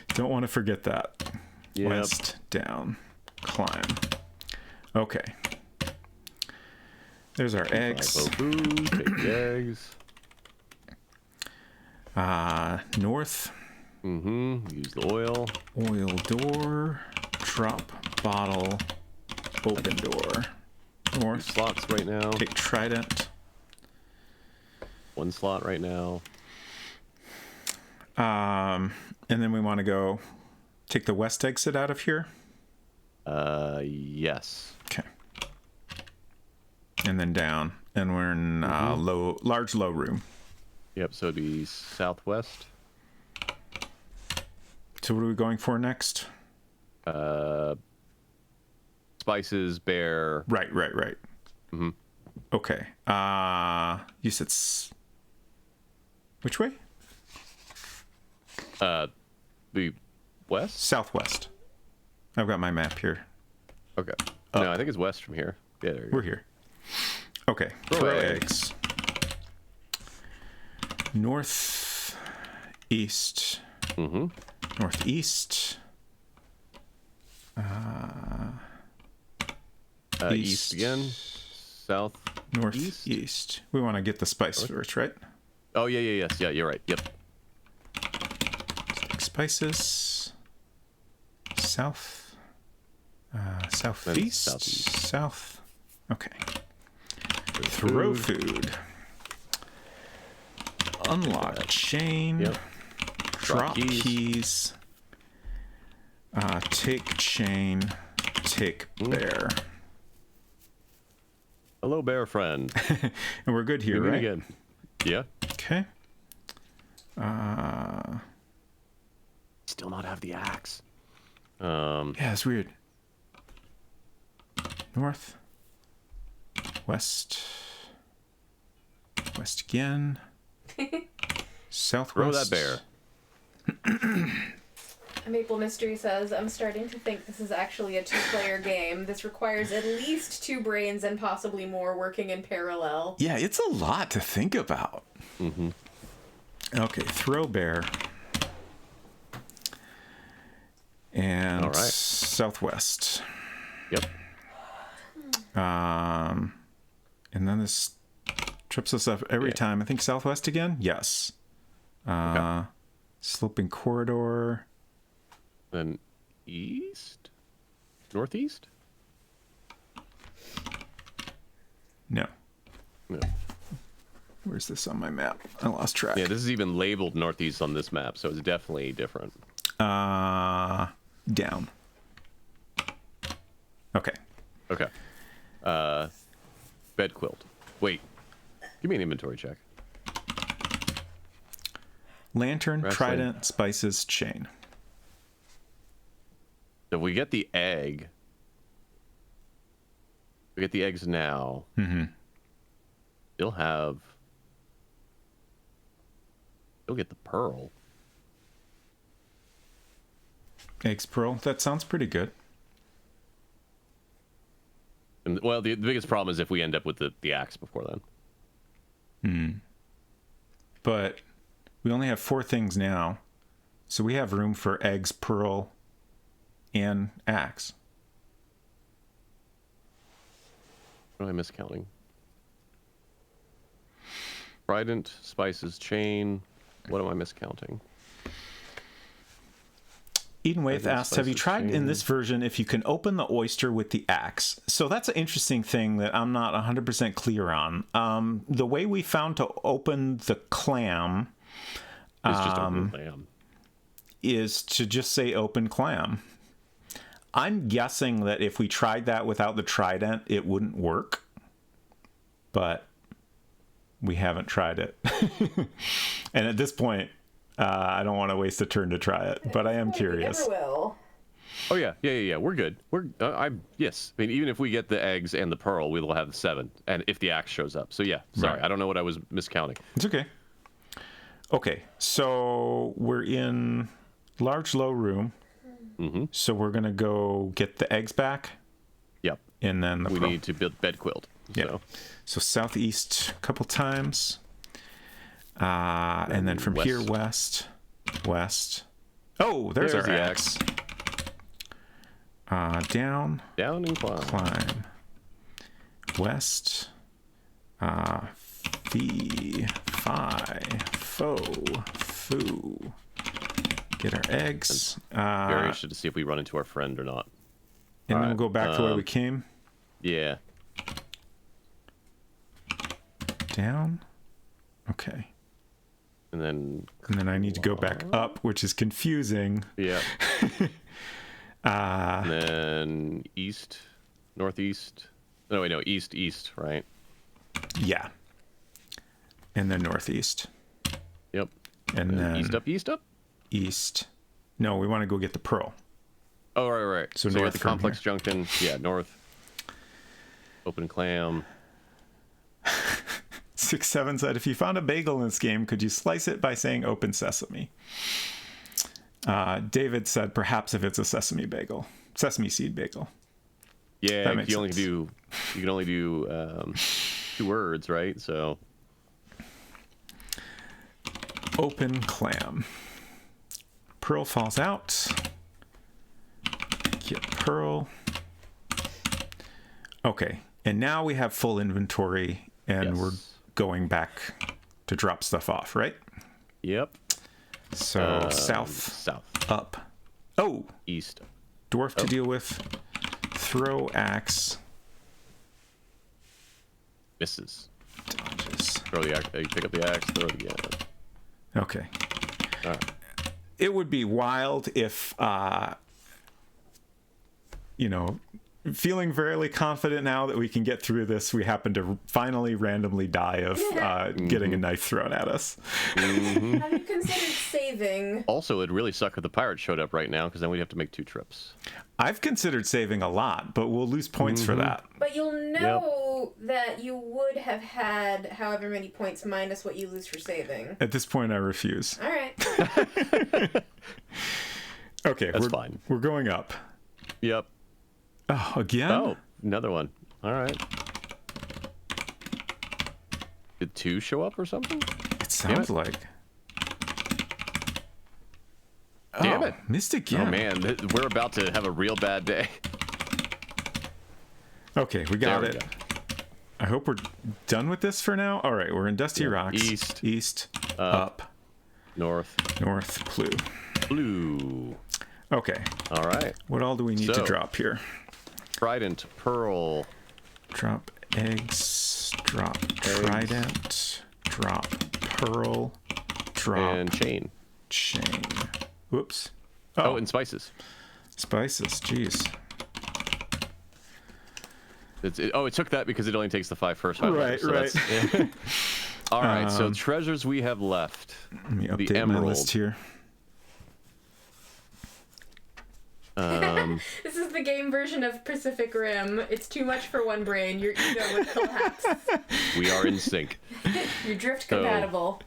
Don't want to forget that. Yep. West. Down. Climb. Okay. There's our eggs. Food, take the eggs. North. Use the oil. Oil door. Drop bottle. Open door. North. Slots right now. Take trident. 1 slot right now. And then we want to go take the west exit out of here. Yes. Okay. And then down, and we're in large low room. Yep. So it'd be southwest. So what are we going for next? spices, bear. Right. Mm-hmm. Okay. You said which way? The west? Southwest. I've got my map here. Okay. No, I think it's west from here. Yeah, there you go. We're here. Okay. Throw eggs. North, east. Mm-hmm. Northeast. East again. South. Northeast. We want to get the spice first, right? Oh, yeah, yes. Yeah, you're right. Yep. Take spices. South. Southeast. Southeast. South. Okay. Throw food. Unlock chain. Yep. Drop keys. Take chain. Take bear. Hello, bear friend. And we're good here, right? Again. Yeah. Okay. Still not have the axe. Yeah, it's weird. North. West. West again. Southwest. Throw that bear. Maple Mystery says, I'm starting to think this is actually a 2-player game. This requires at least 2 brains and possibly more working in parallel. Yeah, it's a lot to think about. Mm-hmm. Okay, throw bear. And all right. Southwest. Yep. And then this trips us up every time. I think Southwest again? Yes. Okay. Sloping corridor. Then east? Northeast? No. No. Where's this on my map? I lost track. Yeah, this is even labeled northeast on this map, so it's definitely different. Down. Okay. Okay. Bed quilt. Wait. Give me an inventory check. Lantern, Wrestling. trident, spices, chain. So if we get the egg, we get the eggs now. Mm-hmm. You'll get the pearl. Eggs, pearl. That sounds pretty good. And, well, the biggest problem is if we end up with the axe before then. But we only have 4 things now. So we have room for eggs, pearl, and axe. What am I miscounting? Trident, spices, chain. What am I miscounting? Eden Waith asks, have you tried in chain. this version if you can open the oyster with the axe? So that's an interesting thing that I'm not 100% clear on. The way we found to open the clam It's just open lamb. is to just say open clam. I'm guessing that if we tried that without the trident, it wouldn't work. But we haven't tried it. And at this point, I don't want to waste a turn to try it, but I am curious. Never will. Oh yeah. We're good. Yes. I mean, even if we get the eggs and the pearl, we will have the 7. And if the axe shows up, so yeah. Sorry, Right. I don't know what I was miscounting. It's okay. Okay, so we're in large, low room. Mm-hmm. So we're gonna go get the eggs back, Yep. and then the We pearl. need to build bed quilt. Yeah. So southeast a couple times, and then from here west. Oh, there's our the axe. Down, Down and climb. climb. West. Fee, fi, fo, foo. Get our eggs. Very interested to see if we run into our friend or not. And then Alright, we'll go back to where we came. Yeah. Down. Okay. And then And then I need to go back up, which is confusing. yeah. And then east, northeast. No, wait, no, east, right? Yeah. And then northeast. Yep. And then east up. east. No, we want to go get the pearl. Oh, right. So So we're north at the from complex junction. Yeah, north. Open clam. 6-7 said, if you found a bagel in this game, could you slice it by saying open sesame? David said, perhaps if it's a sesame seed bagel. Yeah, you can only do 2 words, right? So open clam. Pearl falls out. Get pearl. Okay, and now we have full inventory, and we're going back to drop stuff off, right? Yep. So south, up. Oh, east. Dwarf to deal with. Throw axe. Misses. Dodges. Throw the axe. You pick up the axe. Throw it again. Okay. All right. It would be wild if, feeling fairly confident now that we can get through this, we happen to finally randomly die of getting a knife thrown at us. Have you considered saving? Also, it'd really suck if the pirate showed up right now, because then we'd have to make 2 trips. I've considered saving a lot, but we'll lose points for that. But you'll know that you would have had however many points minus what you lose for saving. At this point, I refuse. All right. Okay, That's fine. We're going up. Yep. Oh, again? Oh, another one. All right. Did 2 show up or something? It sounds like. Damn it. Missed again. Oh, man. We're about to have a real bad day. Okay, we got it. I hope we're done with this for now. All right, we're in Dusty Rocks. East. Up. North. Blue. Okay. All right. What all do we need to drop here? Trident, pearl. Drop eggs. Drop trident. Drop pearl. Drop. And chain. Whoops. Oh, and spices. Spices, jeez. It took that because it only takes the 5 first. Right. Yeah. All right, so treasures we have left. Let me update the emerald. my list here. This is the game version of Pacific Rim. It's too much for one brain. Your ego would collapse. We are in sync. You're drift compatible.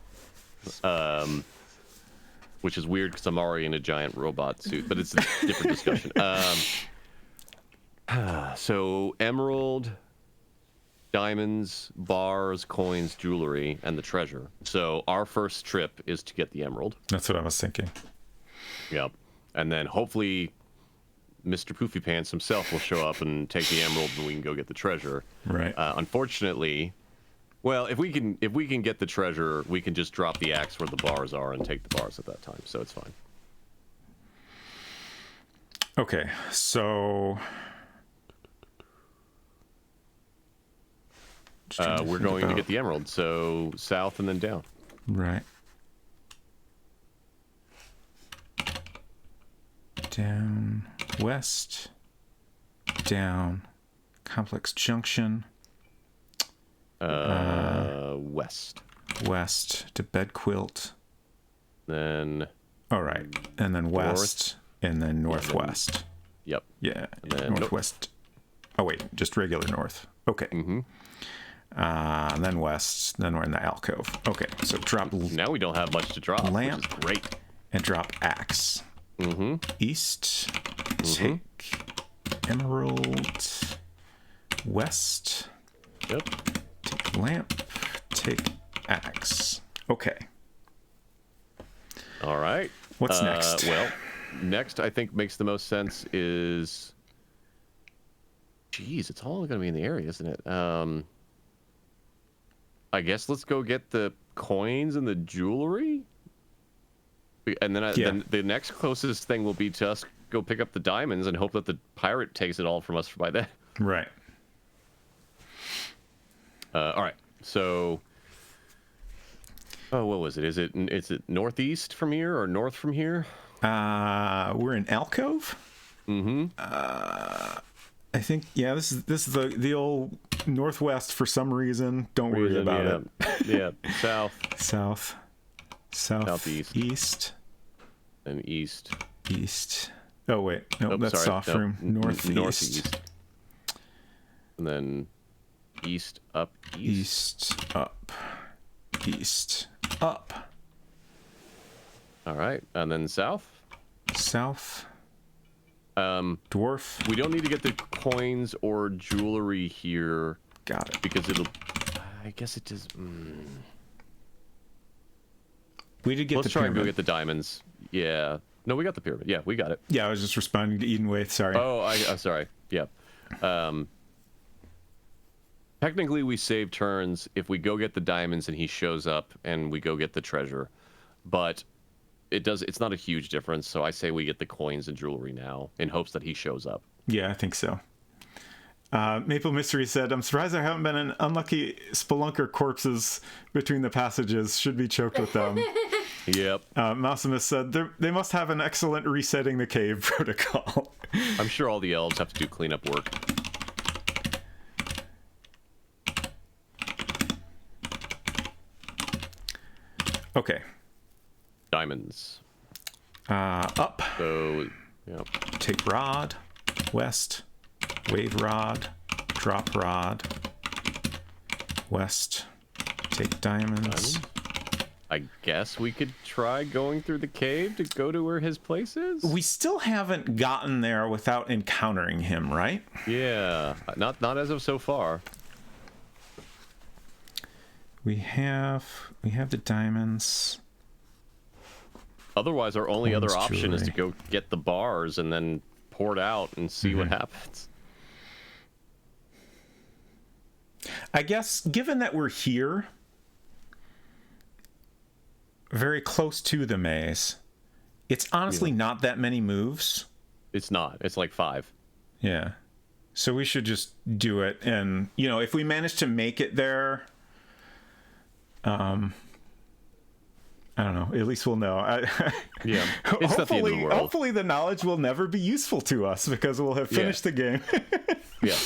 Which is weird because I'm already in a giant robot suit, but it's a different discussion. So emerald, diamonds, bars, coins, jewelry, and the treasure. So our first trip is to get the emerald. That's what I was thinking. Yep. And then hopefully Mr. Poofy Pants himself will show up and take the emerald, and we can go get the treasure. Right. Unfortunately, well, if we can get the treasure, we can just drop the axe where the bars are and take the bars at that time. So it's fine. Okay, so we're going to get the emerald. So south and then down. Right. Down west. Down Complex Junction. West. West to Bed Quilt. Then. All right, and then west, and then northwest. Yep. Yeah, And then northwest. Oh wait, just regular north. Okay. Then west. Then we're in the alcove. Okay, so drop. Now we don't have much to drop. Lamp. Which is great. And drop axe. East. Take emerald. West. Yep. Take lamp. Take axe. Okay. All right. What's next? Well, next I think makes the most sense is. Geez, it's all going to be in the area, isn't it? I guess let's go get the coins and the jewelry. And then, then the next closest thing will be to us go pick up the diamonds and hope that the pirate takes it all from us by then. Right. All right. So, what was it? Is it northeast from here or north from here? We're in alcove. I think this is the old northwest for some reason. Don't worry about it. Yeah. Southeast. East. And east. Oh wait, no, that's soft room. Northeast. And then east, up, east. East, up. East, up. All right, and then south. South. Dwarf. We don't need to get the coins or jewelry here. Got it. Because it'll... I guess it just... We did get Let's the try pyramid. and go get the diamonds. Yeah. No, we got the pyramid. Yeah, we got it. Yeah, I was just responding to Eden Waith. Sorry. Oh, I'm sorry. Yeah. Technically, we save turns if we go get the diamonds and he shows up and we go get the treasure. But it's not a huge difference, so I say we get the coins and jewelry now in hopes that he shows up. Yeah, I think so. Maple Mystery said, I'm surprised there haven't been an unlucky spelunker corpses between the passages. Should be choked with them. Yep. Mausimus said, they must have an excellent resetting the cave protocol. I'm sure all the elves have to do cleanup work. Okay. Diamonds. Up. So, yeah. Take rod. West. Wave rod. Drop rod. West. Take diamonds. I guess we could try going through the cave to go to where his place is? We still haven't gotten there without encountering him, right? Yeah. Not as of so far. We have the diamonds. Otherwise, our only other Coins, option is to jewelry. go get the bars and then pour it out and see what happens. I guess, given that we're here, very close to the maze, it's honestly not that many moves. It's not. It's like 5. Yeah. So we should just do it. And, if we manage to make it there, I don't know. At least we'll know. Yeah. It's not the end of the world. Hopefully the knowledge will never be useful to us because we'll have finished the game. Yeah.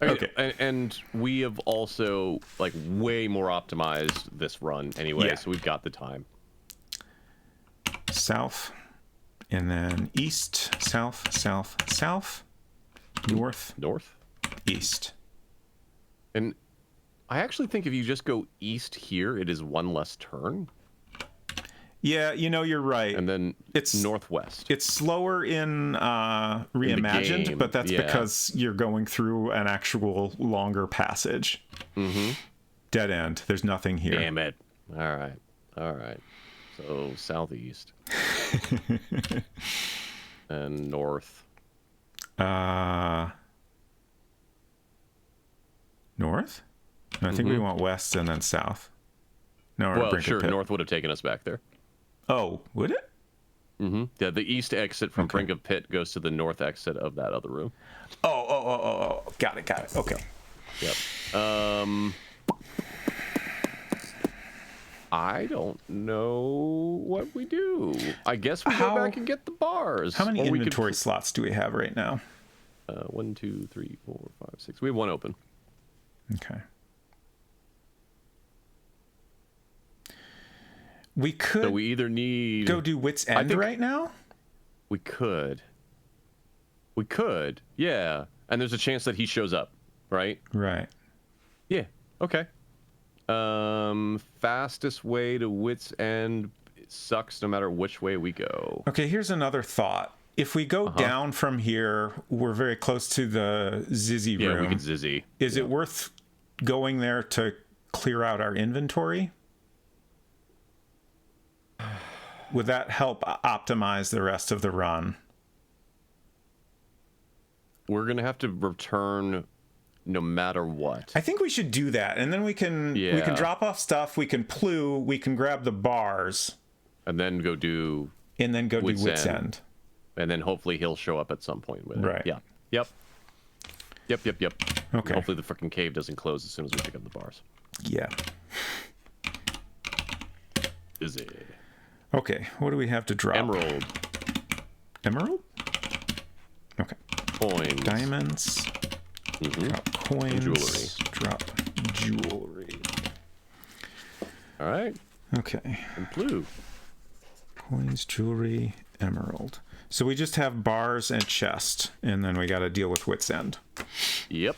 Okay. And we have also, way more optimized this run anyway, so we've got the time. South. And then east, south, south, south. North. North. East. And I actually think if you just go east here, it is 1 less turn. Yeah, you're right. And then it's northwest. It's slower in Reimagined, game, but that's yeah. because you're going through an actual longer passage. Mm-hmm. Dead end. There's nothing here. Damn it. All right. So southeast. And north. North? I think we want west and then south. No, or Well, Brink of sure, Pit. north would have taken us back there. Oh, would it? Mm-hmm. Yeah, the east exit from Okay. Brink of Pit goes to the north exit of that other room. Oh. Got it. Okay. Yep. I don't know what we do. I guess we go back and get the bars. How many Or we could inventory slots do we have right now? 1, 2, 3, 4, 5, 6. We have 1 open. Okay. We could So we either need... go do Wit's End think- right now? We could, yeah. And there's a chance that he shows up, right? Right. Yeah, okay. Fastest way to Wit's End sucks no matter which way we go. Okay, here's another thought. If we go down from here, we're very close to the Zizzy room. Yeah, we could Zizzy. Is it worth going there to clear out our inventory? Would that help optimize the rest of the run? We're going to have to return no matter what. I think we should do that, and then we can drop off stuff, we can plue, we can grab the bars, And then go do... and then go Wit's do Wit's End. End. And then hopefully he'll show up at some point with it. Right. Yeah. Yep. Okay. Hopefully the freaking cave doesn't close as soon as we pick up the bars. Yeah. Is it? Okay, what do we have to drop? Emerald. Emerald? Okay. Coins. Diamonds. Drop coins. jewelry. Drop jewelry. All right. Okay. And blue. Coins, jewelry, emerald. So we just have bars and chest, and then we got to deal with Wit's End. Yep.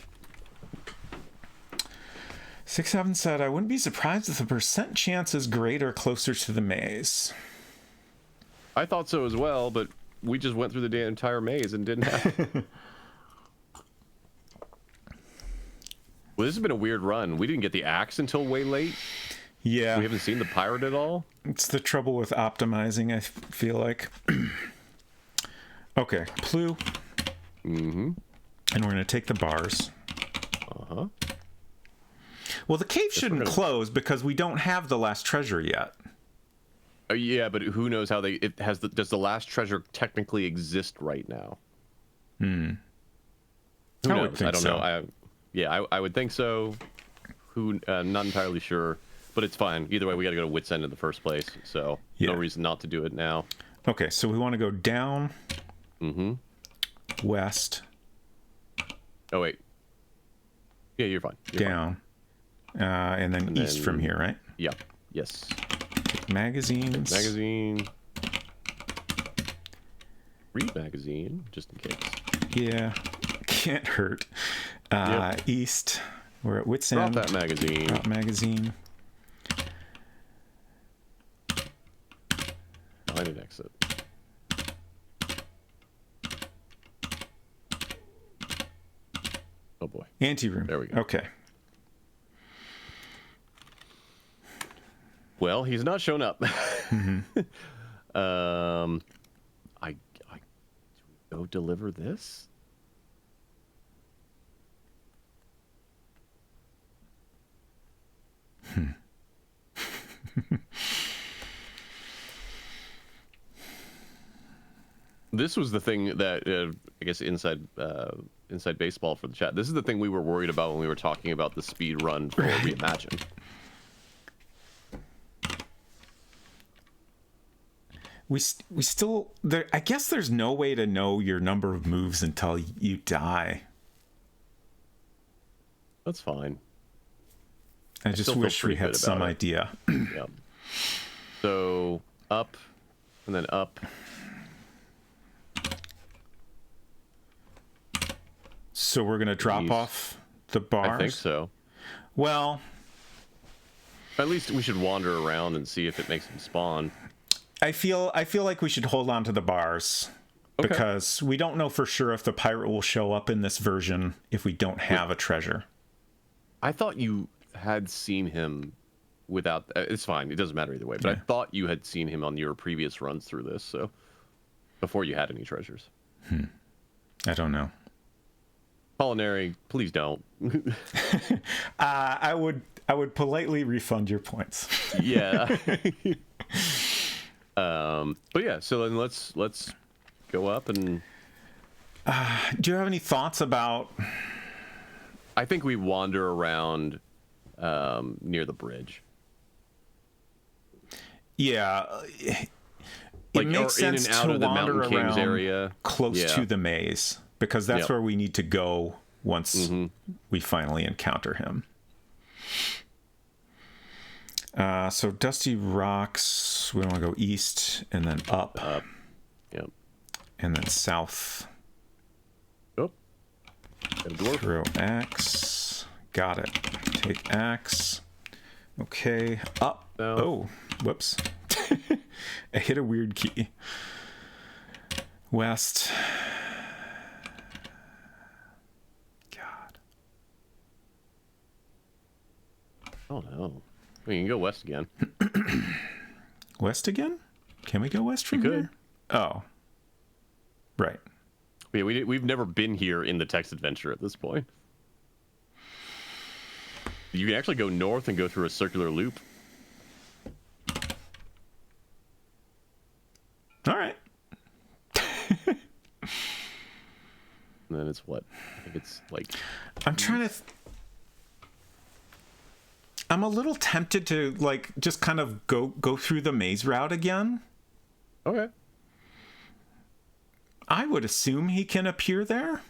6-7 said, I wouldn't be surprised if the percent chance is greater closer to the maze. I thought so as well, but we just went through the entire maze and didn't have. Well, this has been a weird run. We didn't get the axe until way late. Yeah. We haven't seen the pirate at all. It's the trouble with optimizing, I feel like. Okay, Plu. Mm-hmm. And we're going to take the bars. Uh-huh. Well, the cave shouldn't close because we don't have the last treasure yet. Yeah, but who knows how does the last treasure technically exist right now? Hmm. Who I knows? would think I don't so. know. I would think so. Not entirely sure, but it's fine. Either way, we got to go to Wit's End in the first place, so no reason not to do it now. Okay, so we want to go down, west. Oh wait. Yeah, you're fine. Down, and then east from here, right? Yeah. Yes. Magazines. Magazine. Read magazine, just in case. Yeah, can't hurt. East. We're at Wit's Drop End. that magazine. Drop magazine. Find an exit. Oh boy. Anteroom. There we go. Okay. Well, he's not shown up. I go deliver this? This was the thing that I guess inside baseball for the chat. This is the thing we were worried about when we were talking about the speed run for Reimagined. We still there. I guess there's no way to know your number of moves until you die. That's fine. I just wish we had some idea. Yeah. So up, and then up. So we're gonna drop off the bars. I think so. Well, at least we should wander around and see if it makes them spawn. I feel like we should hold on to the bars because we don't know for sure if the pirate will show up in this version if we don't have a treasure. I thought you had seen him without. It's fine. It doesn't matter either way. But I thought you had seen him on your previous runs through this. So before you had any treasures. I don't know. Culinary, please don't. I would politely refund your points. Yeah. But yeah, so then let's go up and. Do you have any thoughts about? I think we wander around near the bridge. Yeah, like, it makes sense in and out to of the wander Mountain Kings around area, close to the maze because that's where we need to go once we finally encounter him. So Dusty Rocks, we want to go east and then up. Yep. And then south. Oh. Got a dwarf. Throw axe. Got it. Take axe. Okay. Up. South. Oh, whoops. I hit a weird key. West. God. Oh no. We can go west again. West again? Can we go west from here? Oh. Right. Yeah, we've never been here in the text adventure at this point. You can actually go north and go through a circular loop. All right. And then it's what? I think it's like... I'm trying to... I'm a little tempted to, like, just kind of go through the maze route again. Okay. I would assume he can appear there.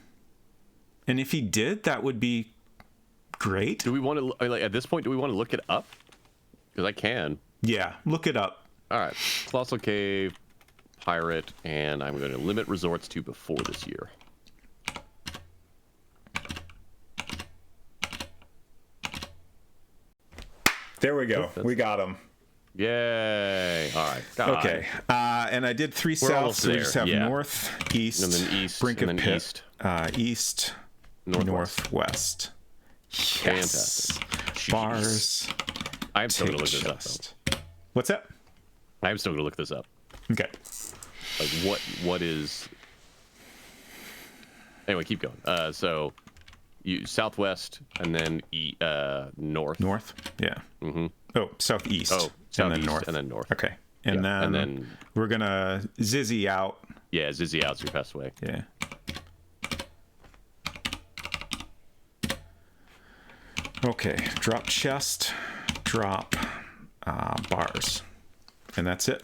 And if he did, that would be great. Do we want to... like, at this point, do we want to look it up? Because I can. Yeah, look it up. All right. Colossal Cave, Pirate, and I'm going to limit resorts to before this year. There we go. We got him. Yay! All right. Okay. And I did 3 south, so we just have north, east, and then east, brink and of then pit, east, northwest. Yes. Fantastic. Bars. I'm still gonna look this up, though. What's that? I'm still gonna look this up. Okay. Like what is? Anyway, keep going. So, you southwest and then north. North. Yeah. Mm-hmm. Oh, southeast. Oh, southeast and then north. and then north. Okay. And then we're gonna zizzy out. Yeah, zizzy out's your best way. Yeah. Okay. Drop chest. Drop bars, and that's it.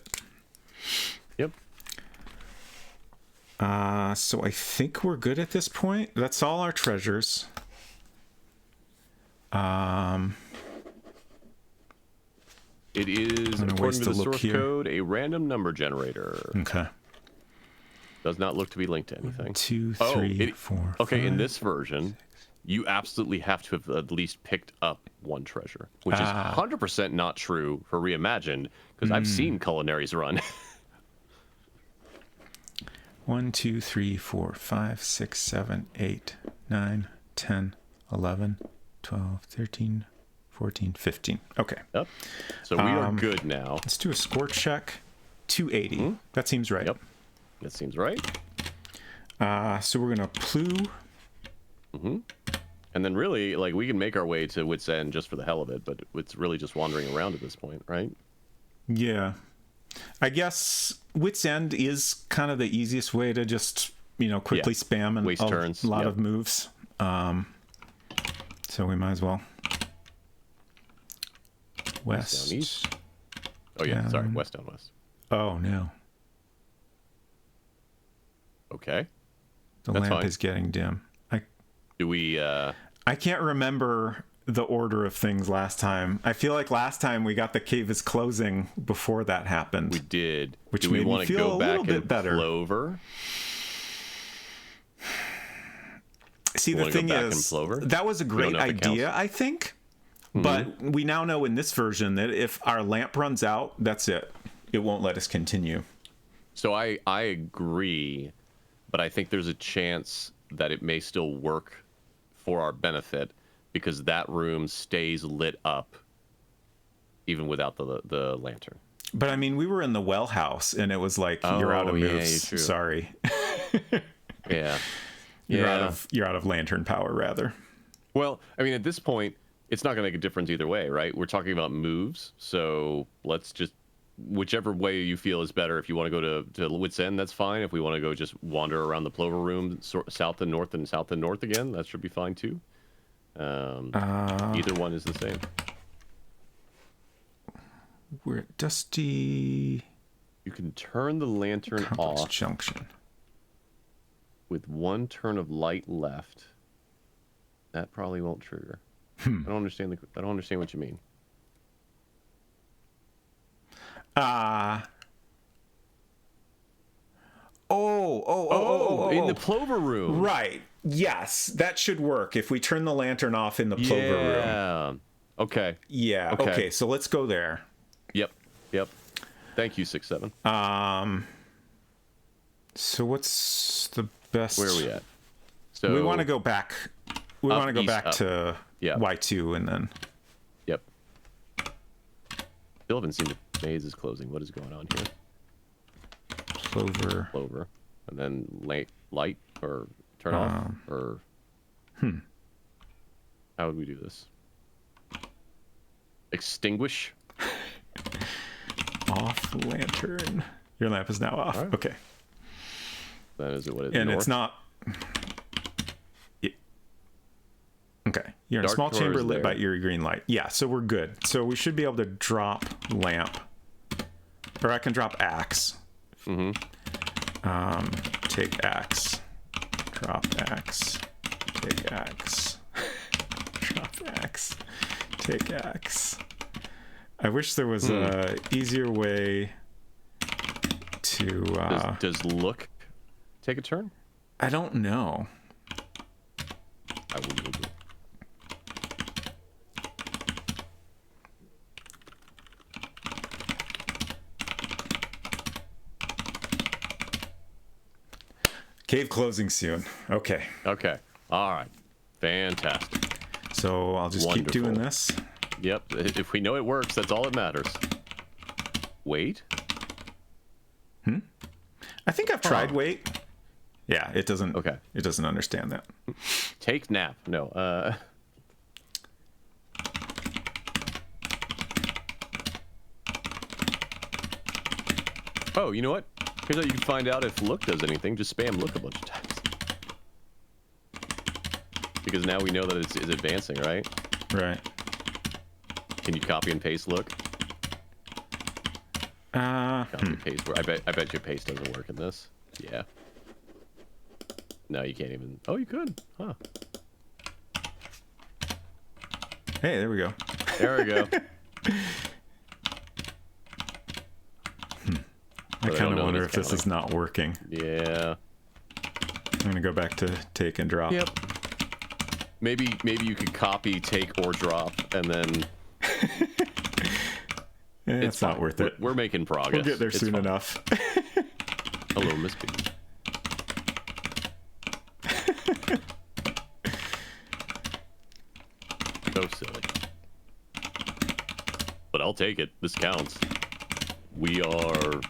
Yep. So I think we're good at this point. That's all our treasures. It is, according to the source code, a random number generator. Okay. Does not look to be linked to anything. 2, 3, 4. Okay, 5, in this version, you absolutely have to have at least picked up one treasure, which is 100% not true for Reimagined, because I've seen culinaries run. 1, 2, 3, 4, 5, 6, 7, 8, 9, 10, 11, 12, 13, 14, 15. Okay. Yep. So we are good now. Let's do a score check. 280. Mm-hmm. That seems right. Yep. That seems right. So we're going to plume. Mm-hmm. And then really, like, we can make our way to Wit's End just for the hell of it, but it's really just wandering around at this point, right? Yeah. I guess Wit's End is kind of the easiest way to just, quickly spam and waste turns. A lot of moves. So we might as well. West. Down east. Oh, yeah. Sorry. West down west. Oh, no. Okay. The lamp is getting dim. Do we... I can't remember the order of things last time. I feel like last time we got the cave is closing before that happened. We did. Which do made we want me to feel go a back little bit better. Clover? See, the thing is, that was a great idea, I think. Mm-hmm. But we now know in this version that if our lamp runs out, that's it. It won't let us continue. So I agree, but I think there's a chance that it may still work for our benefit because that room stays lit up even without the lantern. But I mean, we were in the well house and it was like, you're out of moves. Yeah, sorry. Yeah. You're out of lantern power, rather. Well, I mean, at this point, it's not going to make a difference either way, right? We're talking about moves, so let's just whichever way you feel is better. If you want to go to Wit's End, that's fine. If we want to go just wander around the Plover Room, south and north again, that should be fine too. Either one is the same. We're at Dusty. You can turn the lantern off. Junction. With one turn of light left. That probably won't trigger. I don't understand what you mean. In the Plover Room. Right. Yes, that should work if we turn the lantern off in the Plover Room. Yeah. Okay. Yeah. Okay. So let's go there. Yep. Thank you, 6-7. So what's the best? Where are we at? So we want to go back. We want to go back up. to Y2 and then. Yep. Still haven't seen the maze is closing. What is going on here? Plover. And then light or turn off or. How would we do this? Extinguish. Off lantern. Your lamp is now off. Right. Okay. That is what it is. And north. It's not. Okay. You're in Dark a small chamber lit there. by eerie green light. Yeah, so we're good. So we should be able to drop lamp. Or I can drop axe. Mm-hmm. Take axe. Drop axe. Take axe. Drop axe. Take axe. I wish there was a easier way to... Does look take a turn? I don't know. I will Google. Cave closing soon. Okay. Okay. All right. Fantastic. So I'll just keep doing this. Yep. If we know it works, that's all that matters. Wait. I think I've tried wait. Yeah, it doesn't. Okay. It doesn't understand that. Take nap. No. Oh, you know what? Here's how you can find out if look does anything. Just spam look a bunch of times. Because now we know that it's advancing, right? Right. Can you copy and paste look? Copy and paste. I bet your paste doesn't work in this. Yeah. No, you can't even. Oh, you could. Huh. Hey, there we go. There we go. I kind of wonder if this is not working. Yeah. I'm gonna go back to take and drop. Yep. Maybe you could copy, take, or drop, and then. It's not worth it. We're making progress. We'll get there It's soon fine. enough. Hello, Miss Piggy. So silly. But I'll take it. This counts. We are.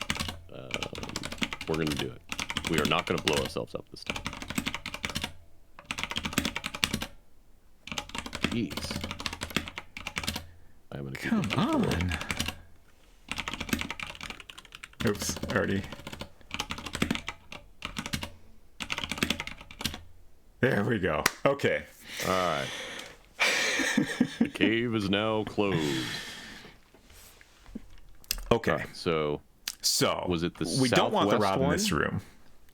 We're gonna do it. We are not gonna blow ourselves up this time. Jeez. I'm gonna keep Come on. Oops, already. There we go. Okay. All right. The cave is now closed. Okay. All right, so was it the we don't want the southwest rod in one? this room.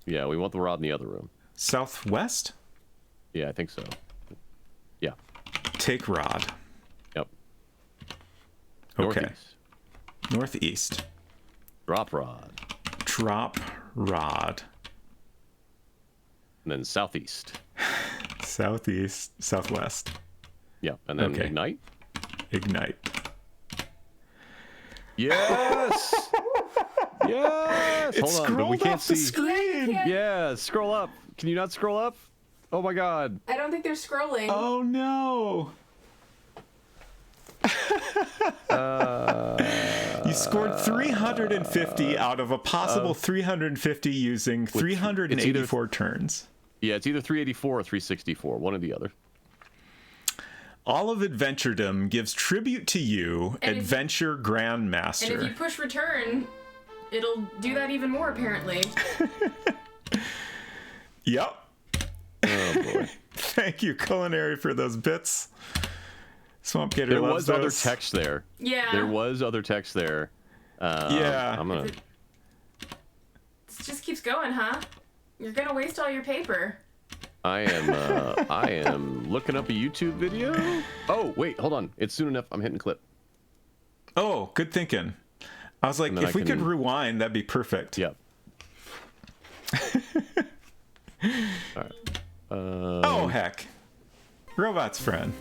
Yeah, we want the rod in the other room. Southwest? Yeah, I think so. Yeah. Take rod. Yep. Okay. Northeast. Northeast. Drop rod. Drop rod. And then southeast. Southeast. Southwest. Yeah, and then Okay. ignite. Ignite. Yes! Yes! It Hold on, but we scrolled can't off the see. screen. Yeah, scroll up. Can you not scroll up? Oh my god. I don't think they're scrolling. Oh no. You scored 350 out of a possible 350 using 384 turns. Yeah, it's either 384 or 364, one or the other. All of Adventuredom gives tribute to you, And if- Adventure And Grandmaster. if you push return, it'll do that even more, apparently. Yep. Oh boy. Thank you, Culinary, for those bits. Swamp Gator There loves was other those. text there. Yeah. There was other text there. Yeah. I'm gonna. It just keeps going, huh? You're gonna waste all your paper. I am looking up a YouTube video. Oh wait, hold on. It's soon enough. I'm hitting clip. Oh, good thinking. I was like, And then if I we could can- rewind, that'd be perfect. Yep. All right. Oh, heck. Robot's friend.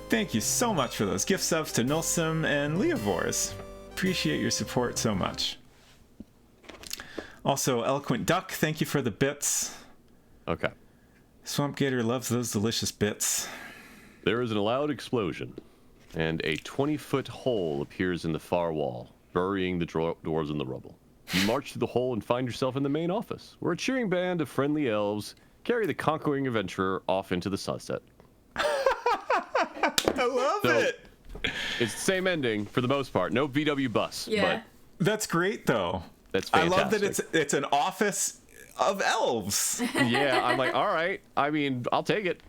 Thank you so much for those gift subs to Nulsim and Leovors. Appreciate your support so much. Also, Eloquent Duck, thank you for the bits. Okay. Swamp Gator loves those delicious bits. There is an loud explosion, and a 20-foot hole appears in the far wall, burying the doors in the rubble. You march through the hole and find yourself in the main office, where a cheering band of friendly elves carry the conquering adventurer off into the sunset. I love So- it! It's the same ending for the most part. No VW bus. Yeah. That's great, though. That's I fantastic. love that it's an office of elves. Yeah, I'm like, all right. I mean, I'll take it.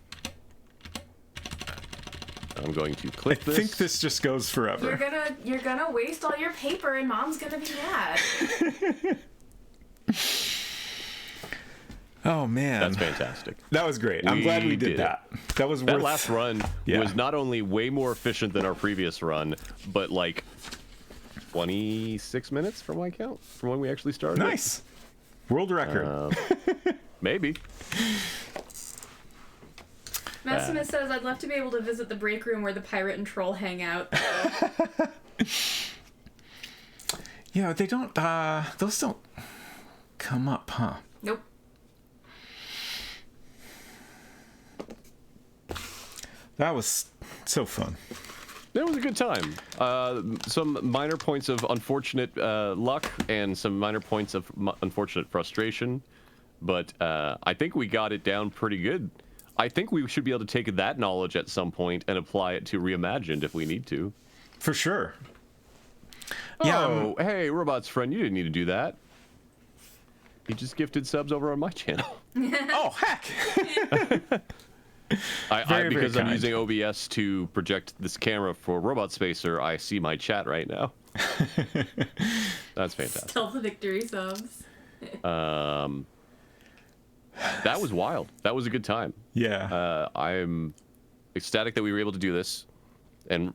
I'm going to I click this. think this just goes forever. You're gonna waste all your paper, and Mom's gonna be mad. Oh, man. That's fantastic. That was great. I'm glad we We did did that. That was That worth... last run Yeah. was not only way more efficient than our previous run, but like 26 minutes from my count, from when we actually started. Nice. World record. Maybe. Maximus says, I'd love to be able to visit the break room where the pirate and troll hang out. Yeah, they don't... those don't... come up, huh? Nope. That was so fun. It was a good time. Some minor points of unfortunate luck and some minor points of unfortunate frustration. But I think we got it down pretty good. I think we should be able to take that knowledge at some point and apply it to Reimagined if we need to. For sure. Oh, hey, Robot's friend, you didn't need to do that. He just gifted subs over on my channel. Oh, heck! Because I'm using OBS to project this camera for Robot Spacer, I see my chat right now. That's fantastic. Still the victory subs. That was wild. That was a good time. Yeah. I'm ecstatic that we were able to do this. And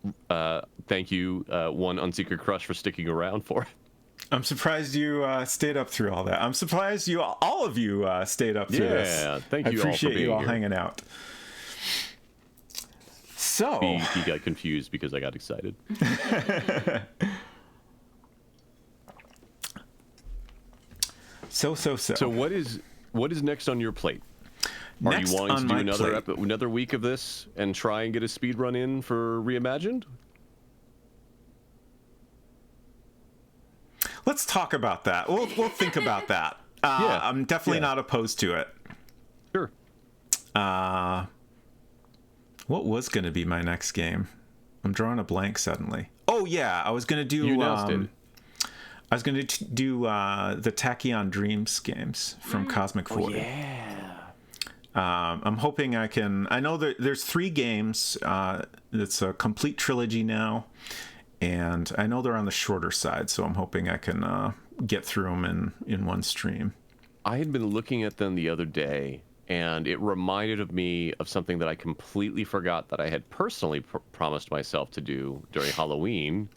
thank you, One Unsecret Crush, for sticking around for it. I'm surprised you stayed up through all that. I'm surprised all of you stayed up through this. Yeah, thank you all for being here. I appreciate you all hanging out. So... He got confused because I got excited. So. So what is next on your plate? Are you wanting to do another week of this and try and get a speed run in for Reimagined? Let's talk about that. We'll think about that. Yeah. I'm definitely not opposed to it. Sure. What was going to be my next game? I'm drawing a blank suddenly. Oh yeah, I was going to do. You announced it. I was going to do the Tachyon Dreams games from Cosmic 40. Oh, yeah. I'm hoping I can. I know there's 3 games. It's a complete trilogy now, and I know they're on the shorter side, so I'm hoping I can get through them in one stream. I had been looking at them the other day, and it reminded me of something that I completely forgot that I had personally promised myself to do during Halloween.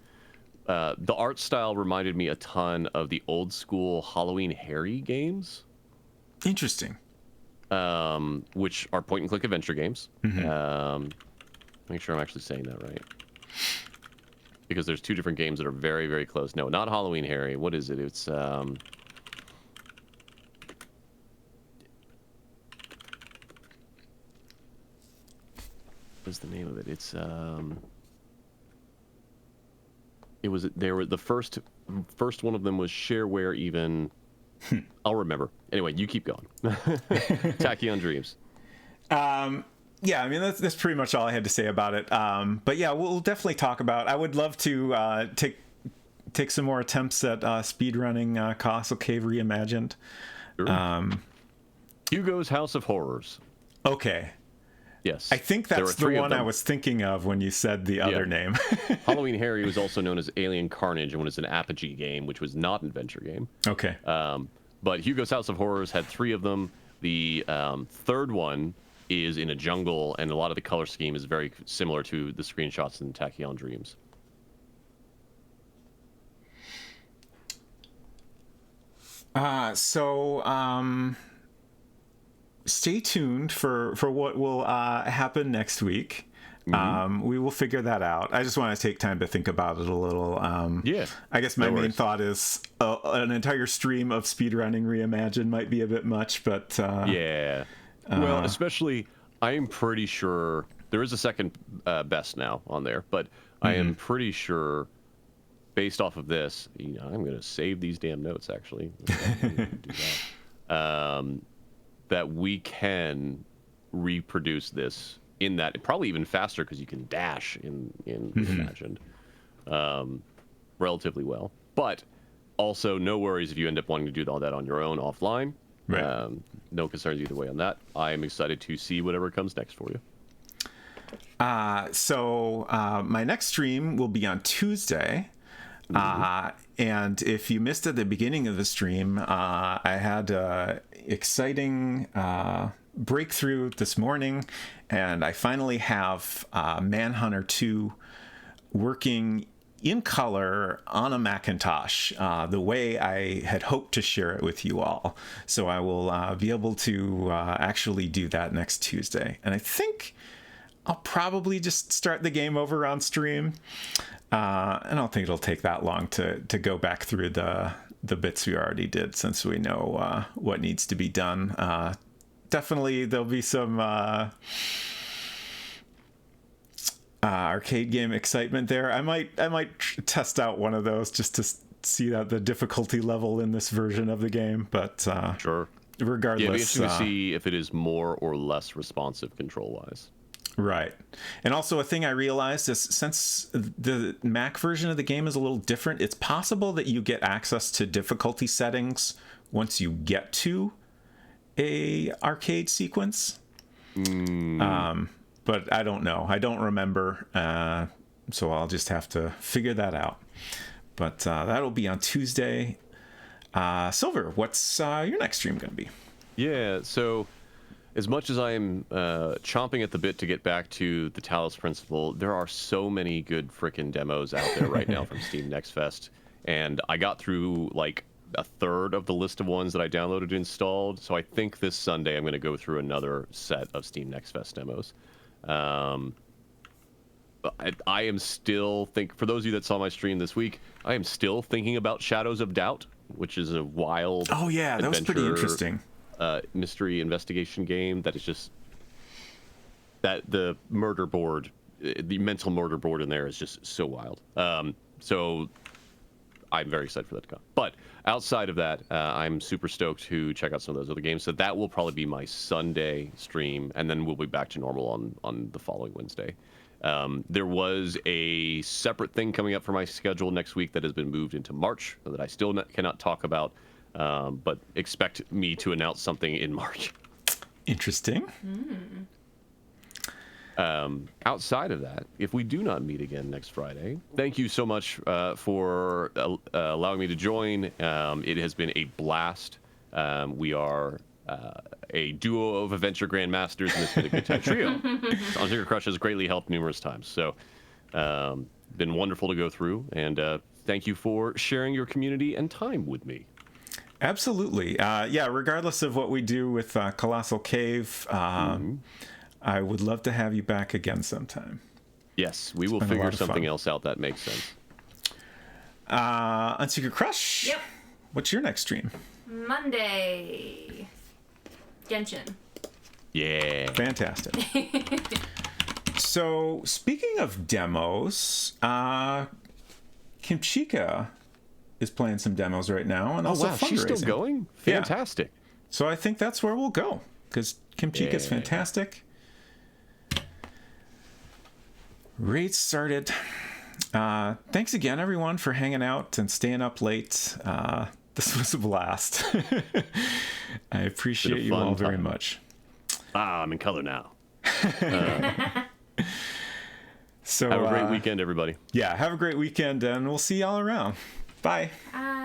The art style reminded me a ton of the old school Halloween Harry games. Interesting. Which are point-and-click adventure games. Mm-hmm. Make sure I'm actually saying that right. Because there's 2 different games that are very, very close. No, not Halloween Harry. What is it? It's... What's the name of it? It's... They were the first one of them was Shareware even... I'll remember. Anyway, you keep going. Tachyon Dreams. Yeah, I mean, that's pretty much all I had to say about it. But yeah, we'll definitely talk about... I would love to take some more attempts at speedrunning Colossal Cave Reimagined. Sure. Hugo's House of Horrors. Okay. Yes. I think that's the one I was thinking of when you said the other name. Halloween Harry was also known as Alien Carnage and was an Apogee game, which was not an adventure game. Okay. But Hugo's House of Horrors had 3 of them. The third one is in a jungle, and a lot of the color scheme is very similar to the screenshots in Tachyon Dreams. Stay tuned for what will happen next week. Mm-hmm. We will figure that out. I just want to take time to think about it a little. Yeah. I guess my main thought is an entire stream of speedrunning Reimagined might be a bit much, but... yeah. Well, especially, I am pretty sure... There is a second best now on there, but I am pretty sure, based off of this, I'm going to save these damn notes, actually. Do that. That we can reproduce this in that, probably even faster because you can dash in Reimagined relatively well. But also, no worries if you end up wanting to do all that on your own offline. Right. No concerns either way on that. I am excited to see whatever comes next for you. So my next stream will be on Tuesday. And if you missed at the beginning of the stream, I had an exciting breakthrough this morning, and I finally have Manhunter 2 working in color on a Macintosh the way I had hoped to share it with you all. So I will be able to actually do that next Tuesday. And I think I'll probably just start the game over on stream. I don't think it'll take that long to go back through the the bits we already did, since we know what needs to be done. Definitely there'll be some arcade game excitement there. I might test out one of those just to see that the difficulty level in this version of the game, but sure. Regardless, yeah, it'd be interesting to see if it is more or less responsive control-wise. Right. And also a thing I realized is, since the Mac version of the game is a little different, it's possible that you get access to difficulty settings once you get to a arcade sequence. But I don't know. I don't remember. So I'll just have to figure that out. But that'll be on Tuesday. Silver, what's your next stream going to be? Yeah, so as much as I am chomping at the bit to get back to the Talos Principle, there are so many good frickin' demos out there right now from Steam Next Fest. And I got through like a third of the list of ones that I downloaded and installed. So I think this Sunday I'm going to go through another set of Steam Next Fest demos. I am still for those of you that saw my stream this week, I am still thinking about Shadows of Doubt, which is a wild that was pretty interesting mystery investigation game that is just that the murder board, the mental murder board in there is just so wild. So I'm very excited for that to come. But outside of that, I'm super stoked to check out some of those other games. So that will probably be my Sunday stream, and then we'll be back to normal on the following Wednesday. There was a separate thing coming up for my schedule next week that has been moved into March that I still cannot talk about, but expect me to announce something in March. Interesting. Outside of that, if we do not meet again next Friday, thank you so much for allowing me to join. It has been a blast. We are a duo of adventure grandmasters, and it's been a good time. Trio on Sugar Crush has greatly helped numerous times. So, been wonderful to go through, and thank you for sharing your community and time with me. Absolutely. Regardless of what we do with Colossal Cave, I would love to have you back again sometime. Yes, we will figure something else out that makes sense. On Secret Crush, yep. What's your next stream? Monday. Genshin. Yeah. Fantastic. So, speaking of demos, Kimchika is playing some demos right now, and also fundraising. She's still going? Fantastic. Yeah. So I think that's where we'll go, because Kimchika is fantastic. Raid started. Thanks again, everyone, for hanging out and staying up late. This was a blast. I appreciate you all very much. I'm in color now. So have a great weekend, everybody. Yeah, have a great weekend, and we'll see y'all around. Bye. Bye.